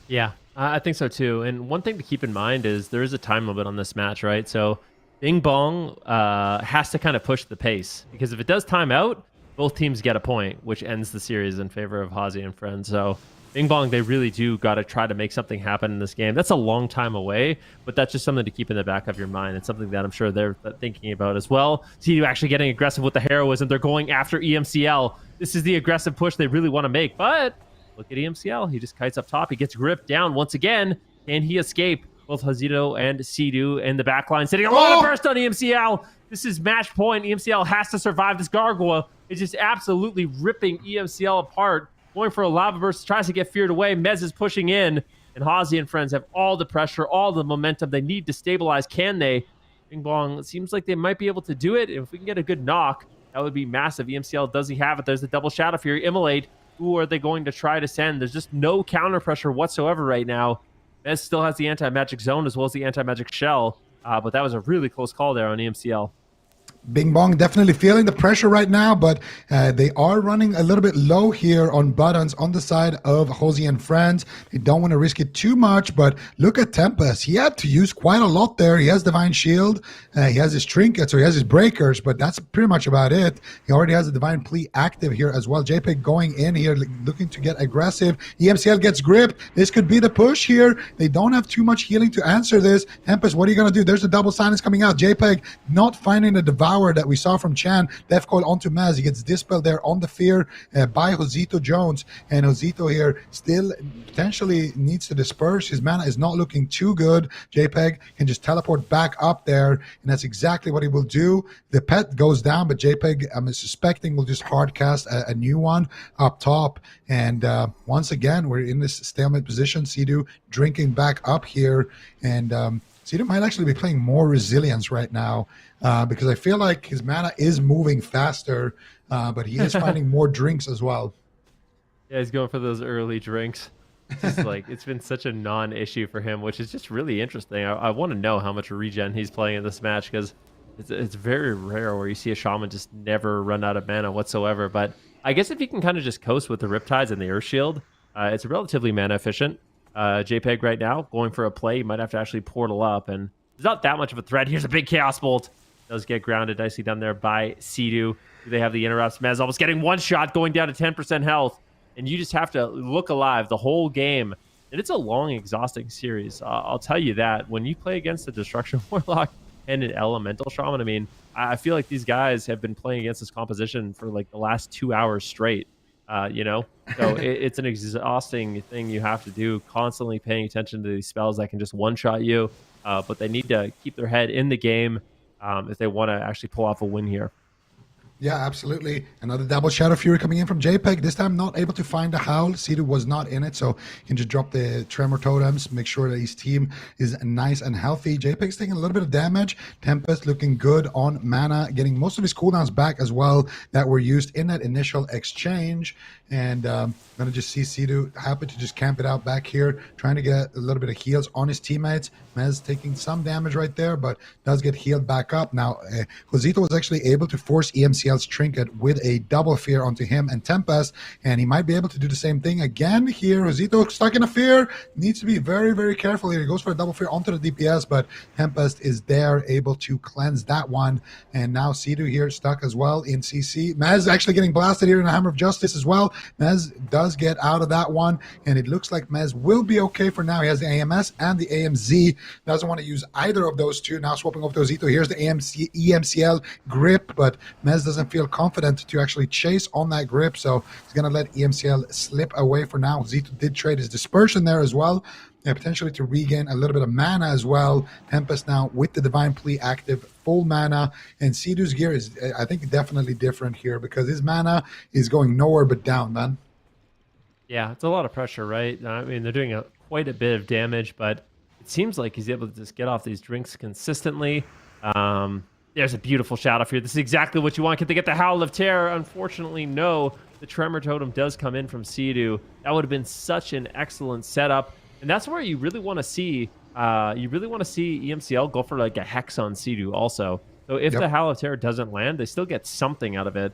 Yeah, I think so too. And one thing to keep in mind is there is a time limit on this match, right? So Bing Bong has to kind of push the pace, because if it does time out, both teams get a point, which ends the series in favor of HOZI and friends. So Bing Bong, they really do got to try to make something happen in this game. That's a long time away, but that's just something to keep in the back of your mind. It's something that I'm sure they're thinking about as well. See, actually getting aggressive with the heroism. They're going after EMCL. This is the aggressive push they really want to make, but look at EMCL. He just kites up top. He gets gripped down once again. Can he escape? Both Josito and Sea-Doo in the back line, sitting a lot of burst on EMCL. This is match point. EMCL has to survive this gargoyle. It's just absolutely ripping EMCL apart. Going for a lava burst, tries to get feared away. Mez is pushing in, and HOZI and friends have all the pressure, all the momentum. They need to stabilize. Can they? Bing Bong, it seems like they might be able to do it. If we can get a good knock, that would be massive. EMCL, does he have it? There's the double Shadow Fury. Immolate. Who are they going to try to send? There's just no counter pressure whatsoever right now. Mez still has the anti-magic zone as well as the anti-magic shell, but that was a really close call there on EMCL. Bing Bong definitely feeling the pressure right now, but they are running a little bit low here on buttons on the side of HOZI and friends. They don't want to risk it too much, but look at Tempest. He had to use quite a lot there. He has Divine Shield. He has his trinkets, or he has his breakers, but that's pretty much about it. He already has a Divine Plea active here as well. JPEG going in here, looking to get aggressive. EMCL gets gripped. This could be the push here. They don't have too much healing to answer this. Tempest, what are you going to do? There's the double silence coming out. JPEG not finding the Divine power that we saw from Chan. Death Coil onto Maz. He gets dispelled there on the fear by Josito Jones. And Josito here still potentially needs to disperse. His mana is not looking too good. JPEG can just teleport back up there, and that's exactly what he will do. The pet goes down, but JPEG, I'm suspecting, will just hard cast a new one up top. And once again, we're in this stalemate position. Sidu drinking back up here, and Sidu might actually be playing more resilience right now because I feel like his mana is moving faster, but he is finding more drinks as well. Yeah, he's going for those early drinks. It's just like, it's been such a non-issue for him, which is just really interesting. I want to know how much regen he's playing in this match, because it's very rare where you see a shaman just never run out of mana whatsoever. But I guess if you can kind of just coast with the Riptides and the Earth Shield, it's relatively mana efficient. JPEG right now going for a play. You might have to actually portal up, and it's not that much of a threat. Here's a big Chaos Bolt. Does get grounded nicely down there by Sidu. They have the interrupts. Mez almost getting one shot, going down to 10% health. And you just have to look alive the whole game. And it's a long, exhausting series. I'll tell you that. When you play against the Destruction Warlock and an Elemental Shaman, I mean, I feel like these guys have been playing against this composition for like the last 2 hours straight, you know? So it's an exhausting thing you have to do, constantly paying attention to these spells that can just one-shot you. But they need to keep their head in the game if they want to actually pull off a win here. Yeah, absolutely. Another double Shadow Fury coming in from JPEG. This time not able to find the Howl. Sidu was not in it, so he can just drop the Tremor Totems, make sure that his team is nice and healthy. JPEG's taking a little bit of damage. Tempest looking good on mana, getting most of his cooldowns back as well that were used in that initial exchange. And gonna just see Sidu happy to just camp it out back here, trying to get a little bit of heals on his teammates. Mez taking some damage right there, but does get healed back up. Now, Josito was actually able to force EMCL's Trinket with a double fear onto him and Tempest, and he might be able to do the same thing again here. Josito stuck in a fear, needs to be very, very careful here. He goes for a double fear onto the DPS, but Tempest is there, able to cleanse that one. And now Sidu here stuck as well in CC. Mez actually getting blasted here in a Hammer of Justice as well. Mez does get out of that one, and it looks like Mez will be okay for now. He has the AMS and the AMZ. Doesn't want to use either of those two. Now swapping over to Josito. Here's the EMCL grip, but Mez doesn't feel confident to actually chase on that grip, so he's going to let EMCL slip away for now. Josito did trade his dispersion there as well, potentially to regain a little bit of mana as well. Tempest now with the Divine Plea active, full mana, and Sidu's gear is, I think, definitely different here because his mana is going nowhere but down, man. Yeah, it's a lot of pressure, right? I mean, they're doing quite a bit of damage, but it seems like he's able to just get off these drinks consistently. There's a beautiful shout off here. This is exactly what you want. Can they get the Howl of Terror? Unfortunately, no. The Tremor Totem does come in from Sidu. That would have been such an excellent setup. And that's where you really want to see EMCL go for like a Hex on Sidu also. So if the Howl of Terror doesn't land, they still get something out of it.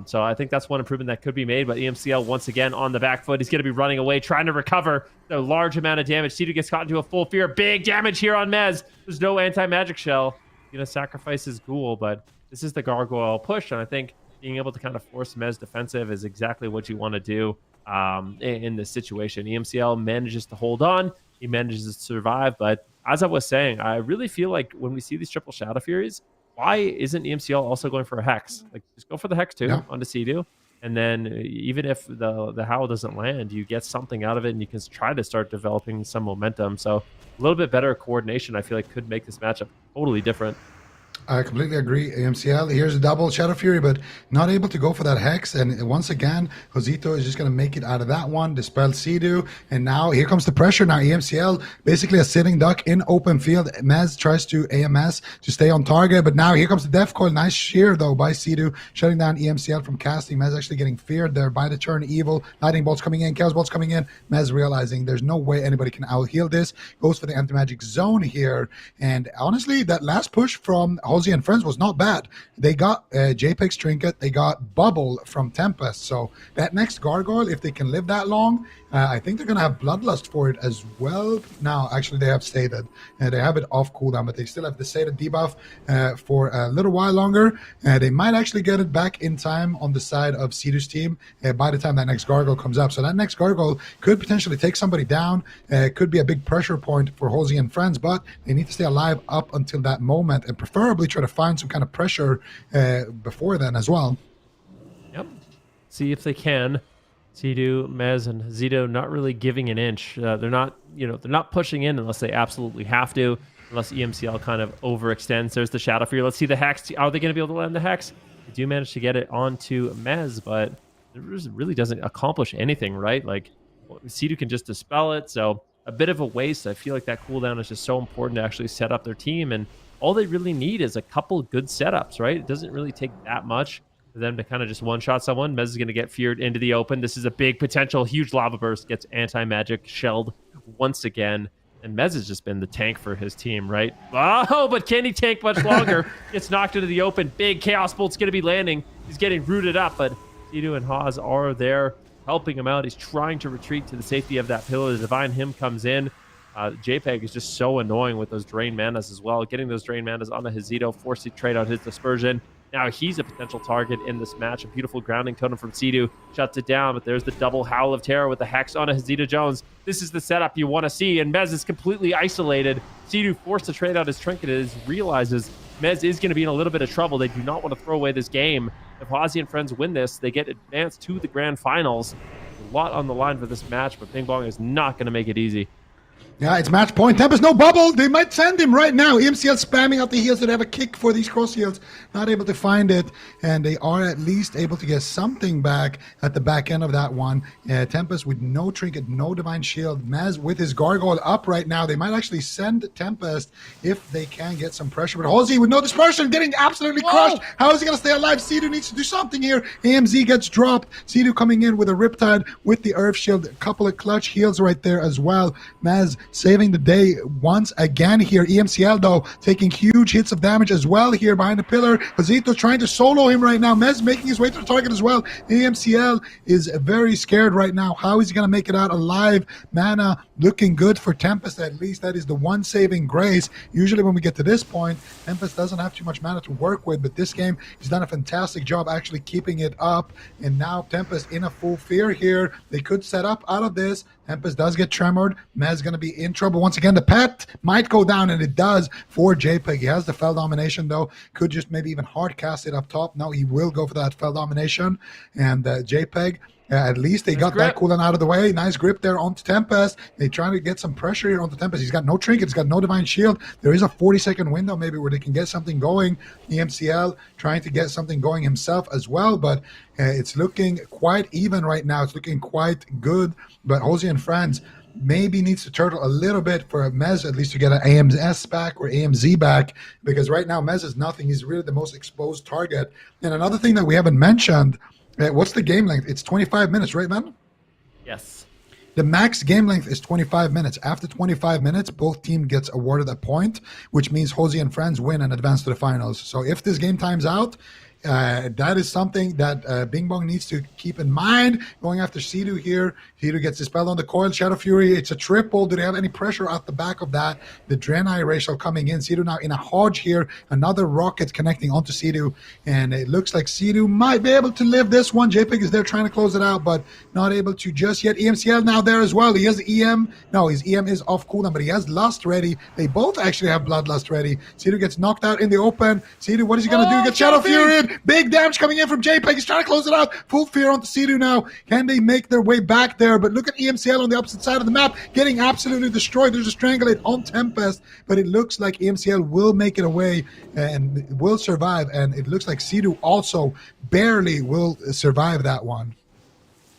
So I think that's one improvement that could be made. But EMCL, once again, on the back foot. He's going to be running away, trying to recover the large amount of damage. Sidu gets caught into a full fear. Big damage here on Mez. There's no anti-magic shell. He's going to sacrifice his ghoul, but this is the gargoyle push. And I think being able to kind of force Mez defensive is exactly what you want to do in this situation. EMCL manages to hold on. He manages to survive. But as I was saying, I really feel like when we see these triple Shadow Furies, why isn't EMCL also going for a Hex? Like, just go for the Hex too onto Sidu. And then even if the Howl doesn't land, you get something out of it and you can try to start developing some momentum. So a little bit better coordination, I feel like, could make this matchup totally different. I completely agree. AMCL, here's a double Shadow Fury, but not able to go for that Hex. And once again, Josito is just going to make it out of that one, dispel Sidu. And now here comes the pressure. Now EMCL, basically a sitting duck in open field. Mez tries to AMS to stay on target, but now here comes the Death Coil. Nice shear, though, by Sidu, shutting down EMCL from casting. Mez actually getting feared there by the turn evil. Lightning Bolts coming in, Chaos Bolts coming in. Mez realizing there's no way anybody can out-heal this. Goes for the anti-magic zone here. And honestly, that last push from HOZI and friends was not bad. They got JPEG's Trinket, they got Bubble from Tempest. So that next Gargoyle, if they can live that long, I think they're going to have Bloodlust for it as well. Now, actually, they have Sated. They have it off cooldown, but they still have the Sated debuff for a little while longer. They might actually get it back in time on the side of Cedar's team by the time that next Gargoyle comes up. So that next Gargoyle could potentially take somebody down. Could be a big pressure point for HOZI and friends, but they need to stay alive up until that moment and preferably try to find some kind of pressure before then as well. Yep. See if they can. Sidu, Mez, and Zito not really giving an inch. They're not, they're not pushing in unless they absolutely have to, unless EMCL kind of overextends. There's the Shadow Fury. Let's see the Hex. Are they going to be able to land the Hex? They do manage to get it onto Mez, but it really doesn't accomplish anything, right? Like, Sidu can just dispel it, so a bit of a waste. I feel like that cooldown is just so important to actually set up their team, and all they really need is a couple good setups, right? It doesn't really take that much for them to kind of just one-shot someone. Mez is going to get feared into the open. This is a big potential, huge lava burst, gets anti-magic shelled once again. And Mez has just been the tank for his team, right? Oh, but can he tank much longer? Gets knocked into the open. Big Chaos Bolt's going to be landing. He's getting rooted up, but Sidu and Haz are there helping him out. He's trying to retreat to the safety of that pillar. The Divine Hymn comes in. JPEG is just so annoying with those Drain Manas as well. Getting those Drain Manas onto Hizito, forced to trade out his Dispersion. Now he's a potential target in this match. A beautiful grounding totem from Sidu shuts it down, but there's the double Howl of Terror with the Hex on a Hizito Jones. This is the setup you want to see, and Mez is completely isolated. Sidu forced to trade out his trinket as he realizes Mez is going to be in a little bit of trouble. They do not want to throw away this game. If HOZI and friends win this, they get advanced to the grand finals. A lot on the line for this match, but Bing Bong is not going to make it easy. Yeah, it's match point. Tempest, no bubble. They might send him right now. EMCL spamming out the heals that have a kick for these cross heals. Not able to find it. And they are at least able to get something back at the back end of that one. Tempest with no trinket, no divine shield. Mez with his gargoyle up right now. They might actually send Tempest if they can get some pressure. But HOZI with no dispersion, getting absolutely crushed. How is he going to stay alive? Sidu needs to do something here. AMZ gets dropped. Sidu coming in with a Riptide with the Earth Shield. A couple of clutch heals right there as well. Mez saving the day once again here. EMCL, though, taking huge hits of damage as well here behind the pillar. Hozito trying to solo him right now. Mez making his way to the target as well. EMCL is very scared right now. How is he going to make it out alive? Mana looking good for Tempest, at least. That is the one saving grace. Usually when we get to this point, Tempest doesn't have too much mana to work with, but this game, he's done a fantastic job actually keeping it up. And now Tempest in a full fear here. They could set up out of this. Tempest does get tremored. Mez going to be in trouble once again. The pet might go down, and it does for JPEG. He has the Fell Domination, though. Could just maybe even hard cast it up top. No, he will go for that Fell Domination. And JPEG, at least they got that cooldown out of the way. Nice grip there onto Tempest. They're trying to get some pressure here onto Tempest. He's got no trinket. He's got no divine shield. There is a 40-second window maybe where they can get something going. EMCL trying to get something going himself as well, but it's looking quite even right now. It's looking quite good. But HOZI and friends maybe needs to turtle a little bit for Mez at least to get an AMS back or AMZ back, because right now Mez is nothing. He's really the most exposed target. And another thing that we haven't mentioned, what's the game length? It's 25 minutes, right, man? Yes. The max game length is 25 minutes. After 25 minutes, both team gets awarded a point, which means HOZI and friends win and advance to the finals. So if this game times out, that is something that Bing Bong needs to keep in mind. Going after Sidu here. Sidu gets his spell on the coil. Shadow Fury, it's a triple. Do they have any pressure out the back of that? The Draenei Racial coming in. Sidu now in a hodge here. Another rocket connecting onto Sidu. And it looks like Sidu might be able to live this one. JPEG is there trying to close it out, but not able to just yet. EMCL now there as well. He has the EM. No, his EM is off cooldown, but he has Lust ready. They both actually have Bloodlust ready. Sidu gets knocked out in the open. Sidu, what is he going to do? He gets Shadow Fury. Big damage coming in from JPEG. He's trying to close it out. Full fear onto Sidu now. Can they make their way back there? But look at EMCL on the opposite side of the map, getting absolutely destroyed. There's a Strangulate on Tempest, but it looks like EMCL will make it away and will survive. And it looks like Sidu also barely will survive that one.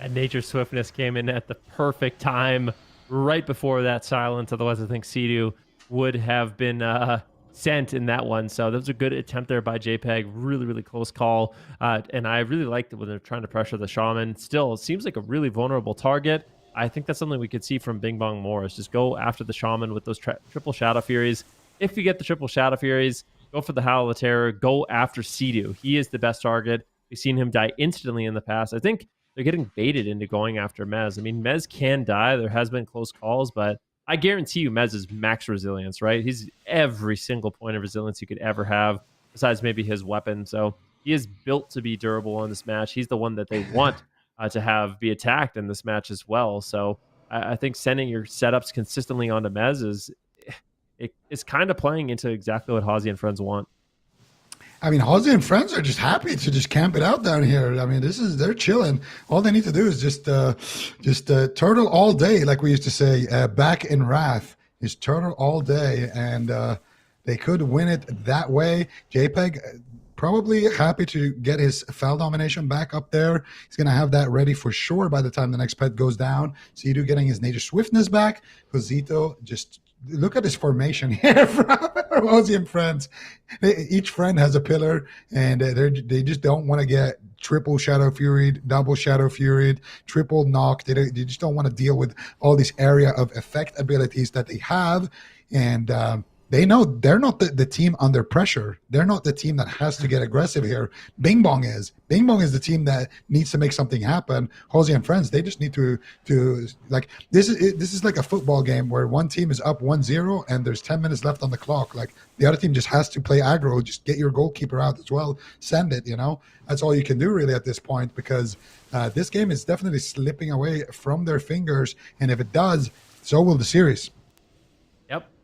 And Nature's Swiftness came in at the perfect time, right before that silence. Otherwise, I think Sidu would have been sent in that one. So that was a good attempt there by JPEG. Really, really close call. And I really liked it when they're trying to pressure the Shaman. Still, it seems like a really vulnerable target. I think that's something we could see from Bing Bong more, is just go after the Shaman with those triple Shadow Furies. If you get the triple Shadow Furies, go for the Howl of Terror, go after Sidu. He is the best target. We've seen him die instantly in the past. I think they're getting baited into going after Mez. I mean, Mez can die. There has been close calls, but I guarantee you Mez is max resilience, right? He's every single point of resilience you could ever have, besides maybe his weapon. So he is built to be durable in this match. He's the one that they want to have be attacked in this match as well. So I think sending your setups consistently onto Mez it's kind of playing into exactly what HOZI and friends want. I mean, HOZI and friends are just happy to just camp it out down here. I mean, they're chilling. All they need to do is just turtle all day, like we used to say back in Wrath. Just turtle all day, and they could win it that way. JPEG probably happy to get his foul domination back up there. He's going to have that ready for sure by the time the next pet goes down. Sidu getting his nature swiftness back. Josito just look at his formation here from HOZI and friends. Each friend has a pillar, and they just don't want to get triple Shadow Fury, double Shadow Fury, triple knock. They just don't want to deal with all these area of effect abilities that they have. And they know they're not the team under pressure. They're not the team that has to get aggressive here. Bing Bong is. Bing Bong is the team that needs to make something happen. HOZI and friends, they just need to like this is like a football game where one team is up 1-0 and there's 10 minutes left on the clock. Like the other team just has to play aggro, just get your goalkeeper out as well. Send it, That's all you can do really at this point, because this game is definitely slipping away from their fingers, and if it does, so will the series.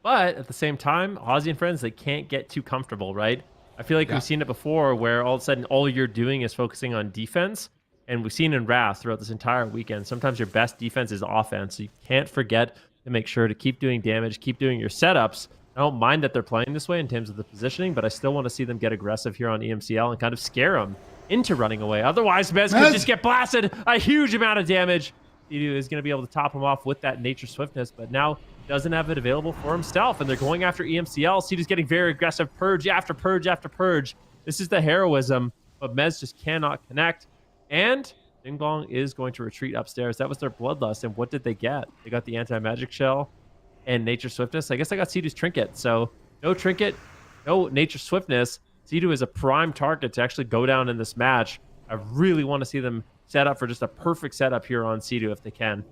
But at the same time, HOZI and friends, they can't get too comfortable, right? I feel like we've seen it before where all of a sudden all you're doing is focusing on defense. And we've seen in Wrath throughout this entire weekend, sometimes your best defense is offense. So you can't forget to make sure to keep doing damage, keep doing your setups. I don't mind that they're playing this way in terms of the positioning, but I still want to see them get aggressive here on EMCL and kind of scare them into running away. Otherwise, Mez could just get blasted a huge amount of damage. Sidu is going to be able to top him off with that nature swiftness, but now doesn't have it available for himself, and they're going after EMCL. Sidu's getting very aggressive, purge after purge after purge. This is the heroism, but Mez just cannot connect, and Bing Bong is going to retreat upstairs. That was their bloodlust, and what did they get? They got the anti-magic shell and nature swiftness. I guess I got Sidu's trinket, so no trinket, no nature swiftness. Sidu is a prime target to actually go down in this match. I really want to see them set up for just a perfect setup here on Sidu if they can.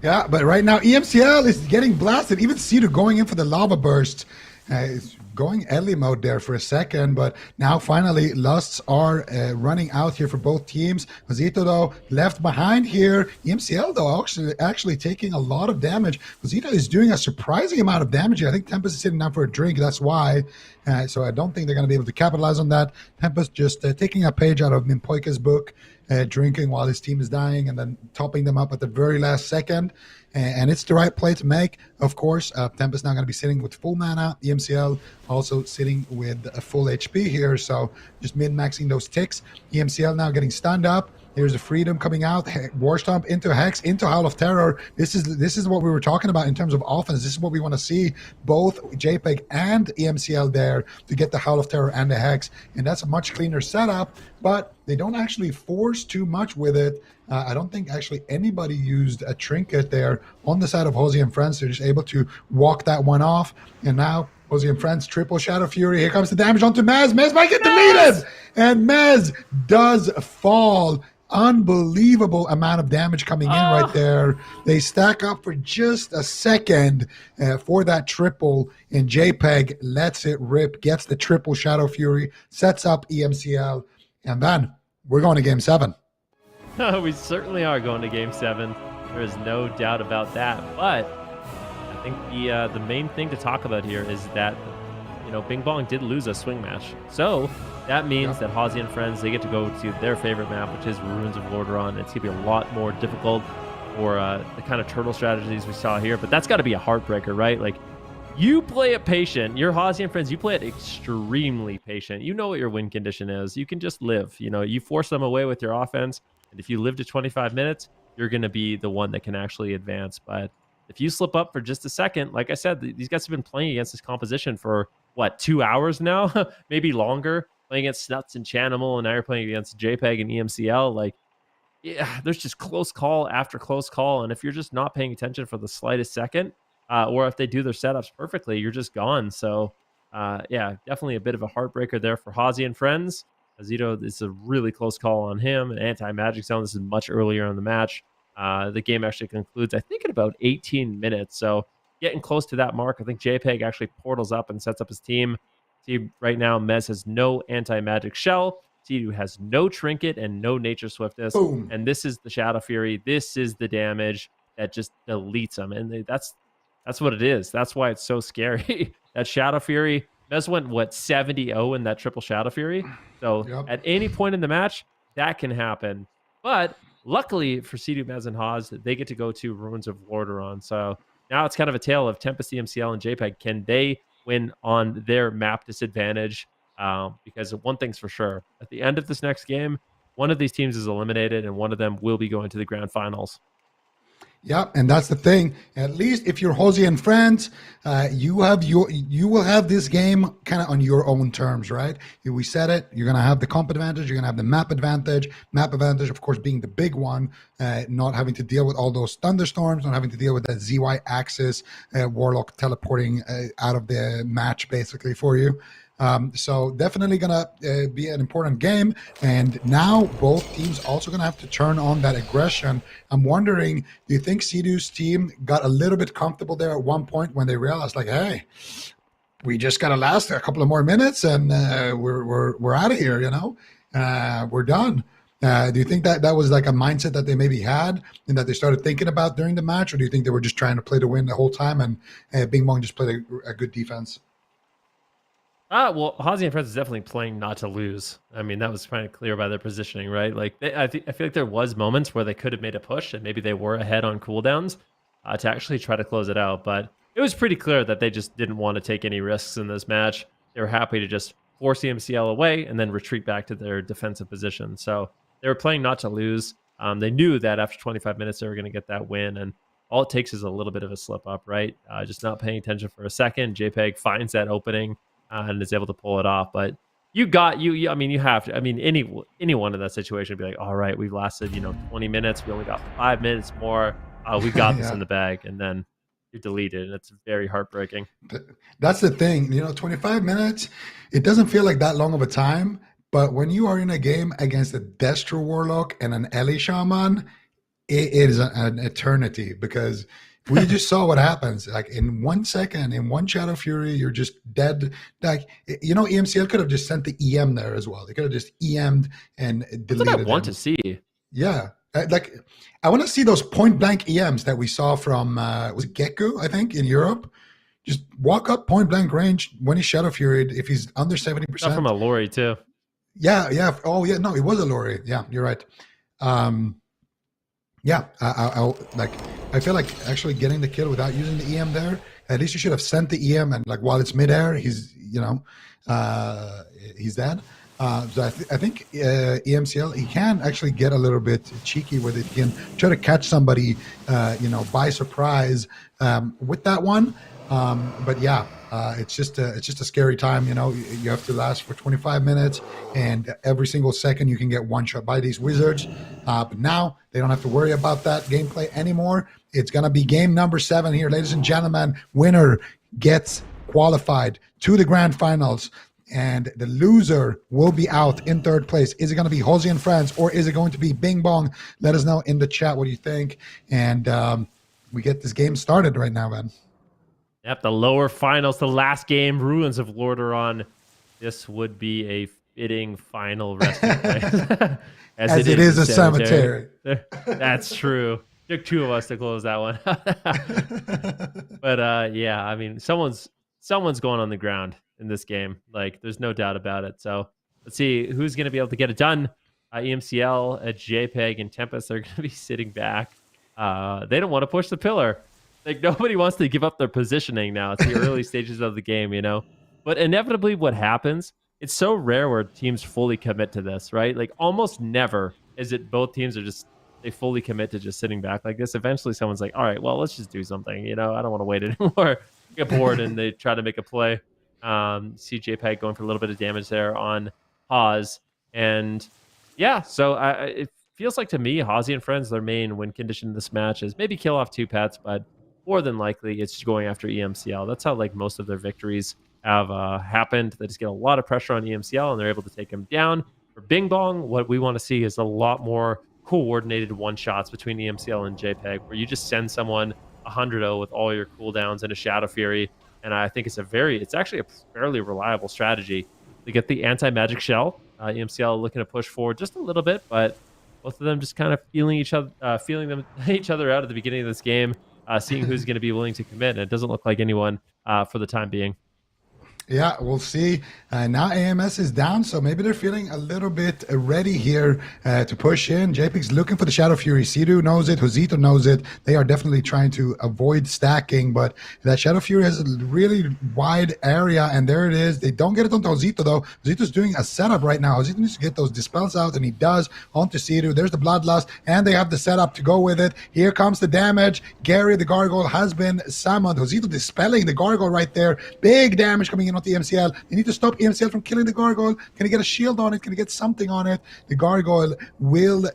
Yeah, but right now EMCL is getting blasted. Even Sidu going in for the lava burst. Is going Ellie mode there for a second, but now finally lusts are running out here for both teams. Josito though left behind here. EMCL though actually taking a lot of damage. Josito is doing a surprising amount of damage here. I think Tempest is sitting down for a drink. That's why. So I don't think they're going to be able to capitalize on that. Tempest just taking a page out of Mimpoika's book, drinking while his team is dying, and then topping them up at the very last second. And it's the right play to make, of course. Tempest now going to be sitting with full mana. EMCL also sitting with a full HP here, so just min-maxing those ticks. EMCL now getting stunned up. Here's the freedom coming out. War Stomp into Hex, into Howl of Terror. This is what we were talking about in terms of offense. This is what we want to see, both JPEG and EMCL there to get the Howl of Terror and the Hex. And that's a much cleaner setup, but they don't actually force too much with it. I don't think actually anybody used a trinket there on the side of HOZI and friends. They're just able to walk that one off. And now HOZI and friends, triple Shadow Fury. Here comes the damage onto Mez. Mez might get deleted. And Mez does fall. Unbelievable amount of damage coming in right there. They stack up for just a second for that triple, and JPEG lets it rip, gets the triple Shadow Fury, sets up EMCL, and then we're going to Game 7. We certainly are going to Game 7. There is no doubt about that. But I think the main thing to talk about here is that Bing Bong did lose a swing match. So that means that HOZI and friends, they get to go to their favorite map, which is Ruins of Lordaeron. It's going to be a lot more difficult for the kind of turtle strategies we saw here. But that's got to be a heartbreaker, right? Like, you play it patient. Your HOZI and friends, you play it extremely patient. You know what your win condition is. You can just live. You force them away with your offense. And if you live to 25 minutes, you're going to be the one that can actually advance. But if you slip up for just a second, like I said, these guys have been playing against this composition for, 2 hours now? Maybe longer. Playing against Snuts and Chanimal, and now you're playing against JPEG and EMCL. There's just close call after close call. And if you're just not paying attention for the slightest second, or if they do their setups perfectly, you're just gone. So, definitely a bit of a heartbreaker there for HOZI and friends. Zito, this is a really close call on him. An anti-magic zone. This is much earlier in the match. The game actually concludes, I think, in about 18 minutes. So getting close to that mark. I think JPEG actually portals up and sets up his team. See, right now, Mez has no anti-magic shell. Sidu has no trinket and no nature swiftness. Boom. And this is the Shadow Fury. This is the damage that just deletes him. And that's what it is. That's why it's so scary. That Shadow Fury, Mez went, what, 70-0 in that triple Shadow Fury? So at any point in the match, that can happen. But luckily for Sidu, Mez, and Haz, they get to go to Ruins of Lordaeron. So now it's kind of a tale of Tempest, EMCL, and JPEG. Can they win on their map disadvantage? Because one thing's for sure, at the end of this next game, one of these teams is eliminated and one of them will be going to the grand finals. Yeah, and that's the thing. At least if you're HOZI and friends, you will have this game kind of on your own terms, right? We said it. You're gonna have the comp advantage. You're gonna have the map advantage. Map advantage, of course, being the big one. Not having to deal with all those thunderstorms, not having to deal with that ZY axis, Warlock teleporting out of the match basically for you. So definitely gonna be an important game, and now both teams also gonna have to turn on that aggression. I'm wondering, do you think Sidu's team got a little bit comfortable there at one point when they realized, like, hey, we just gotta last a couple of more minutes and we're out of here, we're done. Do you think that was like a mindset that they maybe had and that they started thinking about during the match, or do you think they were just trying to play to win the whole time and Bing Bong just played a good defense? Well, HOZI and Friends is definitely playing not to lose. I mean, that was kind of clear by their positioning, right? Like, I feel like there was moments where they could have made a push, and maybe they were ahead on cooldowns to actually try to close it out. But it was pretty clear that they just didn't want to take any risks in this match. They were happy to just force the MCL away and then retreat back to their defensive position. So they were playing not to lose. They knew that after 25 minutes they were going to get that win, and all it takes is a little bit of a slip up, right? Just not paying attention for a second. JPEG finds that opening and is able to pull it off. But you have to. I mean, anyone in that situation would be like, all right, we've lasted 20 minutes. We only got 5 minutes more. We got this in the bag, and then you're deleted, and it's very heartbreaking. That's the thing. 25 minutes, it doesn't feel like that long of a time. But when you are in a game against a Destro Warlock and an Ellie Shaman, it is an eternity, because we just saw what happens. Like, in 1 second, in one Shadow Fury, you're just dead. Like, EMCL could have just sent the EM there as well. They could have just EM'd and deleted. That's what I want to see. Yeah. Like, I want to see those point blank EMs that we saw from, was it Gekko, I think, in Europe? Just walk up point blank range when he's Shadow Furied, if he's under 70%. Not from a Lori, too. Yeah. Oh, yeah. No, it was a Lori. Yeah, you're right. Yeah, I feel like actually getting the kill without using the EM there. At least you should have sent the EM, and like while it's midair, he's dead. So I think EMCL, he can actually get a little bit cheeky with it. He can try to catch somebody, by surprise with that one. But yeah, it's just a scary time. You have to last for 25 minutes, and every single second you can get one shot by these wizards. But now they don't have to worry about that gameplay anymore. It's gonna be game number 7 here, ladies and gentlemen. Winner gets qualified to the grand finals, and the loser will be out in 3rd place. Is it going to be HOZI and Friends, or is it going to be Bing Bong? Let us know in the chat what you think, and we get this game started right now, man. Yep, the lower finals, the last game, Ruins of Lordaeron. This would be a fitting final resting place. As it is a cemetery. That's true. Took 2 of us to close that one. But yeah, I mean, someone's going on the ground in this game. Like, there's no doubt about it. So let's see who's going to be able to get it done. EMCL, JPEG, and Tempest are going to be sitting back. They don't want to push the pillar. Like, nobody wants to give up their positioning now. It's the early stages of the game, But inevitably what happens, it's so rare where teams fully commit to this, right? Like, almost never is it both teams are just, they fully commit to just sitting back like this. Eventually someone's like, all right, well, let's just do something. I don't want to wait anymore. Get bored, and they try to make a play. See JPEG going for a little bit of damage there on Haz. And yeah, so it feels like to me, HOZI and Friends, their main win condition in this match is maybe kill off 2 pets, but more than likely it's just going after EMCL. That's how like most of their victories have happened. They just get a lot of pressure on EMCL, and they're able to take him down For Bing Bong, what we want to see is a lot more coordinated one-shots between EMCL and JPEG, where you just send someone 100-0 with all your cooldowns and a Shadow Fury. And I think it's actually a fairly reliable strategy to get the anti-magic shell. EMCL looking to push forward just a little bit, but both of them just kind of feeling each other out at the beginning of this game, seeing who's going to be willing to commit. And it doesn't look like anyone for the time being. Yeah, we'll see. Now AMS is down, so maybe they're feeling a little bit ready here to push in. JPEG's looking for the Shadow Fury. Sidu knows it. Josito knows it. They are definitely trying to avoid stacking, but that Shadow Fury has a really wide area, and there it is. They don't get it onto Josito, though. Josito's doing a setup right now. Josito needs to get those Dispels out, and he does onto Sidu. There's the Bloodlust, and they have the setup to go with it. Here comes the damage. Gary, the Gargoyle, has been summoned. Josito dispelling the Gargoyle right there. Big damage coming in on the EMCL. They need to stop EMCL from killing the Gargoyle. Can he get a shield on it? Can he get something on it? The Gargoyle will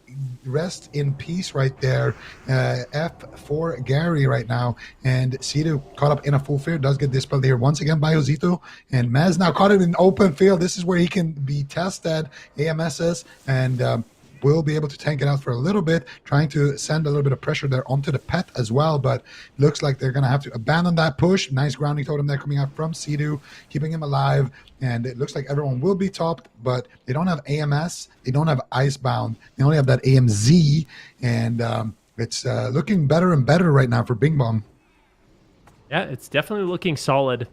rest in peace right there. F for Gary right now. And Sidu caught up in a full fear. Does get dispelled here once again by Josito. And Mez now caught it in open field. This is where he can be tested. AMSs and will be able to tank it out for a little bit, trying to send a little bit of pressure there onto the pet as well, but looks like they're going to have to abandon that push. Nice grounding totem there coming out from Sidu, keeping him alive, and it looks like everyone will be topped, but they don't have AMS, they don't have Icebound, they only have that AMZ, and it's looking better and better right now for Bing Bong. Yeah, it's definitely looking solid.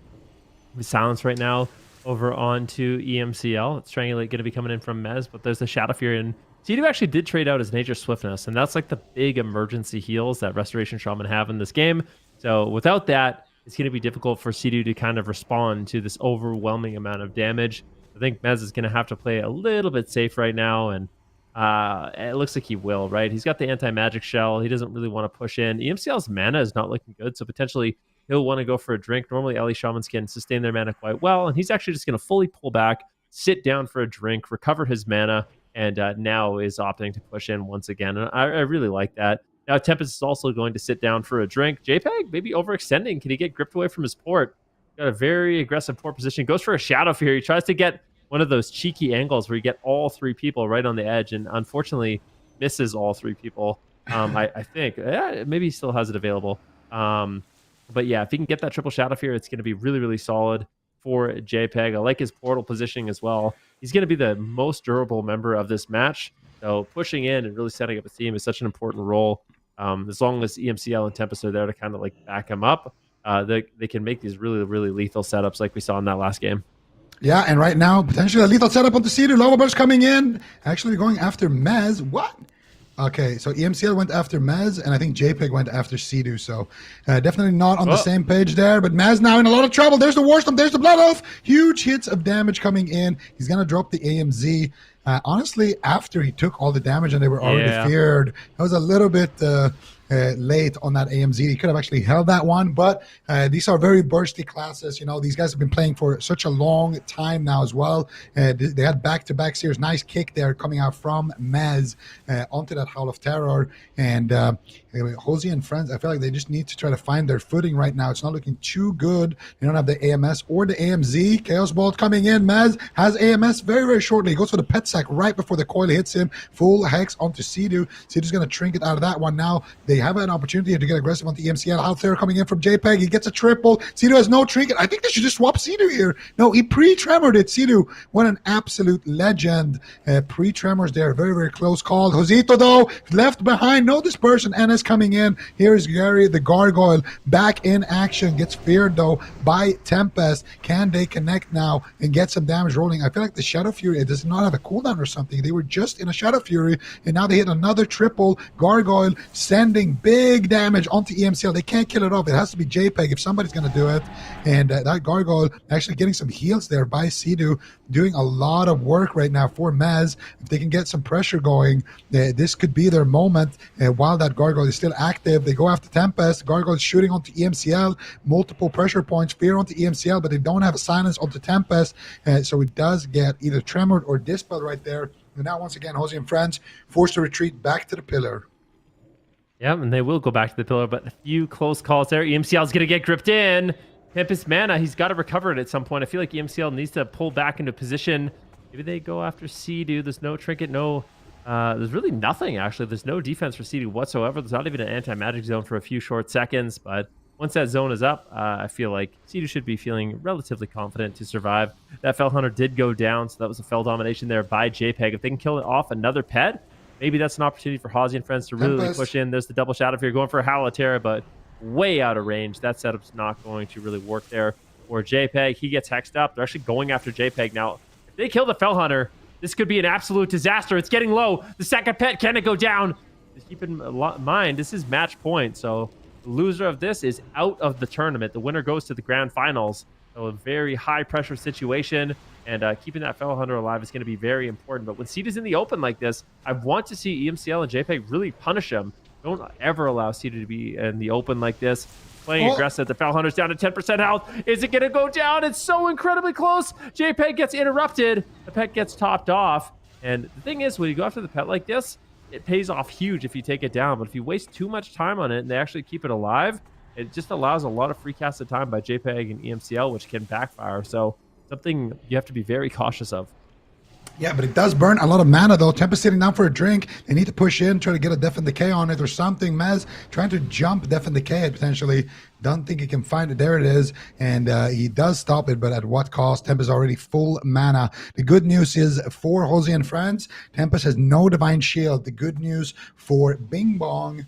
The silence right now over onto EMCL. Strangulate going to be coming in from Mez, but there's the Shadow Fury, and Sidu actually did trade out his Nature Swiftness, and that's like the big emergency heals that Restoration Shaman have in this game. So without that, it's going to be difficult for Sidu to kind of respond to this overwhelming amount of damage. I think Mez is going to have to play a little bit safe right now, and it looks like he will, right? He's got the anti-magic shell. He doesn't really want to push in. EMCL's mana is not looking good, so potentially he'll want to go for a drink. Normally, Ellie Shamans can sustain their mana quite well, and he's actually just going to fully pull back, sit down for a drink, recover his mana, and now is opting to push in once again. And I really like that. Now, Tempest is also going to sit down for a drink. JPEG maybe overextending. Can he get gripped away from his port? Got a very aggressive port position. Goes for a Shadow Fury. He tries to get one of those cheeky angles where you get all three people right on the edge, and unfortunately misses all three people. I think. Maybe he still has it available. But yeah, if he can get that triple Shadow Fury, it's going to be really, really solid for JPEG. I like his portal positioning as well. He's going to be the most durable member of this match. So pushing in and really setting up a team is such an important role. As long as EMCL and Tempest are there to kind of like back him up, they can make these really, really lethal setups like we saw in that last game. Yeah, and right now, potentially a lethal setup on the Sidu. Lava Burst coming in. Actually going after Mez. What? Okay, so EMCL went after Mez, and I think JPEG went after Sidu, so definitely not on the same page there, but Mez now in a lot of trouble. There's the Warstorm, there's the Blood Oath. Huge hits of damage coming in. He's going to drop the AMZ. Honestly, after he took all the damage and they were already feared, that was a little bit late on that AMZ. He could have actually held that one, but these are very bursty classes. You know, these guys have been playing for such a long time now as well. They had back-to-back series. Nice kick there coming out from Mez onto that Howl of Terror. And HOZI and friends, I feel like they just need to try to find their footing right now. It's not looking too good. They don't have the AMS or the AMZ. Chaos Bolt coming in. Mez has AMS very, very shortly. He goes for the pet sack right before the coil hits him. Full hex onto Sidu. Sidu's going to trinket out of that one now. They have an opportunity to get aggressive on the EMCL. Out there coming in from JPEG. He gets a triple. Sidu has no trinket. I think they should just swap Sidu here. No, he pre-tremored it. Sidu, what an absolute legend. Pre-tremors there. Very, very close call. Josito, though, left behind. No dispersion. NS coming in. Here's Gary, the Gargoyle, back in action. Gets feared, though, by Tempest. Can they connect now and get some damage rolling? I feel like the Shadow Fury, it does not have a cooldown or something. They were just in a Shadow Fury, and now they hit another triple. Gargoyle sending big damage onto EMCL. They can't kill it off. It has to be JPEG if somebody's going to do it. And that Gargoyle actually getting some heals there by Sidu, doing a lot of work right now for Mez. If they can get some pressure going, this could be their moment. While that Gargoyle is still active, they go after Tempest. Gargoyle is shooting onto EMCL. Multiple pressure points, fear onto EMCL, but they don't have a silence onto Tempest. So it does get either tremored or dispelled right there. And now, once again, HOZI and friends forced to retreat back to the pillar. Yeah, and they will go back to the pillar, but a few close calls there. EMCL is going to get gripped in. Tempest mana, he's got to recover it at some point. I feel like EMCL needs to pull back into position Maybe they go after Sea-Doo. There's no trinket, no... there's really nothing, actually. There's no defense for Sea-Doo whatsoever. There's not even an anti-magic zone for a few short seconds, but once that zone is up, I feel like Sea-Doo should be feeling relatively confident to survive. That Fell Hunter did go down, so that was a fell domination there by JPEG. If they can kill it off another pet, maybe that's an opportunity for HOZI and friends to really push in. There's the double shadow fear going for a Howl of Terror, but way out of range. That setup's not going to really work there for JPEG. He gets hexed up. They're actually going after JPEG now. If they kill the Fell Hunter, this could be an absolute disaster. It's getting low. The second pet, can it go down? Just keep in mind, this is match point, so the loser of this is out of the tournament. The winner goes to the grand finals. So a very high pressure situation, and keeping that Fell Hunter alive is going to be very important. But when Seed is in the open like this, I want to see EMCL and JPEG really punish him. Don't ever allow Seed to be in the open like this. Playing aggressive. The Fell Hunter's down to 10% health. Is it going to go down? It's so incredibly close. JPEG gets interrupted. The pet gets topped off. And the thing is, when you go after the pet like this, it pays off huge if you take it down. But if you waste too much time on it and they actually keep it alive, it just allows a lot of free casted time by JPEG and EMCL, which can backfire. So something you have to be very cautious of. Yeah, but it does burn a lot of mana, though. Tempest sitting down for a drink. They need to push in, try to get a Death and Decay on it or something. Mez trying to jump Death and Decay it potentially. Don't think he can find it. There it is. And he does stop it, but at what cost? Tempest already full mana. The good news is for HOZI and friends, Tempest has no Divine Shield. The good news for Bing Bong,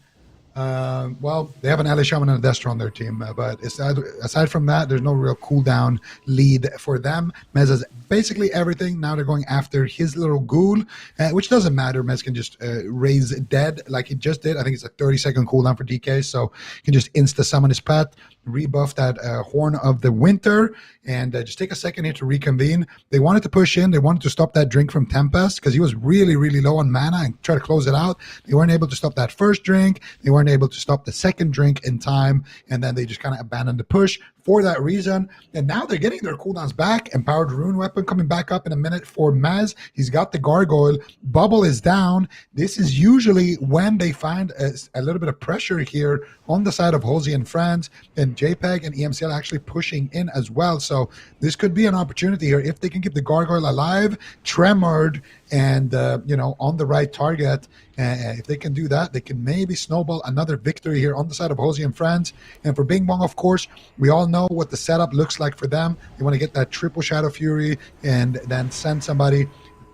well, they have an Ally Shaman and a Destro on their team, but aside from that, there's no real cooldown lead for them. Mez has basically everything. Now they're going after his little ghoul, which doesn't matter. Mez can just raise dead like he just did. I think it's a 30-second cooldown for DK, so he can just insta-summon his pet, rebuff that Horn of the Winter, and just take a second here to reconvene. They wanted to push in. They wanted to stop that drink from Tempest because he was really, really low on mana and try to close it out. They weren't able to stop that first drink. They weren't able to stop the second drink in time, and then they just kind of abandoned the push for that reason. And now they're getting their cooldowns back. Empowered Rune Weapon coming back up in a minute for Maz. He's got the Gargoyle. Bubble is down. This is usually when they find a little bit of pressure here on the side of HOZI and friends, and JPEG and EMCL actually pushing in as well. So this could be an opportunity here if they can keep the Gargoyle alive, tremored, and on the right target. If they can do that, they can maybe snowball another victory here on the side of HOZI and friends. And for Bing Bong, of course, we all know what the setup looks like for them. They want to get that triple Shadow Fury and then send somebody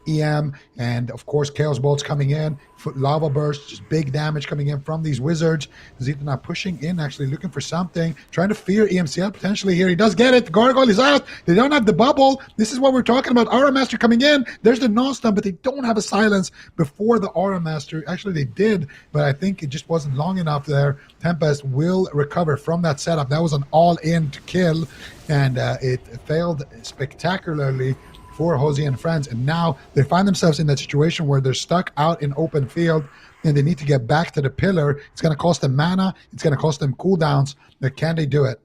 EM, and of course Chaos Bolts coming in, Lava Burst, just big damage coming in from these wizards. Zeta now pushing in, actually looking for something, trying to fear EMCL potentially here. He does get it. Gargoyle is out. They don't have the bubble. This is what we're talking about. Aura Master coming in. There's the non-stun, but they don't have a silence before the Aura Master. Actually, they did, but I think it just wasn't long enough there. Tempest will recover from that setup. That was an all-in to kill, and it failed spectacularly for HOZI and friends, and now they find themselves in that situation where they're stuck out in open field and they need to get back to the pillar. It's going to cost them mana, it's going to cost them cooldowns, but can they do it?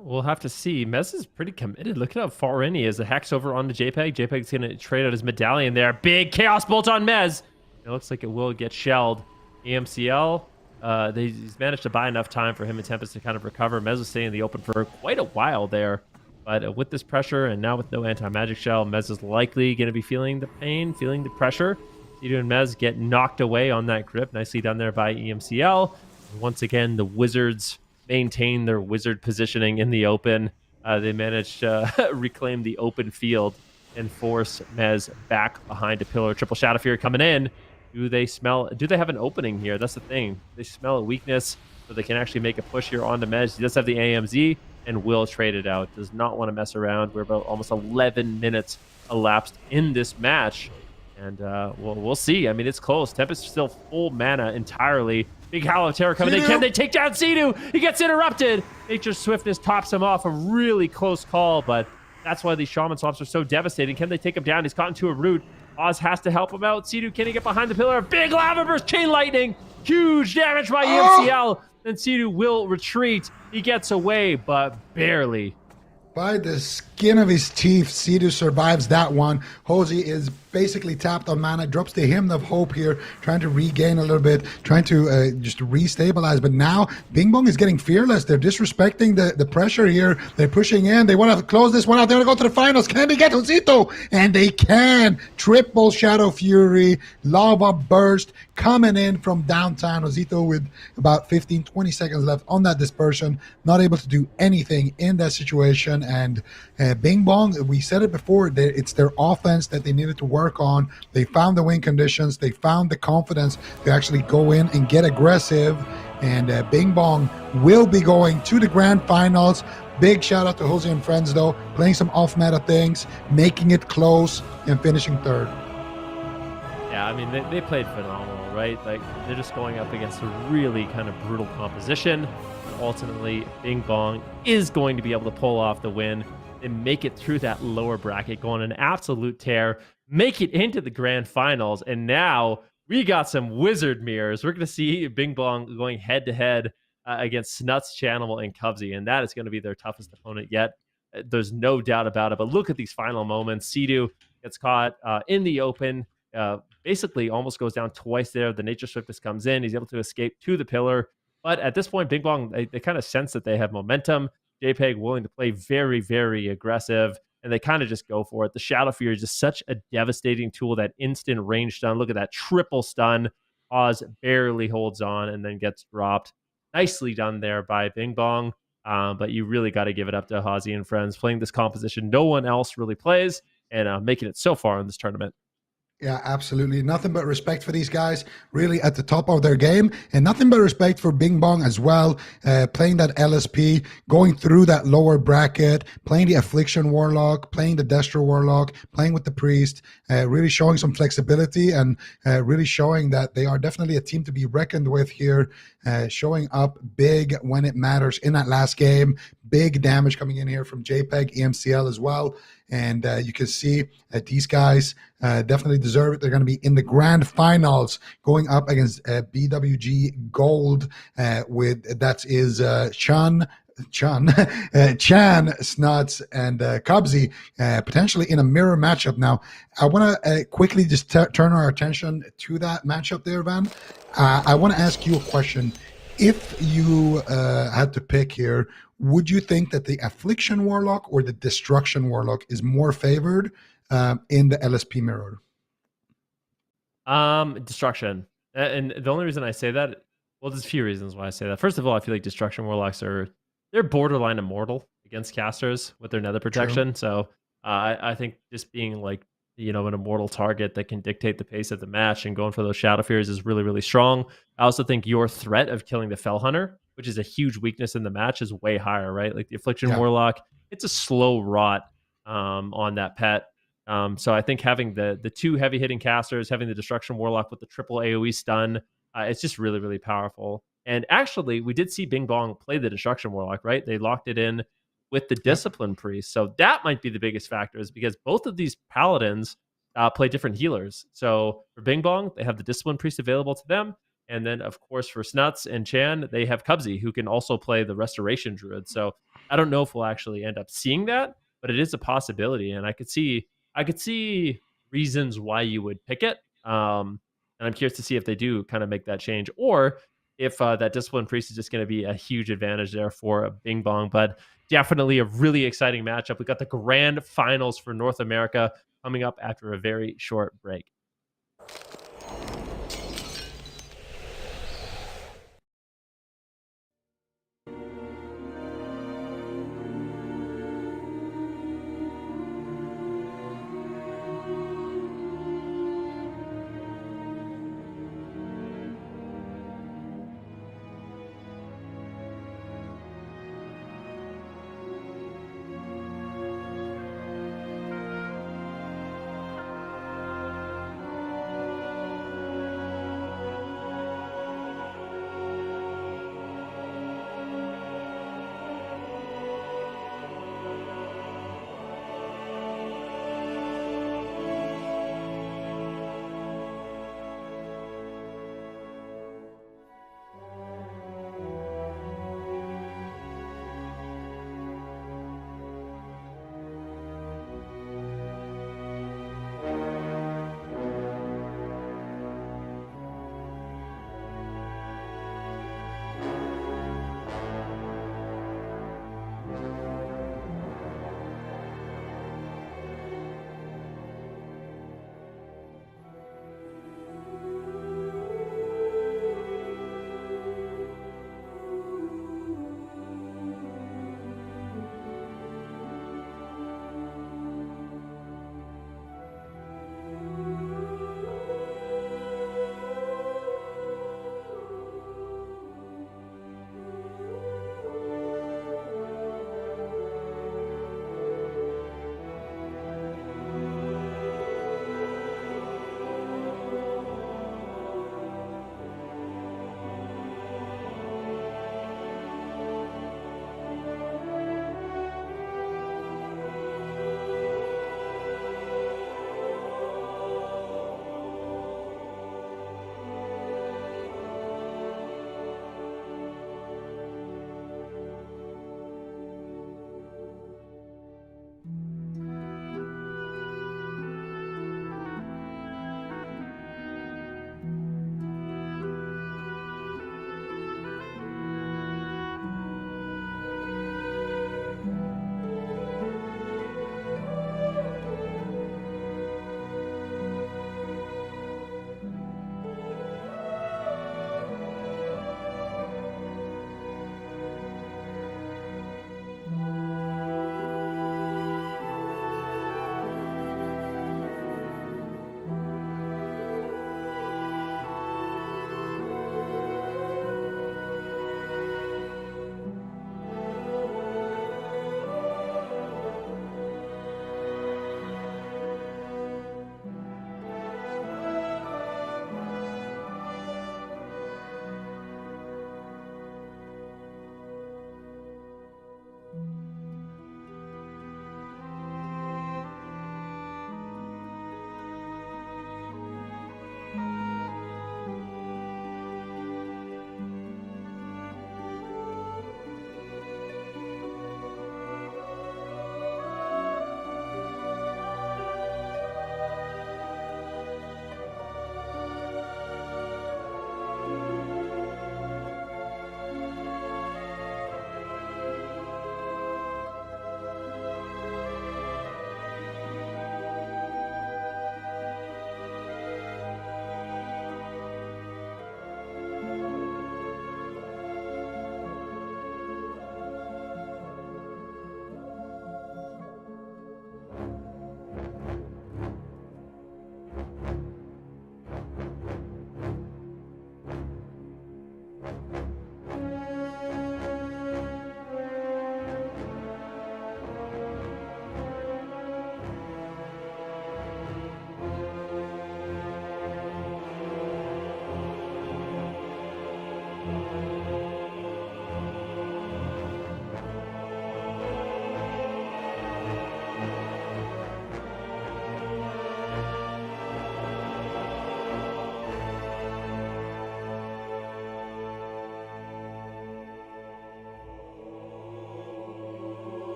We'll have to see. Mez is pretty committed. Look at how far in he is. A hex over onto JPEG. JPEG's going to trade out his medallion there. Big Chaos Bolt on Mez. It looks like it will get shelled. EMCL, he's managed to buy enough time for him and Tempest to kind of recover. Mez was staying in the open for quite a while there. But with this pressure and now with no anti-magic shell, Mez is likely going to be feeling the pain, feeling the pressure. Sea-Doo and Mez get knocked away on that grip. Nicely done there by EMCL. And once again, the Wizards maintain their wizard positioning in the open. They managed to reclaim the open field and force Mez back behind a pillar. Triple Shadow Fury coming in. Do they have an opening here? That's the thing. They smell a weakness, so they can actually make a push here onto Mez. He does have the AMZ and will trade it out. Does not want to mess around. We're about almost 11 minutes elapsed in this match, and we'll see. I mean, it's close. Tempest still full mana entirely. Big Howl of Terror coming in. Can they take down Sea-Doo? He gets interrupted. Nature's Swiftness tops him off. A really close call, but that's why these Shaman Swaps are so devastating. Can they take him down? He's caught into a root. Oz has to help him out. Sea-Doo, can he get behind the pillar? Big Lava Burst, Chain Lightning. Huge damage by EMCL. Then Sea-Doo will retreat. He gets away, but barely. By the skin of his teeth, Sidu survives that one. HOZI is basically tapped on mana, drops the Hymn of Hope here, trying to regain a little bit, trying to just restabilize. But now, Bing Bong is getting fearless. They're disrespecting the pressure here. They're pushing in. They want to close this one out. They want to go to the finals. Can they get Josito? And they can. Triple Shadow Fury, Lava Burst coming in from downtown. Josito with about 15, 20 seconds left on that dispersion, not able to do anything in that situation. And Bing Bong, we said it before, it's their offense that they needed to work on. They found the win conditions. They found the confidence to actually go in and get aggressive. And Bing Bong will be going to the grand finals. Big shout out to HOZI and friends, though, playing some off-meta things, making it close, and finishing third. Yeah, I mean, they played phenomenal, right? Like, they're just going up against a really kind of brutal composition. Ultimately, Bing Bong is going to be able to pull off the win and make it through that lower bracket, go on an absolute tear, make it into the grand finals. And now we got some wizard mirrors. We're going to see Bing Bong going head to head against Snuts, Chanimal, and Cubsy, and that is going to be their toughest opponent yet. There's no doubt about it. But look at these final moments. Sidu gets caught in the open, basically almost goes down twice there. The Nature Swiftness comes in. He's able to escape to the pillar. But at this point, Bing Bong, they kind of sense that they have momentum. JPEG willing to play very, very aggressive, and they kind of just go for it. The Shadow Fury is just such a devastating tool, that instant range stun. Look at that triple stun. Oz barely holds on and then gets dropped. Nicely done there by Bing Bong. But you really got to give it up to HOZI and friends playing this composition no one else really plays, and making it so far in this tournament. Yeah, absolutely. Nothing but respect for these guys, really at the top of their game, and nothing but respect for Bing Bong as well, playing that LSP, going through that lower bracket, playing the Affliction Warlock, playing the Destro Warlock, playing with the Priest, really showing some flexibility and really showing that they are definitely a team to be reckoned with here, showing up big when it matters in that last game. Big damage coming in here from JPEG, EMCL as well. And you can see that these guys definitely deserve it. They're going to be in the grand finals going up against BWG Gold with that is Chan, Snuts, and Cubsy, potentially in a mirror matchup. Now, I want to quickly just turn our attention to that matchup there, Van. I want to ask you a question. If you had to pick here, would you think that the Affliction Warlock or the Destruction Warlock is more favored in the LSP mirror? Destruction. And the only reason I say that, well, there's a few reasons why I say that. First of all, I feel like Destruction Warlocks they're borderline immortal against casters with their nether protection. True. So I think just being like, an immortal target that can dictate the pace of the match and going for those Shadow Fears is really, really strong. I also think your threat of killing the Fell Hunter, which is a huge weakness in the match, is way higher, right? Like the Affliction Warlock, it's a slow rot on that pet. So I think having the two heavy hitting casters, having the Destruction Warlock with the triple AoE stun, it's just really, really powerful. And actually, we did see Bing Bong play the Destruction Warlock, right? They locked it in with the Discipline Priest. So that might be the biggest factor, is because both of these Paladins play different healers. So for Bing Bong, they have the Discipline Priest available to them. And then, of course, for Snuts and Chan, they have Cubsy, who can also play the Restoration Druid. So I don't know if we'll actually end up seeing that, but it is a possibility. And I could see reasons why you would pick it. And I'm curious to see if they do kind of make that change, or if that Discipline Priest is just going to be a huge advantage there for Bing Bong. But definitely a really exciting matchup. We got the grand finals for North America coming up after a very short break.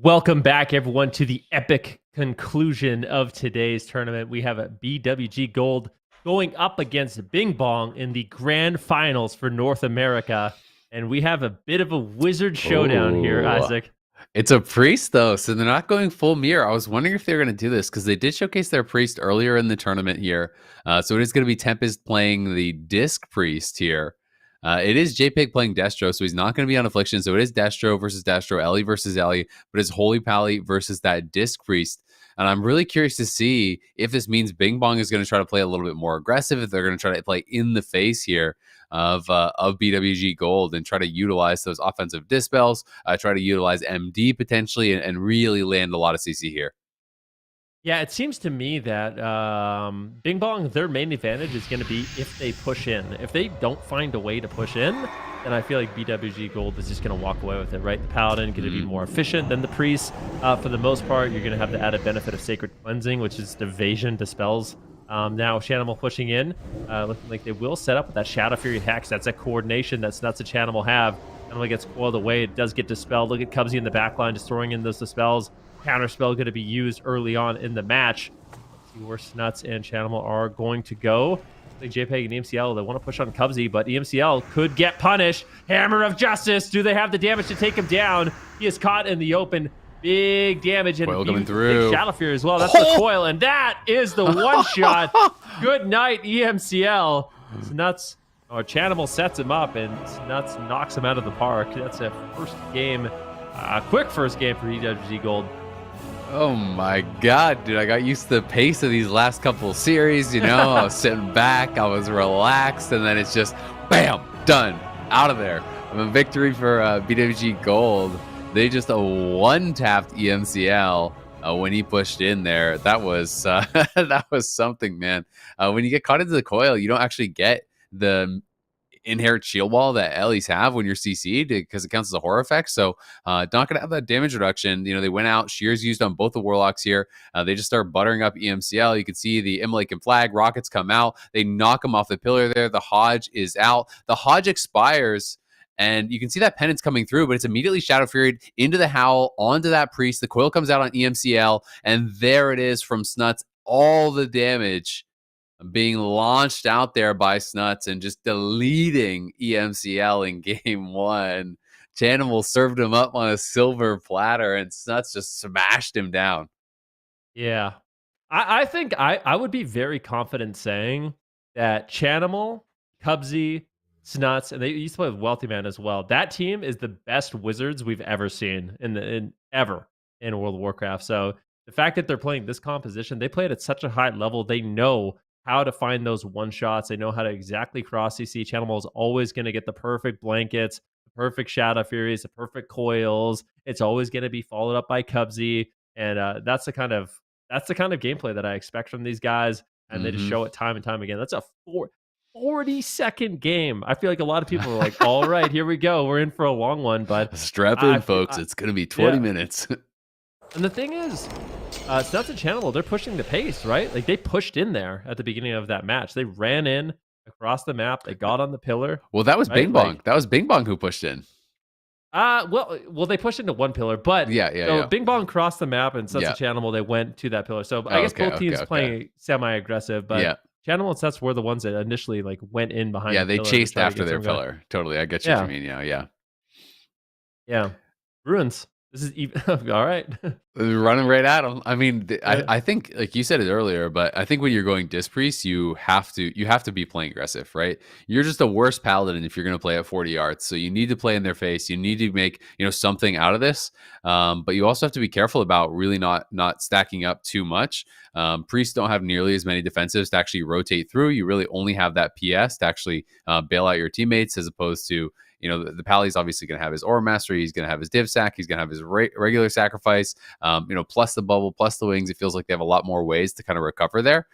Welcome back, everyone, to the epic conclusion of today's tournament. We have a BWG Gold going up against Bing Bong in the grand finals for North America. And we have a bit of a wizard showdown here, Ooh. Isaac. It's a priest, though, so they're not going full mirror. I was wondering if they were going to do this because they did showcase their priest earlier in the tournament here. So it is going to be Tempest playing the Disc Priest here. It is JPEG playing Destro, so he's not going to be on Affliction. So it is Destro versus Destro, Ellie versus Ellie, but it's Holy Pally versus that Disc Priest. And I'm really curious to see if this means Bing Bong is going to try to play a little bit more aggressive, if they're going to try to play in the face here of BWG Gold and try to utilize those offensive dispels, try to utilize MD potentially, and really land a lot of CC here. Yeah, it seems to me that Bing Bong, their main advantage is going to be if they push in. If they don't find a way to push in, then I feel like BWG Gold is just going to walk away with it, right? The Paladin going to be more efficient than the Priest. For the most part, you're going to have the added benefit of Sacred Cleansing, which is evasion dispels. Now, Shanimal pushing in, looking like they will set up with that Shadow Fury Hex. That's a coordination that's nuts a Shanimal have. Shanimal gets coiled away. It does get dispelled. Look at Cubsy in the backline just throwing in those dispels. Counterspell going to be used early on in the match. Let's see where Snuts and Shanimal are going to go. I think JPEG and EMCL, they want to push on Cubsy, but EMCL could get punished. Hammer of Justice. Do they have the damage to take him down? He is caught in the open. Big damage and Coil coming through. Shadow Fury as well. That's the coil, and that is the one shot. Good night, EMCL. Snuts or Chanimal sets him up, and Snuts knocks him out of the park. That's a first game, quick first game for EWG Gold. Oh my god, dude, I got used to the pace of these last couple of series, you know. I was sitting back, I was relaxed, and then it's just bam, done, out of there. A victory for BWG Gold. They just one-tapped EMCL when he pushed in there. That was that was something, man. When you get caught into the coil, you don't actually get the inherent shield wall that Ellie's have when you're CC'd because it counts as a horror effect. So not going to have that damage reduction. You know, they went out. Shears used on both the Warlocks here. They just start buttering up EMCL. You can see the Immolate and Flag. Rockets come out. They knock him off the pillar there. The Hodge is out. The Hodge expires. And you can see that penance coming through, but it's immediately Shadow Furied into the Howl, onto that Priest. The coil comes out on EMCL, and there it is from Snuts. All the damage being launched out there by Snuts and just deleting EMCL in game one. Chanimal served him up on a silver platter, and Snuts just smashed him down. Yeah. I think I would be very confident saying that Chanimal, Cubsy, Snuts, and they used to play with Wealthy Man as well. That team is the best Wizards we've ever seen ever in World of Warcraft. So the fact that they're playing this composition, they play it at such a high level. They know how to find those one shots. They know how to exactly cross CC. Chanimal is always going to get the perfect blankets, the perfect Shadow Furies, the perfect coils. It's always going to be followed up by Cubsy, and that's the kind of gameplay that I expect from these guys. And they just show it time and time again. That's a 40-second game. I feel like a lot of people are like, all right, here we go. We're in for a long one. But strap in, folks. It's going to be 20 minutes. And the thing is, Snuts and Chanimal, they're pushing the pace, right? Like, they pushed in there at the beginning of that match. They ran in across the map. They got on the pillar. Well, that was right? Bing Bong. That was Bing Bong who pushed in. Well, they pushed into one pillar, but yeah. Bing Bong crossed the map, and Snuts and Chanimal, they went to that pillar. So I guess both teams playing semi-aggressive, but Chanimal and Snuts were the ones that initially went in behind. Yeah, they chased after their pillar. Totally, I get what you mean. Yeah. Ruins. This is even all right. Running right at them. I mean, I think, like you said it earlier, but I think when you're going Disc Priest, you have to be playing aggressive, right? You're just a worse Paladin if you're going to play at 40 yards. So you need to play in their face. You need to make something out of this. But you also have to be careful about really not stacking up too much. Priests don't have nearly as many defensives to actually rotate through. You really only have that PS to actually bail out your teammates, as opposed to the Pally's obviously going to have his Aura Mastery. He's going to have his Div Sac. He's going to have his regular sacrifice. Plus the bubble, plus the wings. It feels like they have a lot more ways to kind of recover there.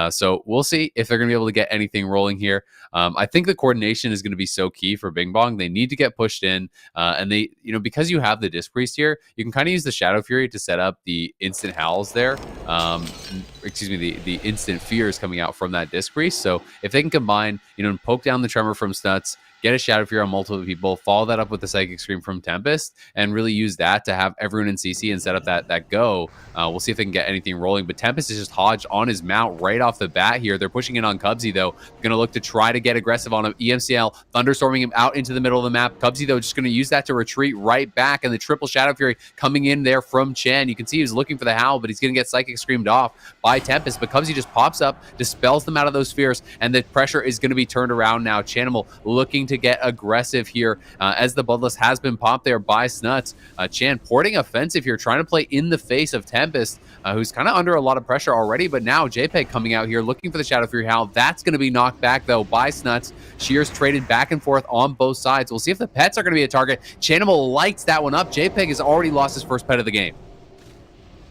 So we'll see if they're going to be able to get anything rolling here. I think the coordination is going to be so key for Bing Bong. They need to get pushed in, and they, because you have the Disc Priest here, you can kind of use the Shadow Fury to set up the instant howls there. The instant fears coming out from that Disc Priest. So if they can combine, poke down the Tremor from Snuts, get a Shadow Fury on multiple people, follow that up with the Psychic Scream from Tempest, and really use that to have everyone in CC and set up that go. We'll see if they can get anything rolling. But Tempest is just hodged on his mount right off the bat here. They're pushing in on Cubsy, though. Going to look to try to get aggressive on him. EMCL thunderstorming him out into the middle of the map. Cubsy, though, just going to use that to retreat right back. And the triple Shadow Fury coming in there from Chen. You can see he's looking for the Howl, but he's going to get Psychic Screamed off by Tempest. But Cubsy just pops up, dispels them out of those spheres, and the pressure is going to be turned around now. Chanimal looking to get aggressive here as the Bloodlust has been popped there by Snuts. Chan porting offensive here, trying to play in the face of Tempest, who's kind of under a lot of pressure already, but now JPEG coming out here looking for the Shadow Fury Howl. That's going to be knocked back, though, by Snuts. Shears traded back and forth on both sides. We'll see if the pets are going to be a target. Chanimal lights that one up. JPEG has already lost his first pet of the game.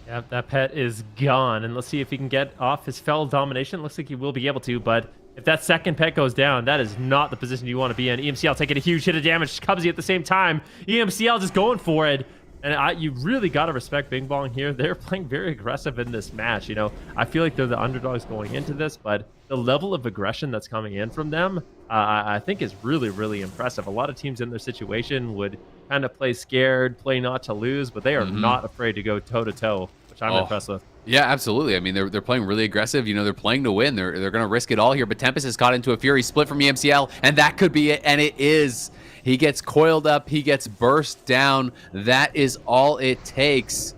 Yeah, that pet is gone, and let's see if he can get off his Fell Domination. Looks like he will be able to, but if that second pet goes down, that is not the position you want to be in. EMCL taking a huge hit of damage. Cubsy at the same time. EMCL just going for it. And you really got to respect Bing Bong here. They're playing very aggressive in this match. You know, I feel like they're the underdogs going into this, but the level of aggression that's coming in from them, I think is really, really impressive. A lot of teams in their situation would kind of play scared, play not to lose, but they are not afraid to go toe-to-toe, which I'm impressed with. Yeah, absolutely. I mean, they're playing really aggressive. You know, they're playing to win. They're going to risk it all here. But Tempest has caught into a Fury split from EMCL, and that could be it, and it is. He gets coiled up. He gets burst down. That is all it takes.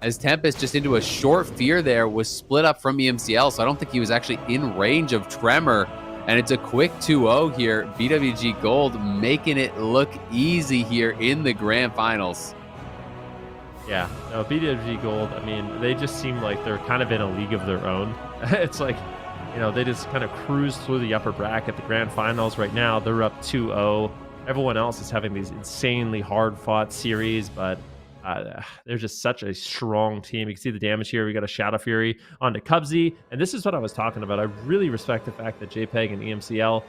As Tempest just into a short fear there was split up from EMCL, so I don't think he was actually in range of Tremor. And it's a quick 2-0 here. BWG Gold making it look easy here in the grand finals. Yeah, no, BWG Gold, I mean, they just seem like they're kind of in a league of their own. It's like, you know, they just kind of cruise through the upper bracket. The grand finals right now, they're up 2-0. Everyone else is having these insanely hard-fought series, but they're just such a strong team. You can see the damage here. We got a Shadow Fury onto Cubsy, and this is what I was talking about. I really respect the fact that JPEG and EMCL,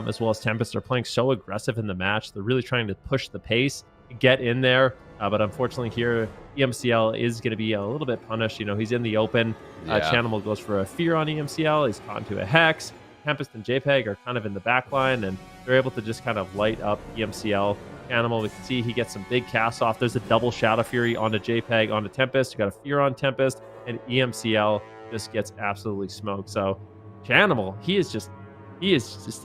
as well as Tempest, are playing so aggressive in the match. They're really trying to push the pace, get in there, but unfortunately here, EMCL is going to be a little bit punished. You know, he's in the open. Chanimal goes for a Fear on EMCL. He's caught into a Hex. Tempest and JPEG are kind of in the back line, and they're able to just kind of light up EMCL. Animal, we can see he gets some big casts off. There's a double Shadow Fury onto JPEG, onto Tempest. You got a Fear on Tempest, and EMCL just gets absolutely smoked. So Chanimal, he is just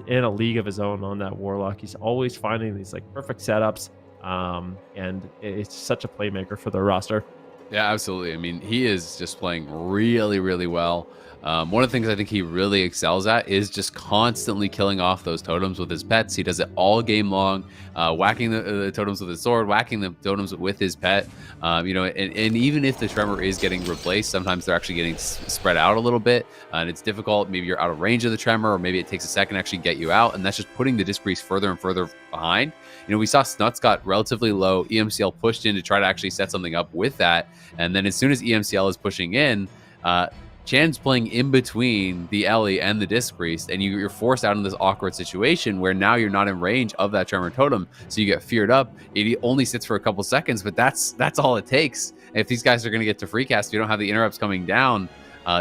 in a league of his own on that Warlock. He's always finding these like perfect setups, and it's such a playmaker for their roster. Yeah, absolutely. I mean, he is just playing really, really well. One of the things I think he really excels at is just constantly killing off those totems with his pets. He does it all game long, whacking the totems with his sword, whacking the totems with his pet. You know, and even if the Tremor is getting replaced, sometimes they're actually getting spread out a little bit, and it's difficult. Maybe you're out of range of the Tremor, or maybe it takes a second to actually get you out, and that's just putting the Disc Priest further and further behind. You know, we saw Snuts got relatively low. EMCL pushed in to try to actually set something up with that, and then as soon as EMCL is pushing in, Chan's playing in between the Ellie and the Disc Priest, and you're forced out in this awkward situation where now you're not in range of that Tremor Totem, so you get feared up. It only sits for a couple seconds, but that's all it takes. If these guys are going to get to free cast, if you don't have the interrupts coming down,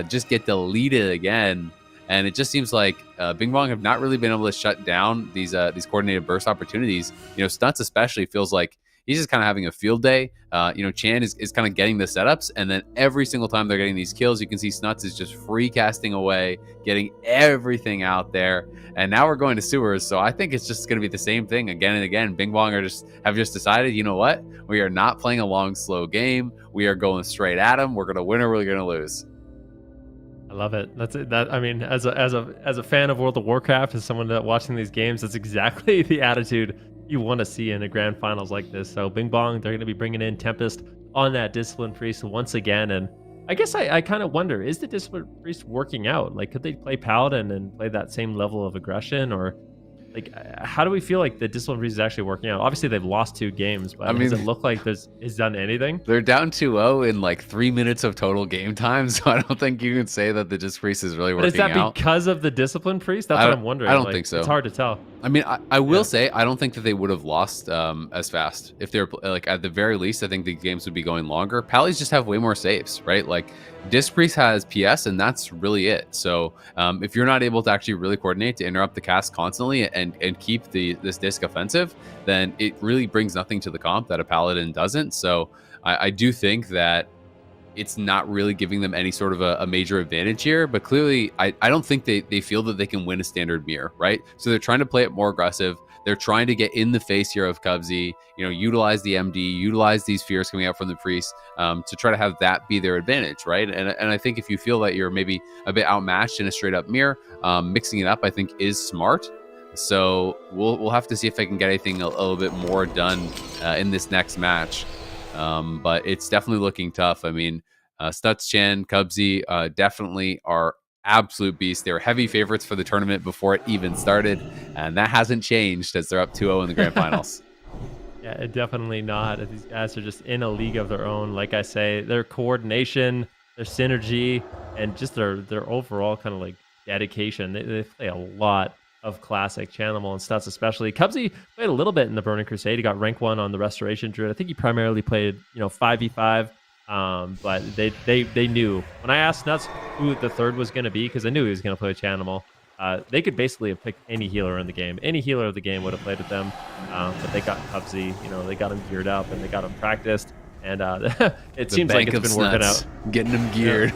just get deleted again. And it just seems like Bing Bong have not really been able to shut down these coordinated burst opportunities. You know, Stunts especially feels like he's just kind of having a field day. You know, Chan is kind of getting the setups, and then every single time they're getting these kills, you can see Snuts is just free casting away, getting everything out there. And now we're going to sewers, so I think it's just going to be the same thing again and again. Bing Bong have just decided, you know what? We are not playing a long, slow game. We are going straight at them. We're going to win or we're going to lose. I love it. That's it. I mean, as a fan of World of Warcraft, as someone that watching these games, that's exactly the attitude you want to see in a grand finals like this. So Bing Bong, they're going to be bringing in Tempest on that Discipline Priest once again. And I guess I kind of wonder, is the Discipline Priest working out? Like, could they play Paladin and play that same level of aggression? Or like, how do we feel like the Discipline Priest is actually working out? Obviously, they've lost 2 games, but I mean, does it look like it's done anything? They're down 2-0 in like 3 minutes of total game time, so I don't think you can say that the Disc Priest is really working out. Is that because of the Discipline Priest? That's what I'm wondering. I don't think so. It's hard to tell. I mean, I will say I don't think that they would have lost as fast if they're like at the very least. I think the games would be going longer. Pallies just have way more saves, right? Like Disc Priest has PS, and that's really it. So if you're not able to actually really coordinate to interrupt the cast constantly and keep this disc offensive, then it really brings nothing to the comp that a Paladin doesn't. So I do think that it's not really giving them any sort of a major advantage here, but clearly I don't think they feel that they can win a standard mirror, right? So they're trying to play it more aggressive. They're trying to get in the face here of Cubsy, utilize the MD, utilize these fears coming out from the priest to try to have that be their advantage, right? And I think if you feel that you're maybe a bit outmatched in a straight up mirror, mixing it up I think is smart. So we'll have to see if I can get anything a little bit more done in this next match. But it's definitely looking tough. I mean, Stutz Chan, Cubsy definitely are absolute beasts. They were heavy favorites for the tournament before it even started, and that hasn't changed as they're up 2-0 in the grand finals. Yeah, definitely not. These guys are just in a league of their own. Like I say, their coordination, their synergy, and just their overall kind of like dedication. They play a lot of classic Chanimal and Stutz especially. Cubsy played a little bit in the Burning Crusade. He got rank 1 on the Restoration Druid. I think he primarily played 5v5. But they knew when I asked Nuts who the third was going to be, because I knew he was going to play with Chanimal. They could basically have picked any healer in the game. Any healer of the game would have played with them. But they got Cubsy. They got him geared up and they got him practiced. And it seems like it's been working out. Getting them geared.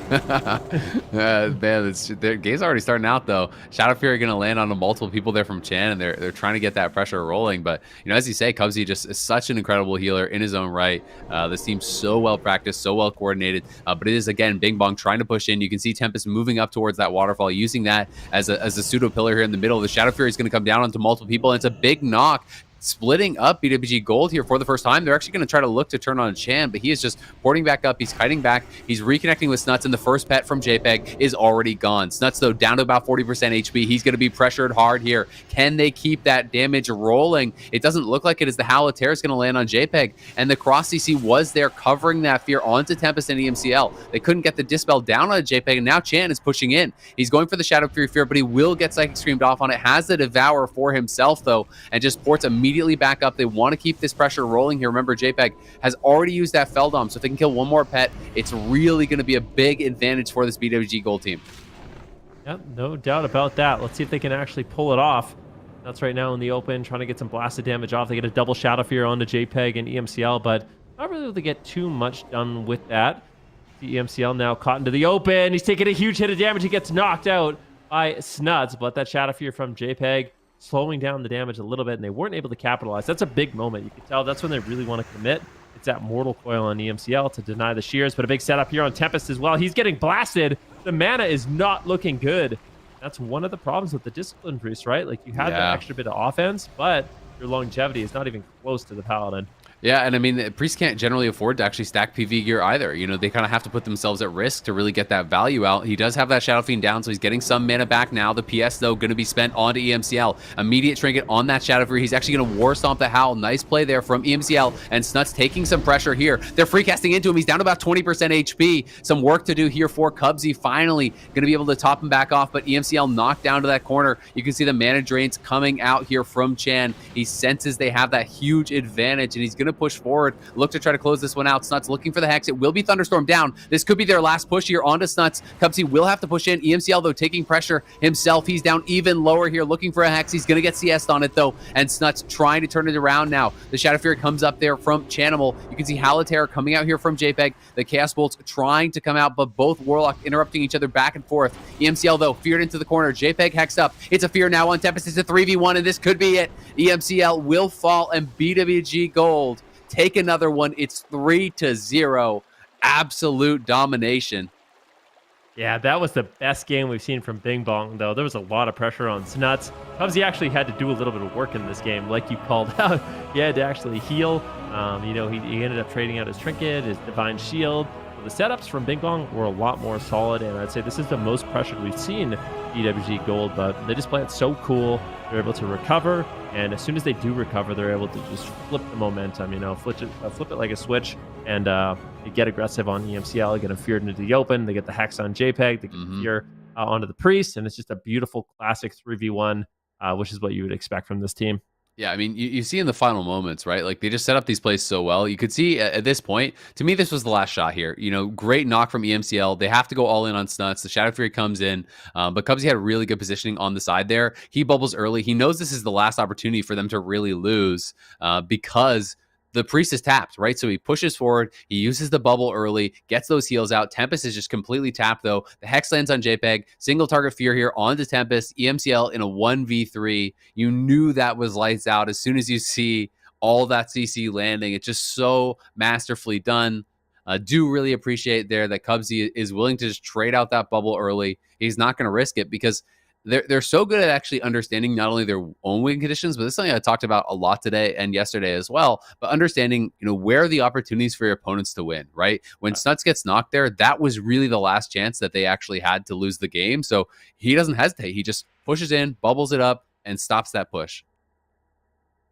Man, their game's already starting out, though. Shadow Fury going to land on multiple people there from Chan, and they're trying to get that pressure rolling. But, as you say, Cubsy just is such an incredible healer in his own right. This team's so well practiced, so well coordinated. But it is, again, Bing Bong trying to push in. You can see Tempest moving up towards that waterfall, using that as a pseudo pillar here in the middle. The Shadow Fury is going to come down onto multiple people, and it's a big knock. Splitting up BWG Gold here for the first time. They're actually going to try to look to turn on Chan, but he is just porting back up. He's kiting back. He's reconnecting with Snuts, and the first pet from JPEG is already gone. Snuts, though, down to about 40% HP. He's going to be pressured hard here. Can they keep that damage rolling? It doesn't look like it, as the Howl of Terror is going to land on JPEG, and the cross CC was there covering that fear onto Tempest and EMCL. They couldn't get the Dispel down on JPEG, and now Chan is pushing in. He's going for the Shadow Fury Fear, but he will get Psychic Screamed off on it. Has the Devour for himself, though, and just ports immediately back up. They want to keep this pressure rolling here. Remember, JPEG has already used that Feldom, so if they can kill one more pet, it's really going to be a big advantage for this BWG Gold team. Yep, no doubt about that. Let's see if they can actually pull it off. That's right now in the open, trying to get some blasted damage off. They get a double Shadow Fear onto JPEG and EMCL, but not really able to get too much done with that. The EMCL now caught into the open. He's taking a huge hit of damage. He gets knocked out by Snuds, but that Shadow Fear from JPEG slowing down the damage a little bit, and they weren't able to capitalize. That's a big moment. You can tell that's when they really want to commit. It's that Mortal Coil on EMCL to deny the shears, but a big setup here on Tempest as well. He's getting blasted. The mana is not looking good. That's one of the problems with the Discipline Priest, right? Like, you have that extra bit of offense, but your longevity is not even close to the Paladin. Yeah, and I mean, the Priest can't generally afford to actually stack PV gear either. They kind of have to put themselves at risk to really get that value out. He does have that Shadow Fiend down, so he's getting some mana back now. The PS, though, going to be spent onto EMCL. Immediate trinket on that Shadow Fury. He's actually going to War Stomp the Howl. Nice play there from EMCL, and Snuts taking some pressure here. They're free casting into him. He's down to about 20% HP. Some work to do here for Cubsy. Finally going to be able to top him back off, but EMCL knocked down to that corner. You can see the mana drains coming out here from Chan. He senses they have that huge advantage, and he's going to push forward. Look to try to close this one out. Snuts looking for the Hex. It will be Thunderstorm down. This could be their last push here onto Snuts. Cubsy will have to push in. EMCL, though, taking pressure himself. He's down even lower here, looking for a Hex. He's going to get CS'd on it, though, and Snuts trying to turn it around now. The Shadow Fury comes up there from Chanimal. You can see Howl of Terror coming out here from JPEG. The Chaos Bolts trying to come out, but both Warlock interrupting each other back and forth. EMCL, though, feared into the corner. JPEG hexed up. It's a fear now on Tempest. It's a 3v1, and this could be it. EMCL will fall, and BWG Gold take another one. It's 3-0. Absolute domination. Yeah, that was the best game we've seen from Bing Bong, though. There was a lot of pressure on Snuts. Cubsy actually had to do a little bit of work in this game, like you called out. He had to actually heal. He ended up trading out his Trinket, his Divine Shield. So the setups from Bing Bong were a lot more solid, and I'd say this is the most pressured we've seen BWG Gold, but they just play it so cool. They're able to recover, and as soon as they do recover, they're able to just flip the momentum, flip it like a switch, and they get aggressive on EMCL, get them feared into the open, they get the Hex on JPEG, they get fear onto the Priest, and it's just a beautiful classic 3v1 which is what you would expect from this team. Yeah, I mean, you see in the final moments, right? Like, they just set up these plays so well. You could see at this point, to me, this was the last shot here. Great knock from EMCL. They have to go all in on Snuts. The Shadow Fury comes in, but Cubsy had really good positioning on the side there. He bubbles early. He knows this is the last opportunity for them to really lose because the priest is tapped, right? So he pushes forward, he uses the bubble early, gets those heals out. Tempest is just completely tapped, though. The Hex lands on JPEG, single target fear here onto Tempest, EMCL in a 1v3. You knew that was lights out as soon as you see all that CC landing. It's just so masterfully done. Do really appreciate there that Cubsy is willing to just trade out that bubble early. He's not going to risk it because they're so good at actually understanding not only their own win conditions, but this is something I talked about a lot today and yesterday as well, but understanding, where are the opportunities for your opponents to win, right? When Snuts gets knocked there, that was really the last chance that they actually had to lose the game. So he doesn't hesitate. He just pushes in, bubbles it up, and stops that push.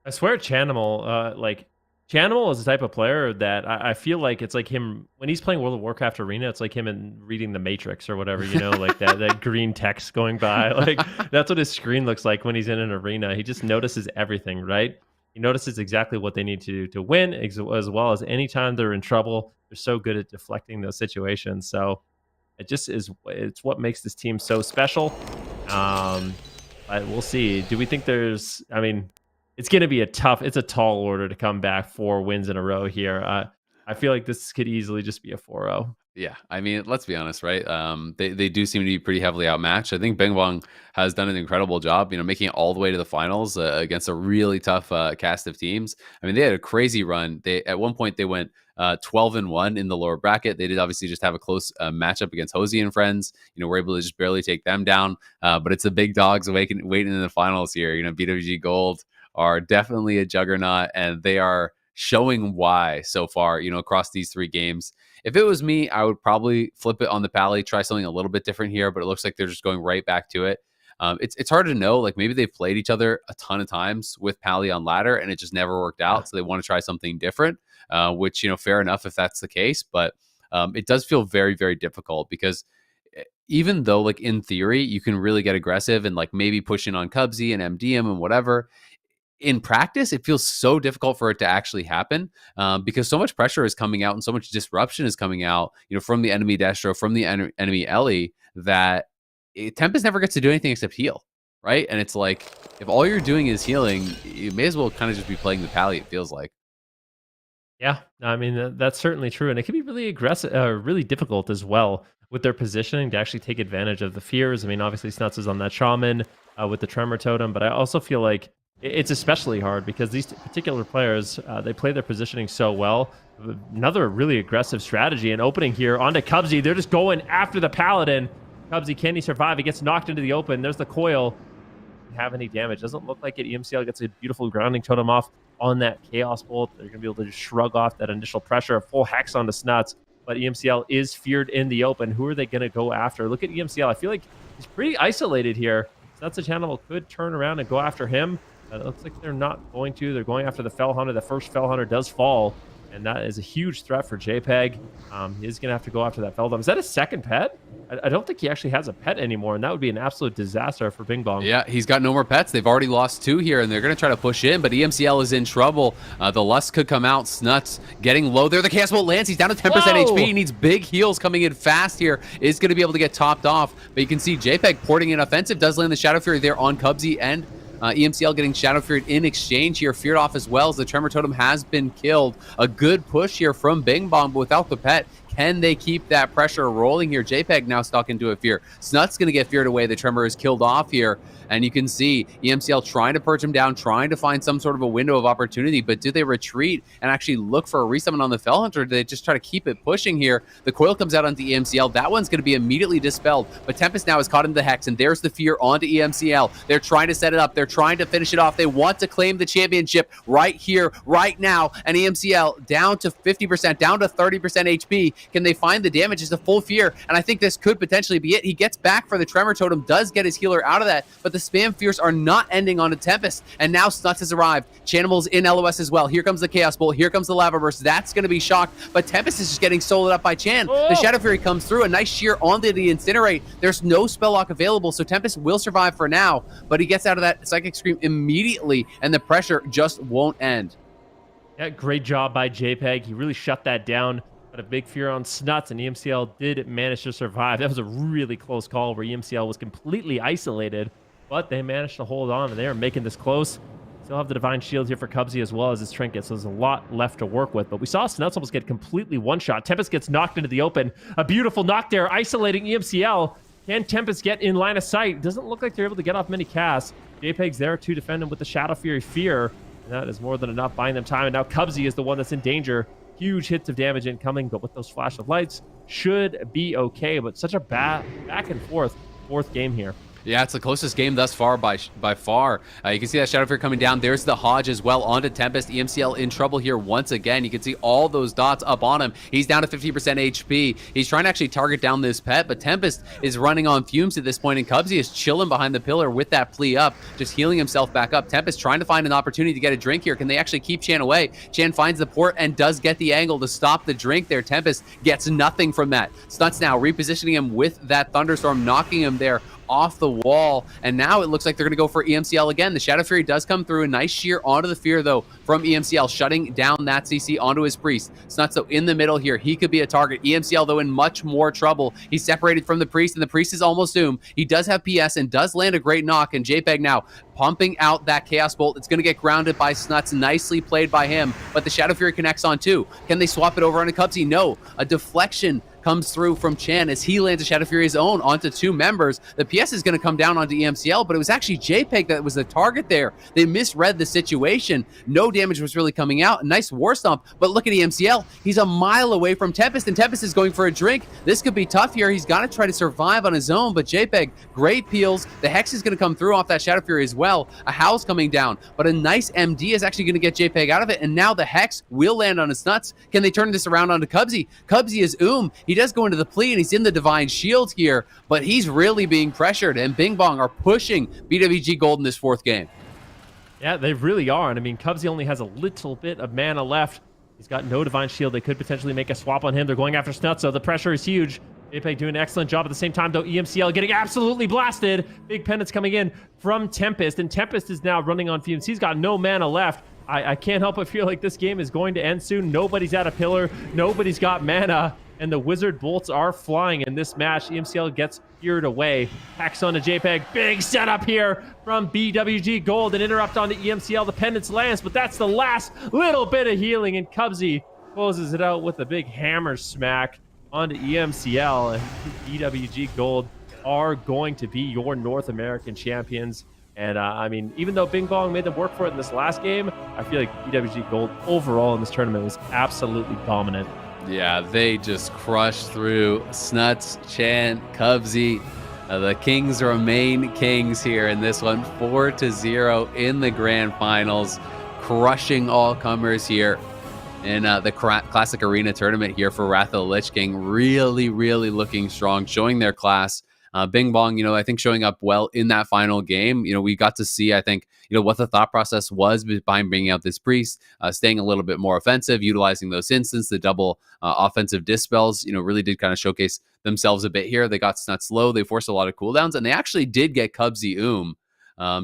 I swear Chanimal, Chanimal is the type of player that I feel like it's like him when he's playing World of Warcraft Arena. It's like him and reading the Matrix or whatever, like that green text going by. Like that's what his screen looks like when he's in an arena. He just notices everything, right? He notices exactly what they need to do to win, as well as anytime they're in trouble. They're so good at deflecting those situations. So it just is. It's what makes this team so special. We'll see. Do we think there's? I mean. It's going to be it's a tall order to come back 4 wins in a row here. I feel like this could easily just be a 4-0. Yeah, I mean, let's be honest, right? They do seem to be pretty heavily outmatched. I think Bing Bong has done an incredible job, making it all the way to the finals against a really tough cast of teams. I mean, they had a crazy run. At one point they went 12-1 in the lower bracket. They did obviously just have a close matchup against HOZI and friends. We're able to just barely take them down. But it's the big dogs waiting in the finals here. BWG Gold are definitely a juggernaut, and they are showing why so far, across these 3 games. If it was me, I would probably flip it on the Pally, try something a little bit different here, but it looks like they're just going right back to it. It's hard to know. Like, maybe they've played each other a ton of times with Pally on ladder, and it just never worked out, so they want to try something different, which, fair enough if that's the case, but it does feel very, very difficult because even though, like, in theory, you can really get aggressive and, like, maybe push in on Cubsy and MD him and whatever, in practice, it feels so difficult for it to actually happen because so much pressure is coming out and so much disruption is coming out, from the enemy Destro, from the enemy Ellie, that Tempest never gets to do anything except heal, right? And it's like, if all you're doing is healing, you may as well kind of just be playing the Pally, it feels like. Yeah, I mean, that's certainly true. And it can be really aggressive, really difficult as well with their positioning to actually take advantage of the fears. I mean, obviously, Snuts is on that Shaman with the Tremor Totem, but I also feel like it's especially hard because these particular players, they play their positioning so well. Another really aggressive strategy and opening here onto Cubsy. They're just going after the Paladin. Cubsy, can he survive? He gets knocked into the open. There's the coil. Doesn't have any damage. Doesn't look like it. EMCL gets a beautiful grounding totem off on that Chaos Bolt. They're going to be able to just shrug off that initial pressure. A full hex on the Snuts. But EMCL is feared in the open. Who are they going to go after? Look at EMCL. I feel like he's pretty isolated here. Snuts Channel could turn around and go after him. It looks like they're not going to. They're going after the Fell Hunter. The first Fell Hunter does fall, and that is a huge threat for JPEG. He is going to have to go after that Fell Dome. Is that a second pet? I don't think he actually has a pet anymore, and that would be an absolute disaster for Bing Bong. Yeah, he's got no more pets. They've already lost 2 here, and they're going to try to push in, but EMCL is in trouble. The Lust could come out. Snuts getting low there. The Chaos Bolt lands. He's down to 10% HP. He needs big heals coming in fast here. Is going to be able to get topped off, but you can see JPEG porting in offensive. Does land the Shadow Fury there on Cubsy, and EMCL getting Shadow Fury in exchange here. Feared off as well as the Tremor Totem has been killed. A good push here from Bing Bong, but without the pet, can they keep that pressure rolling here? JPEG now stuck into a fear. Snut's going to get feared away. The Tremor is killed off here. And you can see EMCL trying to perch him down, trying to find some sort of a window of opportunity. But do they retreat and actually look for a resummon on the Fell Hunter? Or do they just try to keep it pushing here? The coil comes out onto EMCL. That one's going to be immediately dispelled. But Tempest now is caught in the Hex. And there's the fear onto EMCL. They're trying to set it up. They're trying to finish it off. They want to claim the championship right here, right now. And EMCL down to 50%, down to 30% HP. Can they find the damage? It's a full fear, and I think this could potentially be it. He gets back for the Tremor Totem, does get his healer out of that, but the spam fears are not ending on a Tempest, and now Snuts has arrived. Chanimal's in LOS as well. Here comes the Chaos Bolt, here comes the Lava Burst. That's going to be shocked, but Tempest is just getting soloed up by Chan. The Shadow Fury comes through, a nice shear onto the Incinerate. There's no spell lock available, so Tempest will survive for now, but he gets out of that Psychic Scream immediately, and the pressure just won't end. Yeah, great job by JPEG. He really shut that down. Got a big fear on Snuts, and EMCL did manage to survive. That was a really close call where EMCL was completely isolated, but they managed to hold on, and they are making this close. Still have the Divine Shield here for Cubsy as well as his Trinket, so there's a lot left to work with. But we saw Snuts almost get completely one-shot. Tempest gets knocked into the open. A beautiful knock there, isolating EMCL. Can Tempest get in line of sight? Doesn't look like they're able to get off many casts. JPEG's there to defend him with the Shadow Fury Fear. And that is more than enough, buying them time. And now Cubsy is the one that's in danger. Huge hits of damage incoming, but with those flash of lights, should be okay. But such a back and forth fourth game here. Yeah, it's the closest game thus far by far. You can see that Shadow Fear coming down. There's the Hodge as well onto Tempest. EMCL in trouble here once again. You can see all those dots up on him. He's down to 50% HP. He's trying to actually target down this pet, but Tempest is running on fumes at this point, and Cubsy is chilling behind the pillar with that plea up, just healing himself back up. Tempest trying to find an opportunity to get a drink here. Can they actually keep Chan away? Chan finds the port and does get the angle to stop the drink there. Tempest gets nothing from that. Snuts now repositioning him with that Thunderstorm, knocking him there off the wall, and now it looks like they're going to go for EMCL again. The Shadow Fury does come through. A nice shear onto the fear, though, from EMCL, shutting down that CC onto his Priest. Snuts, though, in the middle here. He could be a target. EMCL, though, in much more trouble. He's separated from the Priest, and the Priest is almost doomed. He does have PS and does land a great knock, and JPEG now pumping out that Chaos Bolt. It's going to get grounded by Snuts. Nicely played by him, but the Shadow Fury connects on too. Can they swap it over onto Cubsy? No. A deflection comes through from Chan as he lands a Shadow Fury's own onto two members. The PS is going to come down onto EMCL, but it was actually JPEG that was the target there. They misread the situation. No damage was really coming out. A nice War Stomp, but look at EMCL. He's a mile away from Tempest, and Tempest is going for a drink. This could be tough here. He's got to try to survive on his own, but JPEG, great peels. The Hex is going to come through off that Shadow Fury as well. A Howl's coming down, but a nice MD is actually going to get JPEG out of it, and now the Hex will land on his Nuts. Can they turn this around onto Cubsy? Cubsy is He does go into the plea, and he's in the Divine Shield here, but he's really being pressured, and Bing Bong are pushing BWG Gold in this fourth game. Yeah, they really are. And I mean, Cubsy only has a little bit of mana left. He's got no Divine Shield. They could potentially make a swap on him. They're going after Snuts, so the pressure is huge. JPEG doing an excellent job at the same time, though. EMCL getting absolutely blasted. Big penance coming in from Tempest, and Tempest is now running on fumes. He's got no mana left. I can't help but feel like this game is going to end soon. Nobody's at a pillar. Nobody's got mana. And the Wizard Bolts are flying in this match. EMCL gets geared away. Hex on to JPEG. Big setup here from BWG Gold. An interrupt on the EMCL. The Pendants lands, but that's the last little bit of healing. And Cubsy closes it out with a big hammer smack onto EMCL. And BWG Gold are going to be your North American champions. And I mean, even though Bing Bong made them work for it in this last game, I feel like BWG Gold overall in this tournament was absolutely dominant. Yeah, they just crushed through Snuts, Chan, Cubsy. The Kings remain kings here in this one, 4-0 in the grand finals, crushing all comers here in the Classic Arena tournament here for Wrath of the Lich King. Really, really looking strong, showing their class. Bing Bong, I think showing up well in that final game. We got to see, I think, what the thought process was behind bringing out this Priest, staying a little bit more offensive, utilizing those instants, the double offensive dispels, really did kind of showcase themselves a bit here. They got Snuts low, they forced a lot of cooldowns, and they actually did get Cubsy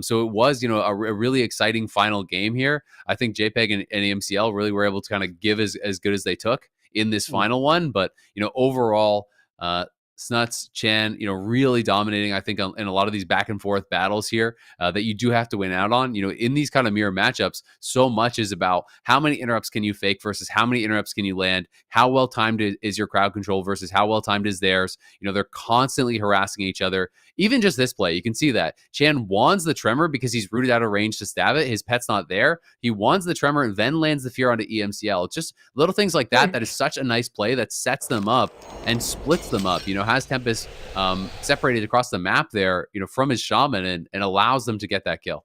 so it was, a really exciting final game here. I think JPEG and EMCL really were able to kind of give as good as they took in this final one, but, overall, Snuts, Chan, really dominating, I think, in a lot of these back and forth battles here that you do have to win out on. In these kind of mirror matchups, so much is about how many interrupts can you fake versus how many interrupts can you land, how well timed is your crowd control versus how well timed is theirs. They're constantly harassing each other. Even just this play, you can see that Chan wands the Tremor because he's rooted out of range to stab it. His pet's not there. He wands the Tremor and then lands the Fear onto EMCL. It's just little things like that is such a nice play that sets them up and splits them up. Has Tempest separated across the map there, from his Shaman and allows them to get that kill.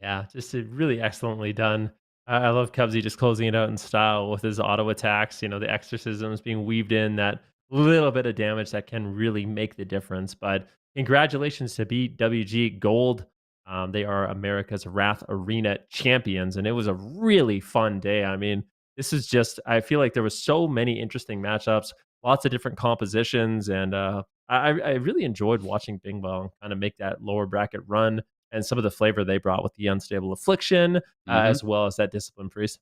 Yeah, just really excellently done. I love Cubsy just closing it out in style with his auto attacks, the exorcisms being weaved in, that little bit of damage that can really make the difference. But congratulations to BWG Gold. They are America's Wrath Arena champions, and it was a really fun day. I mean, this is just, I feel like there was so many interesting matchups, lots of different compositions, and I really enjoyed watching Bing Bong kind of make that lower bracket run and some of the flavor they brought with the Unstable Affliction, Hmm. as well as that Discipline Priest.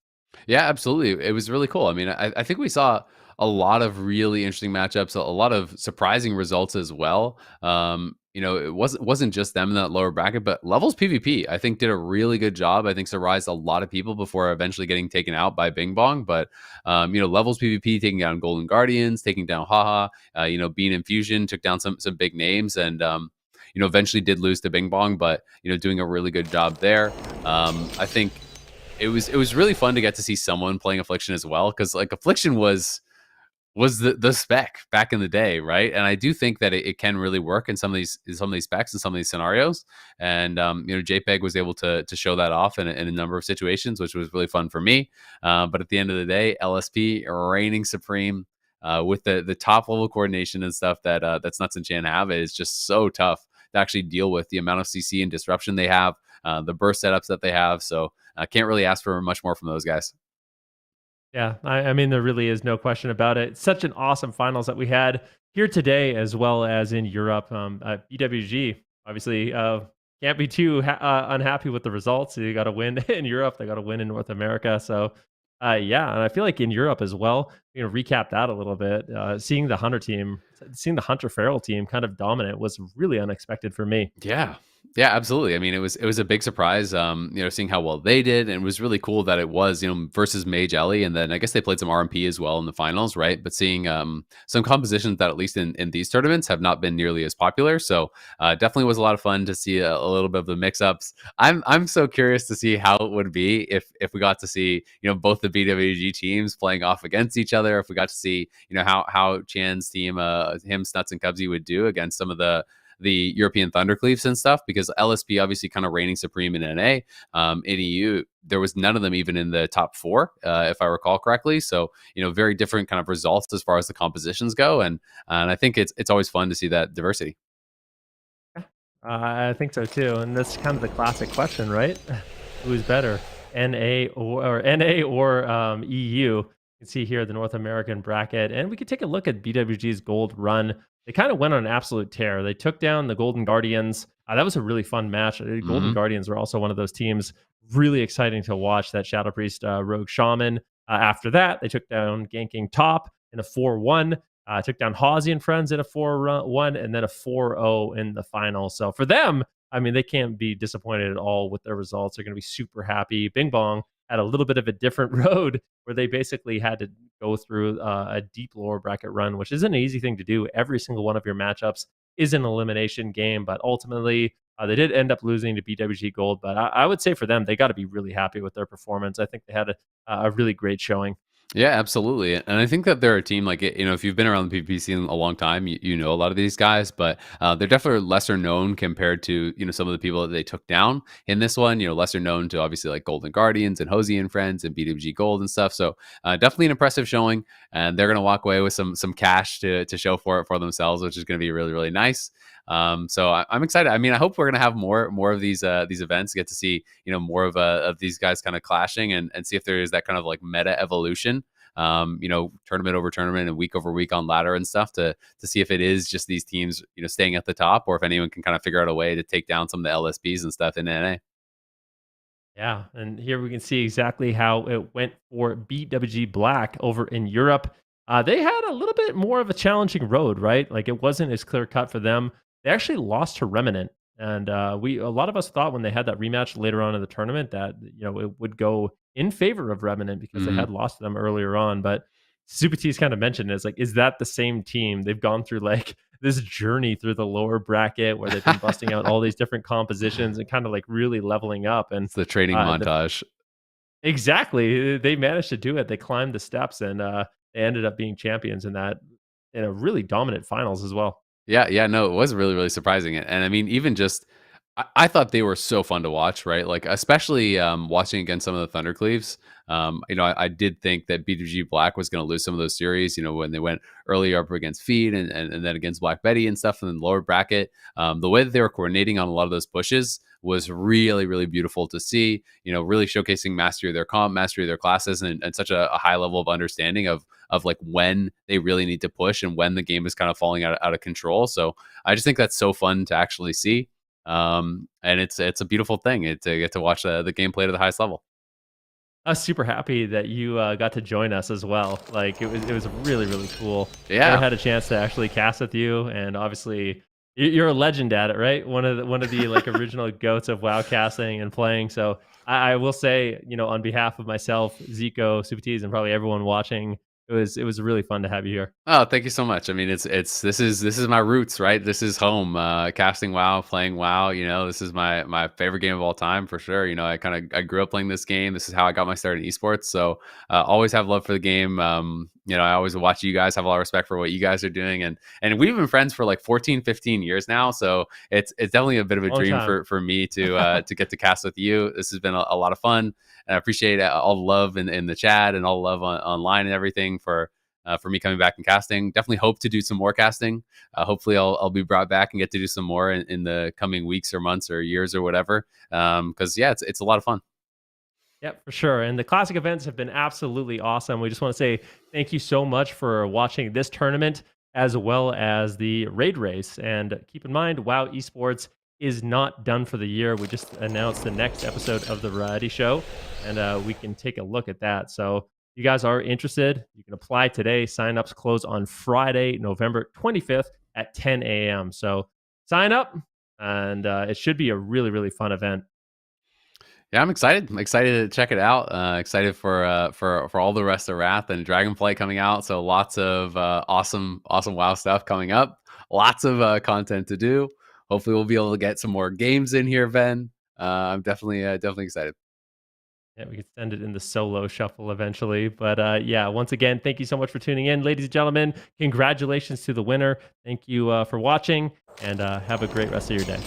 Yeah, absolutely. It was really cool. I mean, I think we saw a lot of really interesting matchups, a lot of surprising results as well. It wasn't just them in that lower bracket, but Levels PvP, I think, did a really good job. I think surprised a lot of people before eventually getting taken out by Bing Bong. But Levels PvP taking down Golden Guardians, taking down Haha, Bean Infusion took down some big names, and eventually did lose to Bing Bong, but doing a really good job there. I think it was really fun to get to see someone playing Affliction as well, because like Affliction was the spec back in the day, right? And I do think that it can really work in some of these specs and some of these scenarios. And JPEG was able to show that off in a number of situations, which was really fun for me. But at the end of the day, LSP reigning supreme. With the top level coordination and stuff that's Nuts and Chan have, it is just so tough to actually deal with the amount of CC and disruption they have, the burst setups that they have. So I can't really ask for much more from those guys. Yeah, I mean, there really is no question about it. Such an awesome finals that we had here today, as well as in Europe. BWG obviously can't be too unhappy with the results. They got to win in Europe. They got to win in North America. So, yeah, and I feel like in Europe as well. Recap that a little bit. Seeing the Hunter Feral team kind of dominant was really unexpected for me. Yeah. Yeah, absolutely. I mean, it was a big surprise, seeing how well they did, and it was really cool that it was, versus Mage Ellie, and then I guess they played some RMP as well in the finals, right? But seeing some compositions that at least in these tournaments have not been nearly as popular, so definitely was a lot of fun to see a little bit of the mix-ups. I'm so curious to see how it would be if we got to see both the BWG teams playing off against each other, if we got to see how Chan's team, him, Snuts, and Cubsy would do against some of the European Thundercleaves and stuff, because LSP obviously kind of reigning supreme in NA. In EU, there was none of them even in the top four, if I recall correctly. So, very different kind of results as far as the compositions go. And I think it's always fun to see that diversity. I think so too, and that's kind of the classic question, right? Who's better, NA or EU? You can see here the North American bracket, and we could take a look at BWG's gold run. They kind of went on an absolute tear. They took down the Golden Guardians. That was a really fun match. The Golden Hmm. Guardians were also one of those teams really exciting to watch. That Shadow Priest Rogue Shaman. After that, they took down Ganking Top in a 4-1. Took down HOZI and Friends in a 4-1 and then a 4-0 in the final. So for them, I mean, they can't be disappointed at all with their results. They're going to be super happy. Bing Bong had a little bit of a different road where they basically had to go through a deep lower bracket run, which isn't an easy thing to do. Every single one of your matchups is an elimination game, but ultimately they did end up losing to BWG Gold. But I would say for them, they got to be really happy with their performance. I think they had a really great showing. Yeah, absolutely. And I think that they're a team like, if you've been around the PvP scene a long time, you know a lot of these guys, but they're definitely lesser known compared to, some of the people that they took down in this one, lesser known to obviously like Golden Guardians and HOZI and Friends and BWG Gold and stuff. So definitely an impressive showing, and they're going to walk away with some cash to show for it for themselves, which is going to be really, really nice. So I'm excited. I mean, I hope we're gonna have more of these events. Get to see more of these guys kind of clashing, and see if there is that kind of like meta evolution. Tournament over tournament and week over week on ladder and stuff to see if it is just these teams staying at the top, or if anyone can kind of figure out a way to take down some of the LSPs and stuff in NA. Yeah, and here we can see exactly how it went for BWG Black over in Europe. They had a little bit more of a challenging road, right? Like it wasn't as clear cut for them. They actually lost to Remnant, and a lot of us thought when they had that rematch later on in the tournament that it would go in favor of Remnant because they Mhm. had lost to them earlier on. But Super T's kind of mentioned is like, is that the same team? They've gone through like this journey through the lower bracket where they've been busting out all these different compositions and kind of like really leveling up. And It's the training the montage. exactly. They managed to do it. They climbed the steps and they ended up being champions in a really dominant finals as well. Yeah, yeah, no, it was really, really surprising. And I mean, even just I thought they were so fun to watch, right? Like especially watching against some of the Thundercleaves. I did think that B2G Black was going to lose some of those series. When they went earlier up against Feed and then against Black Betty and stuff in the lower bracket. The way that they were coordinating on a lot of those pushes was really, really beautiful to see. Really showcasing mastery of their comp, mastery of their classes, and such a high level of understanding of like when they really need to push and when the game is kind of falling out of control. So I just think that's so fun to actually see. And it's a beautiful thing to get to watch the gameplay to the highest level. I was super happy that you got to join us as well. Like it was really, really cool. Yeah. Never had a chance to actually cast with you, and obviously you're a legend at it, right? One of the like original goats of WoW casting and playing. So I will say, on behalf of myself, Zico, Super T's, and probably everyone watching, it was really fun to have you here. Oh, thank you so much. I mean, this is my roots, right? This is home. Casting WoW, playing WoW. This is my favorite game of all time for sure. I grew up playing this game. This is how I got my start in esports. So always have love for the game. I always watch you guys, have a lot of respect for what you guys are doing, and we've been friends for like 14, 15 years now. So it's definitely a bit of a Long dream time. for me to get to cast with you. This has been a lot of fun, and I appreciate all the love in the chat and all the love online and everything for me coming back and casting. Definitely hope to do some more casting. Hopefully I'll be brought back and get to do some more in the coming weeks or months or years or whatever. Because it's a lot of fun. Yeah, for sure. And the classic events have been absolutely awesome. We just want to say thank you so much for watching this tournament as well as the raid race. And keep in mind, WoW Esports is not done for the year. We just announced the next episode of the variety show, and we can take a look at that. So if you guys are interested, you can apply today. Sign-ups close on Friday, November 25th at 10 a.m. So sign up, and it should be a really, really fun event. Yeah, I'm excited. I'm excited to check it out. Excited for all the rest of Wrath and Dragonflight coming out. So lots of awesome WoW stuff coming up. Lots of content to do. Hopefully, we'll be able to get some more games in here, Ben. I'm definitely excited. Yeah, we could send it in the solo shuffle eventually. But yeah, once again, thank you so much for tuning in. Ladies and gentlemen, congratulations to the winner. Thank you for watching, and have a great rest of your day.